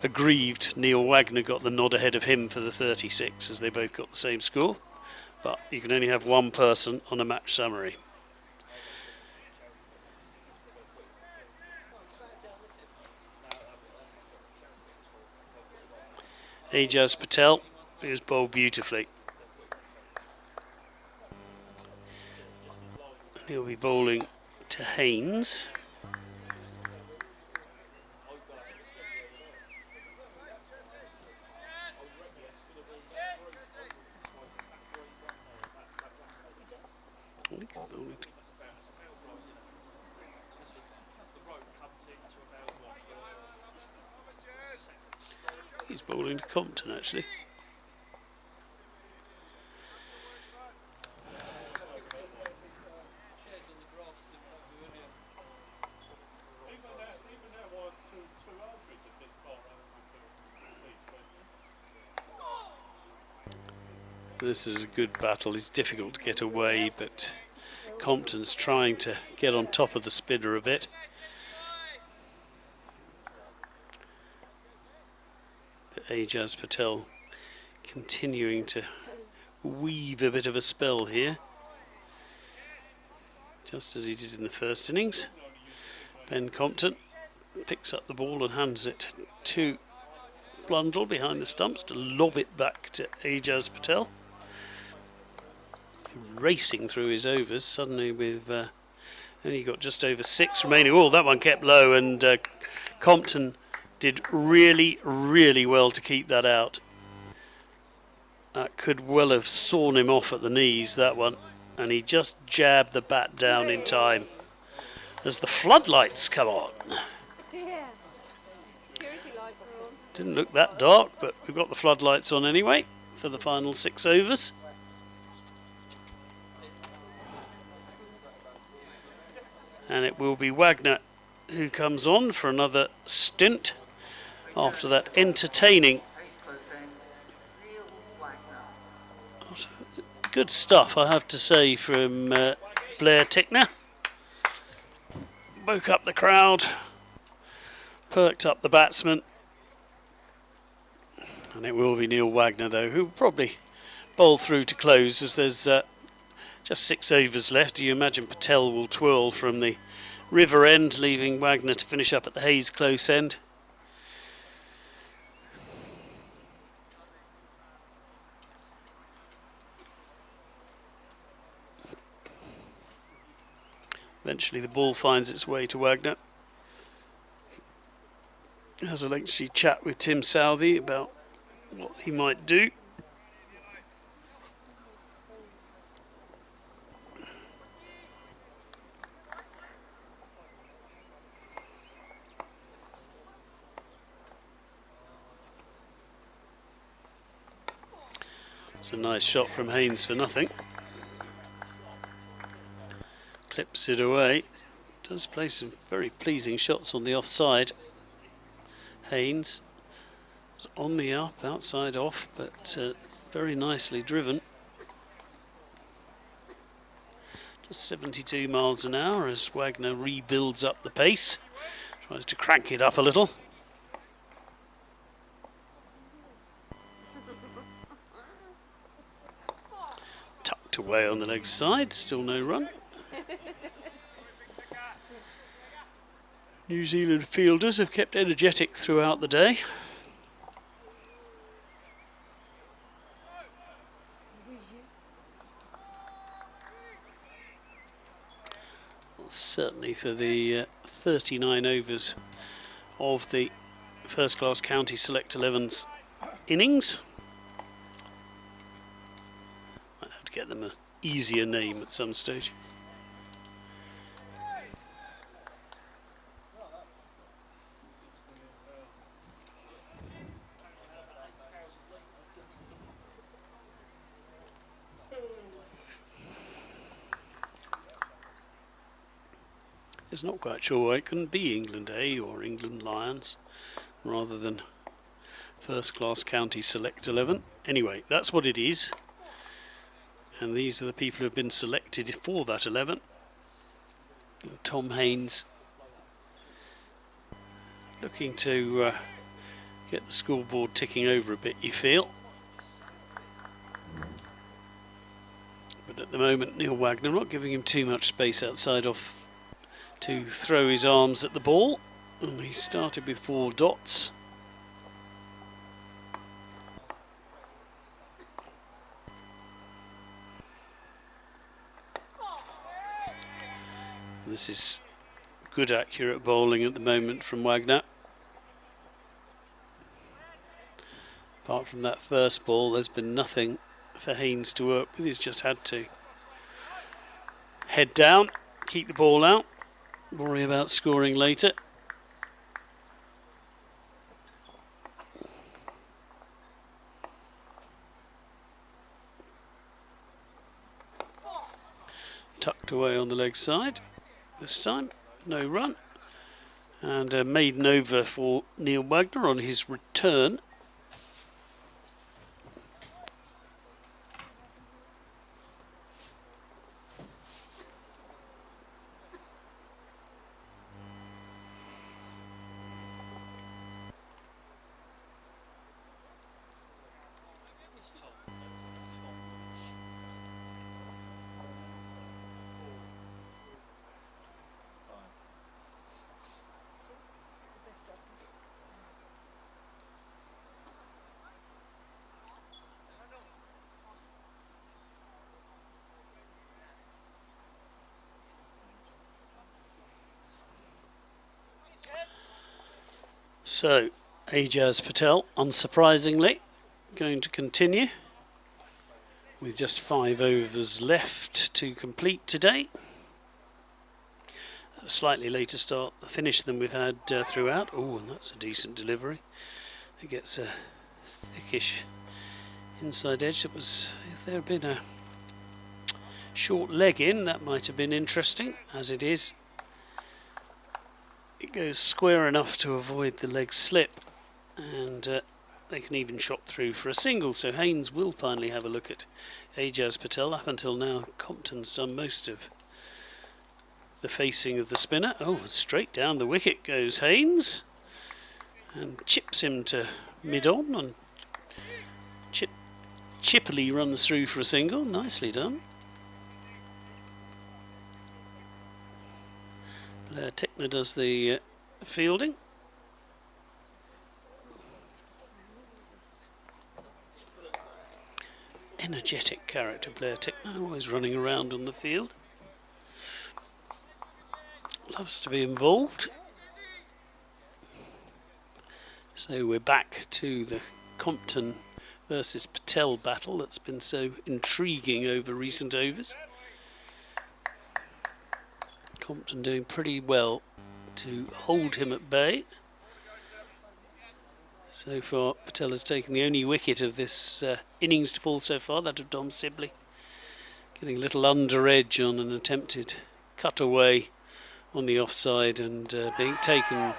aggrieved Neil Wagner got the nod ahead of him for the 36 as they both got the same score. But you can only have one person on a match summary. Ajaz Patel is bowled beautifully. He'll be bowling to Haynes. He's bowling to Compton actually. This is a good battle. It's difficult to get away, but Compton's trying to get on top of the spinner a bit. But Ajaz Patel continuing to weave a bit of a spell here, just as he did in the first innings. Ben Compton picks up the ball and hands it to Blundell behind the stumps to lob it back to Ajaz Patel. Racing through his overs suddenly with only got just over 6 remaining. Oh, that one kept low, and Compton did really well to keep that out. That could well have sawn him off at the knees, that one, and he just jabbed the bat down in time as the floodlights come on. Yeah. Security lights are on. Didn't look that dark, but we've got the floodlights on anyway for the final 6 overs. And it will be Wagner who comes on for another stint after that entertaining Good stuff, I have to say, from Blair Tickner. Woke up the crowd, perked up the batsman, and it will be Neil Wagner though, who will probably bowl through to close, as there's just 6 overs left. Do you imagine Patel will twirl from the river end, leaving Wagner to finish up at the Hayes close end? Eventually the ball finds its way to Wagner. Has a lengthy chat with Tim Southee about what he might do. It's a nice shot from Haynes for nothing. Clips it away. Does play some very pleasing shots on the offside. Haynes was on the up, outside off, but very nicely driven. Just 72 miles an hour as Wagner rebuilds up the pace. Tries to crank it up a little. Tucked away on the leg side, still no run. New Zealand fielders have kept energetic throughout the day. Well, certainly for the 39 overs of the first class county select 11's innings. Might have to get them an easier name at some stage. It's not quite sure why it couldn't be England A or England Lions rather than first class county select 11. Anyway, that's what it is, and these are the people who have been selected for that 11. Tom Haynes looking to get the scoreboard ticking over a bit, you feel. But at the moment Neil Wagner not giving him too much space outside off to throw his arms at the ball, and he started with 4 dots. This is good accurate bowling at the moment from Wagner. Apart from that first ball, there's been nothing for Haynes to work with. He's just had to head down, keep the ball out, worry about scoring later. Tucked away on the leg side this time, no run, and a maiden over for Neil Wagner on his return. So, Ajaz Patel, unsurprisingly, going to continue with just 5 overs left to complete today. A slightly later finish than we've had throughout. Oh, and that's a decent delivery. It gets a thickish inside edge. That was, if there had been a short leg in, that might have been interesting. As it is, it goes square enough to avoid the leg slip, and they can even shot through for a single, so Haynes will finally have a look at Ajaz Patel. Up until now, Compton's done most of the facing of the spinner. Oh, straight down the wicket goes Haynes, and chips him to mid-on, and chippily runs through for a single. Nicely done. Blair Tickner does the fielding. Energetic character, Blair Tickner, always running around on the field. Loves to be involved. So we're back to the Compton versus Patel battle that's been so intriguing over recent overs. Compton doing pretty well to hold him at bay. So far, Patel has taken the only wicket of this innings to fall so far, that of Dom Sibley. Getting a little under edge on an attempted cutaway on the offside and being taken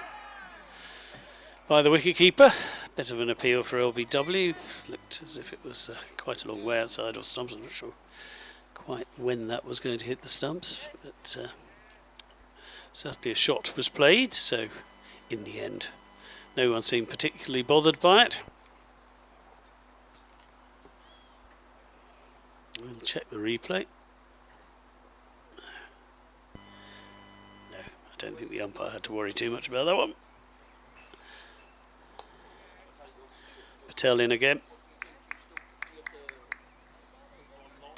by the wicketkeeper. Bit of an appeal for LBW. Looked as if it was quite a long way outside of stumps. I'm not sure quite when that was going to hit the stumps, but certainly a shot was played, so in the end no one seemed particularly bothered by it. We'll check the replay. No, I don't think the umpire had to worry too much about that one. Patel in again.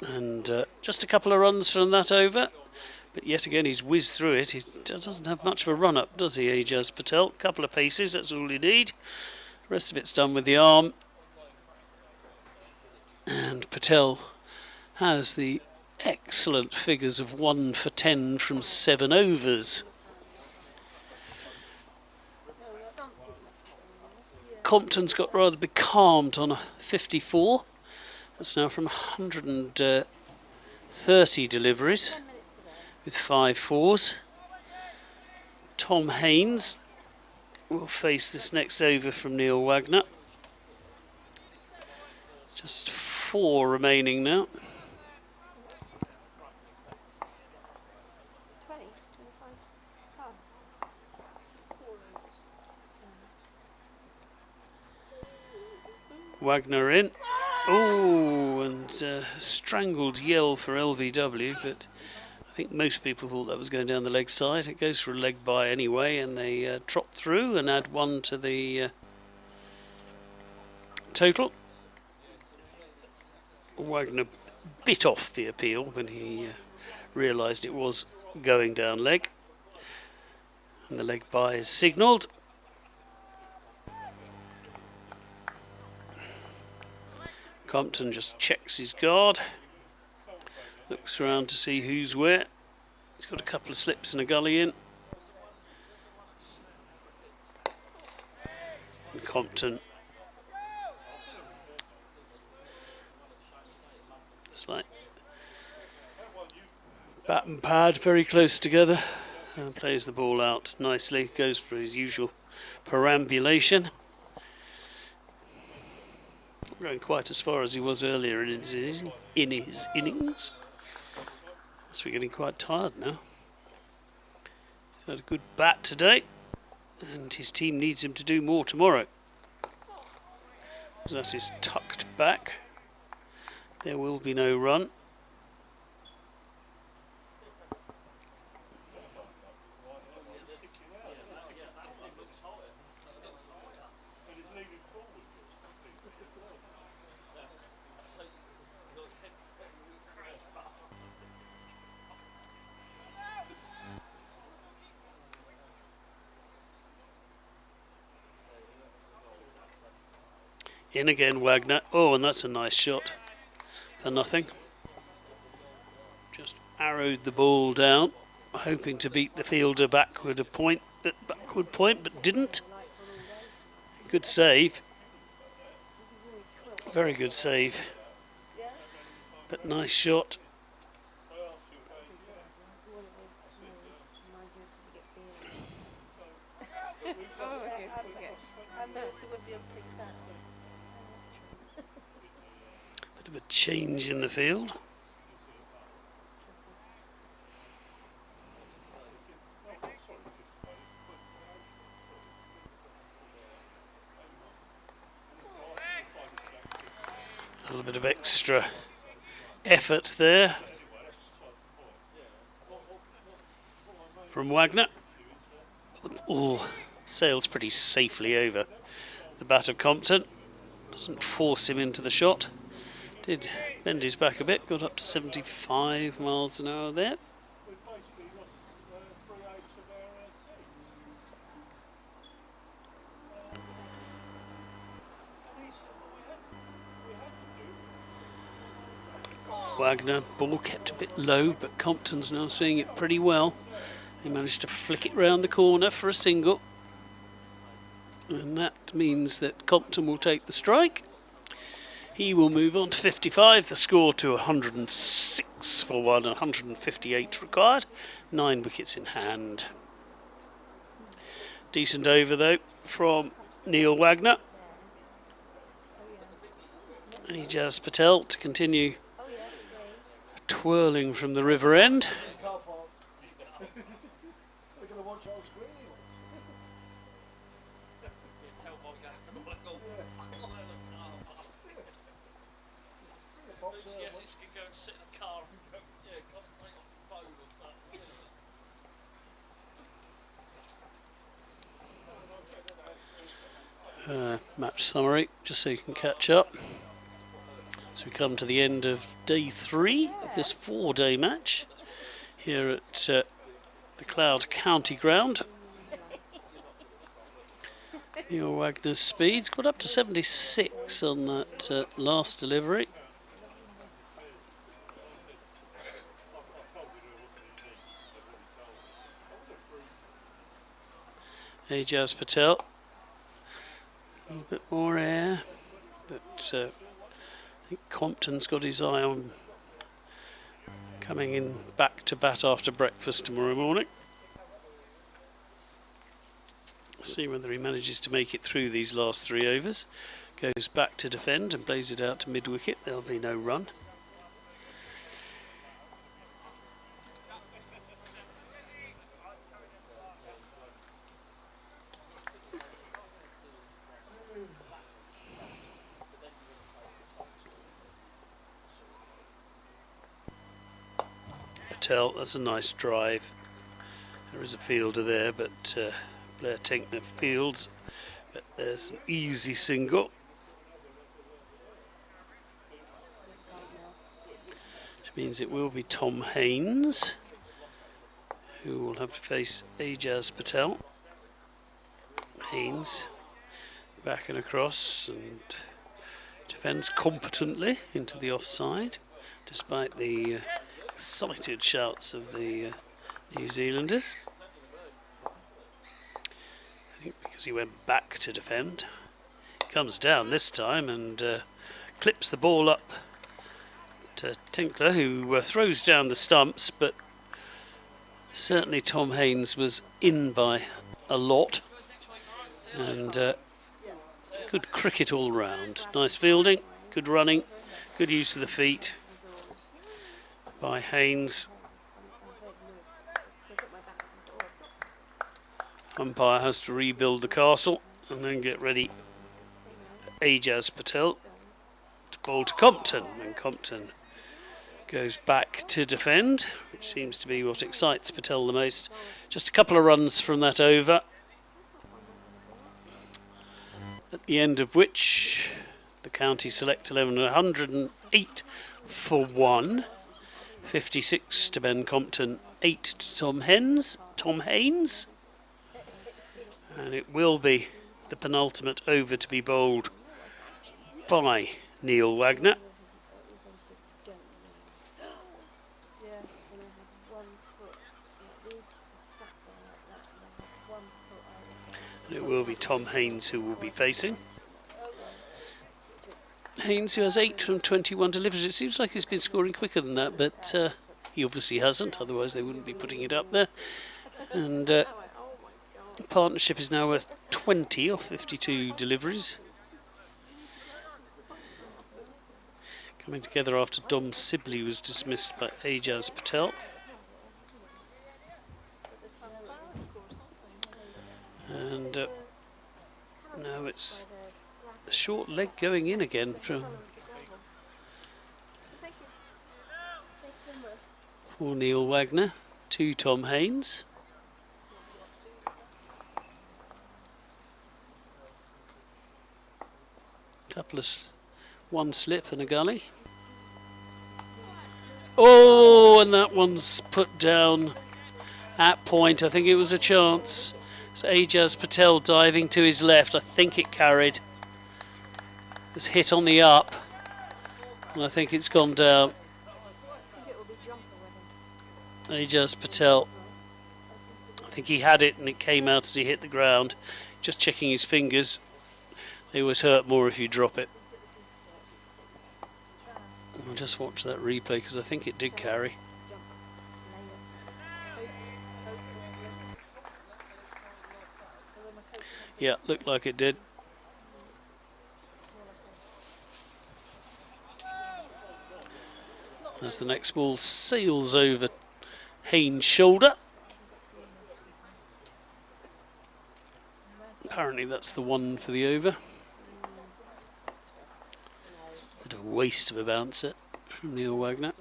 And just a couple of runs from that over. But yet again he's whizzed through it. He doesn't have much of a run-up, does he, Ajaz Patel? Couple of paces, that's all you need. The rest of it's done with the arm. And Patel has the excellent figures of 1 for 10 from 7 overs. Compton's got rather becalmed on a 54. That's now from 130 deliveries with 5 fours. Tom Haynes will face this next over from Neil Wagner. Just 4 remaining now. 20, 25. Wagner in. Oh, and strangled yell for LVW, but I think most people thought that was going down the leg side. It goes for a leg by anyway, and they trot through and add 1 to the total. Wagner bit off the appeal when he realised it was going down leg, and the leg by is signalled. Compton just checks his guard, looks around to see who's where. He's got a couple of slips and a gully in. And Compton, it's like bat and pad very close together, and plays the ball out nicely, goes for his usual perambulation. Not going quite as far as he was earlier in his innings. Must be getting quite tired now. He's had a good bat today, and his team needs him to do more tomorrow. That is tucked back. There will be no run. In again, Wagner. Oh, and that's a nice shot for nothing. Just arrowed the ball down, hoping to beat the fielder backward point, but didn't. Good save. Very good save. But nice shot. Bit of a change in the field. A little bit of extra effort there from Wagner. The ball sails pretty safely over the bat of Compton. Doesn't force him into the shot. Did bend his back a bit, got up to 75 miles an hour there. Wagner, ball kept a bit low, but Compton's now seeing it pretty well. He managed to flick it round the corner for a single. And that means that Compton will take the strike. He will move on to 55, the score to 106 for 1, 158 required. 9 wickets in hand. Decent over though from Neil Wagner. Ajaz Patel to continue twirling from the river end. Match summary, just so you can catch up. So we come to the end of day 3 of this 4-day match here at the Cloud County Ground. Neil Wagner's speeds got up to 76 on that last delivery. Ajaz Patel, a little bit more air, but I think Compton's got his eye on coming in back to bat after breakfast tomorrow morning. See whether he manages to make it through these last 3 overs. Goes back to defend and plays it out to mid-wicket. There'll be no run. Patel, that's a nice drive. There is a fielder there, but Blair Tinkner fields. But there's an easy single. Which means it will be Tom Haynes who will have to face Ajaz Patel. Haynes back and across and defends competently into the offside, despite the excited shouts of the New Zealanders. I think because he went back to defend. Comes down this time and clips the ball up to Tinkler, who throws down the stumps, but certainly Tom Haynes was in by a lot. And good cricket all round. Nice fielding, good running, good use of the feet by Haynes. Umpire has to rebuild the castle and then get ready Ajaz Patel to bowl to Compton, and Compton goes back to defend, which seems to be what excites Patel the most. Just a couple of runs from that over, at the end of which the county select 11 108 for 1, 56 to Ben Compton, 8 to Tom Haynes, and it will be the penultimate over to be bowled by Neil Wagner. And it will be Tom Haynes who will be facing. Haynes, who has 8 from 21 deliveries. It seems like he's been scoring quicker than that, but he obviously hasn't, otherwise they wouldn't be putting it up there. And partnership is now worth 20 off 52 deliveries. Coming together after Dom Sibley was dismissed by Ajaz Patel. And now it's a short leg going in again for Neil Wagner to Tom Haynes. One slip and a gully. Oh, and that one's put down at point. I think it was a chance. So Ajaz Patel diving to his left. I think it carried. It's hit on the up. And I think it's gone down. Ajaz Patel. I think he had it and it came out as he hit the ground. Just checking his fingers. They always hurt more if you drop it. I'll just watch that replay because I think it did carry. Yeah, looked like it did. As the next ball sails over Haynes' shoulder. Apparently that's the one for the over. Bit of a waste of a bouncer from Neil Wagner.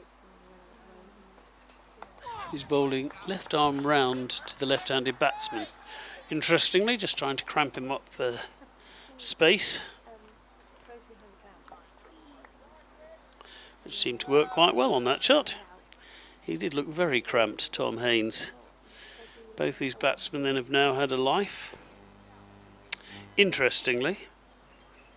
He's bowling left arm round to the left-handed batsman. Interestingly, just trying to cramp him up for space. Which seemed to work quite well on that shot. He did look very cramped, Tom Haynes. Both these batsmen then have now had a life. Interestingly,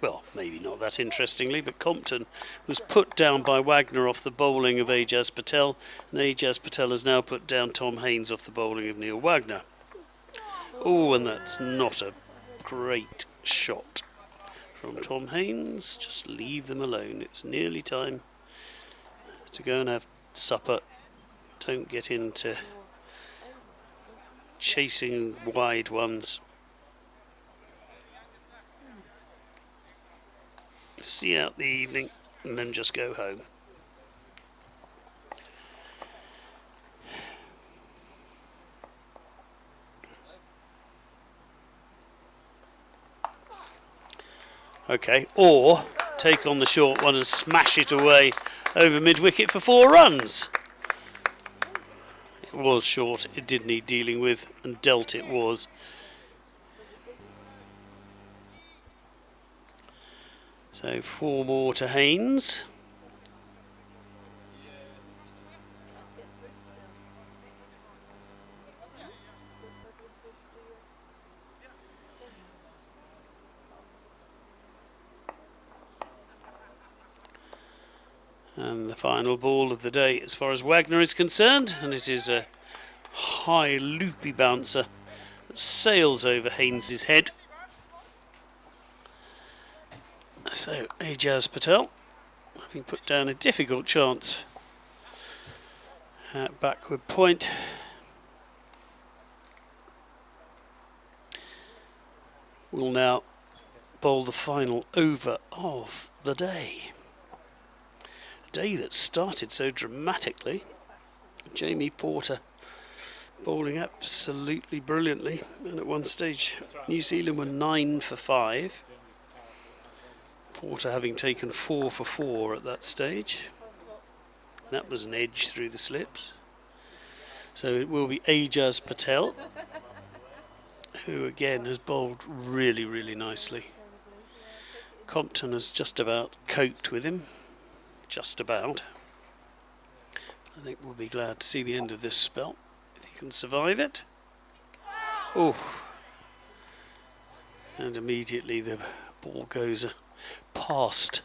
well, maybe not that interestingly, but Compton was put down by Wagner off the bowling of Ajaz Patel, and Ajaz Patel has now put down Tom Haynes off the bowling of Neil Wagner. Oh, and that's not a great shot from Tom Haynes. Just leave them alone. It's nearly time to go and have supper. Don't get into chasing wide ones. See out the evening and then just go home. Okay, or take on the short one and smash it away over mid-wicket for 4 runs. It was short, it did need dealing with, and dealt it was. So 4 more to Haynes. And the final ball of the day as far as Wagner is concerned, and it is a high loopy bouncer that sails over Haynes' head. So Ajaz Patel having put down a difficult chance at backward point. Will now bowl the final over of the day. A day that started so dramatically. Jamie Porter bowling absolutely brilliantly, and at one stage New Zealand were 9 for 5. Porter having taken 4 for 4 at that stage. That was an edge through the slips. So it will be Ajaz Patel, who again has bowled really, really nicely. Compton has just about coped with him. Just about. I think we'll be glad to see the end of this spell, if he can survive it. Oh. And immediately the ball goes past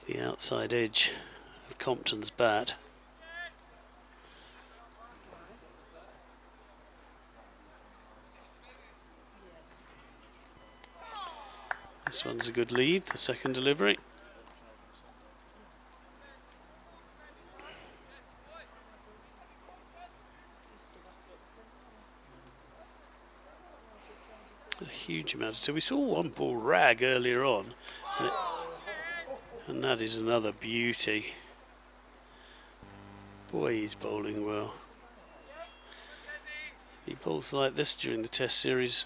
the outside edge of Compton's bat. This one's a good lead, the second delivery. A huge amount of time. We saw one ball rag earlier on, And that is another beauty. Boy, he's bowling well. He bowls like this during the Test series.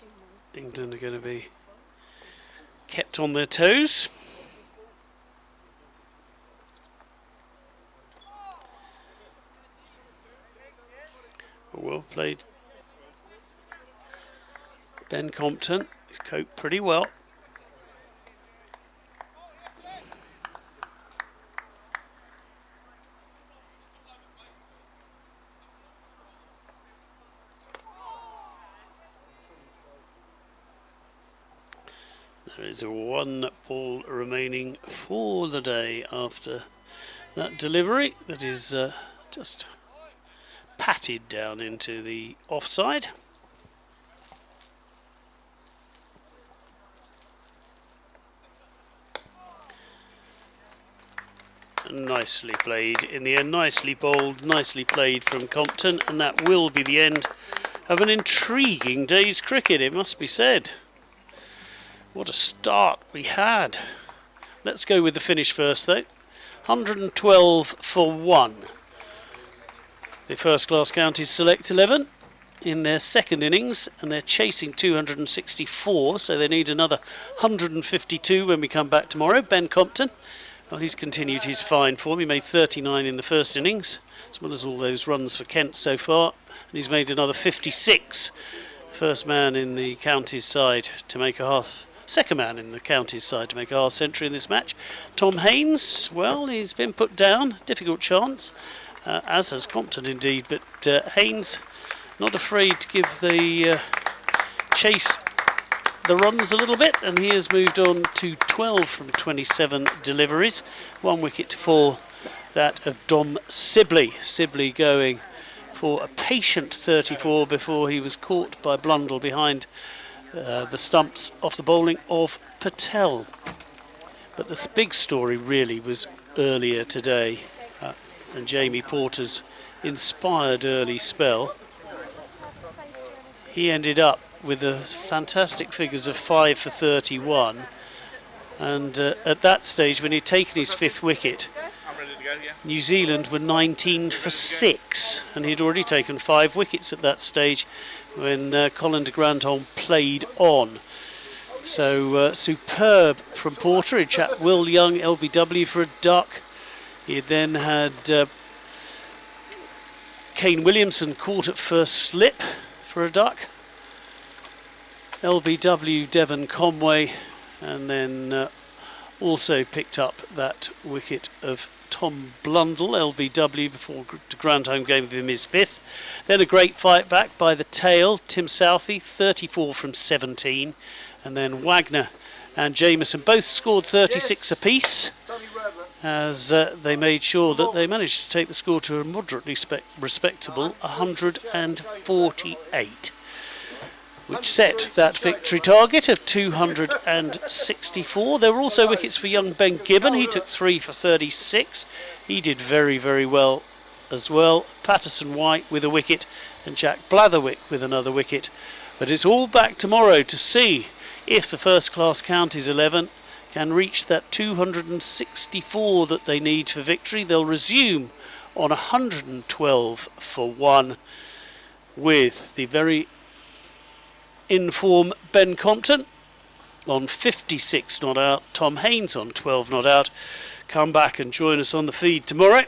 England are going to be kept on their toes. Well played. Ben Compton, he's coped pretty well. There is a 1 ball remaining for the day after that delivery that is just patted down into the offside. Nicely played in the end, nicely bowled, nicely played from Compton, and that will be the end of an intriguing day's cricket, it must be said. What a start we had. Let's go with the finish first though. 112 for 1. The first class counties select 11 in their second innings, and they're chasing 264, so they need another 152 when we come back tomorrow. Ben Compton, well, he's continued his fine form. He made 39 in the first innings, as well as all those runs for Kent so far, and he's made another 56. First man in the counties side to make a half. Second man in the counties side to make a half century in this match. Tom Haynes, well, he's been put down, difficult chance, as has Compton indeed, but Haynes not afraid to give the chase the runs a little bit, and he has moved on to 12 from 27 deliveries. 1 wicket to fall, that of Dom Sibley. Sibley going for a patient 34 before he was caught by Blundell behind the stumps off the bowling of Patel. But the big story really was earlier today, and Jamie Porter's inspired early spell. He ended up with the fantastic figures of 5 for 31, and at that stage, when he'd taken his 5th wicket, New Zealand were 19 for 6, and he'd already taken 5 wickets at that stage when Colin de Grandhomme played on. So superb from Porter. He'd chat Will Young, LBW for a duck. He then had Kane Williamson caught at first slip for a duck. LBW Devon Conway, and then also picked up that wicket of Tom Blundell, LBW, before de Grandhomme gave him his 5th. Then a great fight back by the tail, Tim Southee, 34 from 17, and then Wagner and Jamieson both scored 36 apiece, as they made sure that they managed to take the score to a moderately respectable 148, which set that victory target of 264. There were also wickets for young Ben Gibbon. He took 3 for 36. He did very, very well as well. Patterson White with a wicket, and Jack Blatherwick with another wicket. But it's all back tomorrow to see if the first class counties 11 can reach that 264 that they need for victory. They'll resume on 112 for 1 with the very in-form Ben Compton on 56 not out, Tom Haynes on 12 not out. Come back and join us on the feed tomorrow,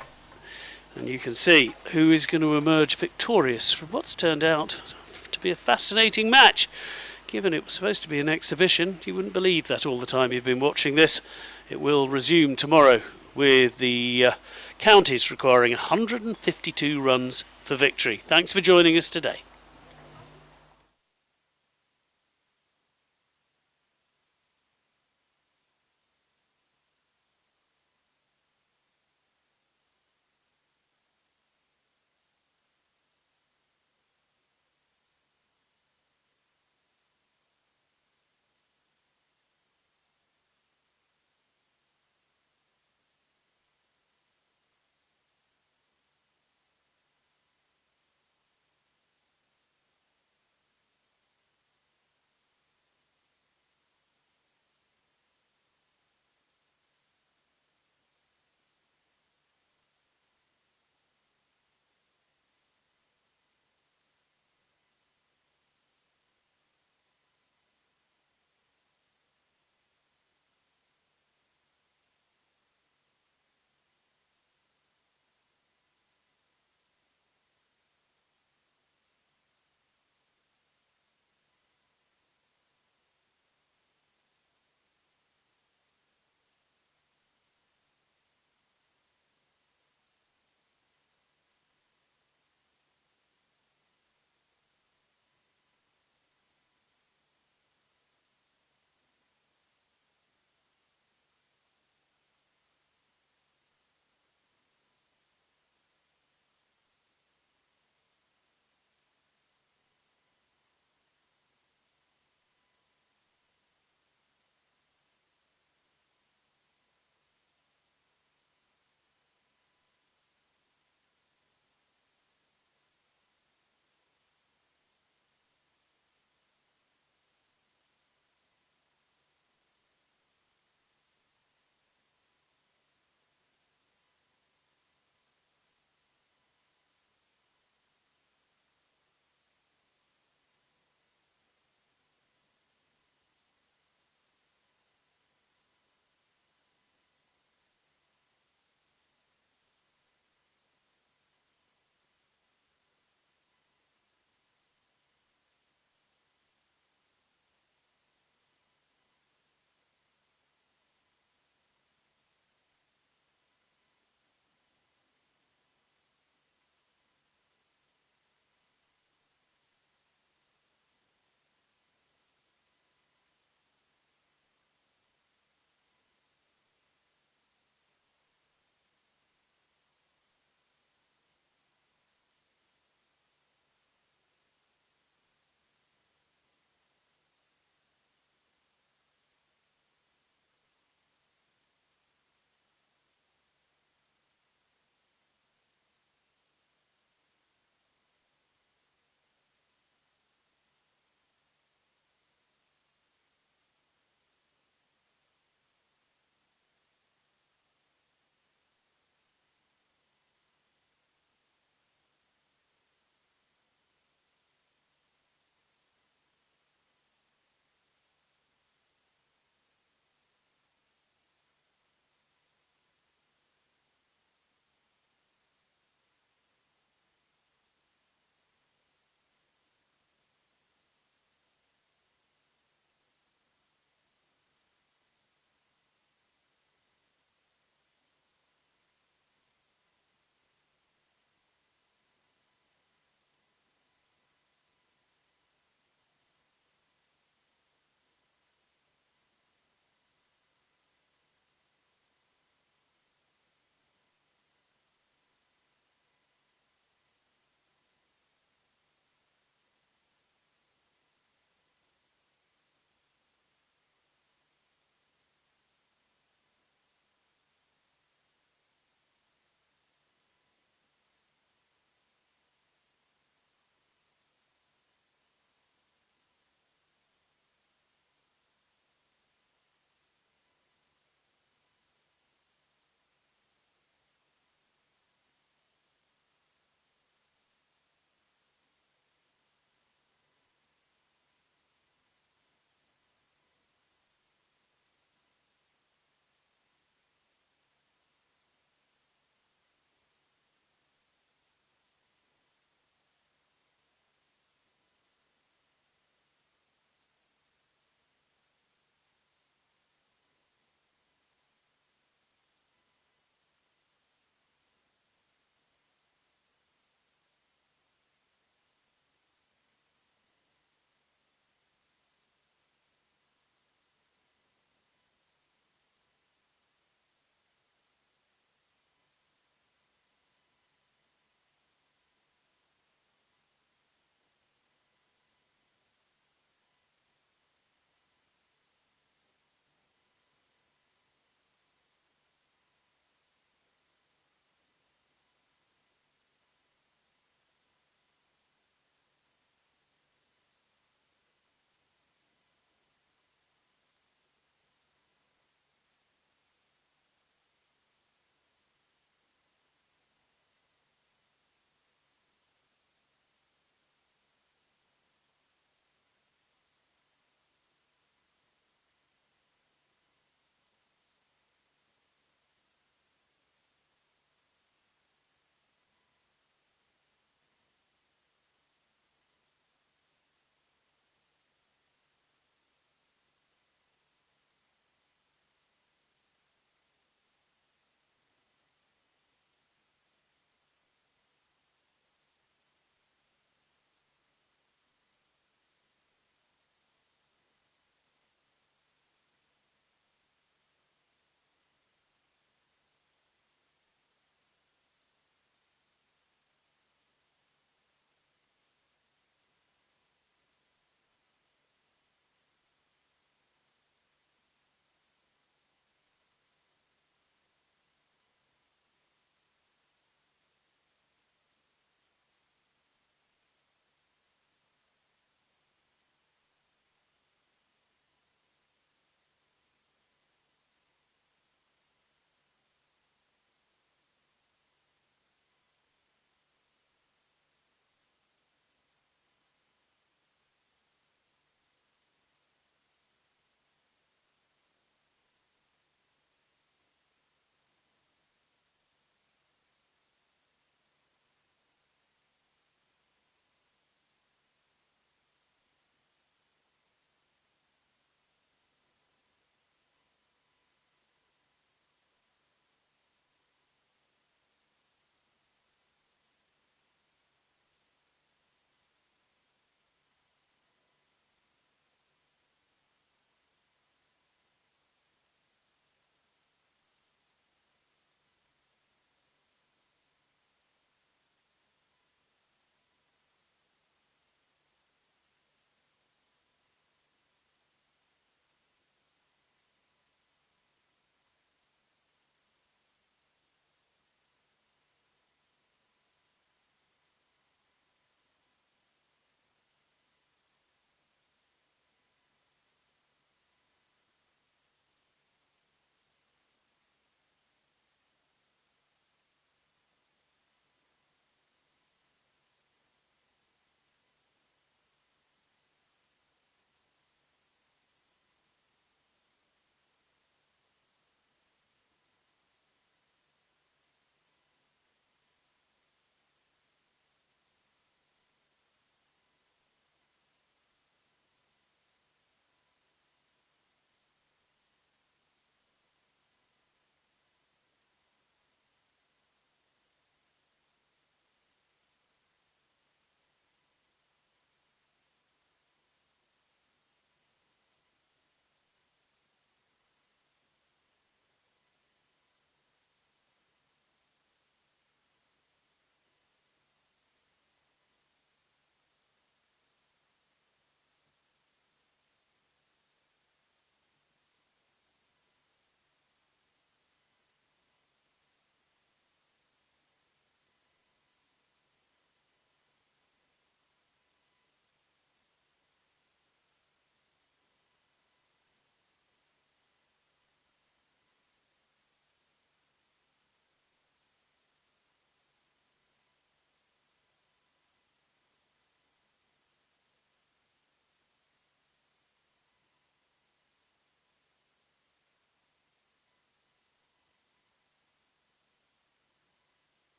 and you can see who is going to emerge victorious from what's turned out to be a fascinating match. Given it was supposed to be an exhibition, you wouldn't believe that all the time you've been watching this. It will resume tomorrow with the counties requiring 152 runs for victory. Thanks for joining us today.